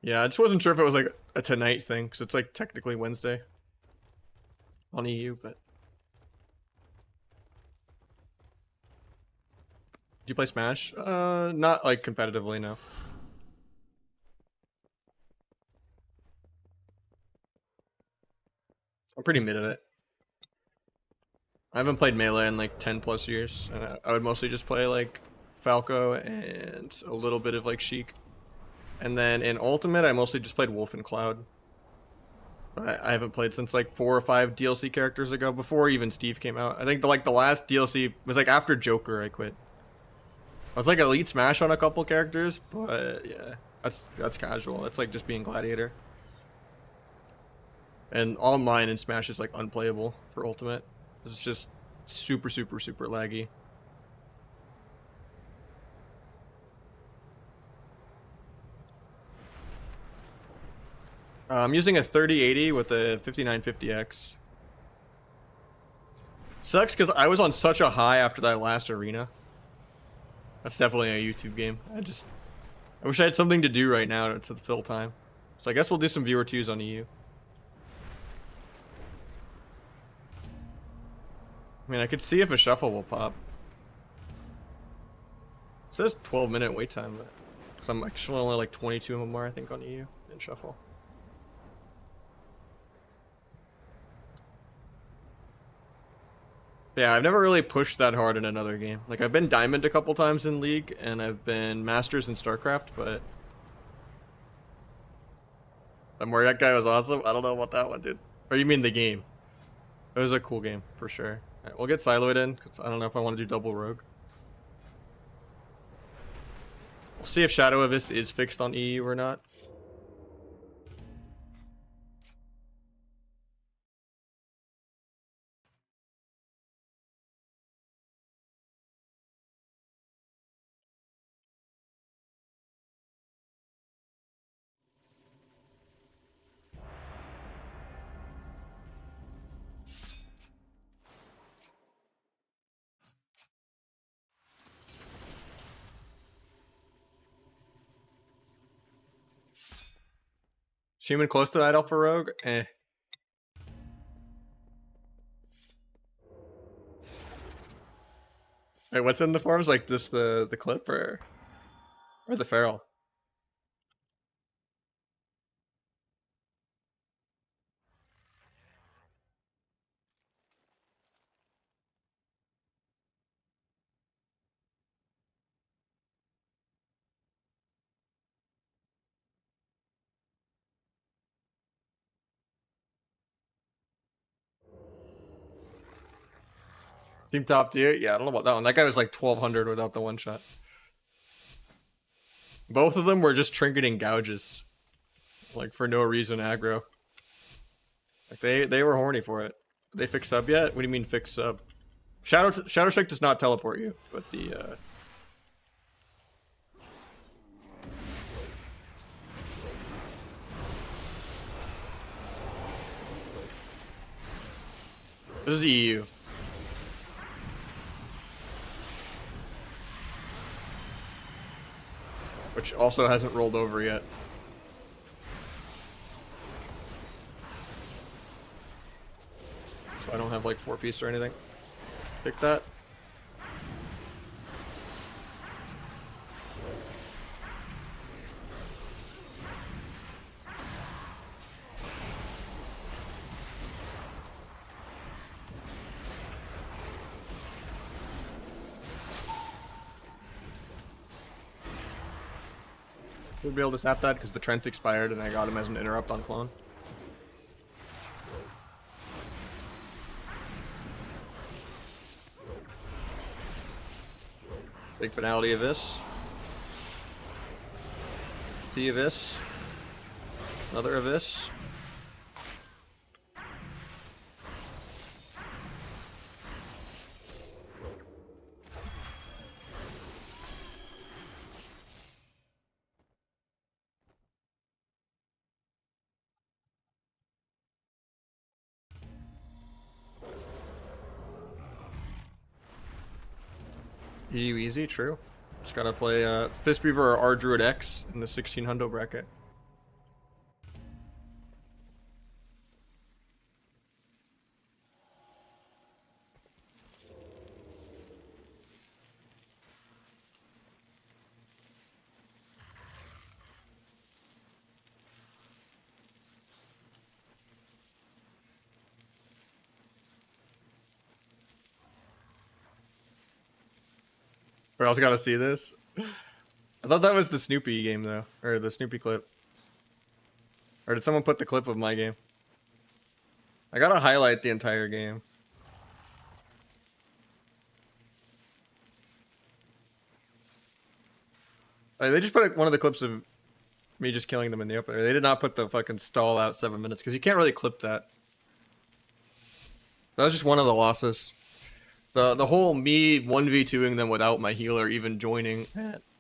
Yeah, I just wasn't sure if it was like a tonight thing, because it's like technically Wednesday on EU, but. Do you play Smash? Not like competitively, no. I'm pretty mid at it. I haven't played Melee in like 10 plus years, and I would mostly just play like Falco and a little bit of like Sheik. And then in Ultimate, I mostly just played Wolf and Cloud. I haven't played since like 4 or 5 DLC characters ago, before even Steve came out. I think the last DLC was like after Joker I quit. I was like Elite Smash on a couple characters, but yeah, that's casual. That's like just being Gladiator. And online in Smash is like unplayable for Ultimate. It's just super laggy. I'm using a 3080 with a 5950X. Sucks because I was on such a high after that last arena. That's definitely a YouTube game. I wish I had something to do right now to fill time. So I guess we'll do some viewer 2s on EU. I mean, I could see if a shuffle will pop. It says 12-minute wait time, but because I'm actually only like 22 MMR, I think, on EU in shuffle. Yeah, I've never really pushed that hard in another game. Like, I've been Diamond a couple times in League, and I've been Masters in StarCraft, but the Moriak guy was awesome. I don't know about that one, dude. Or you mean the game? It was a cool game, for sure. Alright, we'll get Siloed in, because I don't know if I want to do double Rogue. We'll see if Shadow Abyss is fixed on EU or not. Human close to Night Elf for Rogue? Eh. Wait, what's in the forms? Like this the clip or the feral? Team top tier? Yeah, I don't know about that one. That guy was like 1200 without the one shot. Both of them were just trinketing gouges. Like for no reason aggro. Like they were horny for it. They fix sub yet? What do you mean fix sub? Shadow Strike does not teleport you, but This is EU. Which also hasn't rolled over yet. So I don't have like 4-piece or anything. Pick that. We'll be able to sap that because the Trent's expired and I got him as an interrupt on clone. Big finality of this. T of this. Another of this. Easy, true. Just gotta play Fist Reaver or R Druid X in the 1600 bracket. We also gotta see this. I thought that was the Snoopy game though, or the Snoopy clip. Or did someone put the clip of my game? I gotta highlight the entire game. Like, they just put one of the clips of me just killing them in the opener. They did not put the fucking stall out 7 minutes because you can't really clip that. That was just one of the losses. The whole me 1v2ing them without my healer even joining,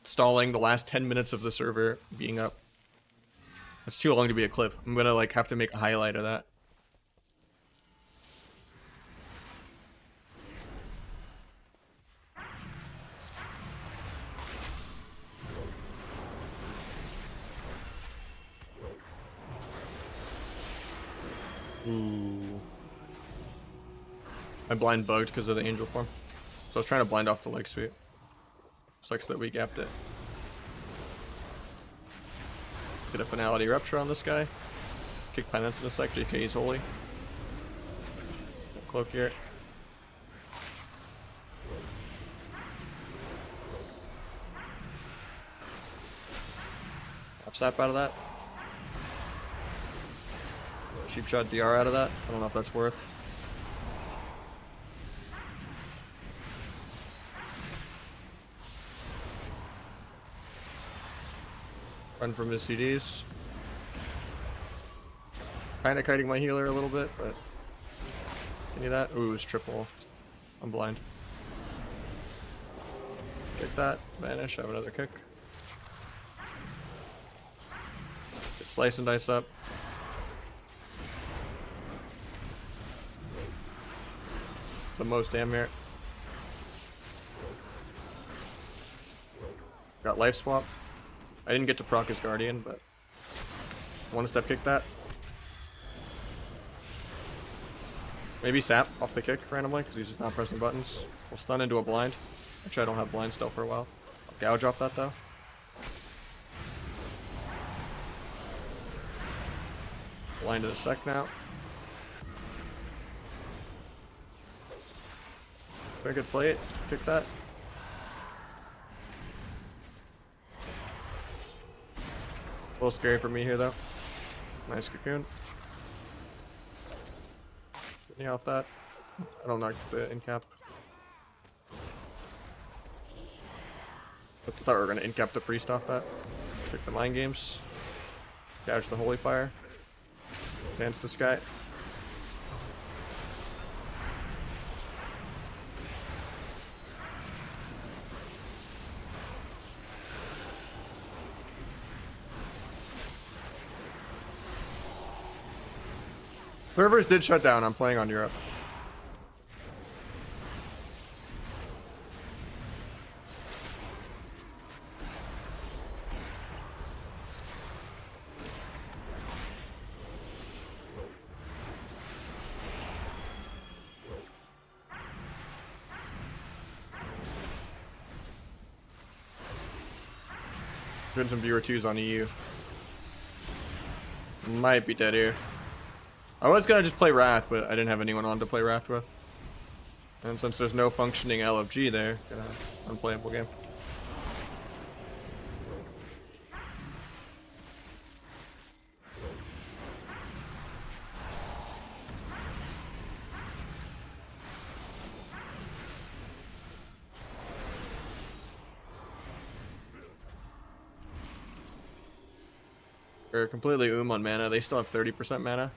stalling the last 10 minutes of the server being up. That's too long to be a clip. I'm gonna like have to make a highlight of that. Ooh. I blind bugged because of the angel form. So I was trying to blind off the leg sweep. Sucks that we gapped it. Get a finality rupture on this guy. Kick penance in a sec, JK is holy. Cloak here. Snap out of that. Cheap shot DR out of that. I don't know if that's worth. Run from his CDs. Kinda kiting my healer a little bit, but any of that? Ooh, it's triple. I'm blind. Kick that. Vanish. Have another kick. Get slice and dice up. The most damn here. Got life swap. I didn't get to proc his guardian, but one step kick that. Maybe sap off the kick randomly because he's just not pressing buttons. We'll stun into a blind. Actually, I don't have blind still for a while. I'll gouge off that though. Blind to the sec now. Quick it slate. Kick that. A little scary for me here though. Nice cocoon. Get me off that. I don't knock the incap. I thought we were gonna incap the priest off that. Pick the mind games. Gouge the holy fire. Dance the sky. Servers did shut down. I'm playing on Europe. Getting some viewer 2s on EU. Might be dead here. I was gonna just play Wrath, but I didn't have anyone on to play Wrath with. And since there's no functioning LFG there, unplayable game. They're completely on mana. They still have 30% mana.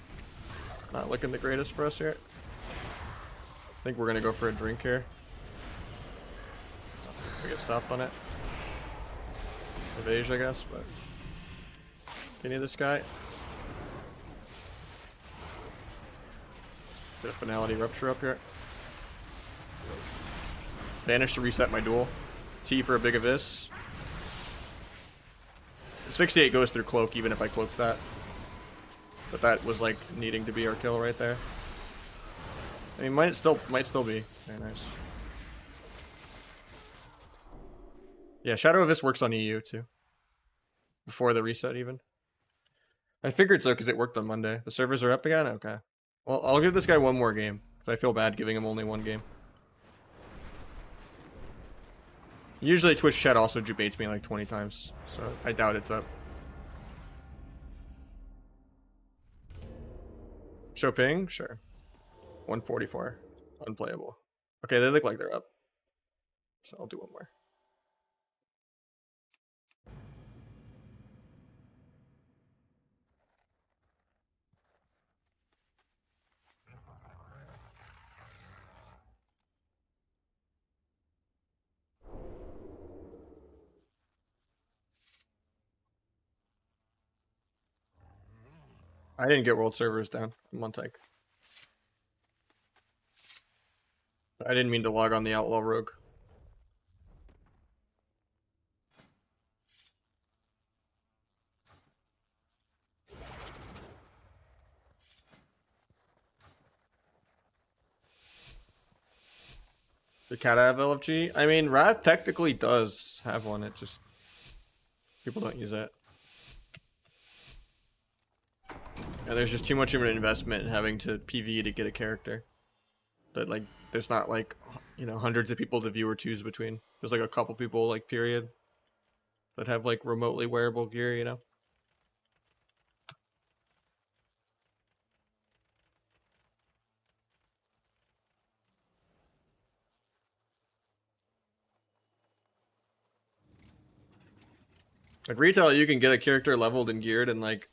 Not looking the greatest for us here. I think we're gonna go for a drink here. We get stopped on it. Evage, I guess, but can you this guy? Get a finality rupture up here. Vanish to reset my duel. T for a big abyss. Asphyxiate goes through cloak even if I cloak that. But that was like needing to be our kill right there. I mean, might still be. Very nice. Yeah, Shadow Abyss works on EU too. Before the reset even. I figured so because it worked on Monday. The servers are up again? Okay. Well, I'll give this guy one more game. Because I feel bad giving him only one game. Usually Twitch chat also debates me like 20 times. So I doubt it's up. Show ping? Sure. 144. Unplayable. Okay, they look like they're up. So I'll do one more. I didn't get world servers down. I'm on tech. I didn't mean to log on the Outlaw Rogue. The cat have LFG? I mean, Wrath technically does have one. It just... people don't use it. And there's just too much of an investment in having to PvE to get a character. That, like, there's not, like, you know, hundreds of people to viewer 2s between. There's, like, a couple people, like, period. That have, like, remotely wearable gear, you know? Like, retail, you can get a character leveled and geared in, like,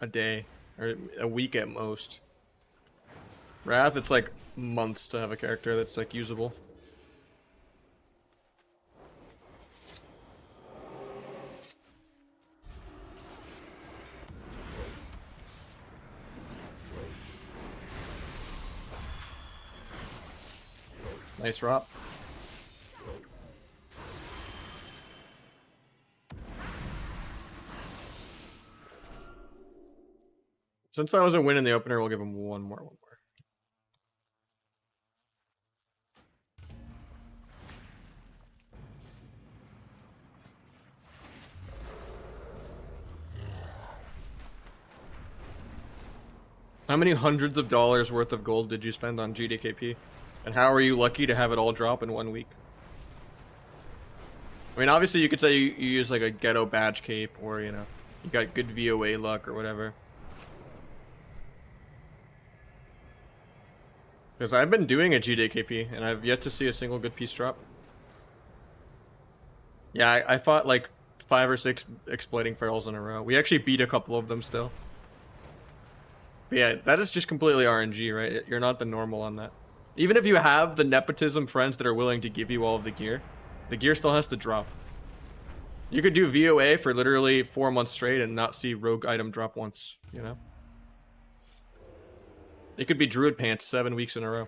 a day. Or a week at most. Wrath, it's like months to have a character that's like usable. Nice drop. Since that was a win in the opener, we'll give him one more. How many hundreds of dollars worth of gold did you spend on GDKP? And how are you lucky to have it all drop in 1 week? I mean, obviously you could say you use like a ghetto badge cape, or, you know, you got good VOA luck or whatever. Because I've been doing a GDKP, and I've yet to see a single good piece drop. Yeah, I fought like 5 or 6 exploiting ferals in a row. We actually beat a couple of them still. But yeah, that is just completely RNG, right? You're not the normal on that. Even if you have the nepotism friends that are willing to give you all of the gear still has to drop. You could do VOA for literally 4 months straight and not see rogue item drop once, you know? It could be Druid Pants 7 weeks in a row.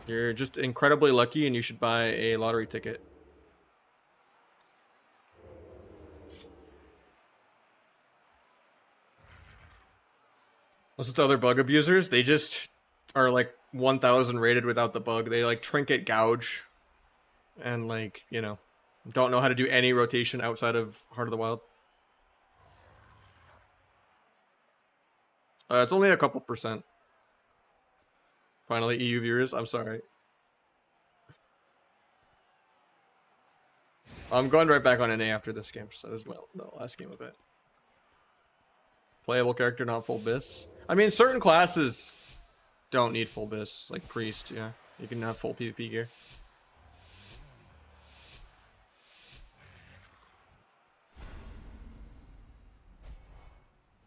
You're just incredibly lucky, and you should buy a lottery ticket. Listen to other bug abusers, they just are like 1000 rated without the bug. They like trinket gouge and like, you know, Don't know how to do any rotation outside of Heart of the Wild. It's only a couple %. Finally, EU viewers, I'm sorry. I'm going right back on NA after this game, so this is my last game of it. Playable character, not full bis. I mean, certain classes don't need full bis, like Priest, yeah. You can have full PvP gear.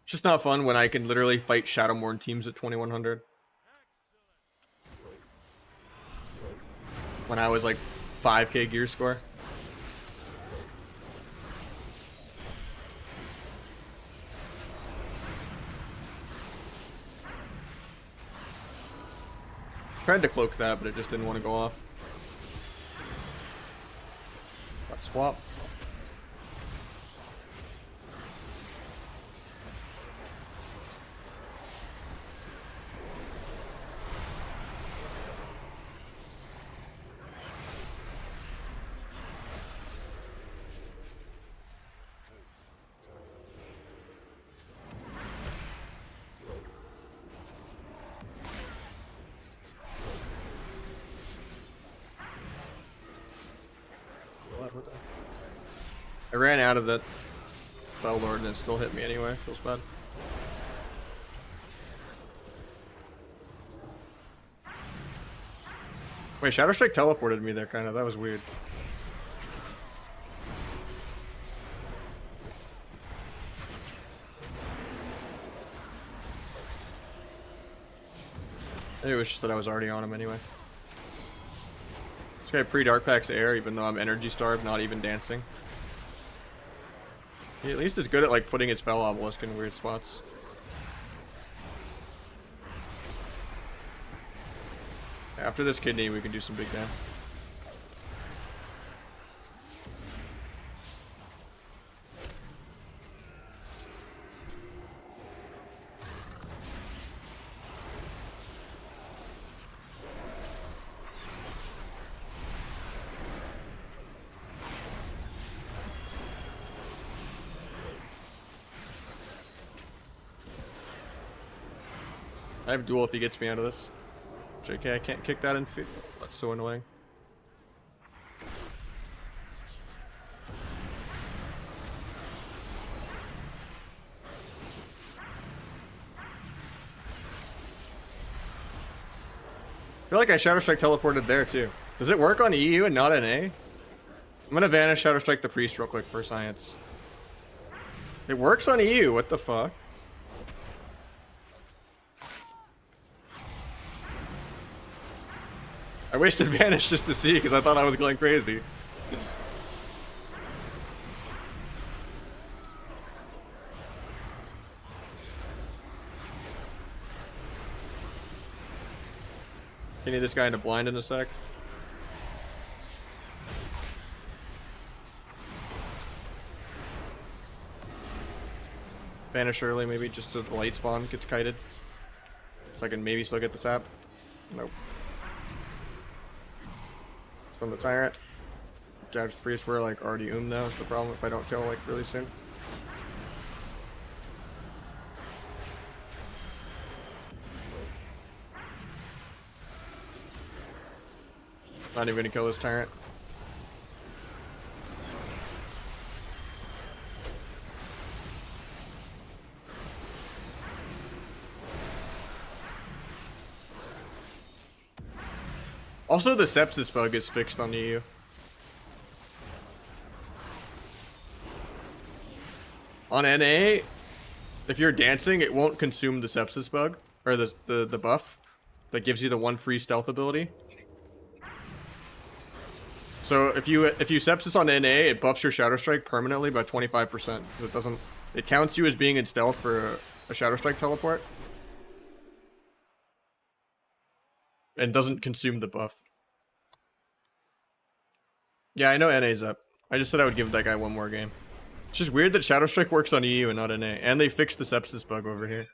It's just not fun when I can literally fight Shadowmourne teams at 2100. When I was like 5k gear score. Tried to cloak that, but it just didn't want to go off. Got swap. I ran out of that Fell Lord and it still hit me anyway. Feels bad. Wait, Shadow Strike teleported me there, kind of. That was weird. Maybe it was just that I was already on him anyway. This guy pre-Dark Pack's air, even though I'm energy starved, not even dancing. He at least is good at like putting his Fell Obelisk in weird spots. After this kidney, we can do some big damage. I have duel if he gets me out of this. JK, I can't kick that in feet. That's so annoying. I feel like I Shadow Strike teleported there too. Does it work on EU and not NA? I'm gonna vanish Shadow Strike the Priest real quick for science. It works on EU, what the fuck? I wasted Vanish just to see because I thought I was going crazy. You need this guy into blind in a sec. Vanish early maybe just so the light spawn gets kited. So I can maybe still get the sap. Nope. From the Tyrant. Gouge the Priest, we're like already now is the problem if I don't kill like really soon. Not even gonna kill this Tyrant. Also, the sepsis bug is fixed on EU. On NA, if you're dancing, it won't consume the sepsis bug or the buff that gives you the one free stealth ability. So if you sepsis on NA, it buffs your Shadow Strike permanently by 25%. It counts you as being in stealth for a Shadow Strike teleport. And doesn't consume the buff. Yeah, I know NA's up. I just said I would give that guy one more game. It's just weird that Shadow Strike works on EU and not NA. And they fixed the sepsis bug over here.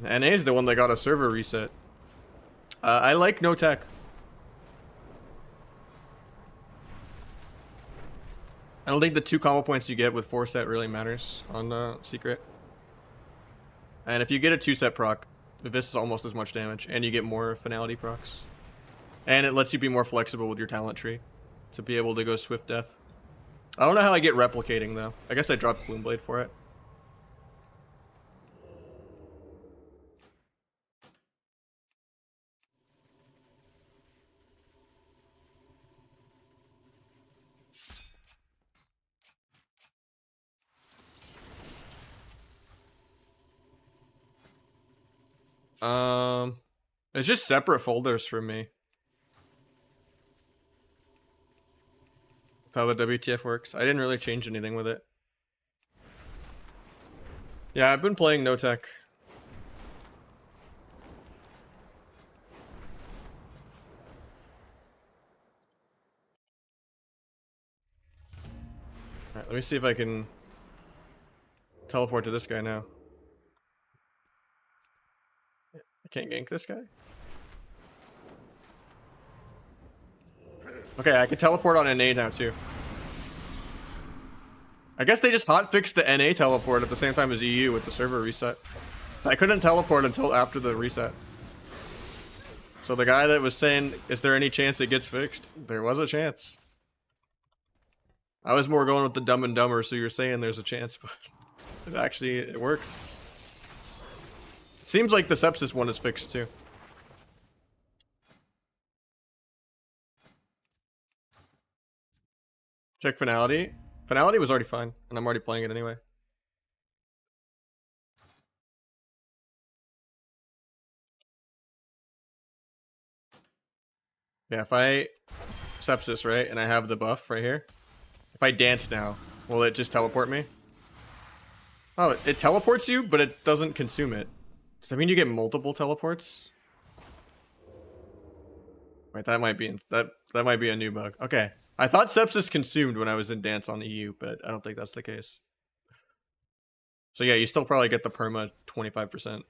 NA is the one that got a server reset. I like no tech. I don't think the 2 combo points you get with 4 set really matters on secret. And if you get a 2 set proc, this is almost as much damage, and you get more finality procs. And it lets you be more flexible with your talent tree to be able to go swift death. I don't know how I get replicating though. I guess I dropped Bloomblade for it. It's just separate folders for me. How the WTF works. I didn't really change anything with it. Yeah, I've been playing no tech. Alright, let me see if I can teleport to this guy now. I can't gank this guy? Okay, I can teleport on NA now too. I guess they just hotfixed the NA teleport at the same time as EU with the server reset. I couldn't teleport until after the reset. So the guy that was saying, is there any chance it gets fixed? There was a chance. I was more going with the Dumb and Dumber, so you're saying there's a chance, but it works. Seems like the sepsis one is fixed too. Check finality. Finality was already fine, and I'm already playing it anyway. Yeah, if I sepsis, right, and I have the buff right here, if I dance now, will it just teleport me? Oh, it teleports you, but it doesn't consume it. Does that mean you get multiple teleports? Right, that might be that might be a new bug. Okay. I thought sepsis consumed when I was in dance on EU, but I don't think that's the case. So yeah, you still probably get the perma 25%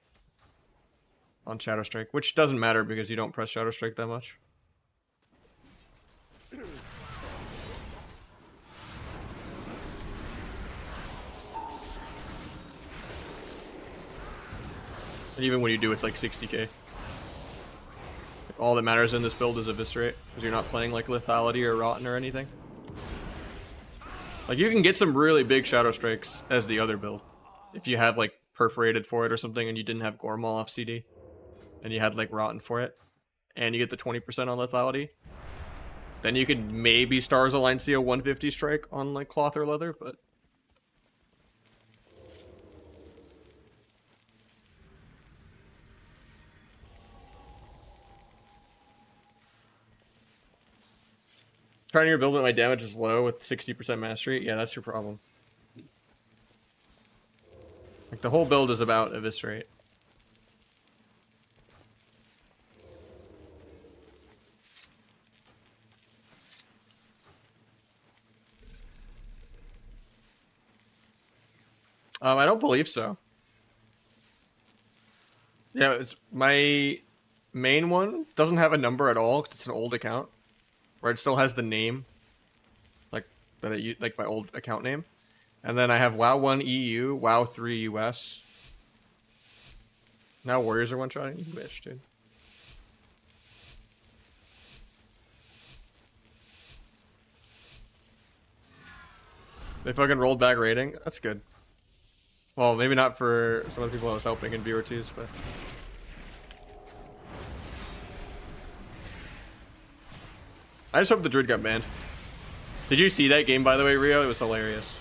on Shadow Strike, which doesn't matter because you don't press Shadow Strike that much. And even when you do, it's like 60k. All that matters in this build is Eviscerate, because you're not playing like Lethality or Rotten or anything. Like, you can get some really big Shadow Strikes as the other build. If you had like Perforated for it or something and you didn't have Gormal off CD. And you had like Rotten for it. And you get the 20% on Lethality. Then you could maybe Stars Align see a 150 strike on like Cloth or Leather, but... Trying your build when my damage is low with 60% mastery? Yeah, that's your problem. Like, the whole build is about Eviscerate. I don't believe so. Yeah, it's my main one doesn't have a number at all because it's an old account. Where it still has the name, like like my old account name, and then I have WoW 1 EU, WoW 3 US. Now Warriors are one-shotting. You bitch, dude. They fucking rolled back rating. That's good. Well, maybe not for some of the people I was helping in BR2s, but. I just hope the Druid got banned. Did you see that game, by the way, Rio? It was hilarious.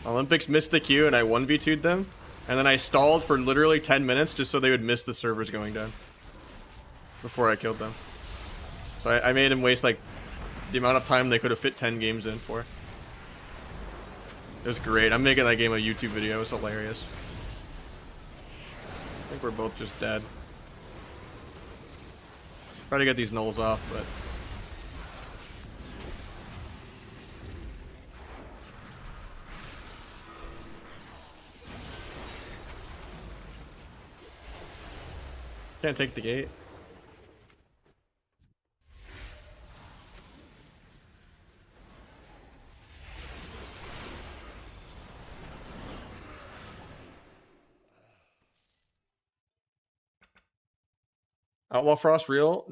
Olympics missed the queue and I 1v2'd them. And then I stalled for literally 10 minutes just so they would miss the servers going down. Before I killed them. So I made him waste like the amount of time they could have fit 10 games in for. It was great. I'm making that game a YouTube video. It was hilarious. I think we're both just dead. Try to get these nulls off, but... Can't take the gate. Outlaw Frost real?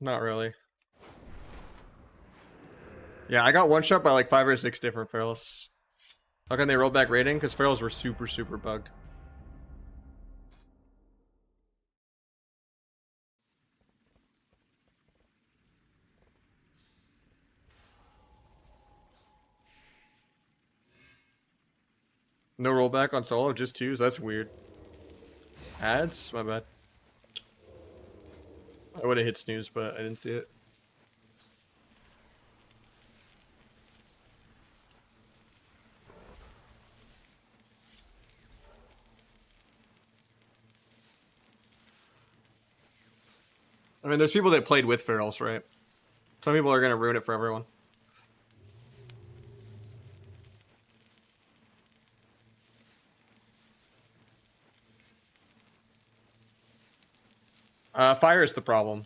Not really. Yeah, I got one shot by like 5 or 6 different ferals. How can they roll back rating? Because ferals were super, super bugged. No rollback on solo, just 2s? That's weird. Ads? My bad. I would have hit snooze, but I didn't see it. I mean, there's people that played with ferals, right? Some people are going to ruin it for everyone. Fire is the problem.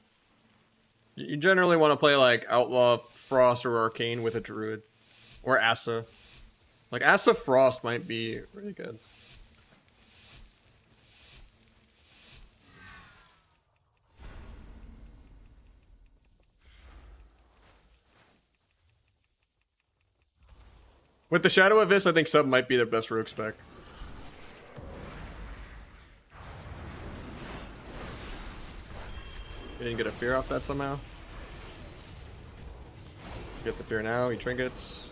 You generally want to play like Outlaw, Frost, or Arcane with a Druid. Or Asa. Like, Asa Frost might be really good. With the Shadow of this, I think Sub might be the best rogue spec. You didn't get a fear off that somehow. Get the fear now, he trinkets.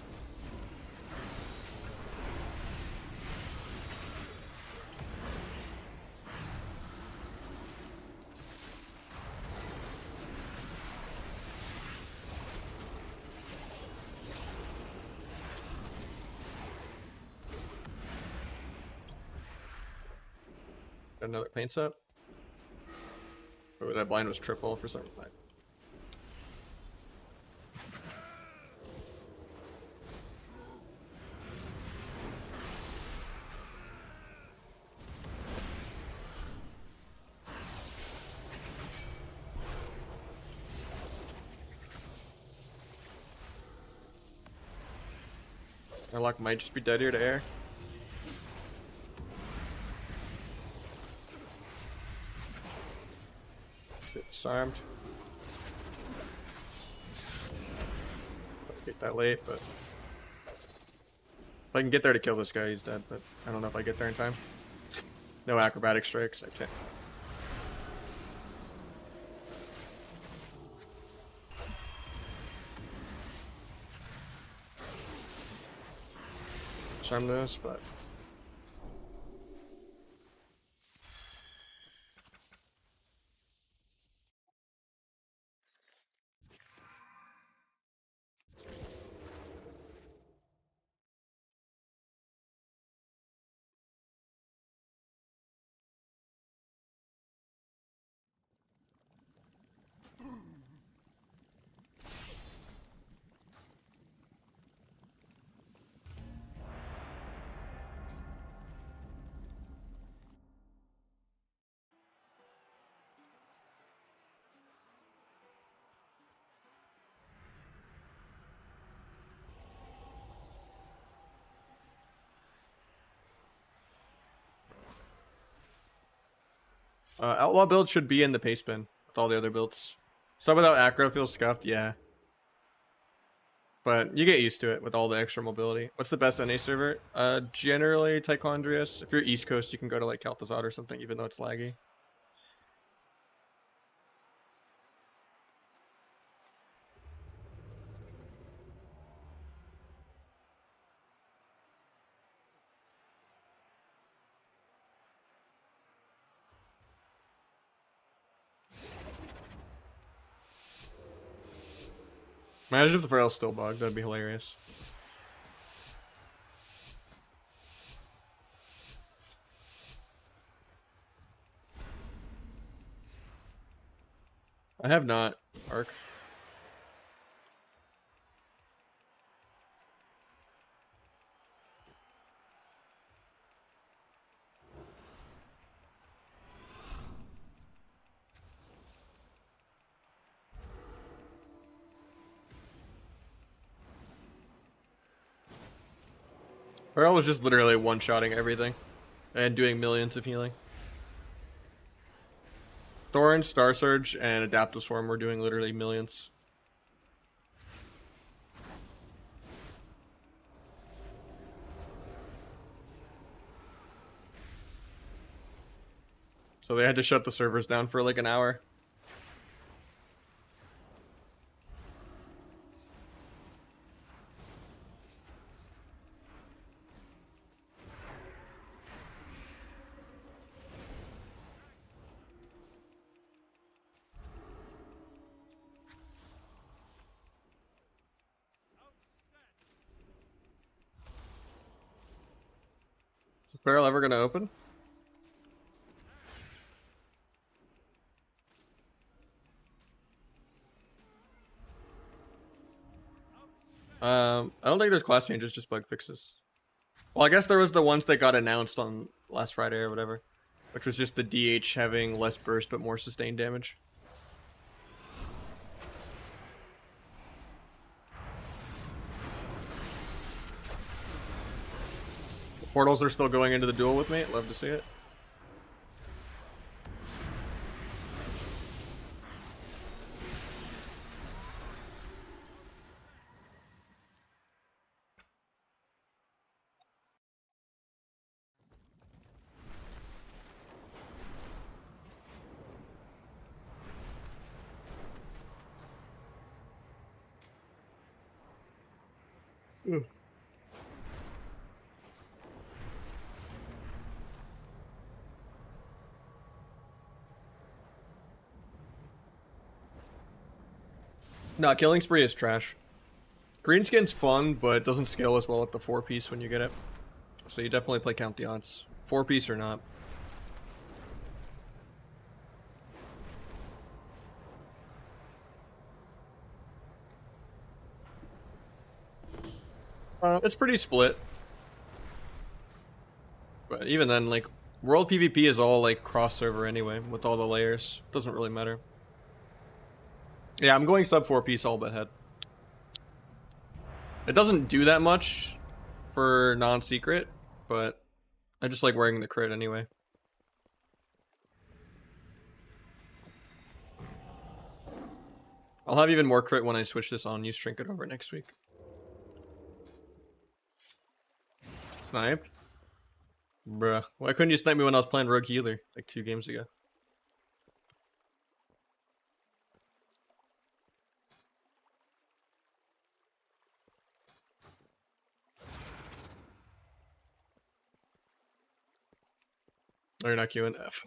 Got another paint set. Oh, that blind was triple for some reason. Airlock might just be dead here to air. Disarmed. Get that late, but if I can get there to kill this guy, he's dead. But I don't know if I get there in time. No acrobatic strikes. I can't. Charm this, but outlaw build should be in the paste bin with all the other builds. Some without acro feels scuffed, yeah. But you get used to it with all the extra mobility. What's the best NA server? Generally Tichondrius. If you're East Coast, you can go to like Caltazot or something, even though it's laggy. Imagine if the Feral's still bugged, that'd be hilarious. I have not, Arc. Feral was just literally one-shotting everything and doing millions of healing. Thorin, Star Surge, and Adaptive Swarm were doing literally millions. So they had to shut the servers down for like an hour. Is the barrel ever gonna open? I don't think there's class changes, just bug fixes. Well, I guess there was the ones that got announced on last Friday or whatever, which was just the DH having less burst but more sustained damage. The portals are still going into the duel with me. Love to see it. No, Killing Spree is trash. Greenskin's fun, but it doesn't scale as well at the 4-piece when you get it. So you definitely play Count the Odds. 4-piece or not. It's pretty split. But even then, like, World PvP is all, like, cross-server anyway, with all the layers. Doesn't really matter. Yeah, I'm going sub 4-piece all but head. It doesn't do that much for non-secret, but I just like wearing the crit anyway. I'll have even more crit when I switch this on. Use Trinket over next week. Sniped? Bruh. Why couldn't you snipe me when I was playing Rogue Healer, like 2 games ago? Oh, you're not queuing F.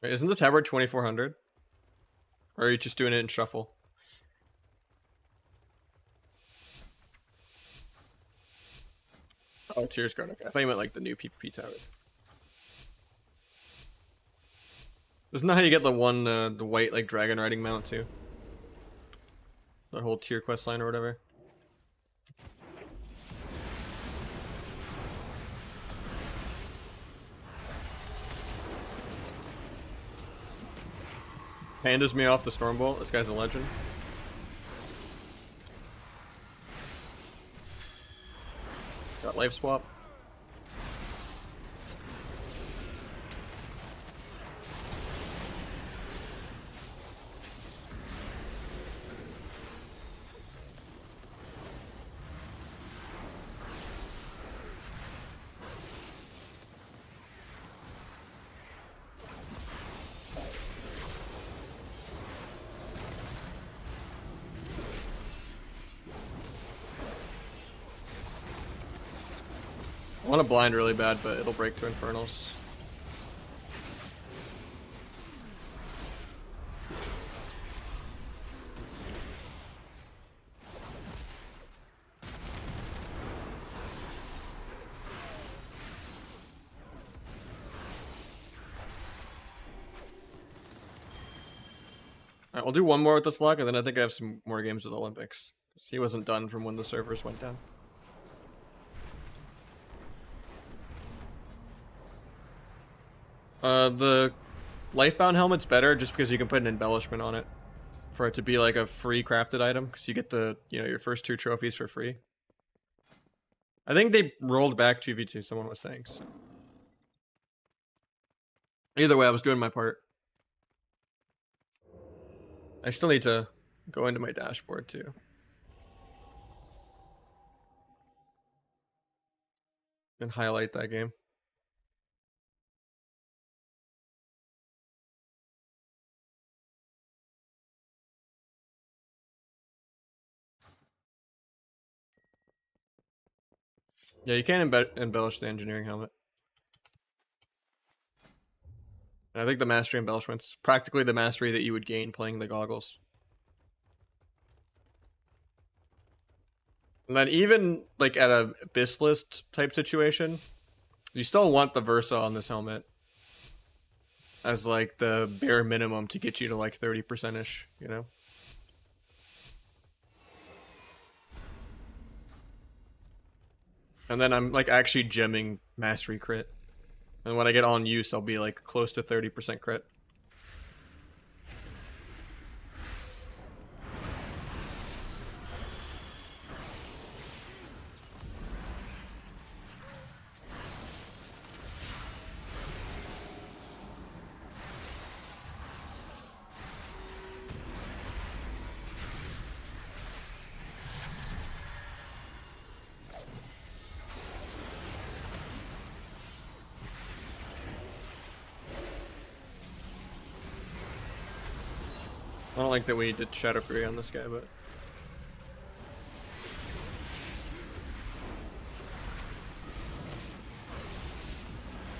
Wait, isn't the tabard 2400? Or are you just doing it in shuffle? Oh, Tears Guard. Okay, I thought you meant like the new PvP tower. Isn't that how you get the one, the white like dragon riding mount too? That whole tier quest line or whatever. Pandas me off the Stormbolt. This guy's a legend. Got life swap. I want to blind really bad, but it'll break to Infernals. Alright, we'll do one more with this lock, and then I think I have some more games with Olympics. He wasn't done from when the servers went down. The Lifebound helmet's better just because you can put an embellishment on it for it to be like a free crafted item, because you get the, you know, your first 2 trophies for free. I think they rolled back 2v2, someone was saying. So. Either way, I was doing my part. I still need to go into my dashboard too. And highlight that game. Yeah, you can't embellish the engineering helmet. And I think the mastery embellishment's practically the mastery that you would gain playing the goggles. And then even like at a bistlist type situation, you still want the Versa on this helmet as like the bare minimum to get you to like 30%-ish, you know? And then I'm like actually gemming mastery crit. And when I get on use, I'll be like close to 30% crit. I don't like that we did Shadow Fury on this guy, but...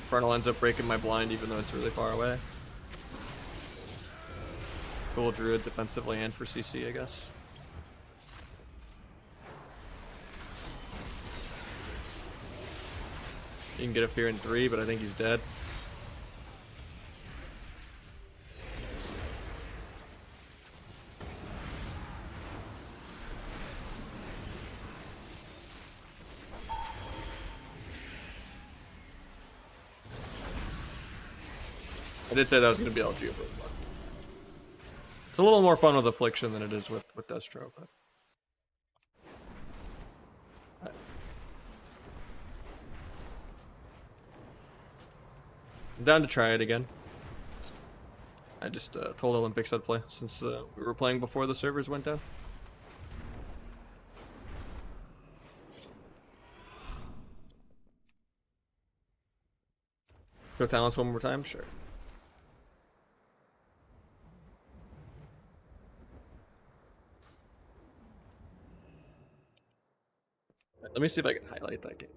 Frontal ends up breaking my blind even though it's really far away. Cool Druid defensively and for CC, I guess. You can get a Fear in 3, but I think he's dead. I did say that was going to be LG, but it's a little more fun with Affliction than it is with Destro, but... I'm down to try it again. I just told Olympics I'd play since we were playing before the servers went down. Go talents one more time? Sure. Let me see if I can highlight that game.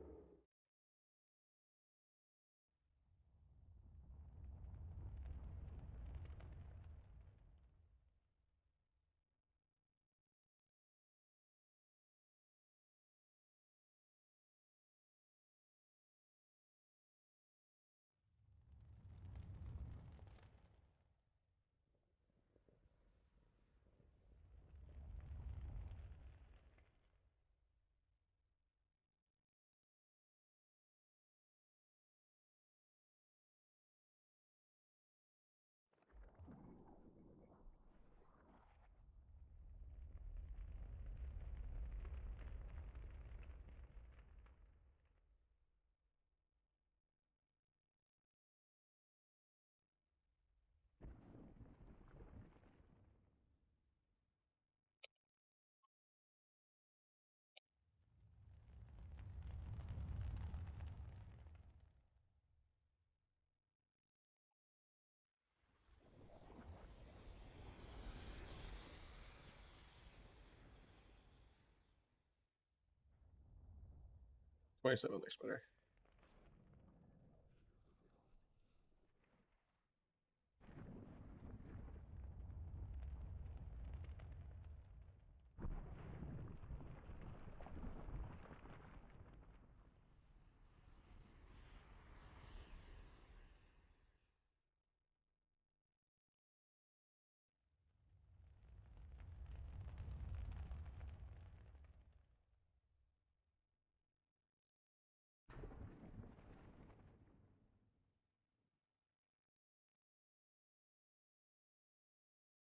$27 looks better.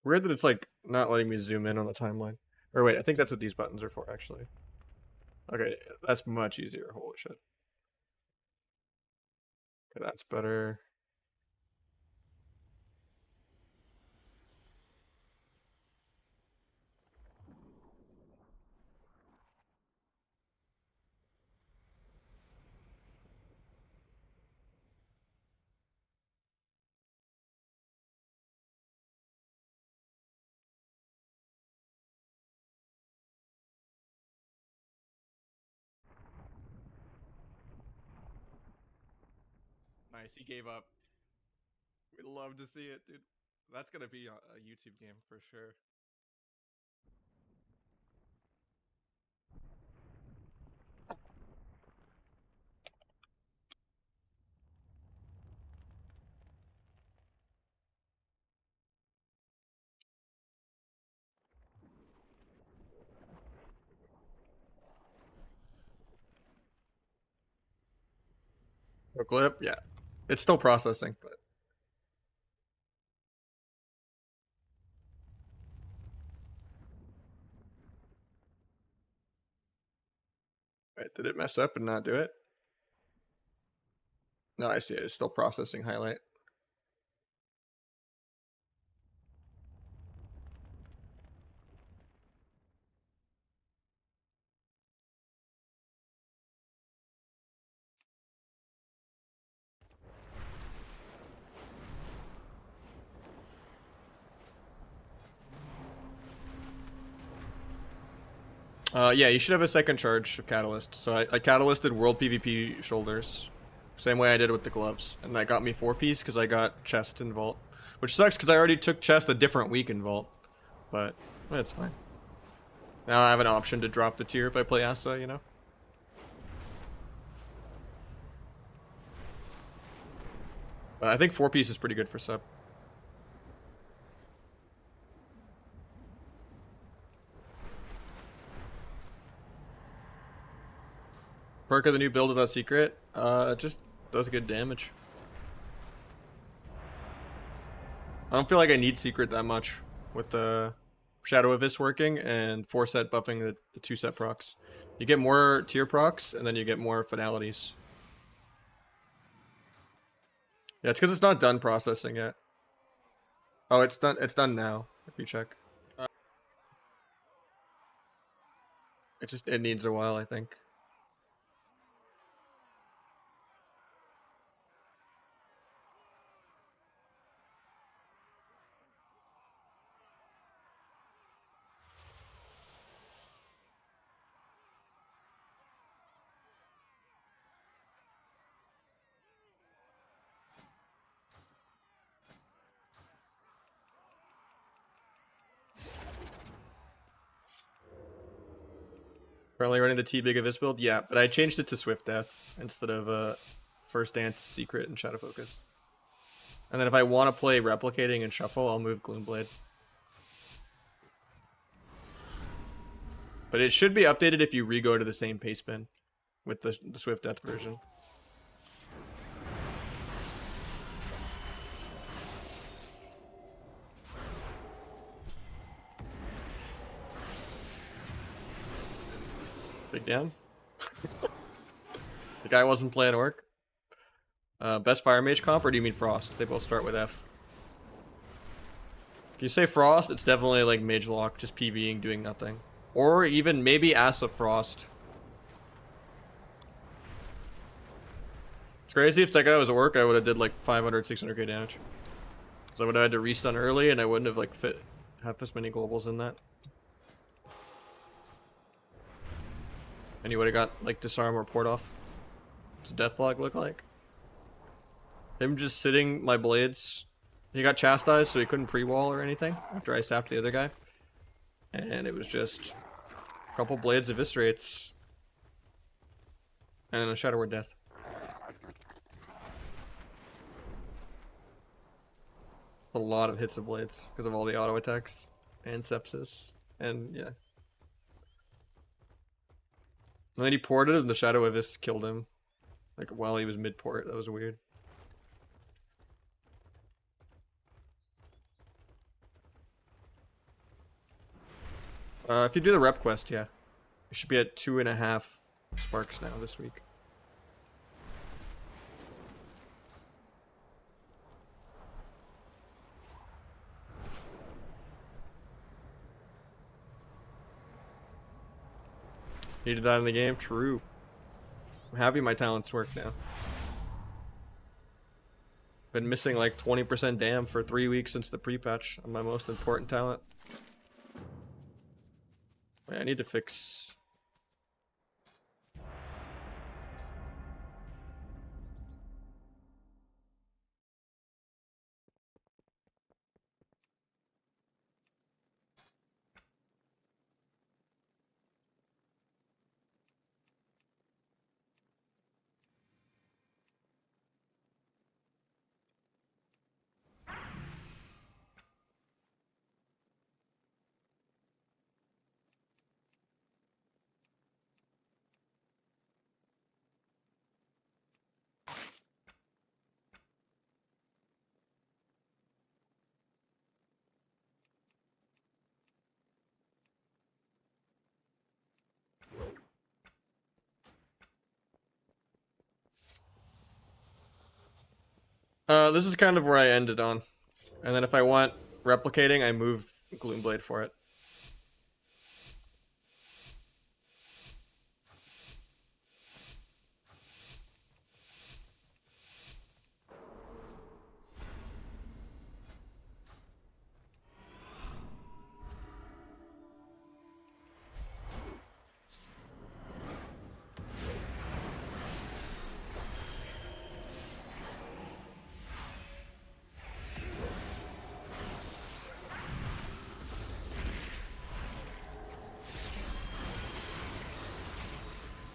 Weird that it's like not letting me zoom in on the timeline. Or wait, I think that's what these buttons are for actually. Okay, that's much easier. Holy shit. Okay, that's better. Nice, he gave up. We'd love to see it, dude. That's gonna be a YouTube game for sure. A clip? Yeah. It's still processing, but wait, did it mess up and not do it? No, I see it. It's still processing highlight. Yeah, you should have a second charge of Catalyst. So I Catalysted World PvP Shoulders. Same way I did with the gloves. And that got me 4-piece because I got Chest in Vault. Which sucks because I already took Chest a different week in Vault. But that's fine. Now I have an option to drop the tier if I play Asa, you know? But I think 4-piece is pretty good for sub. Perk of the new build without secret, just does good damage. I don't feel like I need secret that much with the Shadow Abyss working and 4-set buffing the 2-set procs. You get more tier procs and then you get more finalities. Yeah, it's because it's not done processing yet. Oh, it's done. It's done now. If you check, it needs a while, I think. Currently running the T-Big Abyss build? Yeah, but I changed it to Swift Death instead of First Dance, Secret, and Shadow Focus. And then if I want to play Replicating and Shuffle, I'll move Gloomblade. But it should be updated if you re-go to the same pace bin with the Swift Death version. Big down. The guy wasn't playing Orc. Best Fire Mage comp, or do you mean Frost? They both start with F. If you say Frost, it's definitely like Mage Lock, just PvEing, doing nothing. Or even maybe Asa Frost. It's crazy if that guy was a Orc, I would have did like 500, 600k damage. So I would have had to restun early and I wouldn't have like fit half as many globals in that. And you would have got like Disarm or Port Off. What's Deathlog look like? Him just sitting my blades. He got chastised so he couldn't pre-wall or anything after I sapped the other guy. And it was just a couple blades eviscerates. And a Shadow Word Death. A lot of hits of blades because of all the auto attacks and sepsis. And yeah. And then he ported and the Shadow Abyss killed him. Like while he was mid-port. That was weird. If you do the rep quest, yeah. You should be at 2.5 sparks now this week. Needed that in the game? True. I'm happy my talents work now. Been missing like 20% dam for 3 weeks since the pre-patch on my most important talent. Wait, I need to fix... This is kind of where I ended on. And then if I want replicating, I move Gloomblade for it.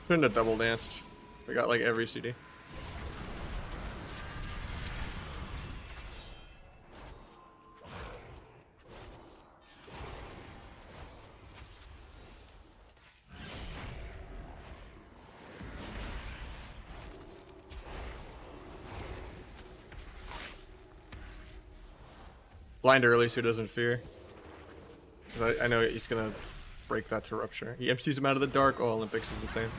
Couldn't have double danced. We got like every CD. Blind early so he doesn't fear. 'Cause I know he's gonna break that to rupture. He MCs him out of the dark. Oh, Olympics is insane.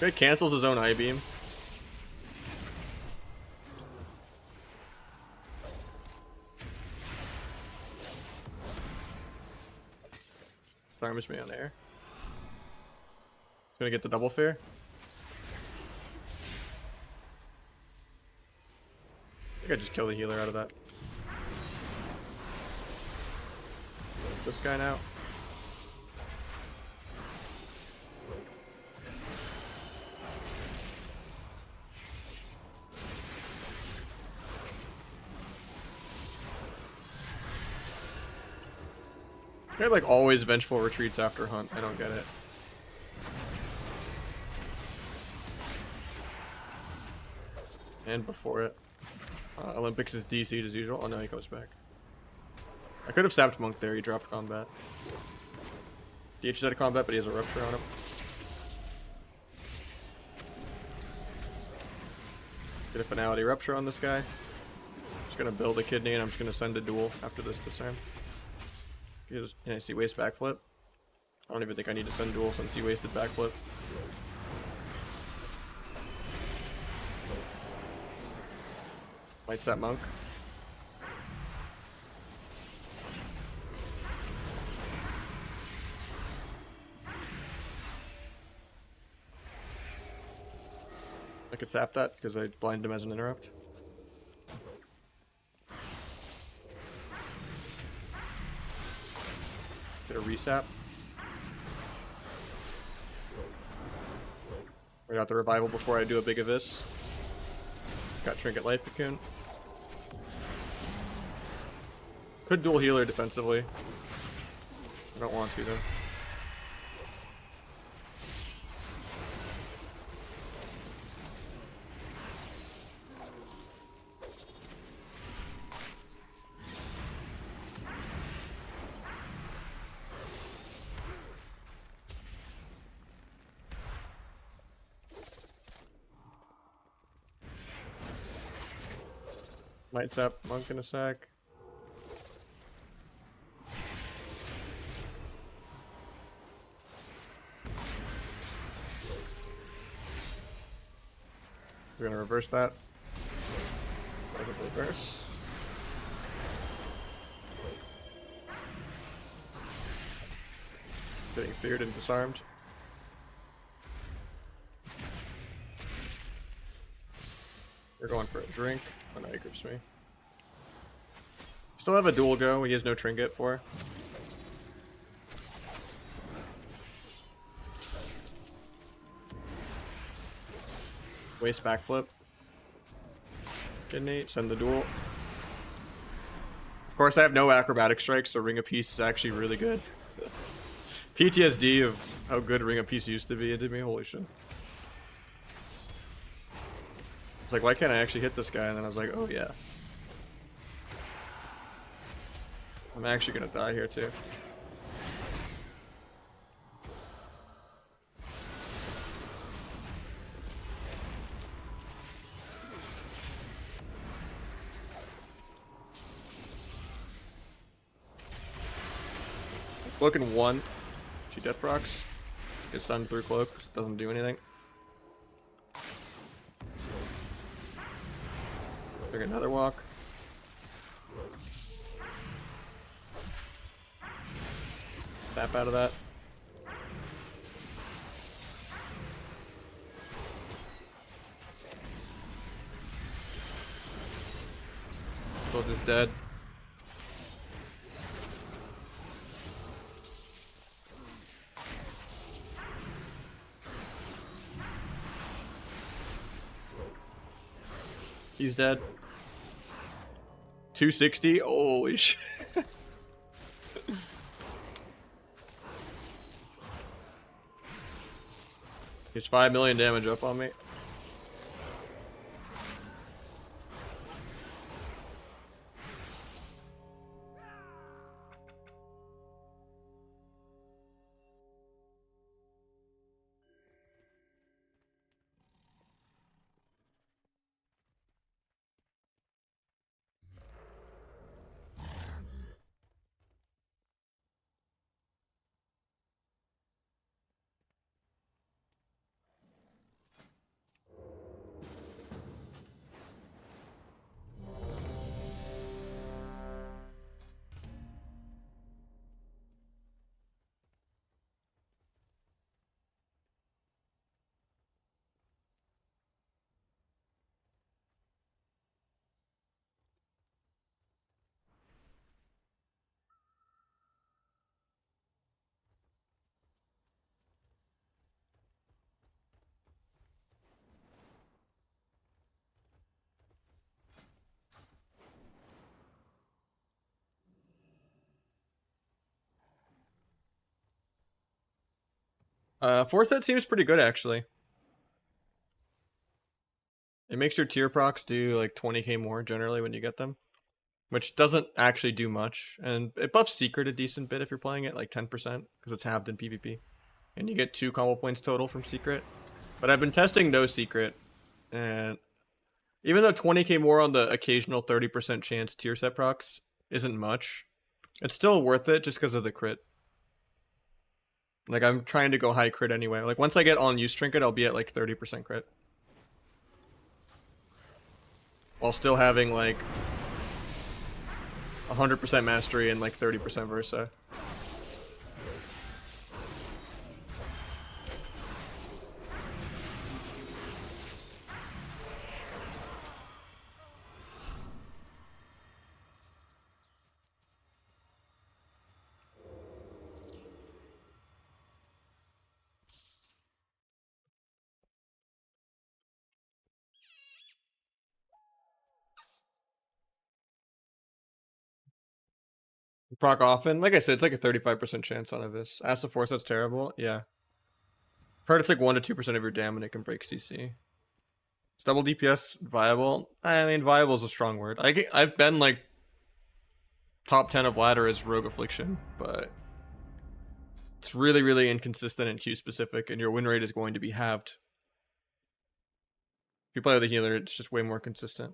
Okay, cancels his own I-beam. Starmish me on air. He's gonna get the double fair. I think I just kill the healer out of that. This guy now. Guy like always vengeful retreats after hunt. I don't get it. And before it. Olympics is DC'd as usual. Oh no, he goes back. I could have sapped Monk there. He dropped combat. DH is out of combat, but he has a rupture on him. Get a finality rupture on this guy. Just gonna build a kidney and I'm just gonna send a duel after this disarm. Can I see waste backflip? I don't even think I need to send duel since he wasted backflip. Might sap Monk. I could sap that because I blinded him as an interrupt. Get a resap. We got the revival before I do a big of this. Got Trinket Life Cocoon. Could dual healer defensively. I don't want to though. Might sap monk in a sec. We're gonna reverse that. Reverse. Getting feared and disarmed. You're going for a drink. Oh no, he grips me. Still have a dual go. He has no trinket for. Waste backflip. Kidney, send the duel. Of course, I have no acrobatic strikes, so Ring of Peace is actually really good. PTSD of how good Ring of Peace used to be. It did me holy shit. It's like, why can't I actually hit this guy? And then I was like, oh yeah. I'm actually gonna die here too. Looking one. She death procs. Gets stunned through cloak. Doesn't do anything. Take another walk. Snap out of that. Both is dead. He's dead. 260? Holy shit. He's 5 million damage up on me. Force set seems pretty good actually. It makes your tier procs do like 20k more generally when you get them, which doesn't actually do much, and it buffs secret a decent bit if you're playing it, like 10%, because it's halved in PvP, and you get 2 combo points total from secret. But I've been testing no secret, and even though 20k more on the occasional 30% chance tier set procs isn't much, it's still worth it just because of the crit. Like, I'm trying to go high crit anyway. Like, once I get on use trinket, I'll be at like 30% crit. While still having like 100% mastery and like 30% versa. Proc often. Like I said, it's like a 35% chance on this. Ask the Force, that's terrible. Yeah. I've heard it's like 1 to 2% of your damage and it can break CC. Is double DPS viable? I mean, viable is a strong word. I've been like top 10 of ladder as Rogue Affliction, but it's really, really inconsistent and Q specific, and your win rate is going to be halved. If you play with a healer, it's just way more consistent.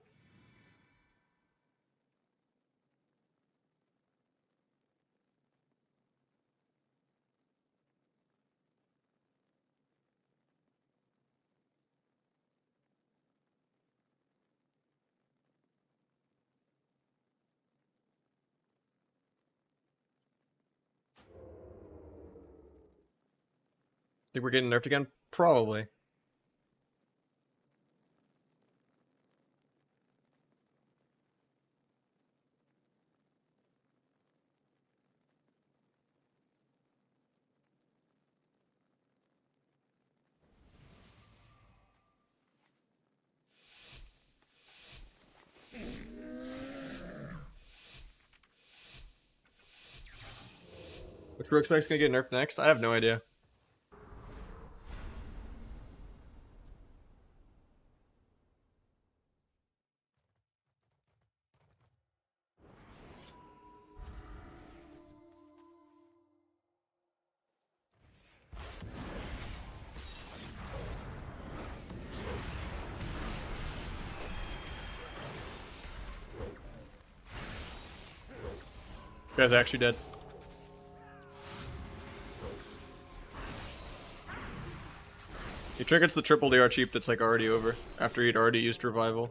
Think we're getting nerfed again? Probably. Which rook spec's gonna get nerfed next? I have no idea. You guys actually dead. He triggers the triple DR cheap that's like already over after he'd already used revival.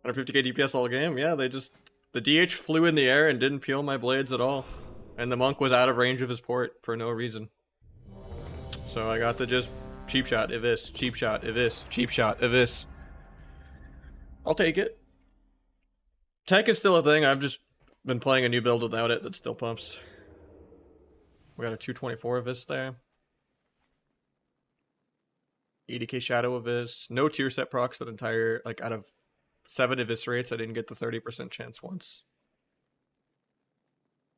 150k DPS all game? Yeah, they just... The DH flew in the air and didn't peel my blades at all. And the monk was out of range of his port for no reason. So I got to just cheap shot, Evis, cheap shot, Evis, cheap shot, Evis. I'll take it. Tech is still a thing, I've just been playing a new build without it that still pumps. We got a 224 Evis there. 80k Shadow Evis. No tier set procs that entire, like out of 7 Eviscerates, I didn't get the 30% chance once.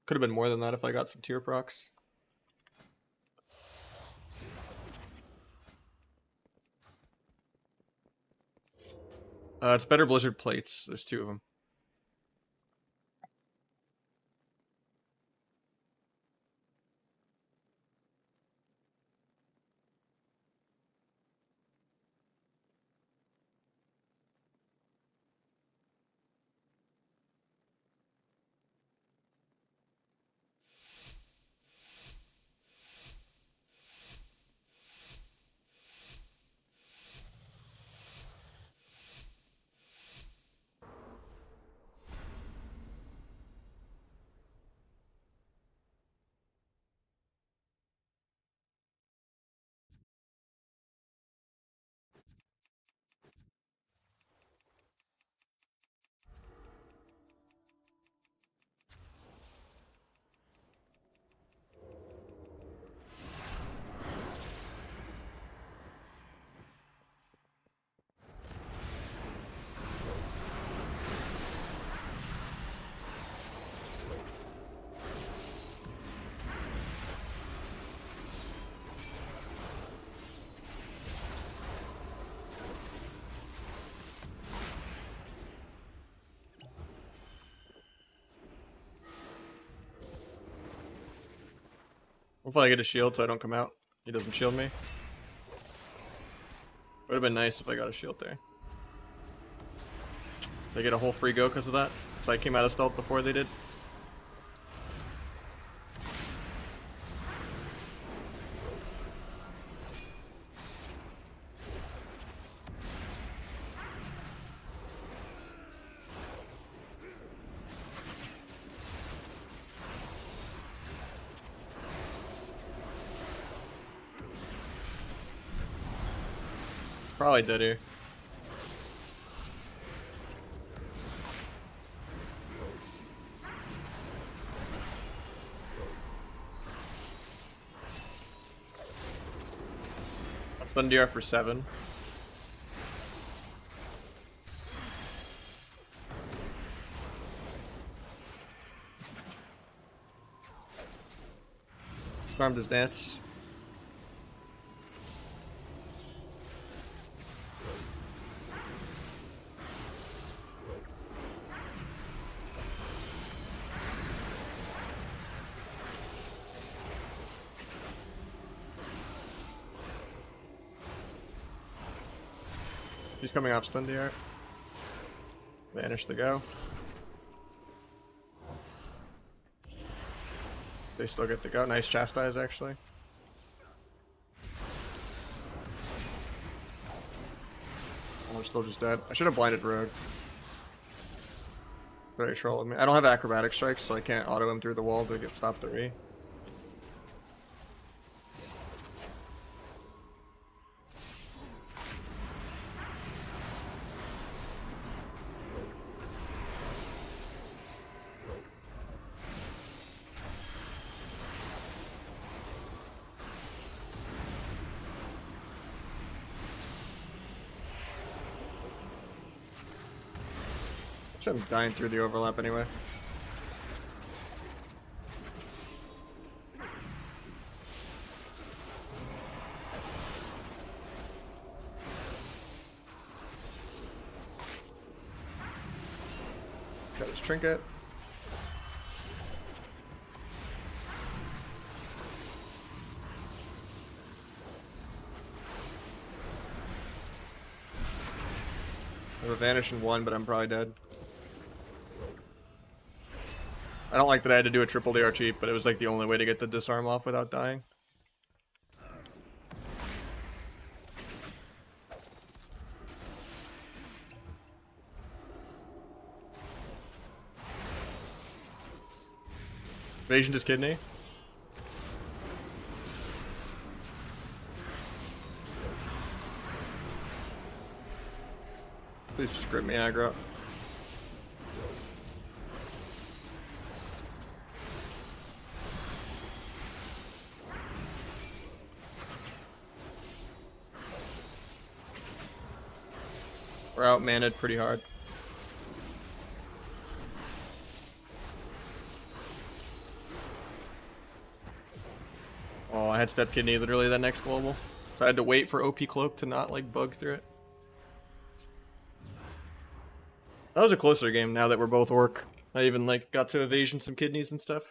Could have been more than that if I got some tier procs. It's better Blizzard plates. There's 2 of them. Hopefully I get a shield so I don't come out. He doesn't shield me. Would have been nice if I got a shield there. They get a whole free go because of that. So I came out of stealth before they did. Probably dead here. I'll stun DR for 7. Farmed his dance. He's coming off stun DR. Vanish the go. They still get the go. Nice chastise actually. Oh, we're still just dead. I should have blinded Rogue. Very trolling me. I don't have acrobatic strikes, so I can't auto him through the wall to stop the re. I'm dying through the overlap anyway. Got his trinket. I have a vanish in one, but I'm probably dead. I don't like that I had to do a triple DR cheap, but it was like the only way to get the disarm off without dying. Evasion to kidney. Please just grip me aggro. We're out maned pretty hard. Oh, I had step kidney literally that next global. So I had to wait for OP cloak to not like bug through it. That was a closer game now that we're both orc. I even like got to evasion some kidneys and stuff.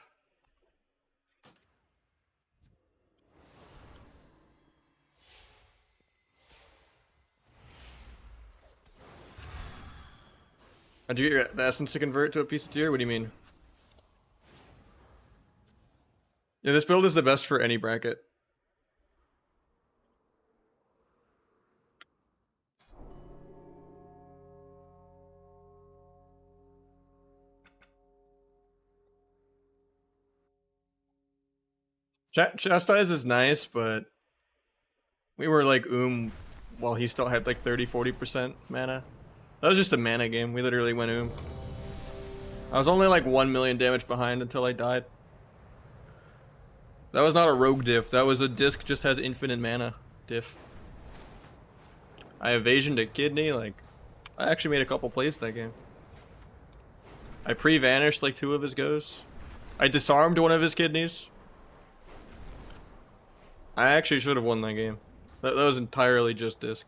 How'd you get the essence to convert to a piece of tier? What do you mean? Yeah, this build is the best for any bracket. Chastise is nice, but we were like while he still had like 30-40% mana. That was just a mana game. We literally went I was only like 1 million damage behind until I died. That was not a rogue diff. That was a disc just has infinite mana diff. I evasion to kidney. Like, I actually made a couple plays that game. I pre-vanished like 2 of his goes. I disarmed 1 of his kidneys. I actually should have won that game. That was entirely just disc.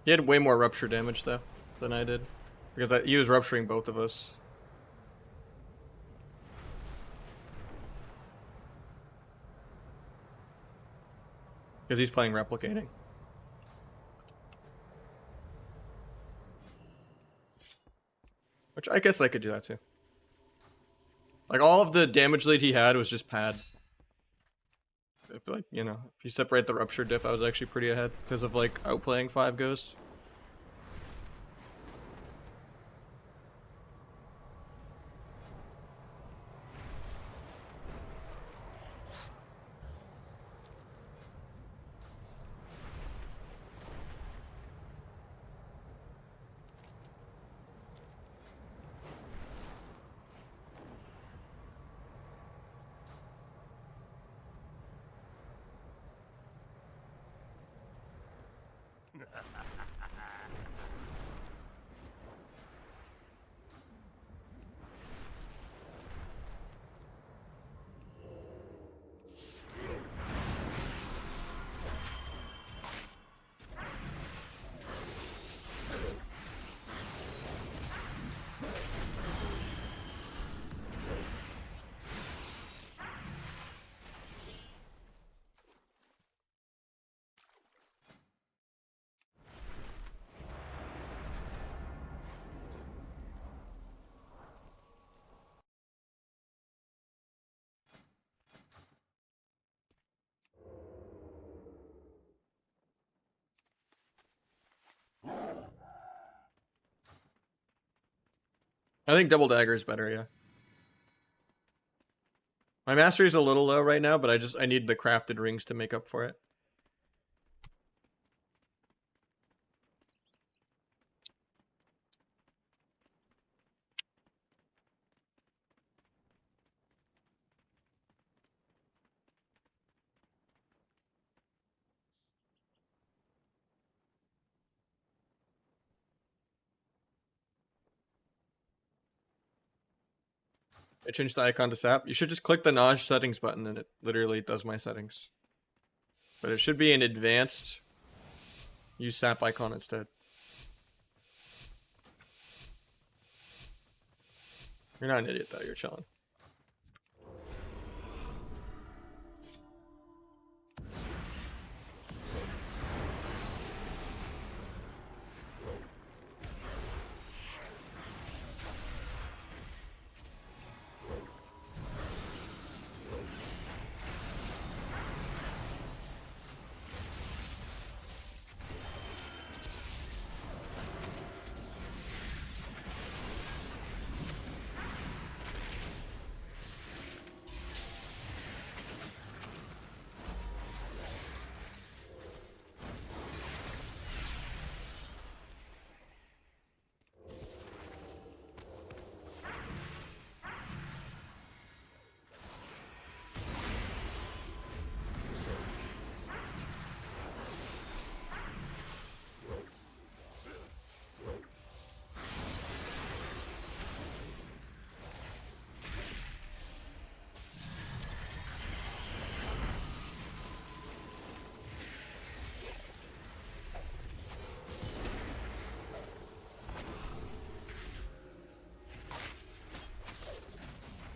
He had way more rupture damage though than I did, because he was rupturing both of us. Because he's playing replicating. Which I guess I could do that too. Like all of the damage lead he had was just pad. I feel like, you know, if you separate the rupture diff, I was actually pretty ahead because of like outplaying 5 goes. I think double dagger is better, yeah. My mastery is a little low right now, but I need the crafted rings to make up for it. I changed the icon to sap. You should just click the Nahj settings button and it literally does my settings. But it should be an advanced use sap icon instead. You're not an idiot though, you're chilling.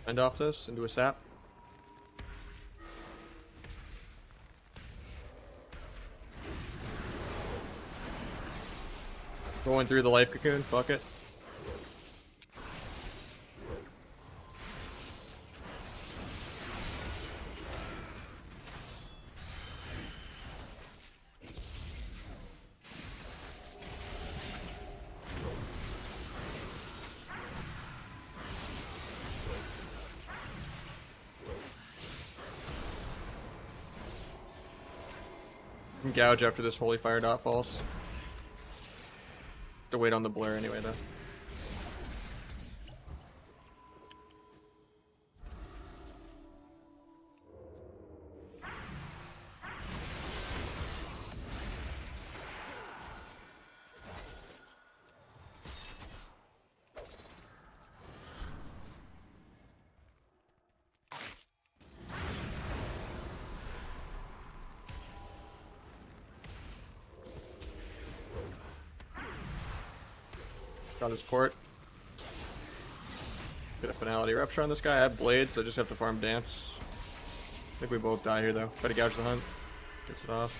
End off this into a sap. Going through the life cocoon, fuck it. Gouge after this holy fire dot falls. To wait on the blur anyway though. Got his port. Get a finality rupture on this guy. I have blades, so I just have to farm dance. I think we both die here though. Try to gouge the hunt. Gets it off.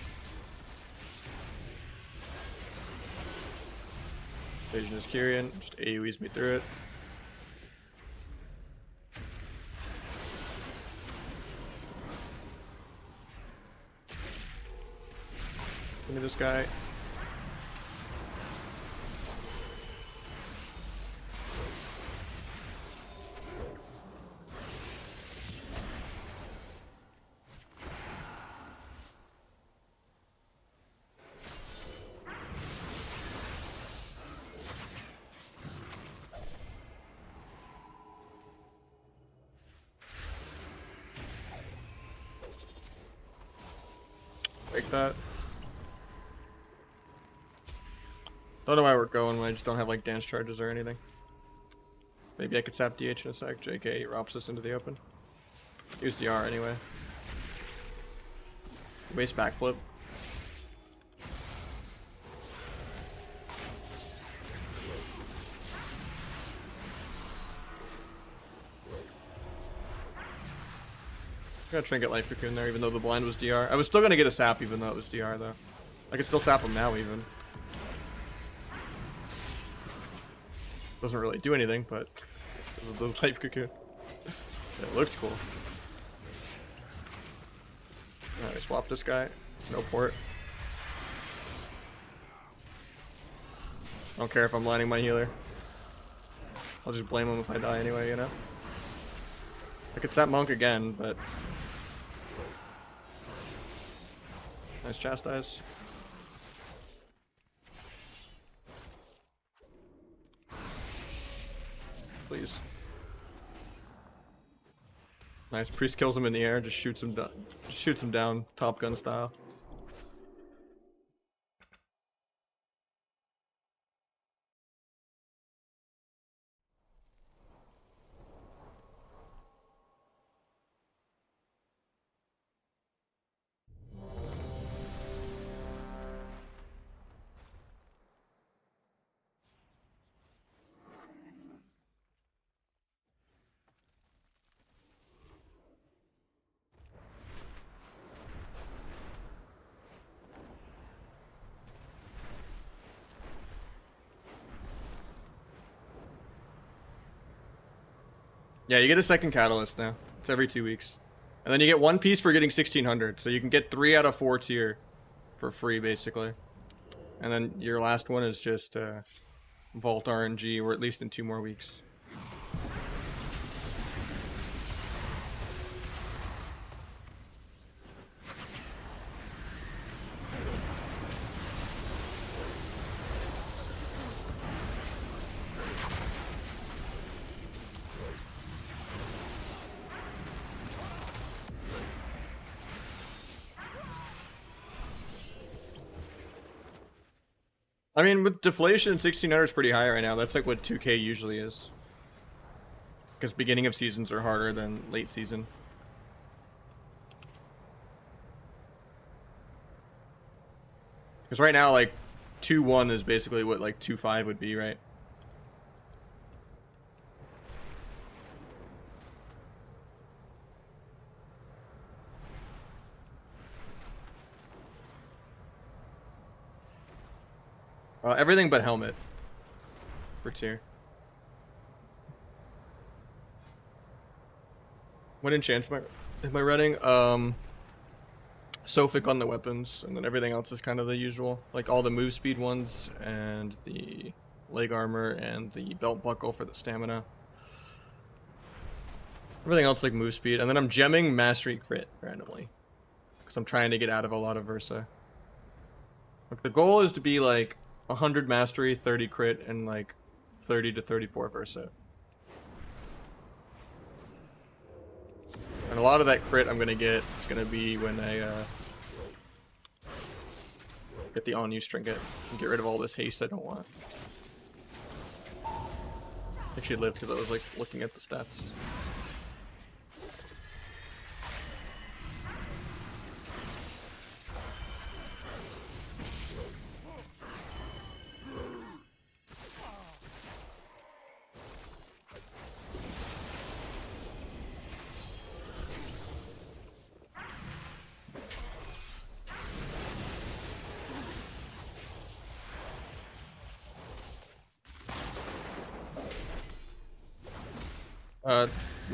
Evasion is Kyrian. Just AoEs me through it. Give me this guy. Take that. Don't know why we're going when I just don't have like dance charges or anything. Maybe I could sap DH in a sec. JK, he rops us into the open. Use the R anyway. Waste backflip. Got Trinket Life Cocoon there, even though the blind was DR. I was still gonna get a sap even though it was DR though. I could still sap him now even. Doesn't really do anything, but the Life Cocoon. It looks cool. Alright, swap this guy. No port. I don't care if I'm lining my healer. I'll just blame him if I die anyway, you know? I could sap Monk again, but... Nice chastise. Please. Nice. Priest kills him in the air, just shoots him down. Just shoots him down, Top Gun style. Yeah, you get a second catalyst now. It's every 2 weeks. And then you get 1 piece for getting 1600. So you can get 3 out of 4 tier for free, basically. And then your last one is just Vault RNG, or at least in 2 more weeks. I mean, with deflation, 1600 is pretty high right now. That's like what 2K usually is. Because beginning of seasons are harder than late season. Because right now, like, 2-1 is basically what, like, 2-5 would be, right? Everything but helmet. For tier. What enchants am I running? Sophic on the weapons, and then everything else is kind of the usual. Like all the move speed ones, and the leg armor, and the belt buckle for the stamina. Everything else like move speed, and then I'm gemming mastery crit randomly. Because I'm trying to get out of a lot of Versa. Like, the goal is to be like 100 mastery, 30 crit, and like 30 to 34 Versa. And a lot of that crit I'm gonna get is gonna be when I get the on-use trinket and get rid of all this haste I don't want. Actually lived because I was like looking at the stats.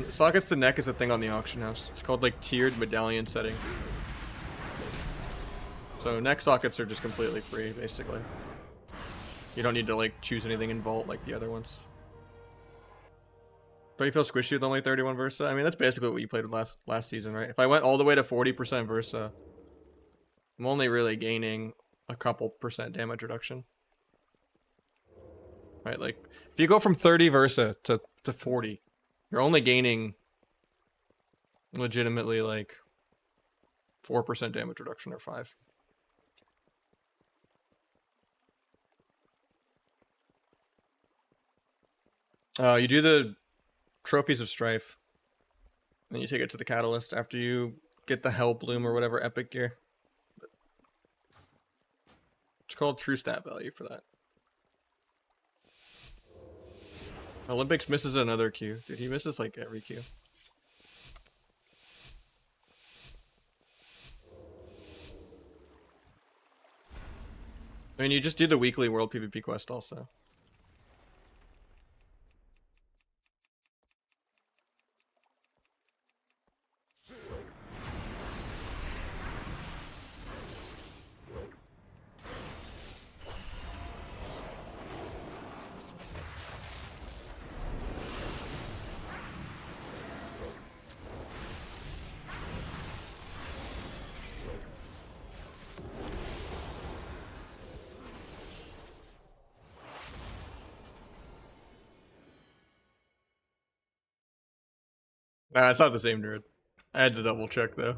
Sockets to neck is a thing on the auction house. It's called like tiered medallion setting. So neck sockets are just completely free, basically. You don't need to like choose anything in vault like the other ones. Don't you feel squishy with only 31 Versa? I mean, that's basically what you played with last season, right? If I went all the way to 40% Versa, I'm only really gaining a couple percent damage reduction. Right, like, if you go from 30 Versa to 40, you're only gaining legitimately like 4% damage reduction or 5. You do the Trophies of Strife, and you take it to the Catalyst after you get the Hell Bloom or whatever epic gear. It's called True Stat Value for that. Olympics misses another Q. Dude, he misses like every Q. I mean, you just do the weekly World PvP quest also. Nah, it's not the same nerd. I had to double check though.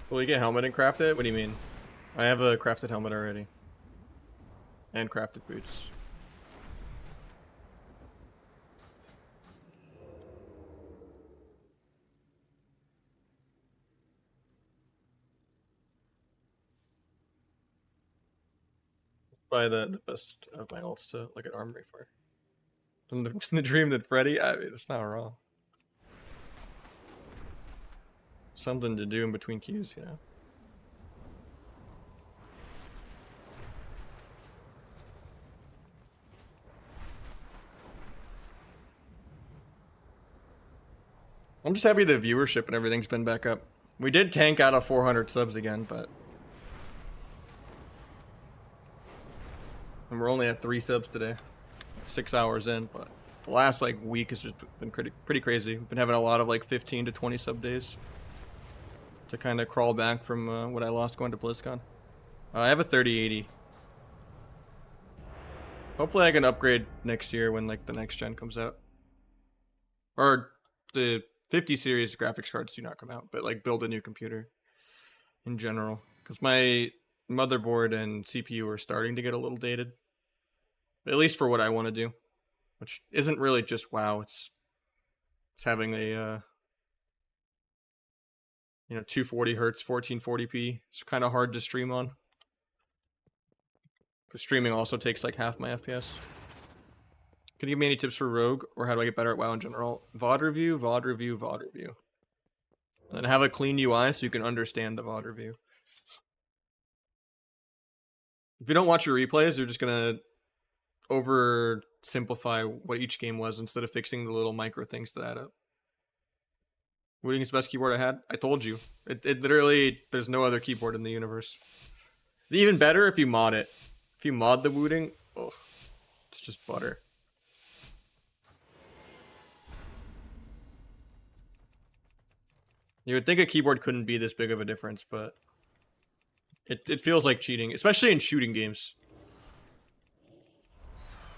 Will you get helmet and craft it? What do you mean? I have a crafted helmet already. And crafted boots. Buy the best of my ults to like an armory for. In the dream that Freddy, I mean, it's not wrong. Something to do in between queues, you know. I'm just happy the viewership and everything's been back up. We did tank out of 400 subs again, but... And we're only at 3 subs today. 6 hours in, but... The last, like, week has just been pretty crazy. We've been having a lot of, like, 15 to 20 sub days. To kind of crawl back from what I lost going to BlizzCon. I have a 3080. Hopefully I can upgrade next year when, like, the next gen comes out. Or the 50 series graphics cards do not come out, but, like, build a new computer in general. Because my motherboard and CPU are starting to get a little dated. At least for what I want to do. Which isn't really just WoW, it's having a, 240 hertz, 1440p. It's kind of hard to stream on. Because streaming also takes like half my FPS. Can you give me any tips for Rogue, or how do I get better at WoW in general? VOD review, VOD review, VOD review. And have a clean UI so you can understand the VOD review. If you don't watch your replays, you're just gonna oversimplify what each game was instead of fixing the little micro things to add up. Wooting is the best keyboard I had? I told you. It literally, there's no other keyboard in the universe. Even better if you mod it. If you mod the Wooting, oh, it's just butter. You would think a keyboard couldn't be this big of a difference, but it feels like cheating, especially in shooting games.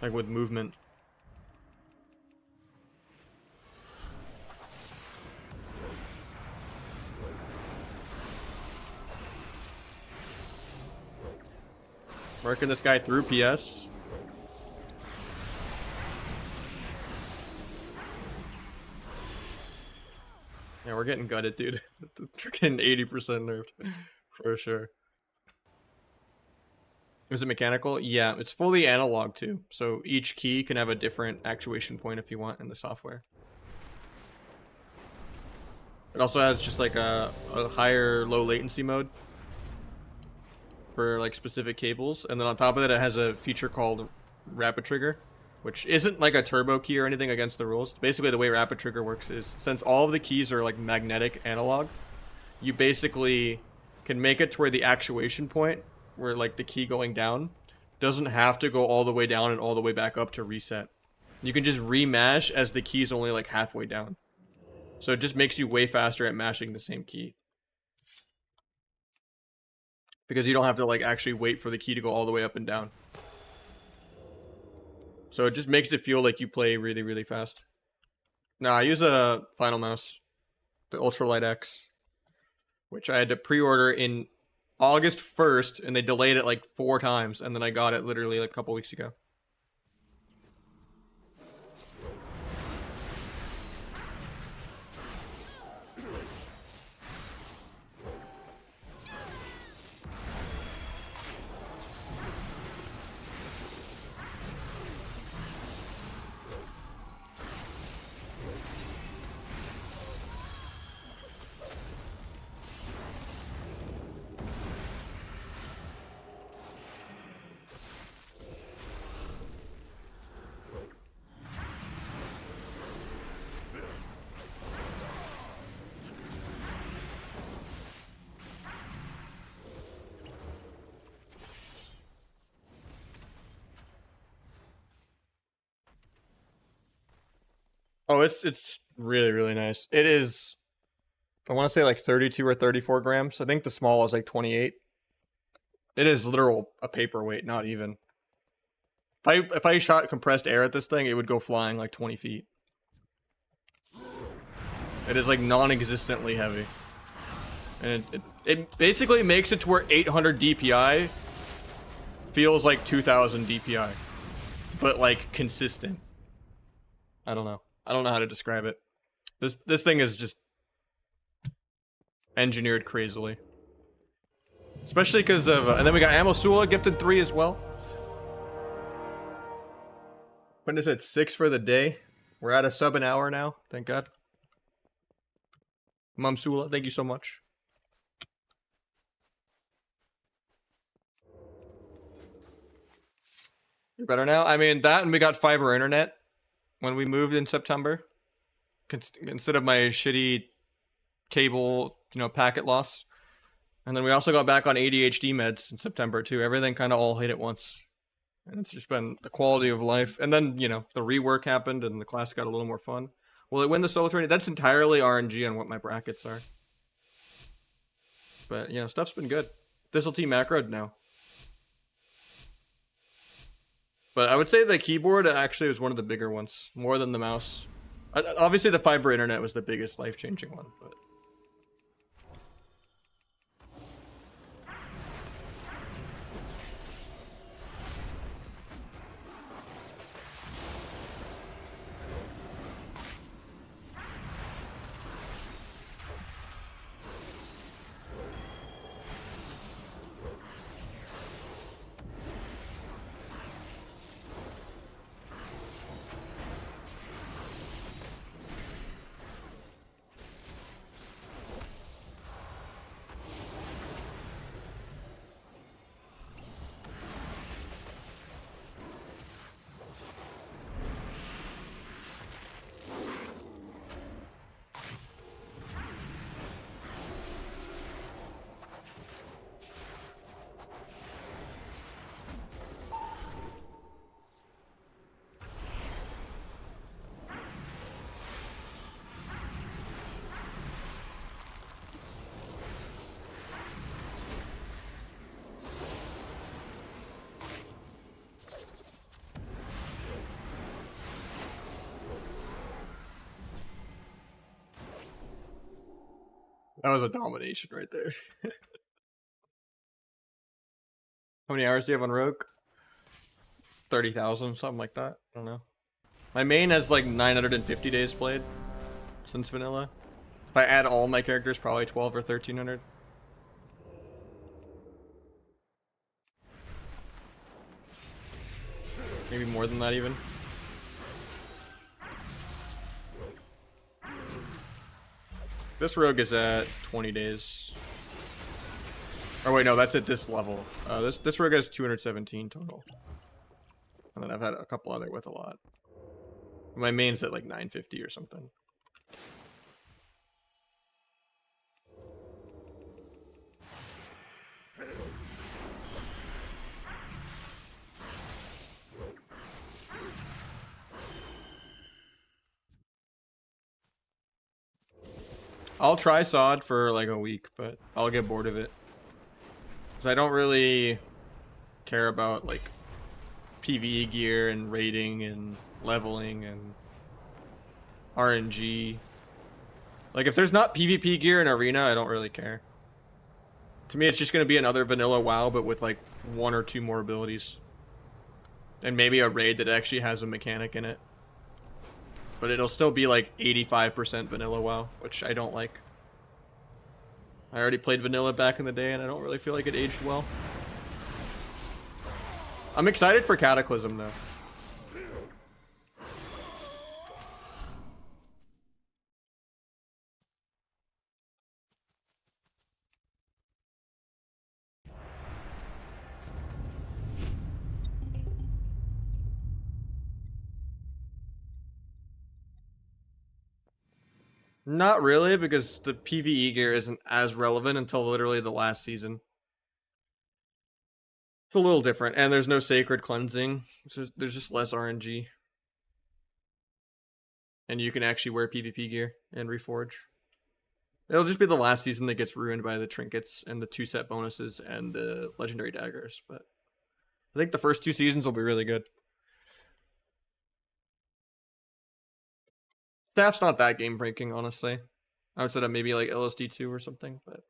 Like with movement. Working this guy through PS. Yeah, we're getting gutted, dude. We're getting 80% nerfed. For sure. Is it mechanical? Yeah, it's fully analog too. So each key can have a different actuation point if you want in the software. It also has just like a higher low latency mode for like specific cables. And then on top of it, it has a feature called rapid trigger, which isn't like a turbo key or anything against the rules. Basically, the way rapid trigger works is since all of the keys are like magnetic analog, you basically can make it to where the actuation point, where like the key going down, doesn't have to go all the way down and all the way back up to reset. You can just remash as the key's only like halfway down. So it just makes you way faster at mashing the same key. Because you don't have to like actually wait for the key to go all the way up and down. So it just makes it feel like you play really, really fast. Now I use a Final Mouse, the Ultralight X, which I had to pre-order in August 1st, and they delayed it like 4 times, and then I got it literally like a couple weeks ago. Oh, it's really, really nice. It is, I want to say like 32 or 34 grams. I think the small is like 28. It is literal a paperweight, not even. If I shot compressed air at this thing, it would go flying like 20 feet. It is like non-existently heavy. And It basically makes it to where 800 DPI feels like 2000 DPI, but like consistent. I don't know. I don't know how to describe it. This thing is just engineered crazily. Especially because of, and then we got Amosula gifted 3 as well. When is it? 6 for the day. We're at a sub an hour now. Thank God. Mamsula, thank you so much. You're better now? I mean, that and we got fiber internet when we moved in September. Instead of my shitty cable, you know, packet loss. And then we also got back on ADHD meds in September too. Everything kind of all hit at once. And it's just been the quality of life. And then, you know, the rework happened and the class got a little more fun. Will it win the solo tourney? That's entirely RNG on what my brackets are. But, you know, stuff's been good. Subtlety macroed now. But I would say the keyboard actually was one of the bigger ones. More than the mouse. Obviously the fiber internet was the biggest life-changing one. But that was a domination right there. How many hours do you have on Rogue? 30,000, something like that. I don't know. My main has like 950 days played since vanilla. If I add all my characters, probably 12 or 1300. Maybe more than that even. This rogue is at 20 days. Oh wait, no, that's at this level. This rogue has 217 total. And then I've had a couple other with a lot. My main's at like 950 or something. I'll try SOD for like a week, but I'll get bored of it. Because I don't really care about like PvE gear and raiding and leveling and RNG. Like if there's not PvP gear in Arena, I don't really care. To me, it's just going to be another vanilla WoW, but with like 1 or 2 more abilities. And maybe a raid that actually has a mechanic in it. But it'll still be like 85% vanilla WoW, which I don't like. I already played vanilla back in the day and I don't really feel like it aged well. I'm excited for Cataclysm though. Not really, because the PvE gear isn't as relevant until literally the last season. It's a little different, and there's no sacred cleansing. There's just less RNG. And you can actually wear PvP gear and reforge. It'll just be the last season that gets ruined by the trinkets and the 2-set bonuses and the legendary daggers, but I think the first 2 seasons will be really good. Staff's not that game breaking, honestly. Outside of maybe like LSD2 or something, but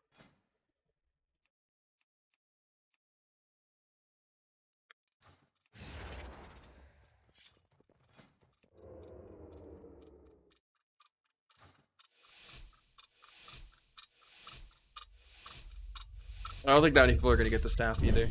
I don't think that many people are gonna get the staff either.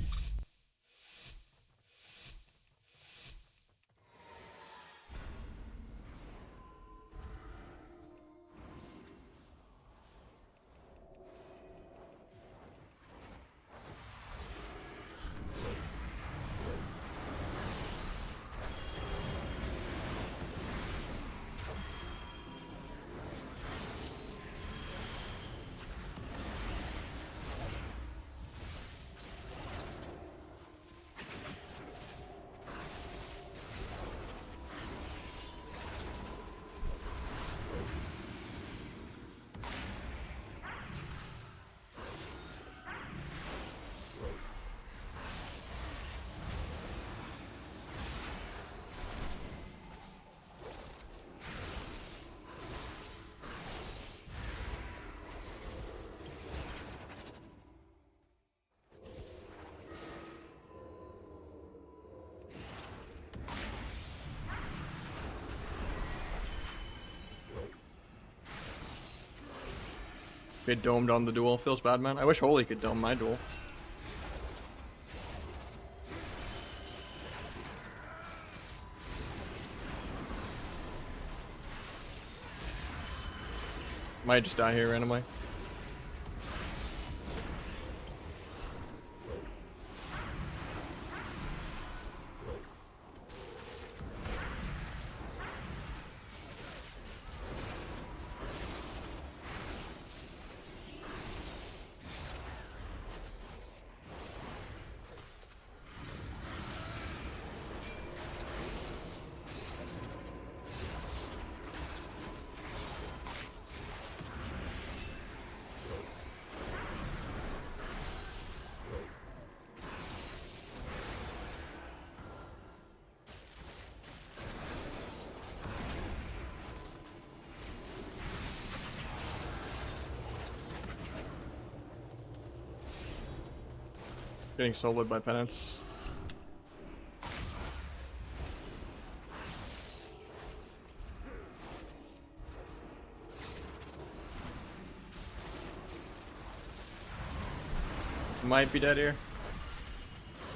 Get domed on the duel. Feels bad, man. I wish Holy could dome my duel. Might just die here randomly. Getting soloed by Penance. Might be dead here.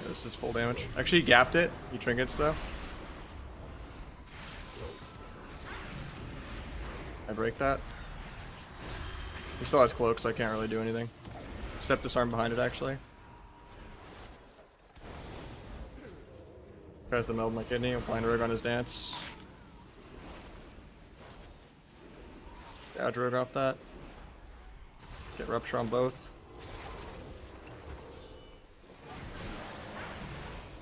Yeah, this is full damage. Actually, he gapped it. He trinkets though. I break that. He still has cloak, so I can't really do anything. Except disarm behind it, actually. Tries to meld my kidney. Blind rogue on his dance. Dodge rogue off that. Get rupture on both.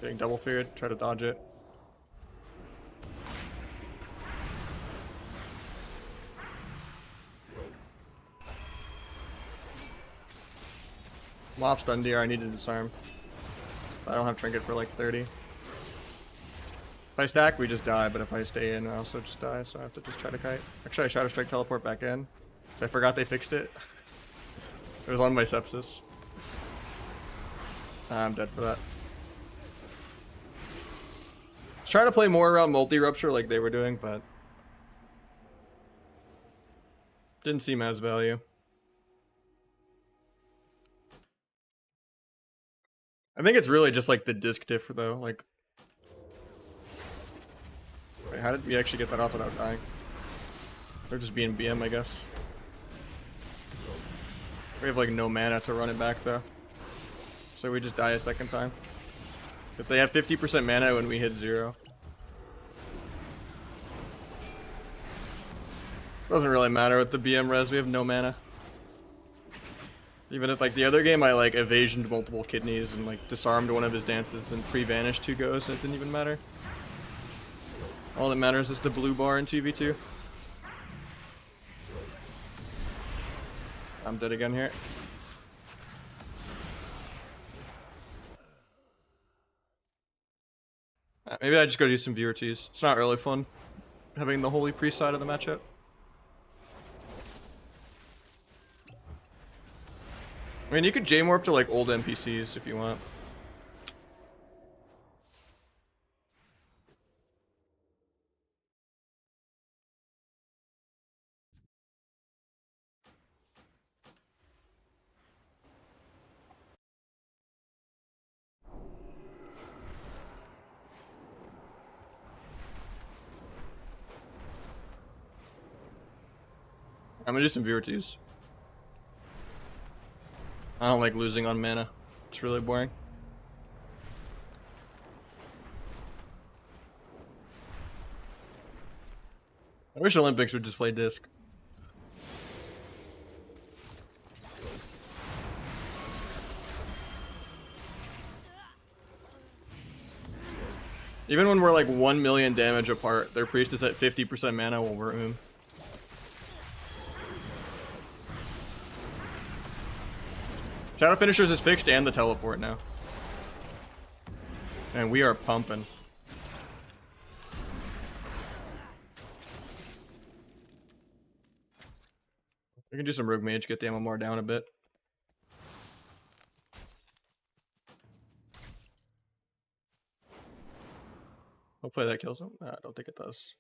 Getting double feared. Try to dodge it. I'm off stun DR. I need to disarm. I don't have trinket for like 30. If I stack, we just die, but if I stay in, I also just die, so I have to just try to kite. Actually, I Shadow Strike teleport back in. I forgot they fixed it. It was on my sepsis. I'm dead for that. I was trying to play more around multi-rupture like they were doing, but didn't seem as value. I think it's really just like the disc diff though, like. Wait, how did we actually get that off without dying? They're just being BM, I guess. We have like no mana to run it back though. So we just die a second time. If they have 50% mana when we hit 0. Doesn't really matter with the BM res, we have no mana. Even if like the other game I like evasioned multiple kidneys and like disarmed one of his dances and pre-vanished 2 goes and it didn't even matter. All that matters is the blue bar in 2v2. I'm dead again here. Maybe I just go do some viewer teas. It's not really fun having the Holy Priest side of the matchup. I mean, you could J-morph to like old NPCs if you want. I'm gonna do some viewer twos. I don't like losing on mana. It's really boring. I wish Olympics would just play disc. Even when we're like 1 million damage apart, their priest is at 50% mana while we're Shadow Finishers is fixed and the teleport now. And we are pumping. We can do some Rogue Mage, get the MMR down a bit. Hopefully that kills him. I don't think it does.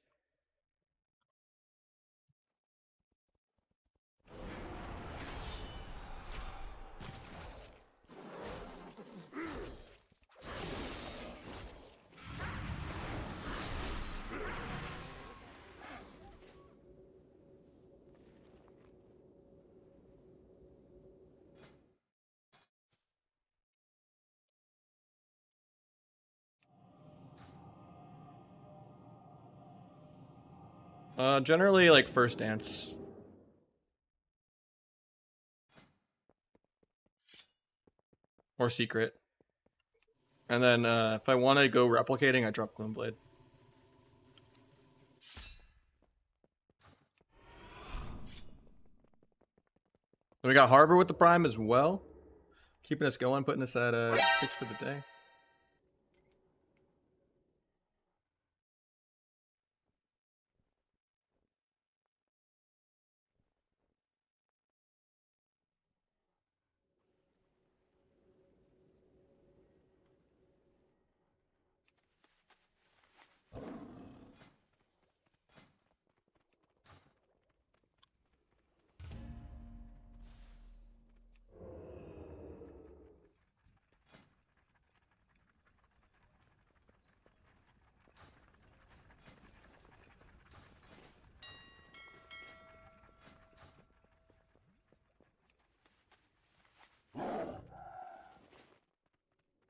Generally like first dance. Or secret. And then if I want to go replicating, I drop Gloomblade. And we got Harbor with the Prime as well. Keeping us going, putting us at 6 for the day.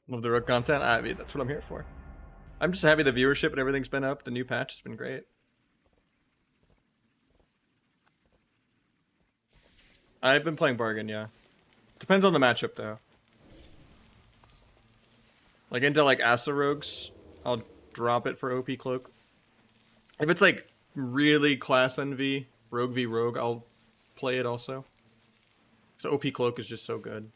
Love the Rook content. I mean, that's what I'm here for. I'm just happy the viewership and everything's been up. The new patch has been great. I've been playing Bargain, yeah. Depends on the matchup, though. Like, into, like, Asa Rogues, I'll drop it for OP Cloak. If it's, like, really class NV, Rogue v Rogue, I'll play it also. So OP Cloak is just so good.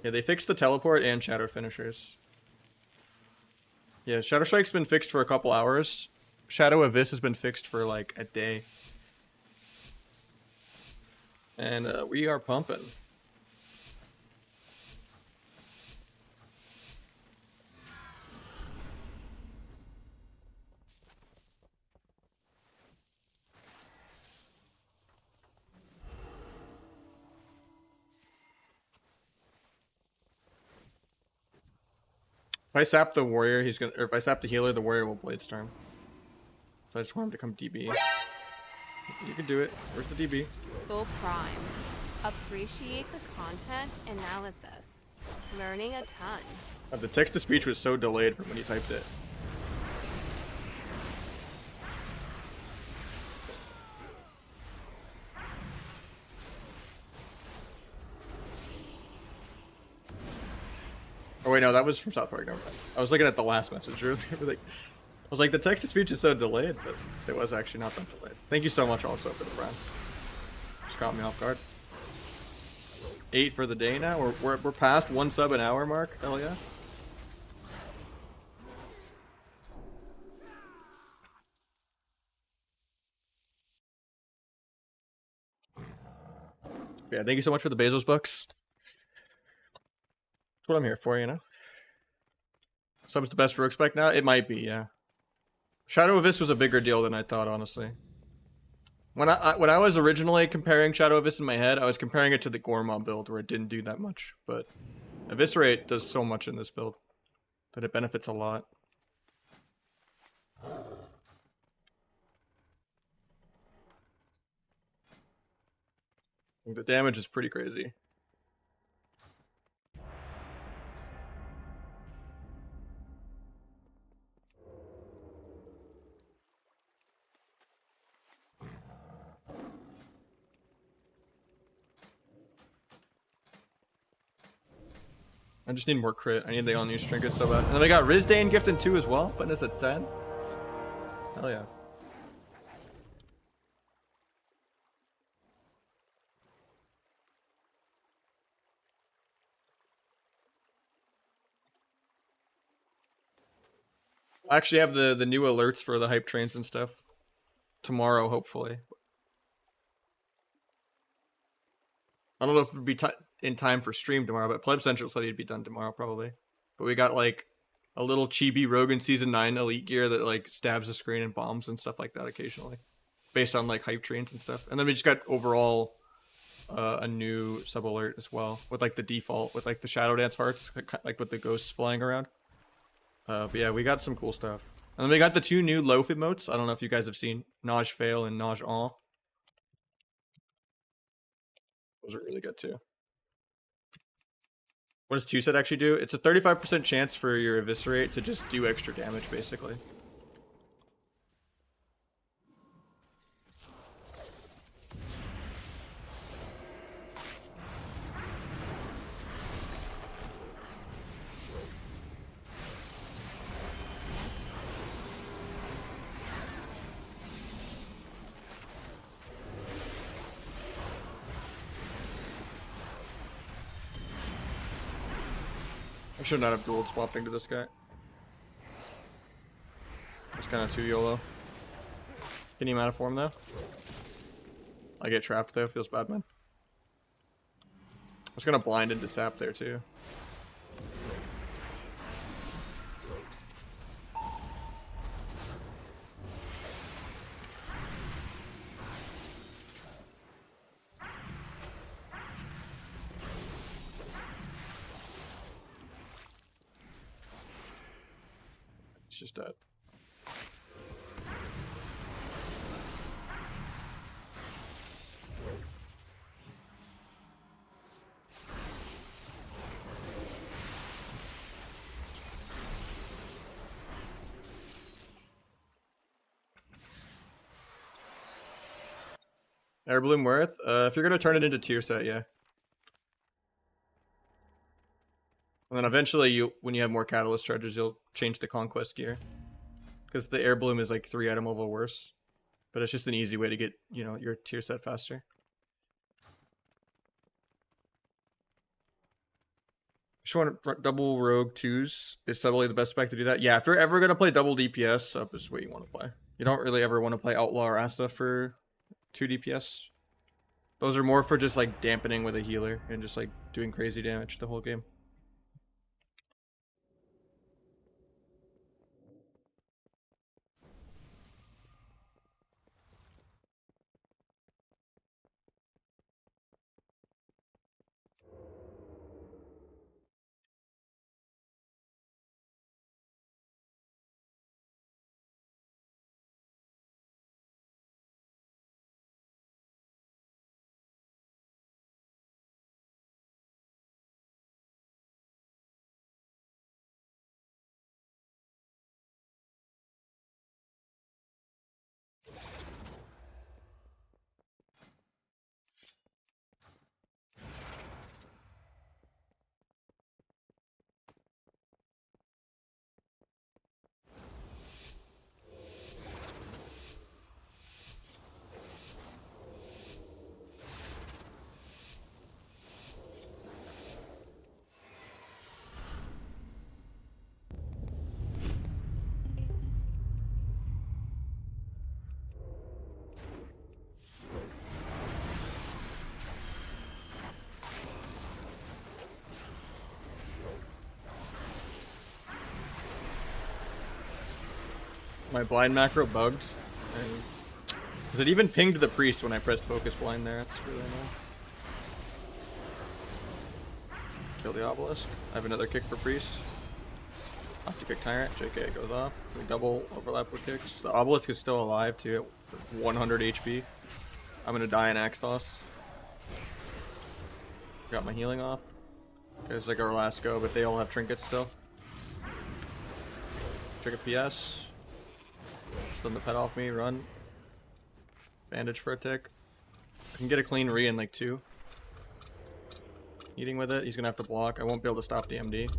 Yeah, they fixed the teleport and Shadow Finishers. Yeah, Shadow Strike's been fixed for a couple hours. Shadow Abyss has been fixed for like a day. And we are pumping. If I sap the warrior, he's gonna. Or if I sap the healer, the warrior will blade storm. So I just want him to come DB. You can do it. Where's the DB? Go Prime. Appreciate the content analysis. Learning a ton. The text to speech was so delayed from when you typed it. Oh wait, no, that was from South Park. Never mind. I was looking at the last message. Really, I was like, the text to speech is so delayed, but it was actually not that delayed. Thank you so much, also for the brand. Just caught me off guard. 8 for the day now. We're past 1 sub an hour mark. Hell yeah. Yeah, thank you so much for the Bezos bucks. That's what I'm here for, you know. Sub's the best for spec now? It might be, yeah. Shadow Abyss was a bigger deal than I thought, honestly. When I was originally comparing Shadow Abyss in my head, I was comparing it to the Gorma build where it didn't do that much, but Eviscerate does so much in this build that it benefits a lot. The damage is pretty crazy. I just need more crit. I need the all-new trinket so bad. And then we got Rizdane gifting 2 as well, putting us at 10. Hell yeah. I actually have the new alerts for the hype trains and stuff tomorrow, hopefully. I don't know if it'd be in time for stream tomorrow, but Pleb Central said he'd be done tomorrow probably. But we got like a little chibi Rogan Season 9 elite gear that like stabs the screen and bombs and stuff like that occasionally. Based on like hype trains and stuff. And then we just got overall a new sub alert as well. With like the default, with like the Shadow Dance hearts, like with the ghosts flying around. But yeah, we got some cool stuff. And then we got the 2 new loaf emotes. I don't know if you guys have seen Nahj Fail and Nahj All. Those are really good too. What does 2 set actually do? It's a 35% chance for your Eviscerate to just do extra damage, basically. I should not have gold swapped into this guy. It's kind of too YOLO. Getting him out of form though. I get trapped though, feels bad, man. I was gonna blind into sap there too. It's just dead. Air Bloom worth? If you're gonna turn it into tier set, yeah. And then eventually, when you have more catalyst charges, you'll change the conquest gear, because the Air Bloom is like 3 item level worse. But it's just an easy way to get, you know, your tier set faster. Just want double rogue 2s. Is Subtlety the best spec to do that? Yeah, if you're ever gonna play double DPS, sub is what you want to play. You don't really ever want to play Outlaw or Asa for 2 DPS. Those are more for just like dampening with a healer and just like doing crazy damage the whole game. My blind macro bugged. And Because it even pinged the priest when I pressed focus blind there. That's really annoying. Kill the obelisk. I have another kick for priest. Off to kick tyrant. JK goes off. We double overlap with kicks. The obelisk is still alive too at 100 HP. I'm gonna die in axe toss. Got my healing off. It's like our last go, but they all have trinkets still. Trigger PS. Stun the pet off me. Run. Bandage for a tick. I can get a clean re in like 2. Eating with it. He's gonna have to block. I won't be able to stop the MD.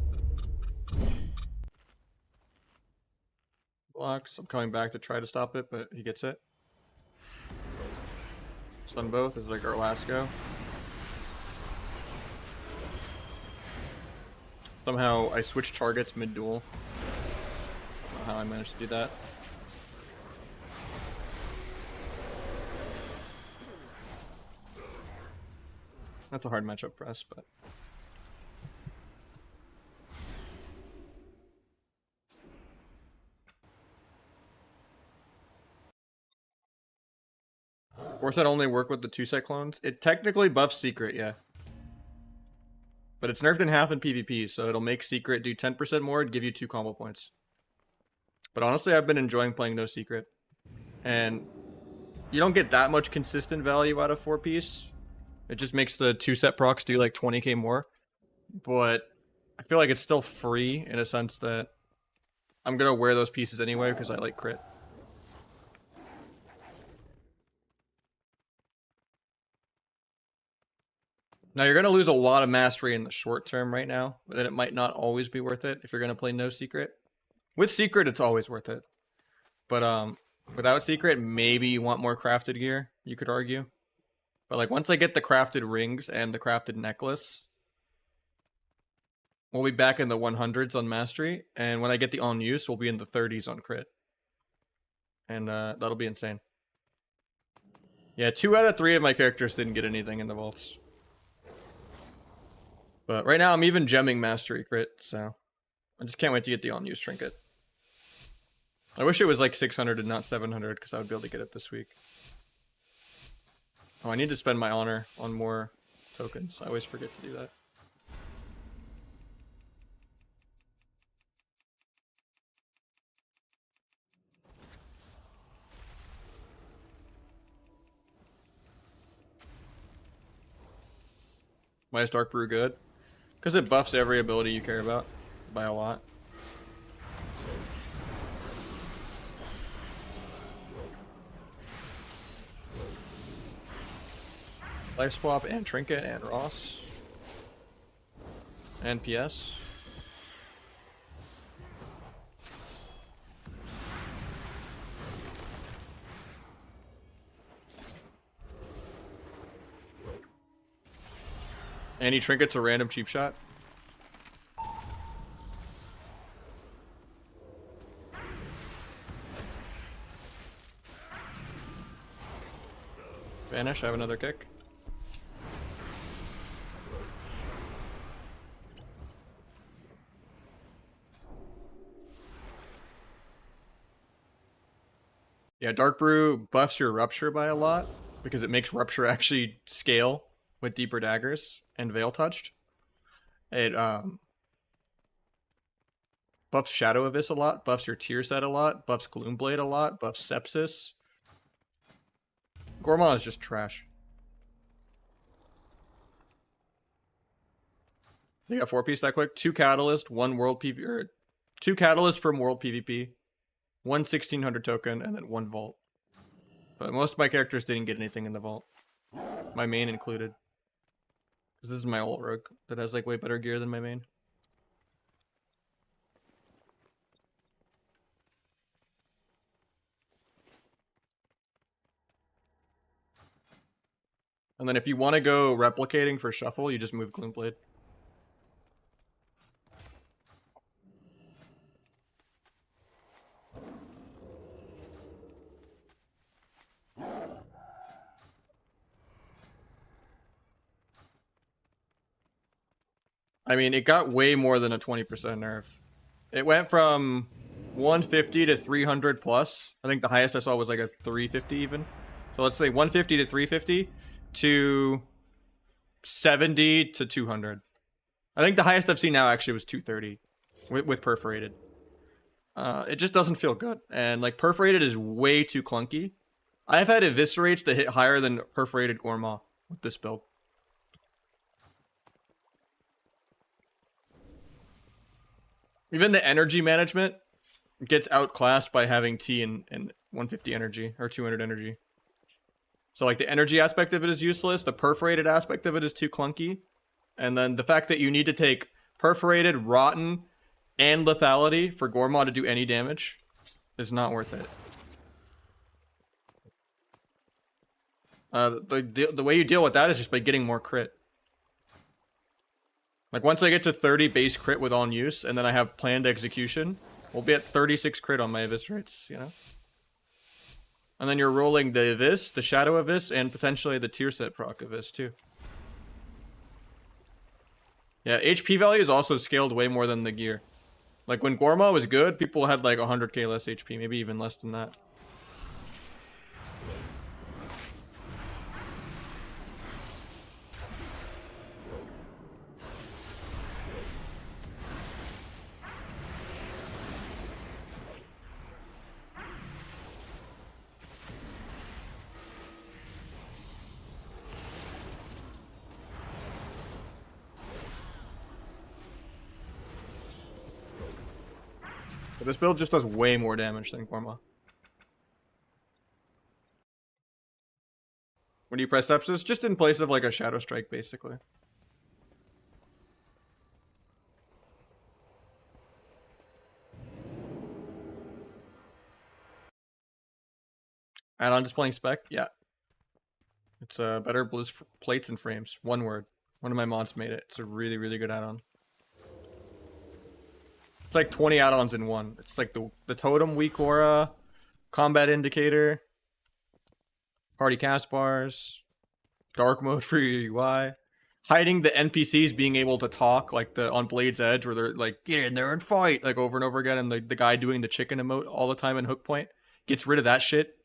Blocks. I'm coming back to try to stop it, but he gets it. Stun both. This is like our last go. Somehow I switched targets mid-duel. I don't know how I managed to do that. That's a hard matchup for us, but... Force that only work with the 2-set clones? It technically buffs Secret, yeah. But it's nerfed in half in PvP, so it'll make Secret do 10% more and give you 2 combo points. But honestly, I've been enjoying playing no Secret. And you don't get that much consistent value out of 4-piece. It just makes the 2-set procs do like 20k more. But I feel like it's still free in a sense that I'm going to wear those pieces anyway because I like crit. Now you're going to lose a lot of mastery in the short term right now, but then it might not always be worth it if you're going to play no Secret. With Secret, it's always worth it. But without Secret, maybe you want more crafted gear, you could argue. But like once I get the crafted rings and the crafted necklace, we'll be back in the 100s on mastery, and when I get the on use, we'll be in the 30s on crit. And that'll be insane. Yeah, 2 out of 3 of my characters didn't get anything in the vaults. But right now I'm even gemming mastery crit, so I just can't wait to get the on-use trinket. I wish it was like 600 and not 700 because I would be able to get it this week. Oh, I need to spend my honor on more tokens. I always forget to do that. Why is Dark Brew good? Because it buffs every ability you care about by a lot. Life Swap and Trinket and Ross. And PS. Any trinkets a random cheap shot? Vanish, I have another kick. Yeah, Dark Brew buffs your Rupture by a lot because it makes Rupture actually scale with deeper daggers and Veil Touched. It buffs Shadow Abyss a lot, buffs your tier set a lot, buffs Gloomblade a lot, buffs Sepsis. Gorma is just trash. You got 4-piece that quick. 2 Catalyst, 1 World PvP, or 2 Catalyst from World PvP, 1 1600 token, and then 1 Vault. But most of my characters didn't get anything in the Vault. My main included. Because this is my ult rogue that has like way better gear than my main. And then if you want to go replicating for shuffle, you just move Gloomblade. I mean, it got way more than a 20% nerf. It went from 150 to 300 plus. I think the highest I saw was like a 350 even. So let's say 150 to 350 to 70 to 200. I think the highest I've seen now actually was 230 with perforated. It just doesn't feel good. And like perforated is way too clunky. I've had eviscerates that hit higher than perforated Gorma with this build. Even the energy management gets outclassed by having T and 150 energy or 200 energy. So like the energy aspect of it is useless. The perforated aspect of it is too clunky. And then the fact that you need to take perforated, rotten, and lethality for Gorma to do any damage is not worth it. The way you deal with that is just by getting more crit. Like once I get to 30 base crit with on use, and then I have planned execution, we'll be at 36 crit on my eviscerates, you know? And then you're rolling the Evis, the Shadow Evis, and potentially the tier set proc Evis too. Yeah, HP value is also scaled way more than the gear. Like when Gorma was good, people had like 100k less HP, maybe even less than that. But this build just does way more damage than Gorma. When do you press Sepsis? Just in place of like a Shadow Strike, basically. Add-on displaying spec? Yeah. It's better Blizz plates and frames. One word. One of my mods made it. It's a really, really good add-on. It's like 20 add-ons in one. It's like the totem, weak aura, combat indicator, party cast bars, dark mode for your UI, hiding the NPCs being able to talk, like on Blade's Edge, where they're like, get in there and fight, like over and over again, and the guy doing the chicken emote all the time in Hook Point gets rid of that shit.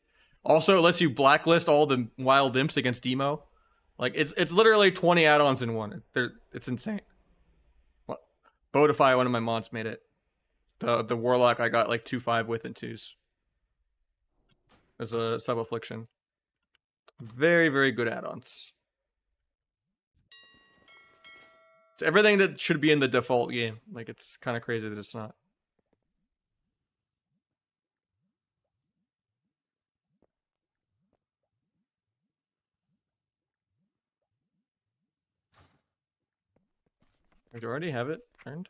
Also, it lets you blacklist all the wild imps against Demo. Like, it's literally 20 add-ons in one. It's insane. What? Bodify, one of my mods, made it. The Warlock I got like 2-5 with and 2s. As a sub-affliction. Very, very good add-ons. It's everything that should be in the default game. Like, it's kind of crazy that it's not. Do you already have it turned?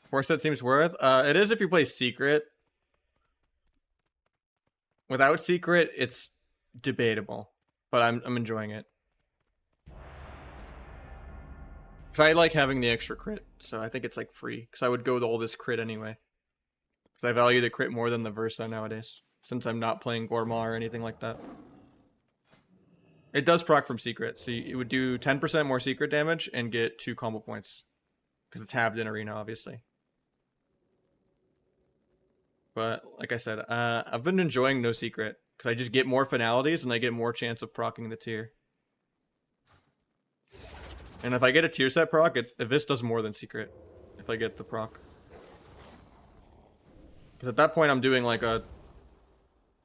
Force that seems worth. It is if you play Secret. Without Secret, it's debatable, but I'm enjoying it. Cause I like having the extra crit, so I think it's like free. Cause I would go with all this crit anyway. Cause I value the crit more than the Versa nowadays, since I'm not playing Gorma or anything like that. It does proc from Secret, so it would do 10% more Secret damage and get 2 combo points. Because it's halved in Arena, obviously. But, like I said, I've been enjoying No Secret. Because I just get more finalities and I get more chance of proccing the tier. And if I get a tier set proc, this does more than Secret. If I get the proc. Because at that point I'm doing like a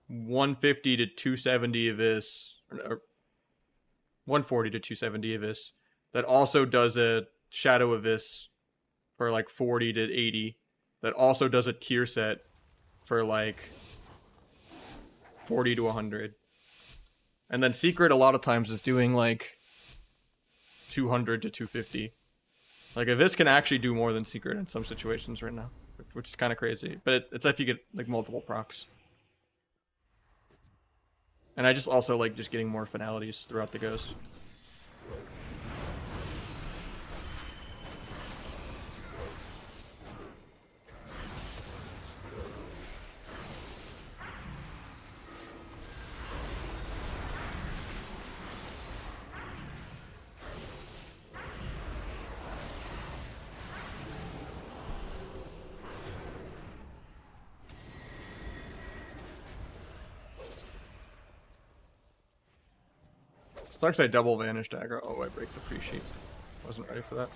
150 to 270 of this. Or 140 to 270 of this. That also does a Shadow of this for like 40 to 80. That also does a tier set for like 40 to 100. And then Secret a lot of times is doing like 200 to 250. Like Avis can actually do more than Secret in some situations right now, which is kind of crazy. But it's if you get like multiple procs. And I just also like just getting more finalities throughout the goes. Sucks I double vanished aggro. Oh, I break the pre-sheet. Wasn't ready for that.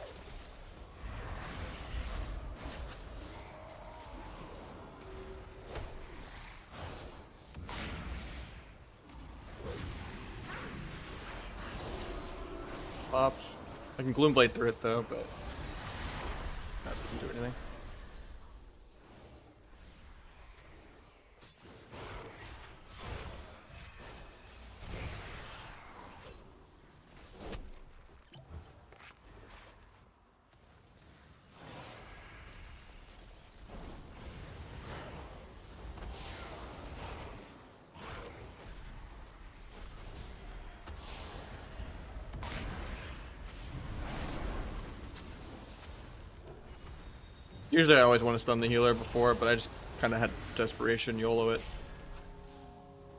Pop. I can Gloomblade through it though, but that doesn't do anything. Usually I always want to stun the healer before, but I just kind of had desperation YOLO it.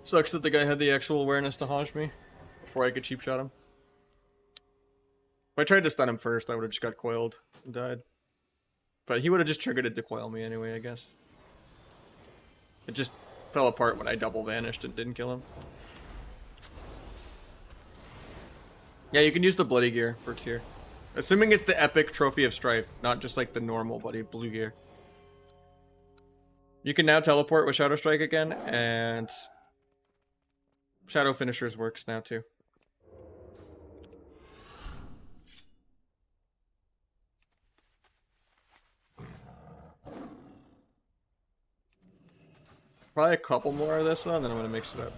Sucks that the guy had the actual awareness to haunch me before I could cheap shot him. If I tried to stun him first, I would have just got coiled and died. But he would have just triggered it to coil me anyway, I guess. It just fell apart when I double vanished and didn't kill him. Yeah, you can use the bloody gear for tier. Assuming it's the epic Trophy of Strife, not just like the normal bloody blue gear. You can now teleport with Shadow Strike again, and Shadow Finishers works now too. Probably a couple more of this one, then I'm gonna mix it up.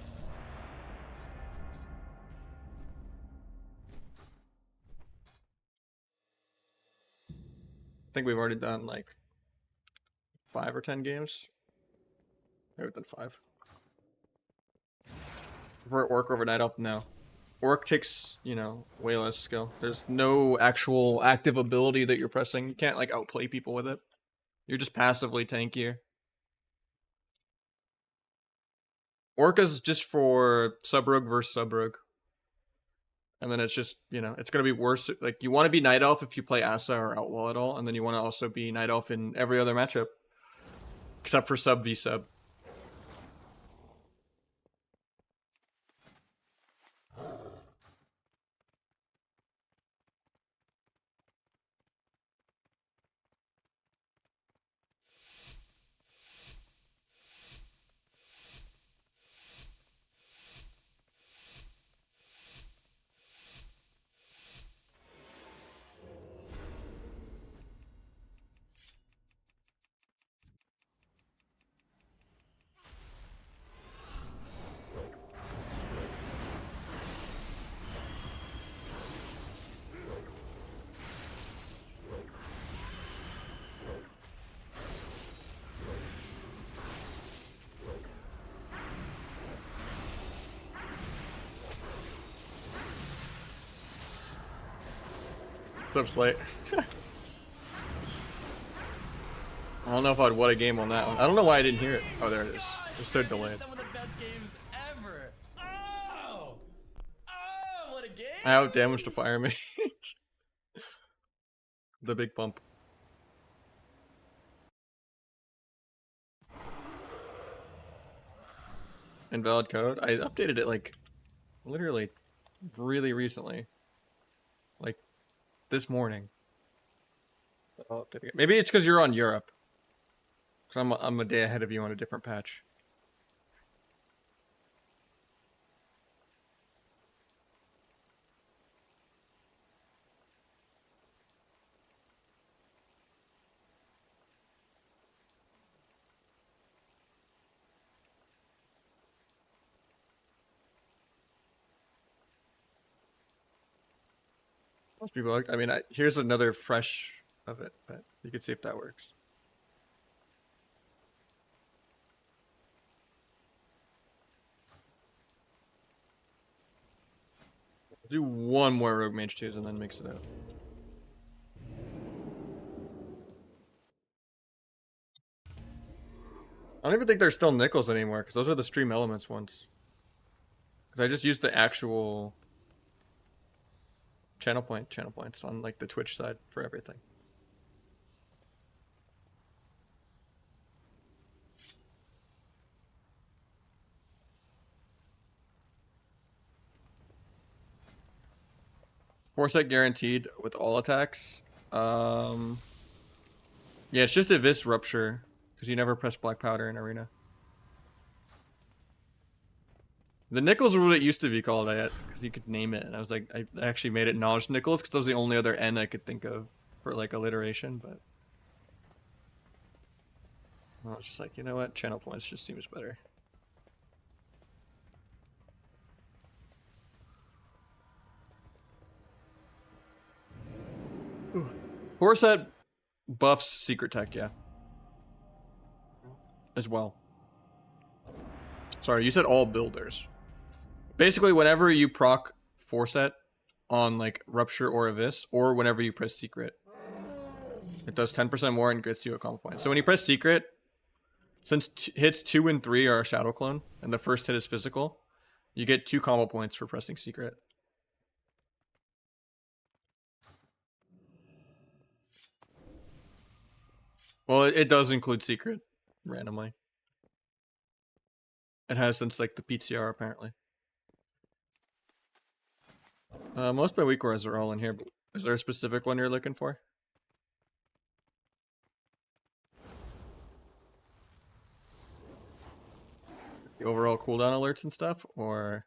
I think we've already done like 5 or 10 games. Maybe we've done 5. For Orc over Night Elf, no. Orc takes, you know, way less skill. There's no actual active ability that you're pressing. You can't like outplay people with it. You're just passively tankier. Orc is just for sub-rogue versus sub-rogue. And then it's just, you know, it's going to be worse. Like, you want to be Night Elf if you play Asa or Outlaw at all. And then you want to also be Night Elf in every other matchup. Except for sub v sub. What's up, Slate? I don't know if I'd won a game on that one. I don't know why I didn't hear it. Oh, there it is. It's so delayed. Some of the best games ever. Oh, what a game! I out damaged a fire mage. The big pump. Invalid code. I updated it like literally really recently. Like this morning. I'll update it. Maybe it's because you're on Europe. Because I'm a day ahead of you on a different patch. Must be bugged. I mean, here's another fresh of it, but you can see if that works. Do one more Rogue Mage 2s and then mix it out. I don't even think they're still nickels anymore, because those are the Stream Elements ones. Because I just used the actual channel points on like the Twitch side for everything. 4-set guaranteed with all attacks. Yeah, it's just a Vis Rupture because you never press Black Powder in Arena. The Nickels was what it used to be called, because you could name it, and I was like, I actually made it Nahj Nickels because that was the only other N I could think of for like alliteration, but I was just like, you know what, channel points just seems better. Ooh. 4-set buffs secret tech, yeah, as well. Sorry, you said all builders. Basically, whenever you proc 4-set on like Rupture or a Vis, or whenever you press Secret, it does 10% more and gets you a combo point. So when you press Secret, since hits 2 and 3 are a Shadow Clone, and the first hit is physical, you get 2 combo points for pressing Secret. Well, it does include Secret, randomly. It has since like the PTR, apparently. Most of my weak auras are all in here, but is there a specific one you're looking for? The overall cooldown alerts and stuff, or...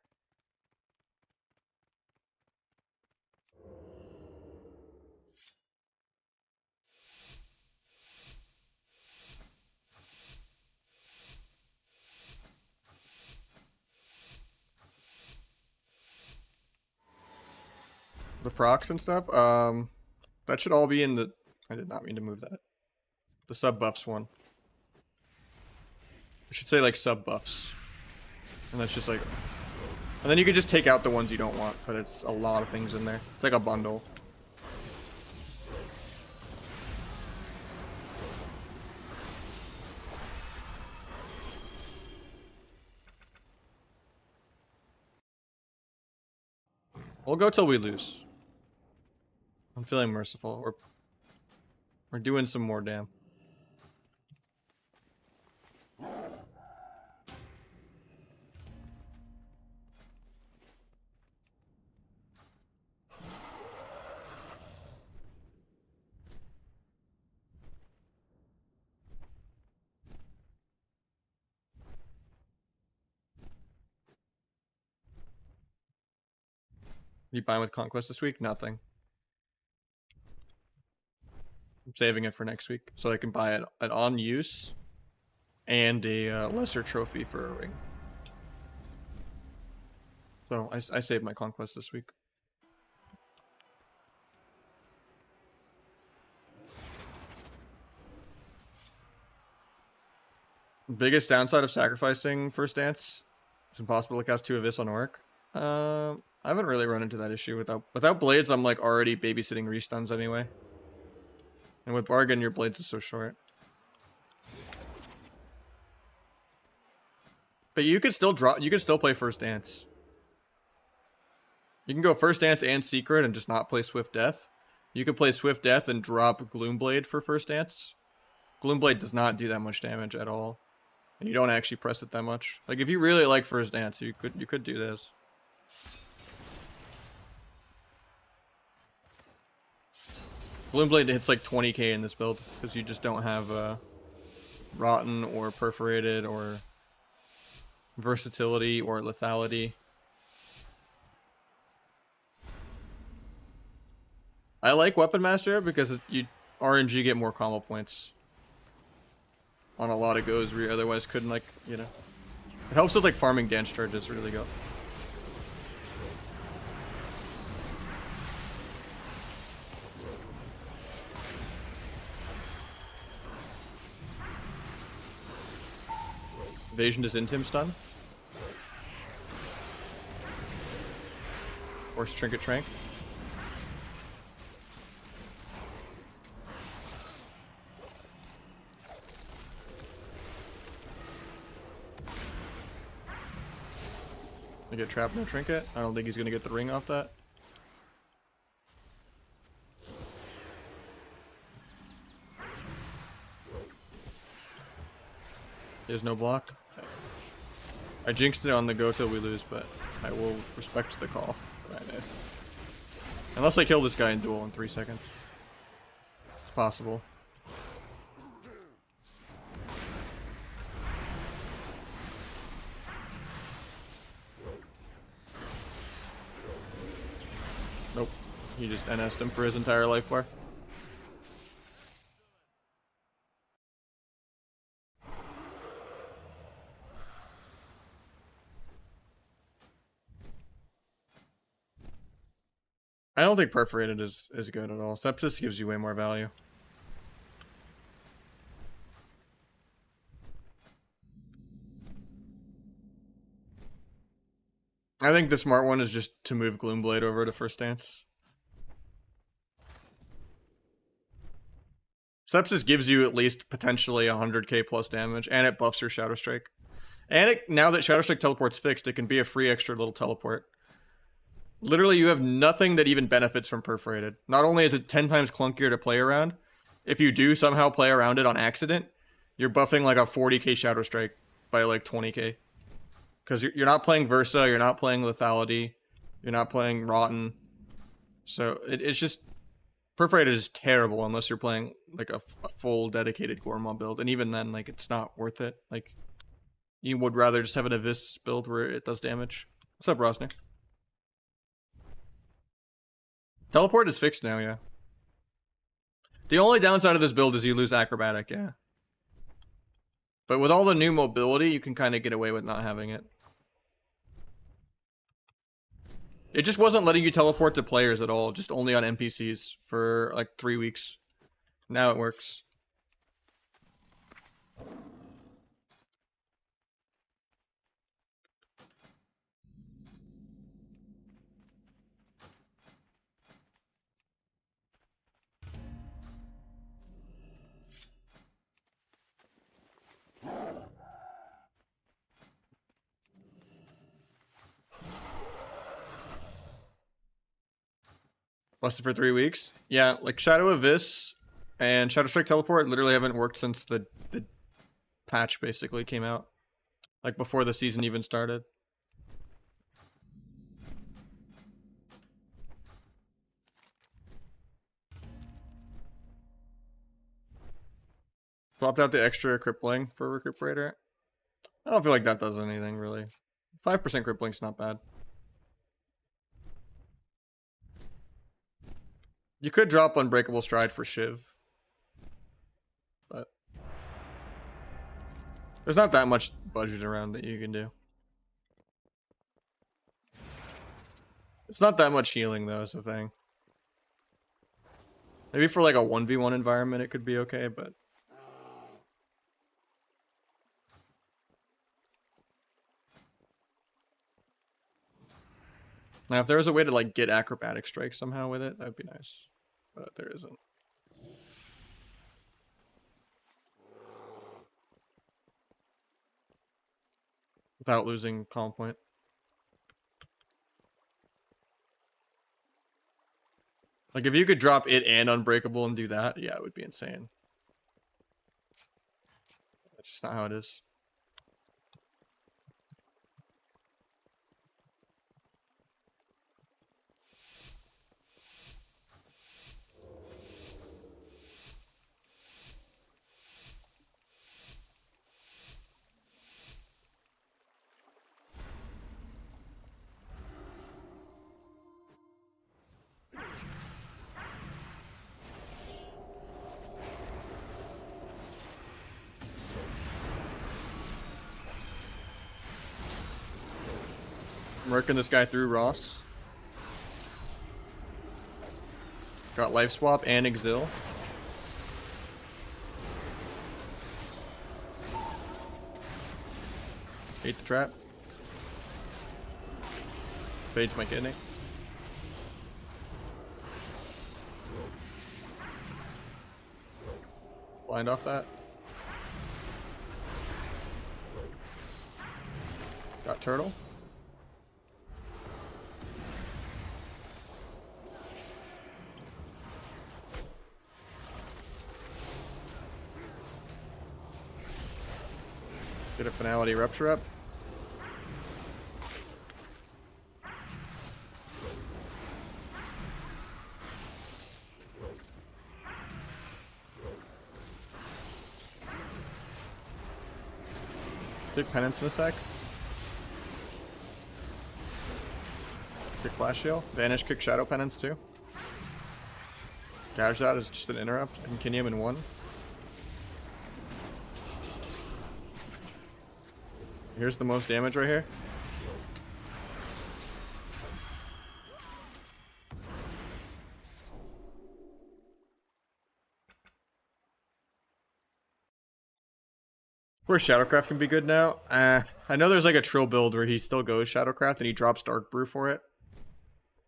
the procs and stuff? That should all be in the... I did not mean to move that. The sub buffs one. I should say like sub buffs. And that's just like... And then you can just take out the ones you don't want, but it's a lot of things in there. It's like a bundle. We'll go till we lose. I'm feeling merciful. We're doing some more damn. You buying with Conquest this week? Nothing. I'm saving it for next week so I can buy it on use and a lesser trophy for a ring. So I saved my Conquest this week. Biggest downside of sacrificing First Dance? It's impossible to cast 2 Abyss on Orc. I haven't really run into that issue without blades. I'm like already babysitting restuns anyway. And with Bargain, your blades are so short. But you could still drop. You could still play First Dance. You can go First Dance and Secret and just not play Swift Death. You could play Swift Death and drop Gloomblade for First Dance. Gloomblade does not do that much damage at all, and you don't actually press it that much. Like if you really like First Dance, you could do this. Gloomblade hits like 20k in this build because you just don't have Rotten or Perforated or Versatility or Lethality. I like Weapon Master because you RNG get more combo points on a lot of goes where you otherwise couldn't, like, you know. It helps with like farming dance charges really go. Evasion does Intim stun. Or Trinket Trank. I get trapped, no Trinket. I don't think he's gonna get the ring off that. There's no block. I jinxed it on the go till we lose, but I will respect the call that I made. Unless I kill this guy in duel in 3 seconds. It's possible. Nope. He just NS'd him for his entire life bar. I don't think perforated is good at all. Sepsis gives you way more value. I think the smart one is just to move Gloomblade over to first stance. Sepsis gives you at least potentially 100k plus damage, and it buffs your Shadow Strike. And it, now that Shadow Strike teleport's fixed, it can be a free extra little teleport. Literally, you have nothing that even benefits from perforated. Not only is it 10 times clunkier to play around, if you do somehow play around it on accident, you're buffing like a 40k Shadow Strike by like 20k. Because you're not playing Versa, you're not playing Lethality, you're not playing Rotten. So it's just... Perforated is terrible unless you're playing like a full dedicated Gorma build. And even then, like, it's not worth it. Like, you would rather just have an Abyss build where it does damage. What's up, Rosner? Teleport is fixed now, yeah. The only downside of this build is you lose Acrobatic, yeah. But with all the new mobility, you can kind of get away with not having it. It just wasn't letting you teleport to players at all, just only on NPCs for like 3 weeks. Now it works. Busted for 3 weeks. Yeah, like Shadow Abyss and Shadow Strike Teleport literally haven't worked since the patch basically came out. Like before the season even started. Swapped out the extra crippling for Recuperator. I don't feel like that does anything really. 5% crippling's not bad. You could drop Unbreakable Stride for Shiv. But there's not that much budget around that you can do. It's not that much healing though, is the thing. Maybe for like a 1v1 environment it could be okay, but... Now if there was a way to like get Acrobatic Strike somehow with it, that would be nice. But there isn't. Without losing Calm Point. Like if you could drop it and Unbreakable and do that, yeah, it would be insane. That's just not how it is. Murking this guy through Ross. Got Life Swap and Exil. Hate the trap. Fades my kidney. Blind off that. Got Turtle. Get a Finality Rupture up. Kick penance in a sec. Kick flash shield. Vanish, kick shadow penance too. Gouge that is just an interrupt. I can continue him in 1. Here's the most damage right here. Of course, Shadowcraft can be good now. I know there's like a Trill build where he still goes Shadowcraft and he drops Dark Brew for it.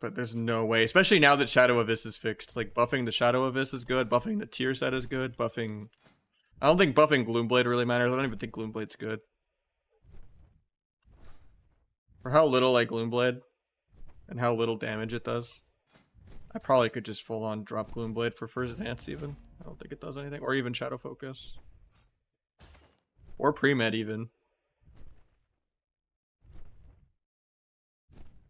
But there's no way, especially now that Shadow Abyss is fixed. Like, buffing the Shadow Abyss is good, buffing the tier set is good, buffing... I don't think buffing Gloomblade really matters. I don't even think Gloomblade's good. For how little I Gloomblade, and how little damage it does, I probably could just full-on drop Gloomblade for first dance even. I don't think it does anything. Or even Shadow Focus. Or pre-med even.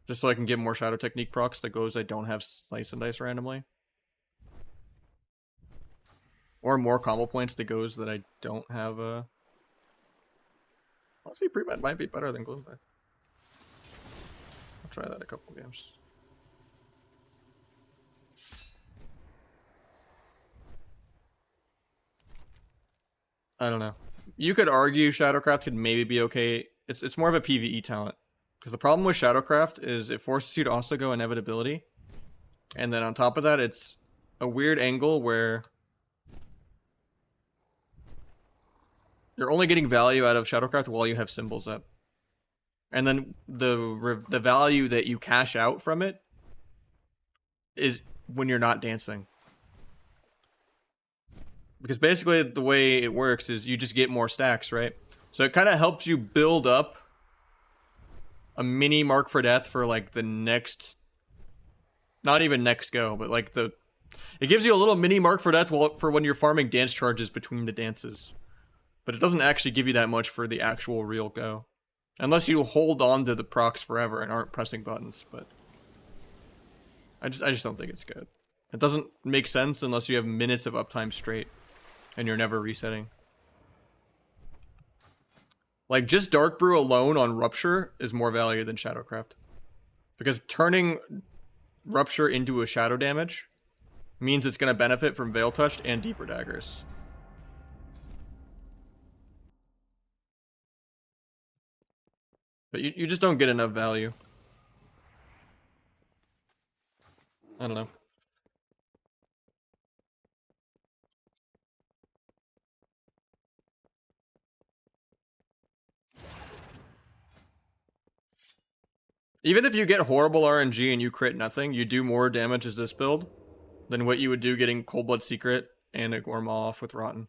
Just so I can get more Shadow Technique procs that goes I don't have Slice and Dice randomly. Or more combo points that goes that I don't have honestly, pre-med might be better than Gloomblade. I'll try that a couple games. I don't know. You could argue Shadowcraft could maybe be okay. It's more of a PvE talent. Because the problem with Shadowcraft is it forces you to also go inevitability. And then on top of that, it's a weird angle where you're only getting value out of Shadowcraft while you have symbols up. And then the value that you cash out from it is when you're not dancing. Because basically the way it works is you just get more stacks, right? So it kind of helps you build up a mini Mark for Death for like the next, not even next go, but like it gives you a little mini Mark for Death for when you're farming dance charges between the dances. But it doesn't actually give you that much for the actual real go. Unless you hold on to the procs forever and aren't pressing buttons, but I just don't think it's good. It doesn't make sense unless you have minutes of uptime straight and you're never resetting. Like, just Dark Brew alone on Rupture is more value than Shadowcraft. Because turning Rupture into a Shadow damage means it's going to benefit from Veil Touched and Deeper Daggers. But you just don't get enough value. I don't know. Even if you get horrible RNG and you crit nothing, you do more damage as this build than what you would do getting Cold Blood Secret and a Gorma off with Rotten.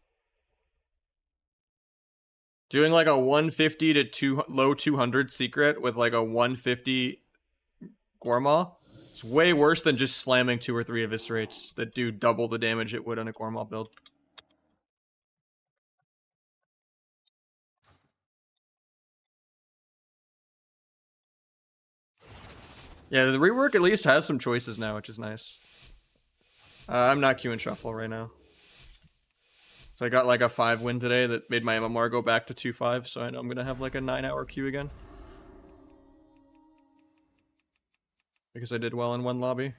Doing like a 150 to low 200 secret with like a 150 Gorma is way worse than just slamming 2 or 3 Eviscerates that do double the damage it would on a Gorma build. Yeah, the rework at least has some choices now, which is nice. I'm not queuing Shuffle right now. So I got like a 5 win today that made my MMR go back to 2.5, so I know I'm going to have like a 9-hour queue again. Because I did well in one lobby.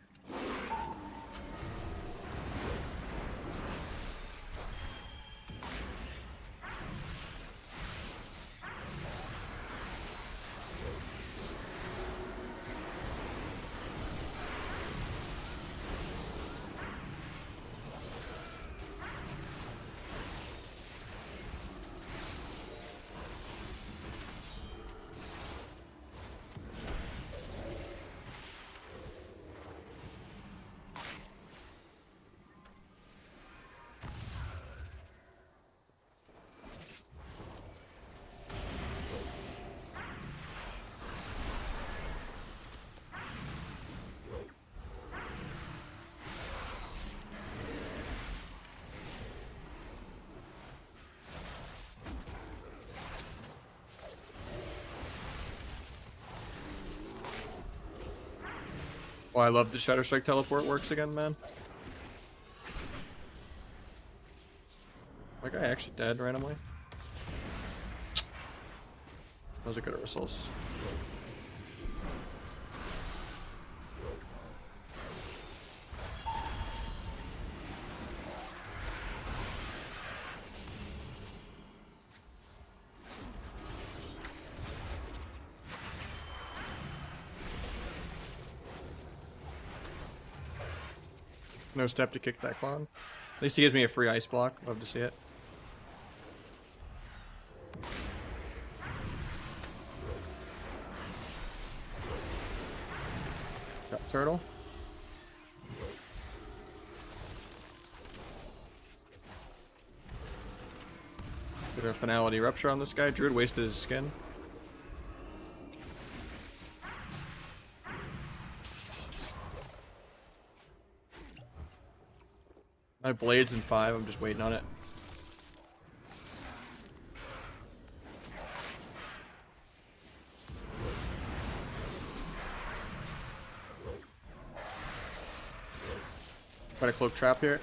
Oh, I love the Shadow Strike teleport works again, man. My guy actually dead randomly. Those are good whistles. No step to kick that clown. At least he gives me a free ice block. Love to see it. Got turtle. Get a finality rupture on this guy. Druid wasted his skin. My blade's in 5, I'm just waiting on it. Try to cloak trap here.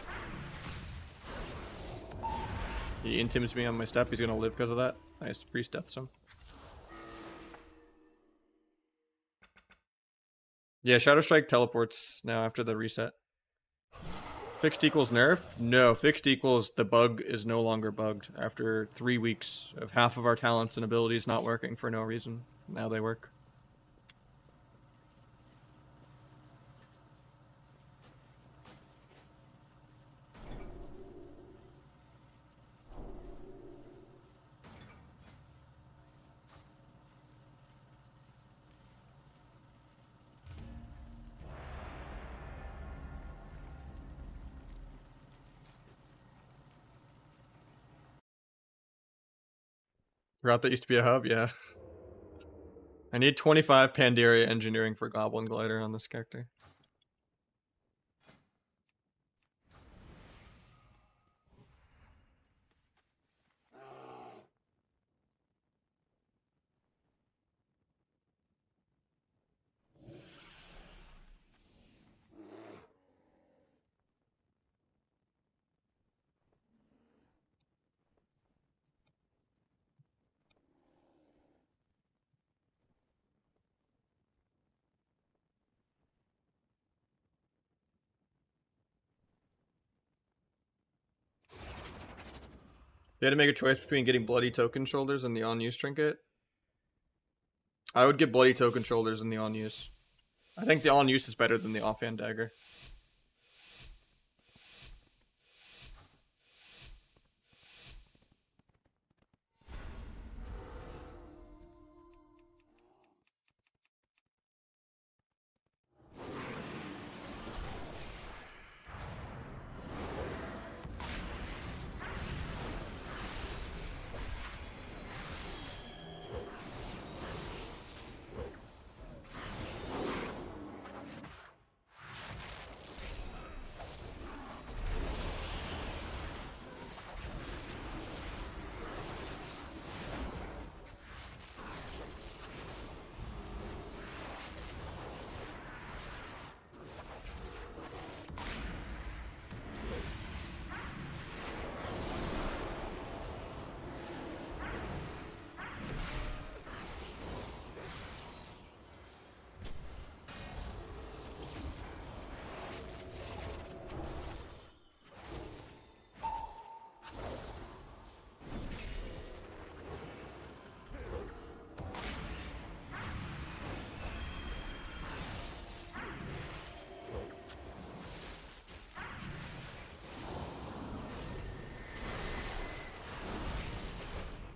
He intims me on my step, he's gonna live because of that. Nice, priest deaths him. Yeah, Shadow Strike teleports now after the reset. Fixed equals nerf? No, fixed equals the bug is no longer bugged after 3 weeks of half of our talents and abilities not working for no reason. Now they work. Forgot that used to be a hub, yeah. I need 25 Pandaria engineering for Goblin Glider on this character. If you had to make a choice between getting Bloody Token Shoulders and the on-use trinket, I would get Bloody Token Shoulders and the on-use. I think the on-use is better than the offhand dagger.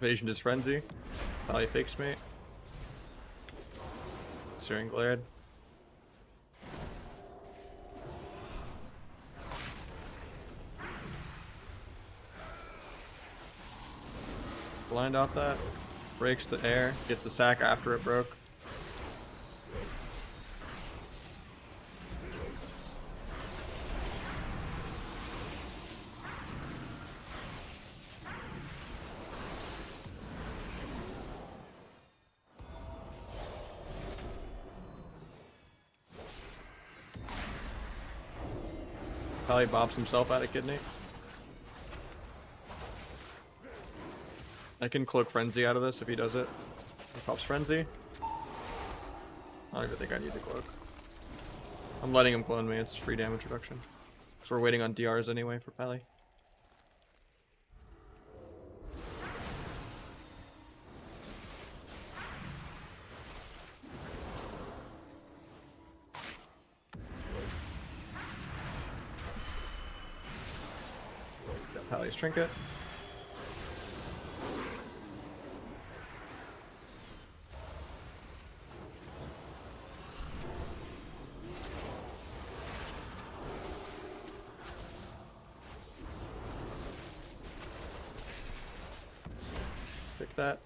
Evasion is Frenzy. Probably fakes me. Searing Glared. Blind off that. Breaks the air. Gets the sack after it broke. Probably bobs himself out of kidney. I can cloak Frenzy out of this if he does it. Pops Frenzy. I don't even think I need the cloak. I'm letting him clone me, it's free damage reduction. So we're waiting on DRs anyway for Pally. Got Pally's trinket. Pick that.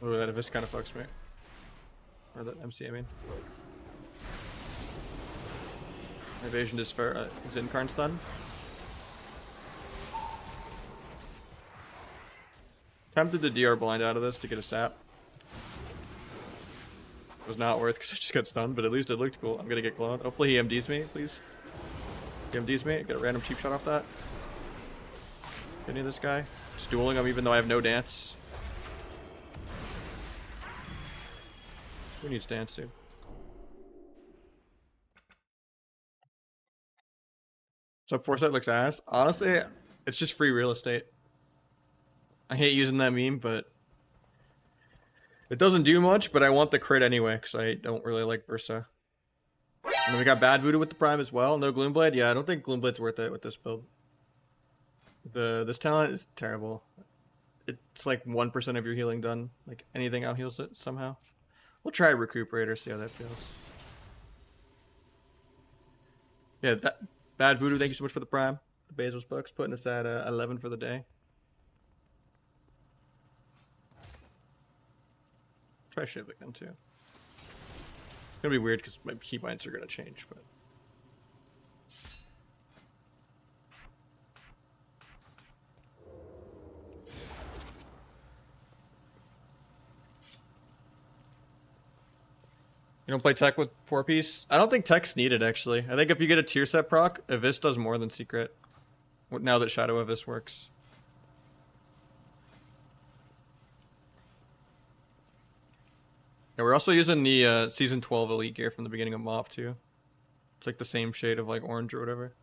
Oh, that Abyss kind of fucks me. Or that MC, I mean. Evasion is for Zinkarn's done. Tempted to DR blind out of this to get a sap. It was not worth because I just got stunned, but at least it looked cool. I'm gonna get cloned. Hopefully he MDs me, please. He MDs me, get a random cheap shot off that. Any of this guy. Just dueling him even though I have no dance. Who needs dance, dude? So Foresight looks ass. Honestly, it's just free real estate. I hate using that meme, but it doesn't do much, but I want the crit anyway, because I don't really like Versa. And then we got Bad Voodoo with the Prime as well. No Gloomblade? Yeah, I don't think Gloomblade's worth it with this build. This talent is terrible. It's like 1% of your healing done. Like anything out heals it somehow. We'll try Recuperator, see how that feels. Yeah, that Bad Voodoo, thank you so much for the Prime. The Bezos bucks, putting us at 11 for the day. Try Shiv again too. It's gonna be weird because my keybinds are gonna change, but you don't play tech with 4-piece? I don't think tech's needed actually. I think if you get a tier set proc, Abyss does more than Secret. Now that Shadow Abyss works. Yeah, we're also using the Season 12 Elite gear from the beginning of MoP too. It's like the same shade of like orange or whatever.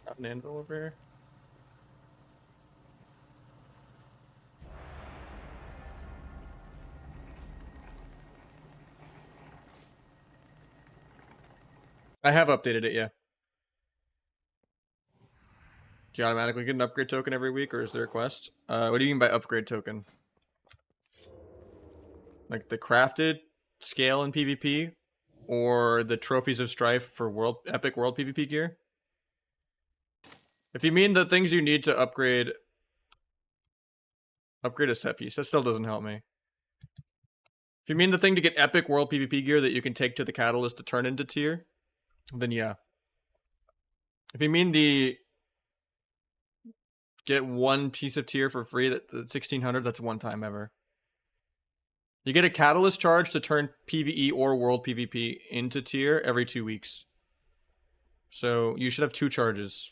Got an anvil over here. I have updated it, yeah. Do you automatically get an upgrade token every week, or is there a quest? What do you mean by upgrade token? Like the crafted scale in PvP, or the trophies of strife for epic world PvP gear? If you mean the things you need to upgrade a set piece, that still doesn't help me. If you mean the thing to get epic world PvP gear that you can take to the catalyst to turn into tier, then yeah. If you mean the get one piece of tier for free, that the 1600, that's one time ever. You get a catalyst charge to turn PvE or world PvP into tier every 2 weeks. So you should have 2 charges.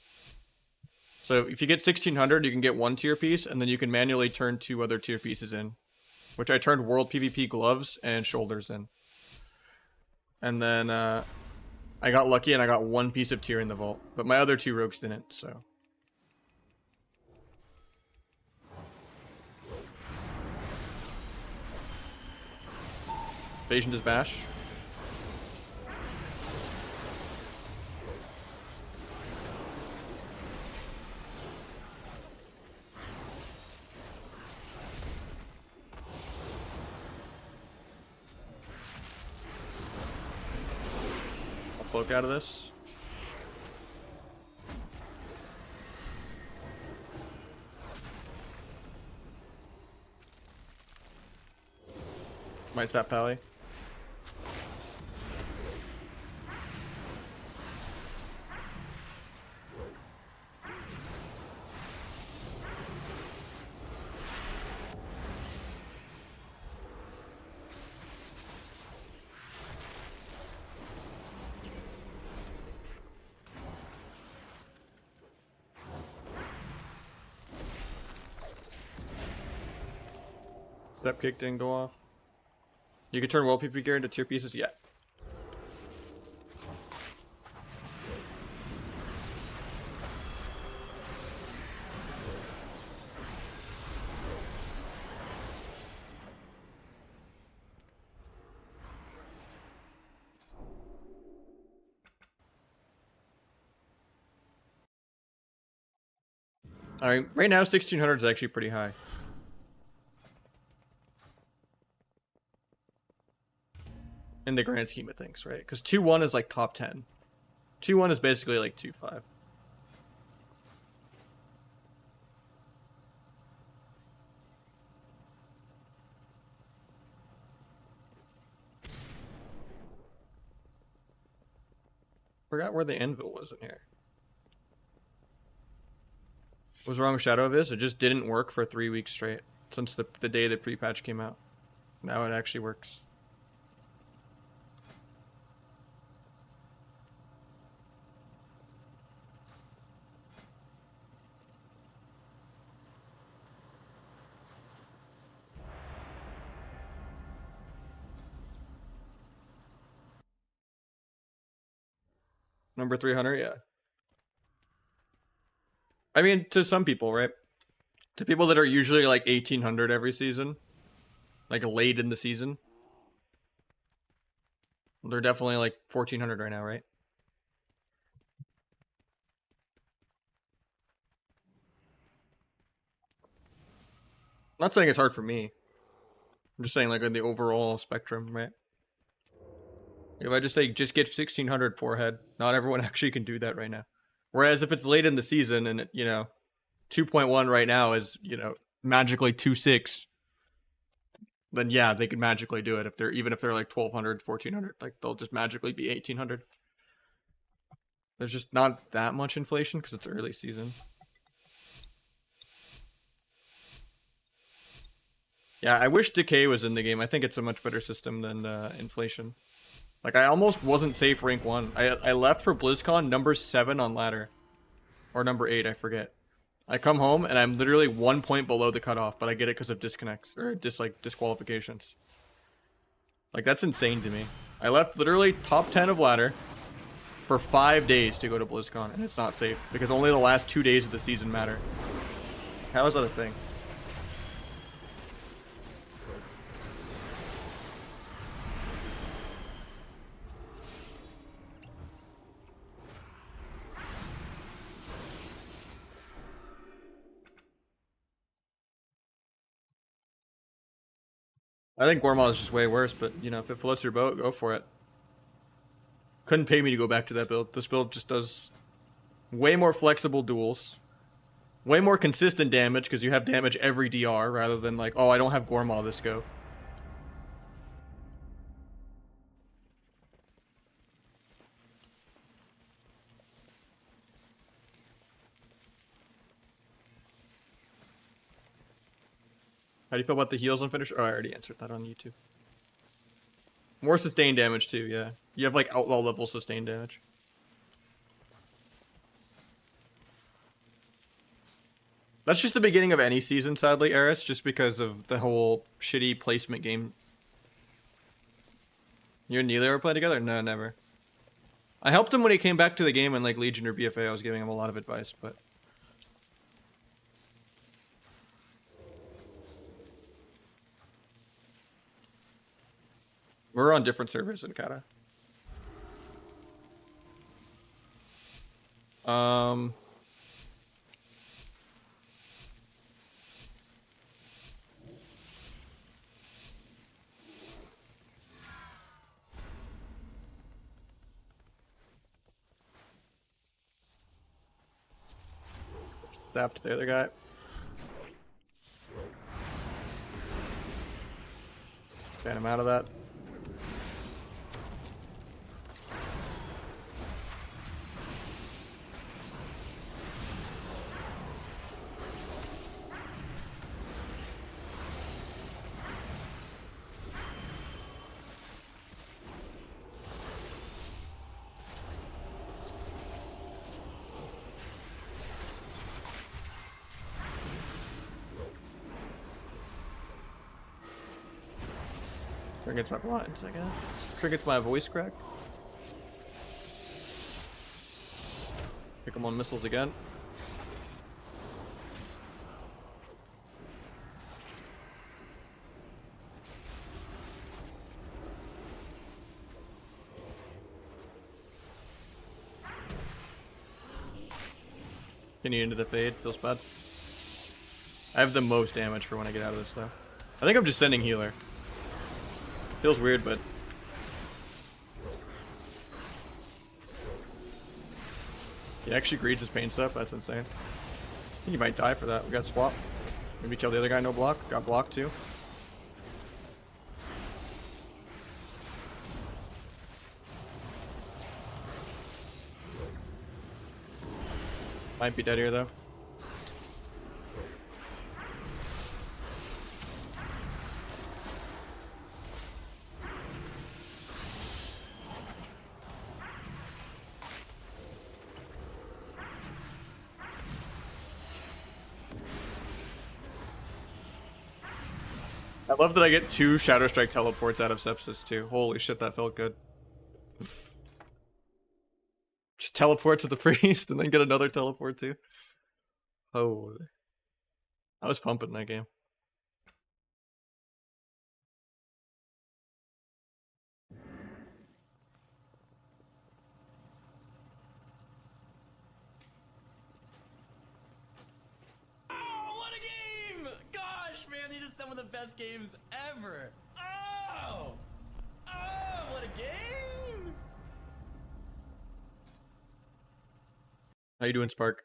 So if you get 1600, you can get 1 tier piece, and then you can manually turn 2 other tier pieces in. Which I turned world PvP gloves and shoulders in. And then I got lucky and I got one piece of tier in the vault, but my other 2 rogues didn't, so. Evasion does bash. I'll cloak out of this. Might sap Pally. Step kick didn't go off. You can turn well PP gear into tier pieces? Yeah. Alright, right now 1600 is actually pretty high. In the grand scheme of things, right? Because 2-1 is like top 10. 2-1 is basically like 2-5. Forgot where the anvil was in here. Was wrong with Shadow Viz? It just didn't work for 3 weeks straight. Since the day the pre-patch came out. Now it actually works. Number 300, yeah. I mean, to some people, right? To people that are usually like 1800 every season, like late in the season, they're definitely like 1400 right now, right? I'm not saying it's hard for me. I'm just saying like in the overall spectrum, right? If I just say just get 1600 forehead, not everyone actually can do that right now. Whereas if it's late in the season and, you know, 2.1 right now is, you know, magically 2.6, then yeah, they could magically do it. If they're even if they're like 1200, 1400, like they'll just magically be 1800. There's just not that much inflation because it's early season. Yeah, I wish decay was in the game. I think it's a much better system than inflation. Like, I almost wasn't safe rank 1. I left for BlizzCon number 7 on ladder. Or number 8, I forget. I come home, and I'm literally 1 point below the cutoff, but I get it because of disconnects. Or, disqualifications. Like, that's insane to me. I left literally top 10 of ladder for 5 days to go to BlizzCon, and it's not safe. Because only the last 2 days of the season matter. How is that a thing? I think Gormal is just way worse, but, you know, if it floats your boat, go for it. Couldn't pay me to go back to that build. This build just does way more flexible duels. Way more consistent damage, because you have damage every DR, rather than like, oh, I don't have Gormal this go. How do you feel about the heals on finisher? Oh, I already answered that on YouTube. More sustained damage too, yeah. You have like outlaw level sustained damage. That's just the beginning of any season, sadly, Eris, just because of the whole shitty placement game. You and Neely ever play together? No, never. I helped him when he came back to the game in like Legion or BFA. I was giving him a lot of advice, but we're on different servers in Kata. Stabbed the other guy. Fan him out of that. Triggers my blinds, I guess. Triggers my voice crack. Pick him on missiles again. Continue into the fade, feels bad. I have the most damage for when I get out of this though. I think I'm just sending healer. Feels weird, but he actually greeds his pain stuff. That's insane. I think he might die for that. We got swap. Maybe kill the other guy. No block. Got blocked too. Might be dead here though. I love that I get 2 Shadow Strike teleports out of Sepsis too. Holy shit, that felt good. Just teleport to the priest and then get another teleport too. Holy. I was pumping that game. Some of the best games ever. Oh! Oh, what a game! How you doing, Spark?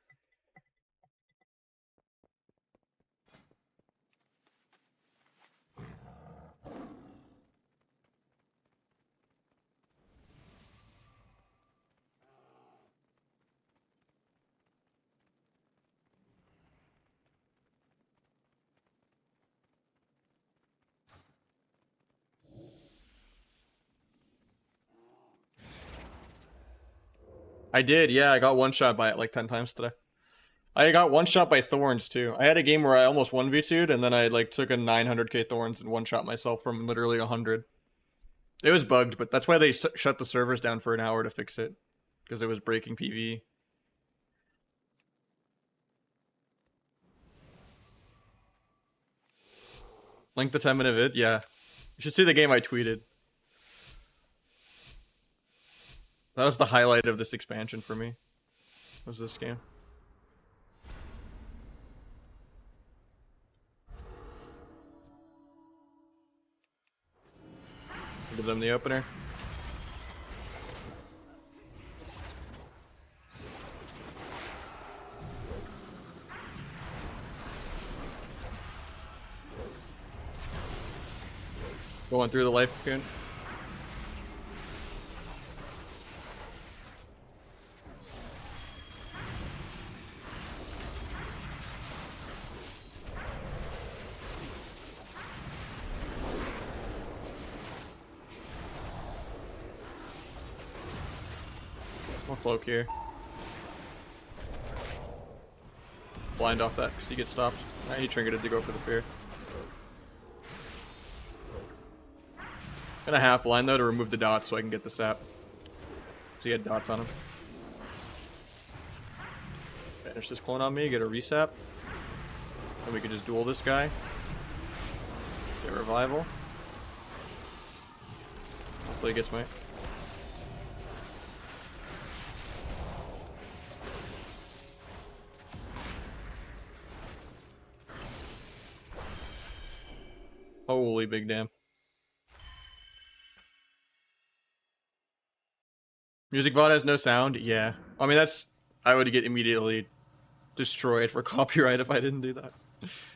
I did, yeah. I got one shot by it like 10 times today. I got one shot by Thorns too. I had a game where I almost 1v2'd and then I like took a 900k Thorns and one shot myself from literally 100. It was bugged, but that's why they shut the servers down for an hour to fix it. Because it was breaking PvE. Link the 10-minute vid? Yeah. You should see the game I tweeted. That was the highlight of this expansion for me. Was this game. Give them the opener. Going through the life cocoon. More cloak here. Blind off that because he gets stopped. Now he trinketed to go for the fear. Gonna half blind though to remove the dots so I can get the sap. So he had dots on him. Finish this clone on me, get a reset. Then we could just duel this guy. Get revival. Hopefully he gets my... Holy big damn. Music VOD has no sound? Yeah. I mean, that's... I would get immediately destroyed for copyright if I didn't do that.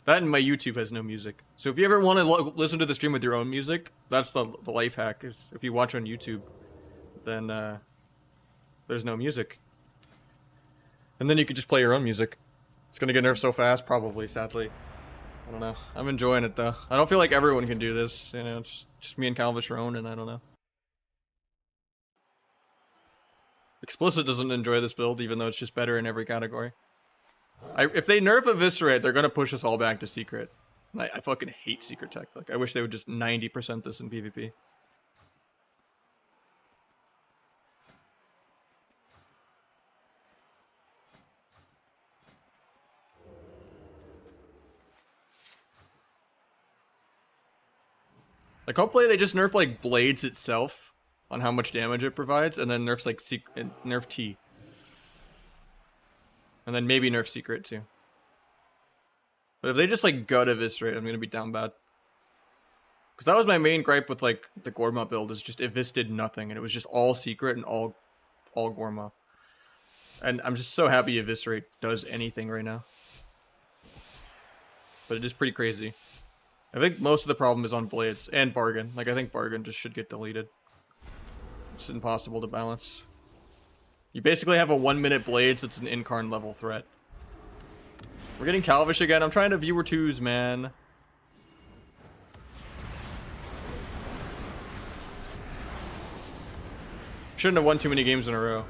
That and my YouTube has no music. So if you ever want to listen to the stream with your own music, that's the life hack. Is if you watch on YouTube, then there's no music. And then you could just play your own music. It's gonna get nerfed so fast, probably, sadly. I don't know. I'm enjoying it, though. I don't feel like everyone can do this. You know, it's just me and Calvishron, and I don't know. Explicit doesn't enjoy this build, even though it's just better in every category. If they nerf Eviscerate, they're gonna push us all back to Secret. I fucking hate Secret tech. Like, I wish they would just 90% this in PvP. Like, hopefully they just nerf, like, Blades itself on how much damage it provides, and then nerfs, like, nerf T. And then maybe nerf Secret, too. But if they just, like, gut Eviscerate, I'm gonna be down bad. Because that was my main gripe with, like, the Gorma build, is just Evis did nothing, and it was just all Secret and all Gorma. And I'm just so happy Eviscerate does anything right now. But it is pretty crazy. I think most of the problem is on Blades and Bargain. Like, I think Bargain just should get deleted. It's impossible to balance. You basically have a 1-minute Blades that's an Incarn level threat. We're getting Calvish again. I'm trying to viewer 2s, man. Shouldn't have won too many games in a row.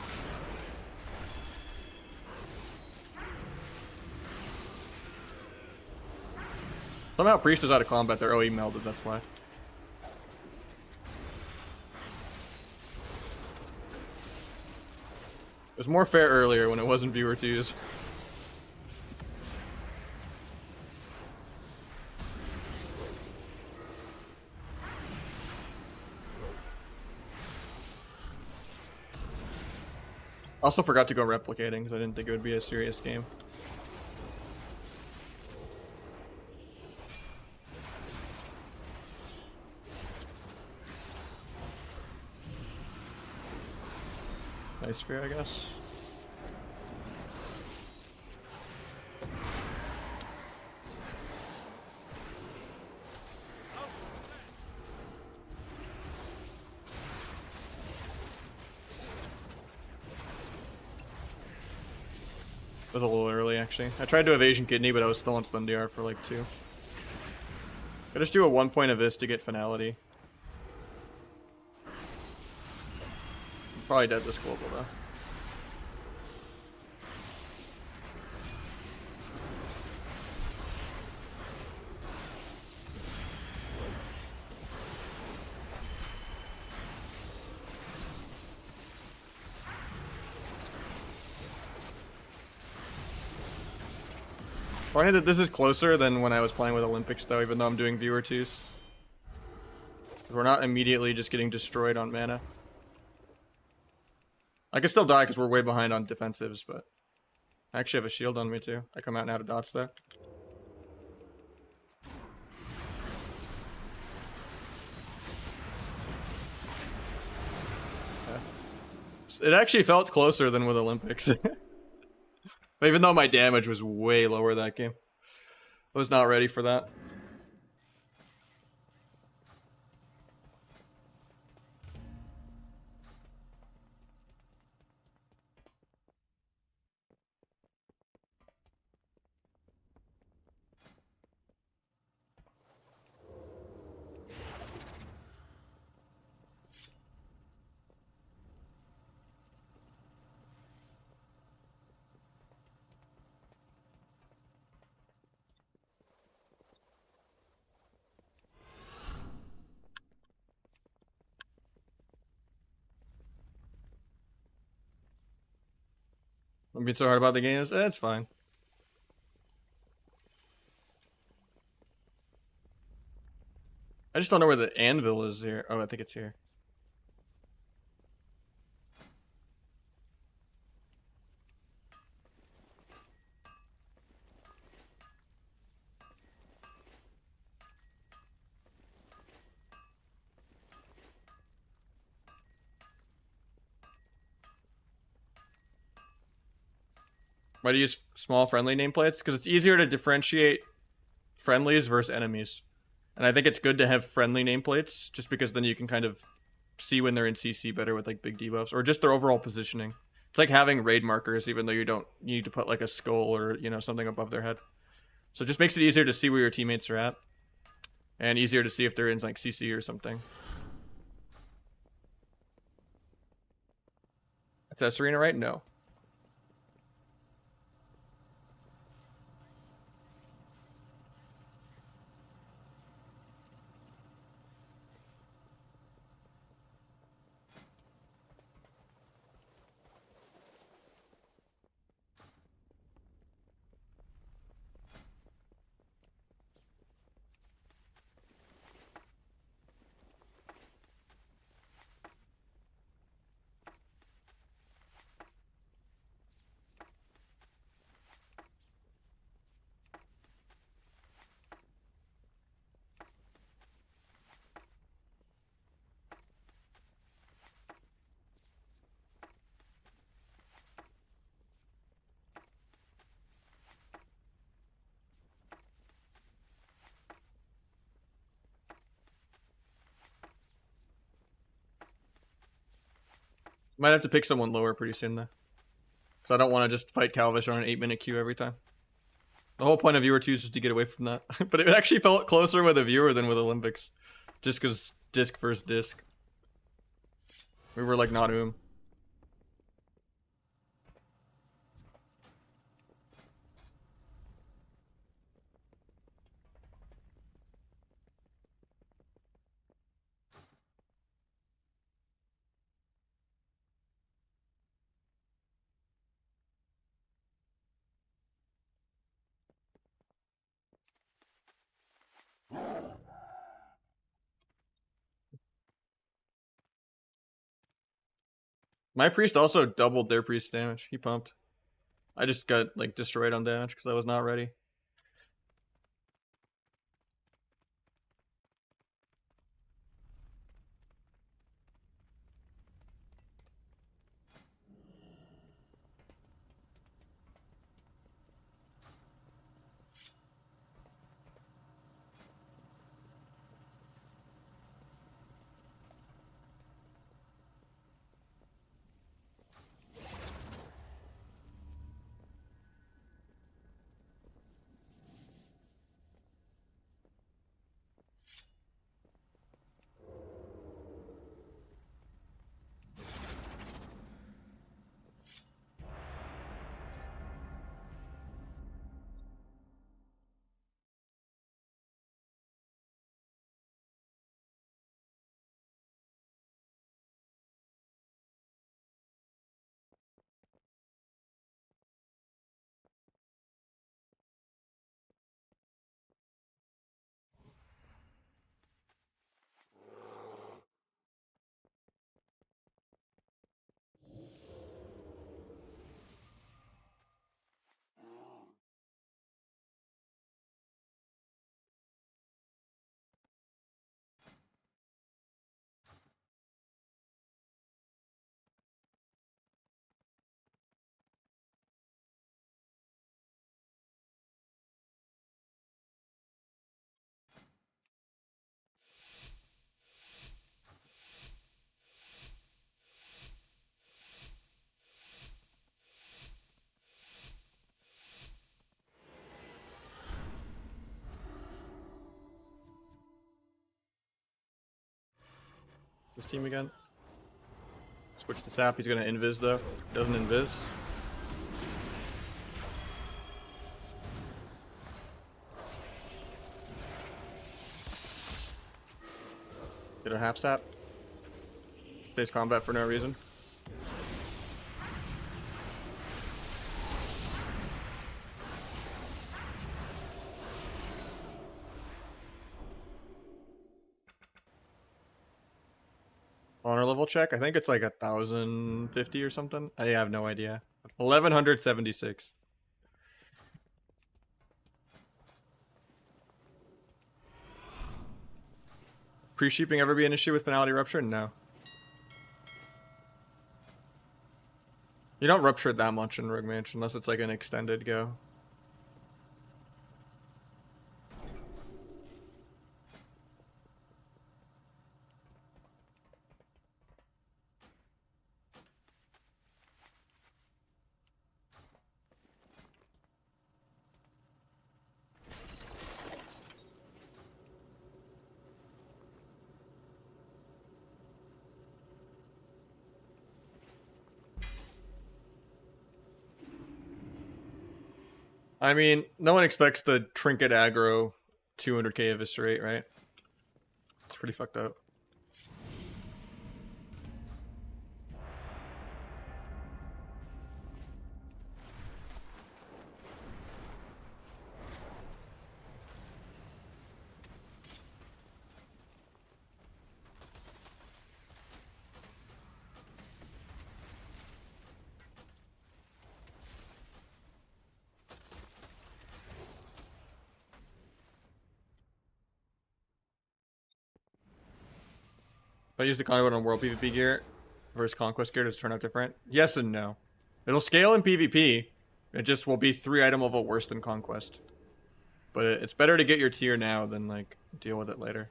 Somehow Priest was out of combat there. Oh, he melded, that's why. It was more fair earlier when it wasn't viewer 2s. Also forgot to go replicating because I didn't think it would be a serious game. Nice sphere, I guess. It was a little early, actually. I tried to evasion kidney, but I was still on stun DR for like 2. I just do a 1-point of this to get finality. Probably dead this global though. Funny that this is closer than when I was playing with Olympics though, even though I'm doing viewer 2s. We're not immediately just getting destroyed on mana. I can still die because we're way behind on defensives, but I actually have a shield on me too. I come out and out of dots there. Yeah. It actually felt closer than with Olympics. Even though my damage was way lower that game. I was not ready for that. I'm being so hard about the games. It's fine. I just don't know where the anvil is here. Oh, I think it's here. Why do you use small friendly nameplates? Because it's easier to differentiate friendlies versus enemies. And I think it's good to have friendly nameplates, just because then you can kind of see when they're in CC better with like big debuffs, or just their overall positioning. It's like having raid markers, even though you don't need to put like a skull or, you know, something above their head. So it just makes it easier to see where your teammates are at. And easier to see if they're in like CC or something. Is that Serena right? No. Might have to pick someone lower pretty soon though. Because I don't want to just fight Calvish on an 8-minute queue every time. The whole point of viewer 2 is just to get away from that. But it actually felt closer with a viewer than with Olympics. Just because disc versus disc. We were like not whom. My priest also doubled their priest damage. He pumped. I just got like destroyed on damage because I was not ready. It's his team again. Switch the sap. He's gonna invis though. Doesn't invis. Get a half sap. Stays combat for no reason. double check. I think it's like 1,050 or something. I have no idea. 1,176. Pre-sheeping ever be an issue with finality rupture? No. You don't rupture it that much in Rogue Mansion unless it's like an extended go. I mean, no one expects the trinket aggro 200k eviscerate, right? It's pretty fucked up. If I use the conduit on world PvP gear versus conquest gear, does it turn out different? Yes and no. It'll scale in PvP. It just will be 3 item level worse than conquest. But it's better to get your tier now than like deal with it later.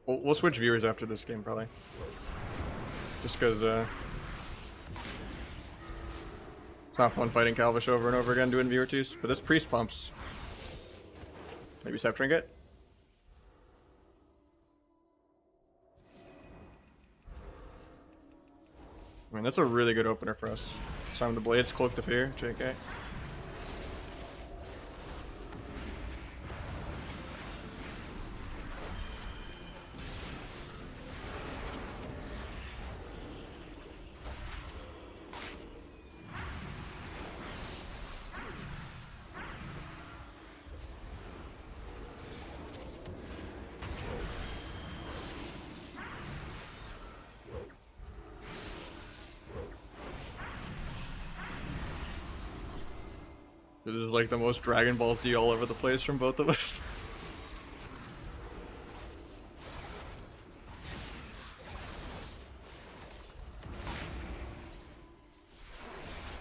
We'll switch viewers after this game, probably. Just because, it's not fun fighting Calvish over and over again doing viewer twos. But this priest pumps. Maybe Sep Trinket? I mean, that's a really good opener for us. Summon the Blades, Cloak the Fear, JK. This is like the most Dragon Ball Z all over the place from both of us.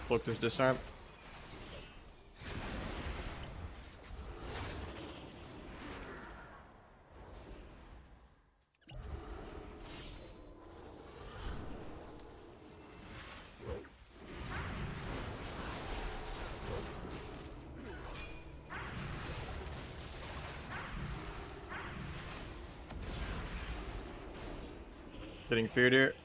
Look, there's disarm. Getting feared here.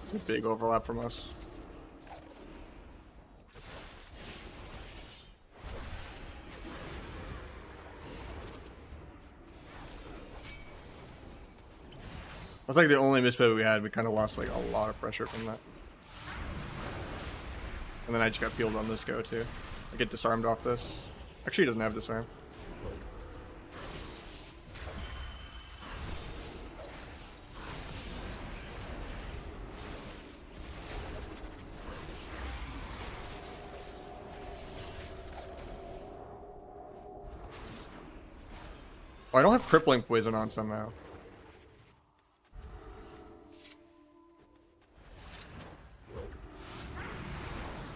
It's a big overlap from us. That's like the only mispivot we had. We kind of lost like a lot of pressure from that. And then I just got peeled on this go too. I get disarmed off this. Actually, he doesn't have disarm. Oh, I don't have crippling poison on somehow.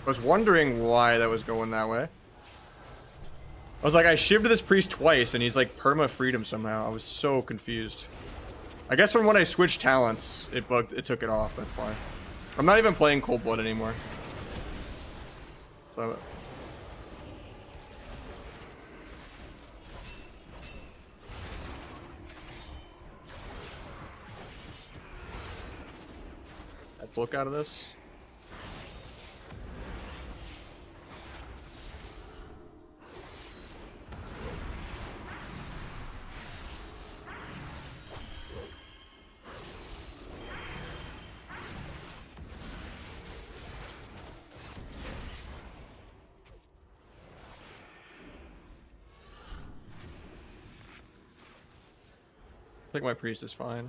I was wondering why that was going that way. I was like, I shivved this priest twice and he's like perma-freed him somehow. I was so confused. I guess from when I switched talents, it bugged, it took it off, that's why. I'm not even playing Cold Blood anymore. So, book out of this. I think my priest is fine.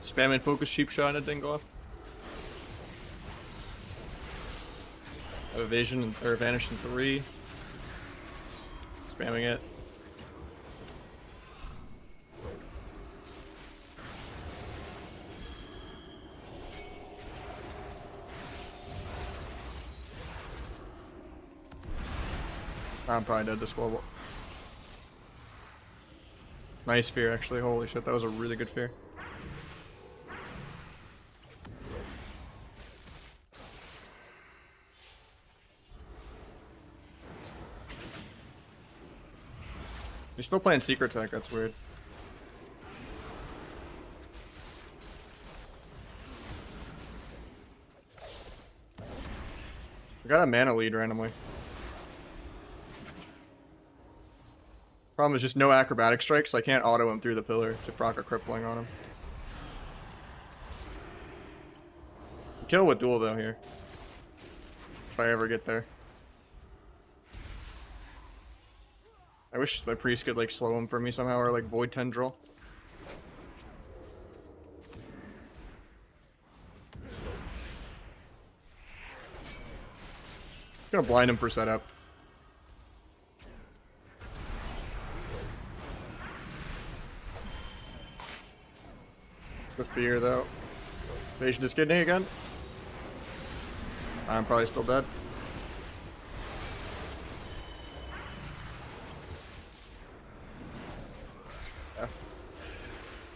Spam and focus cheap shot and it didn't go off. Evasion or vanish in 3. Spamming it. I'm probably dead to squabble. Nice fear actually, holy shit, that was a really good fear. You're still playing secret tech, that's weird. I got a mana lead randomly. Problem is just no acrobatic strikes, so I can't auto him through the pillar to proc a crippling on him. Kill with duel though here. If I ever get there. I wish the priest could like slow him for me somehow or like void tendril. Gonna blind him for setup. The fear though. Evasion is kidney again. I'm probably still dead.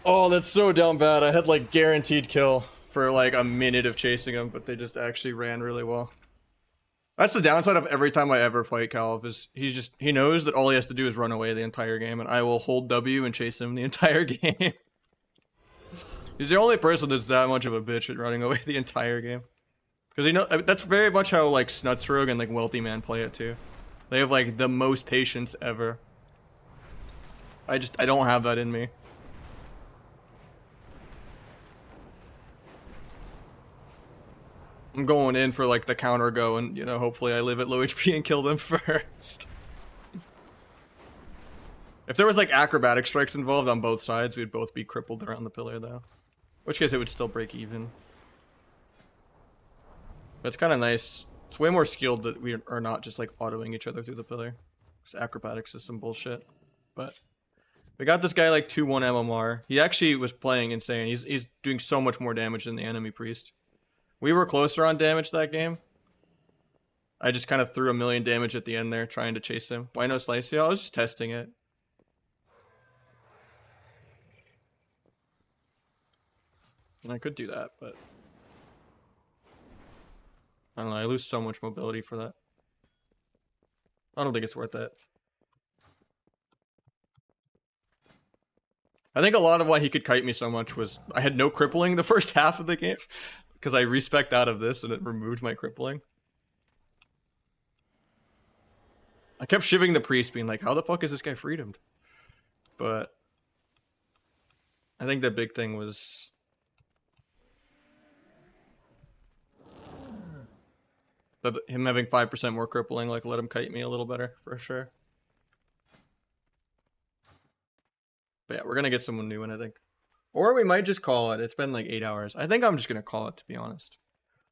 Oh, that's so down bad. I had like guaranteed kill for like a minute of chasing him, but they just actually ran really well. That's the downside of every time I ever fight Calv is he knows that all he has to do is run away the entire game and I will hold W and chase him the entire game. He's the only person that's that much of a bitch at running away the entire game. Because that's very much how like Snutsrogue and like Wealthy Man play it too. They have like the most patience ever. I don't have that in me. I'm going in for like the counter go and, you know, hopefully I live at low HP and kill them first. If there was like acrobatic strikes involved on both sides, we'd both be crippled around the pillar though. In which case it would still break even. But it's kind of nice. It's way more skilled that we are not just like autoing each other through the pillar. Because acrobatics is some bullshit. But we got this guy like 2-1 MMR. He actually was playing insane. He's doing so much more damage than the enemy priest. We were closer on damage that game. I just kind of threw 1,000,000 damage at the end there, trying to chase him. Why no slice? Yeah, I was just testing it. And I could do that, but I don't know, I lose so much mobility for that. I don't think it's worth it. I think a lot of why he could kite me so much was I had no crippling the first half of the game. Because I respec out of this and it removed my crippling. I kept shivving the priest being like, how the fuck is this guy freedomed? But I think the big thing was that him having 5% more crippling like let him kite me a little better for sure. But yeah, we're gonna get someone new in, I think. Or we might just call it. It's been like 8 hours. I think I'm just gonna call it, to be honest.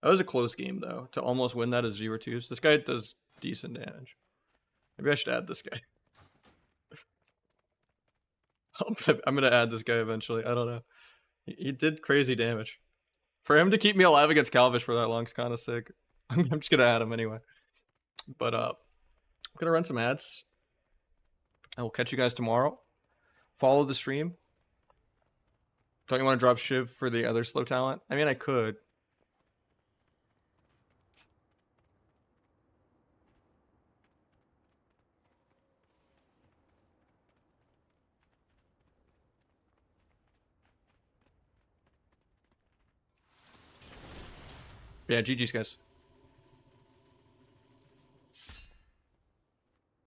That was a close game though. To almost win that as 0-2s. This guy does decent damage. Maybe I should add this guy. I'm gonna add this guy eventually. I don't know. He did crazy damage. For him to keep me alive against Calvish for that long is kind of sick. I'm just gonna add him anyway. But I'm gonna run some ads. I will catch you guys tomorrow. Follow the stream. Don't you want to drop Shiv for the other slow talent? I mean, I could. Yeah, GG's guys.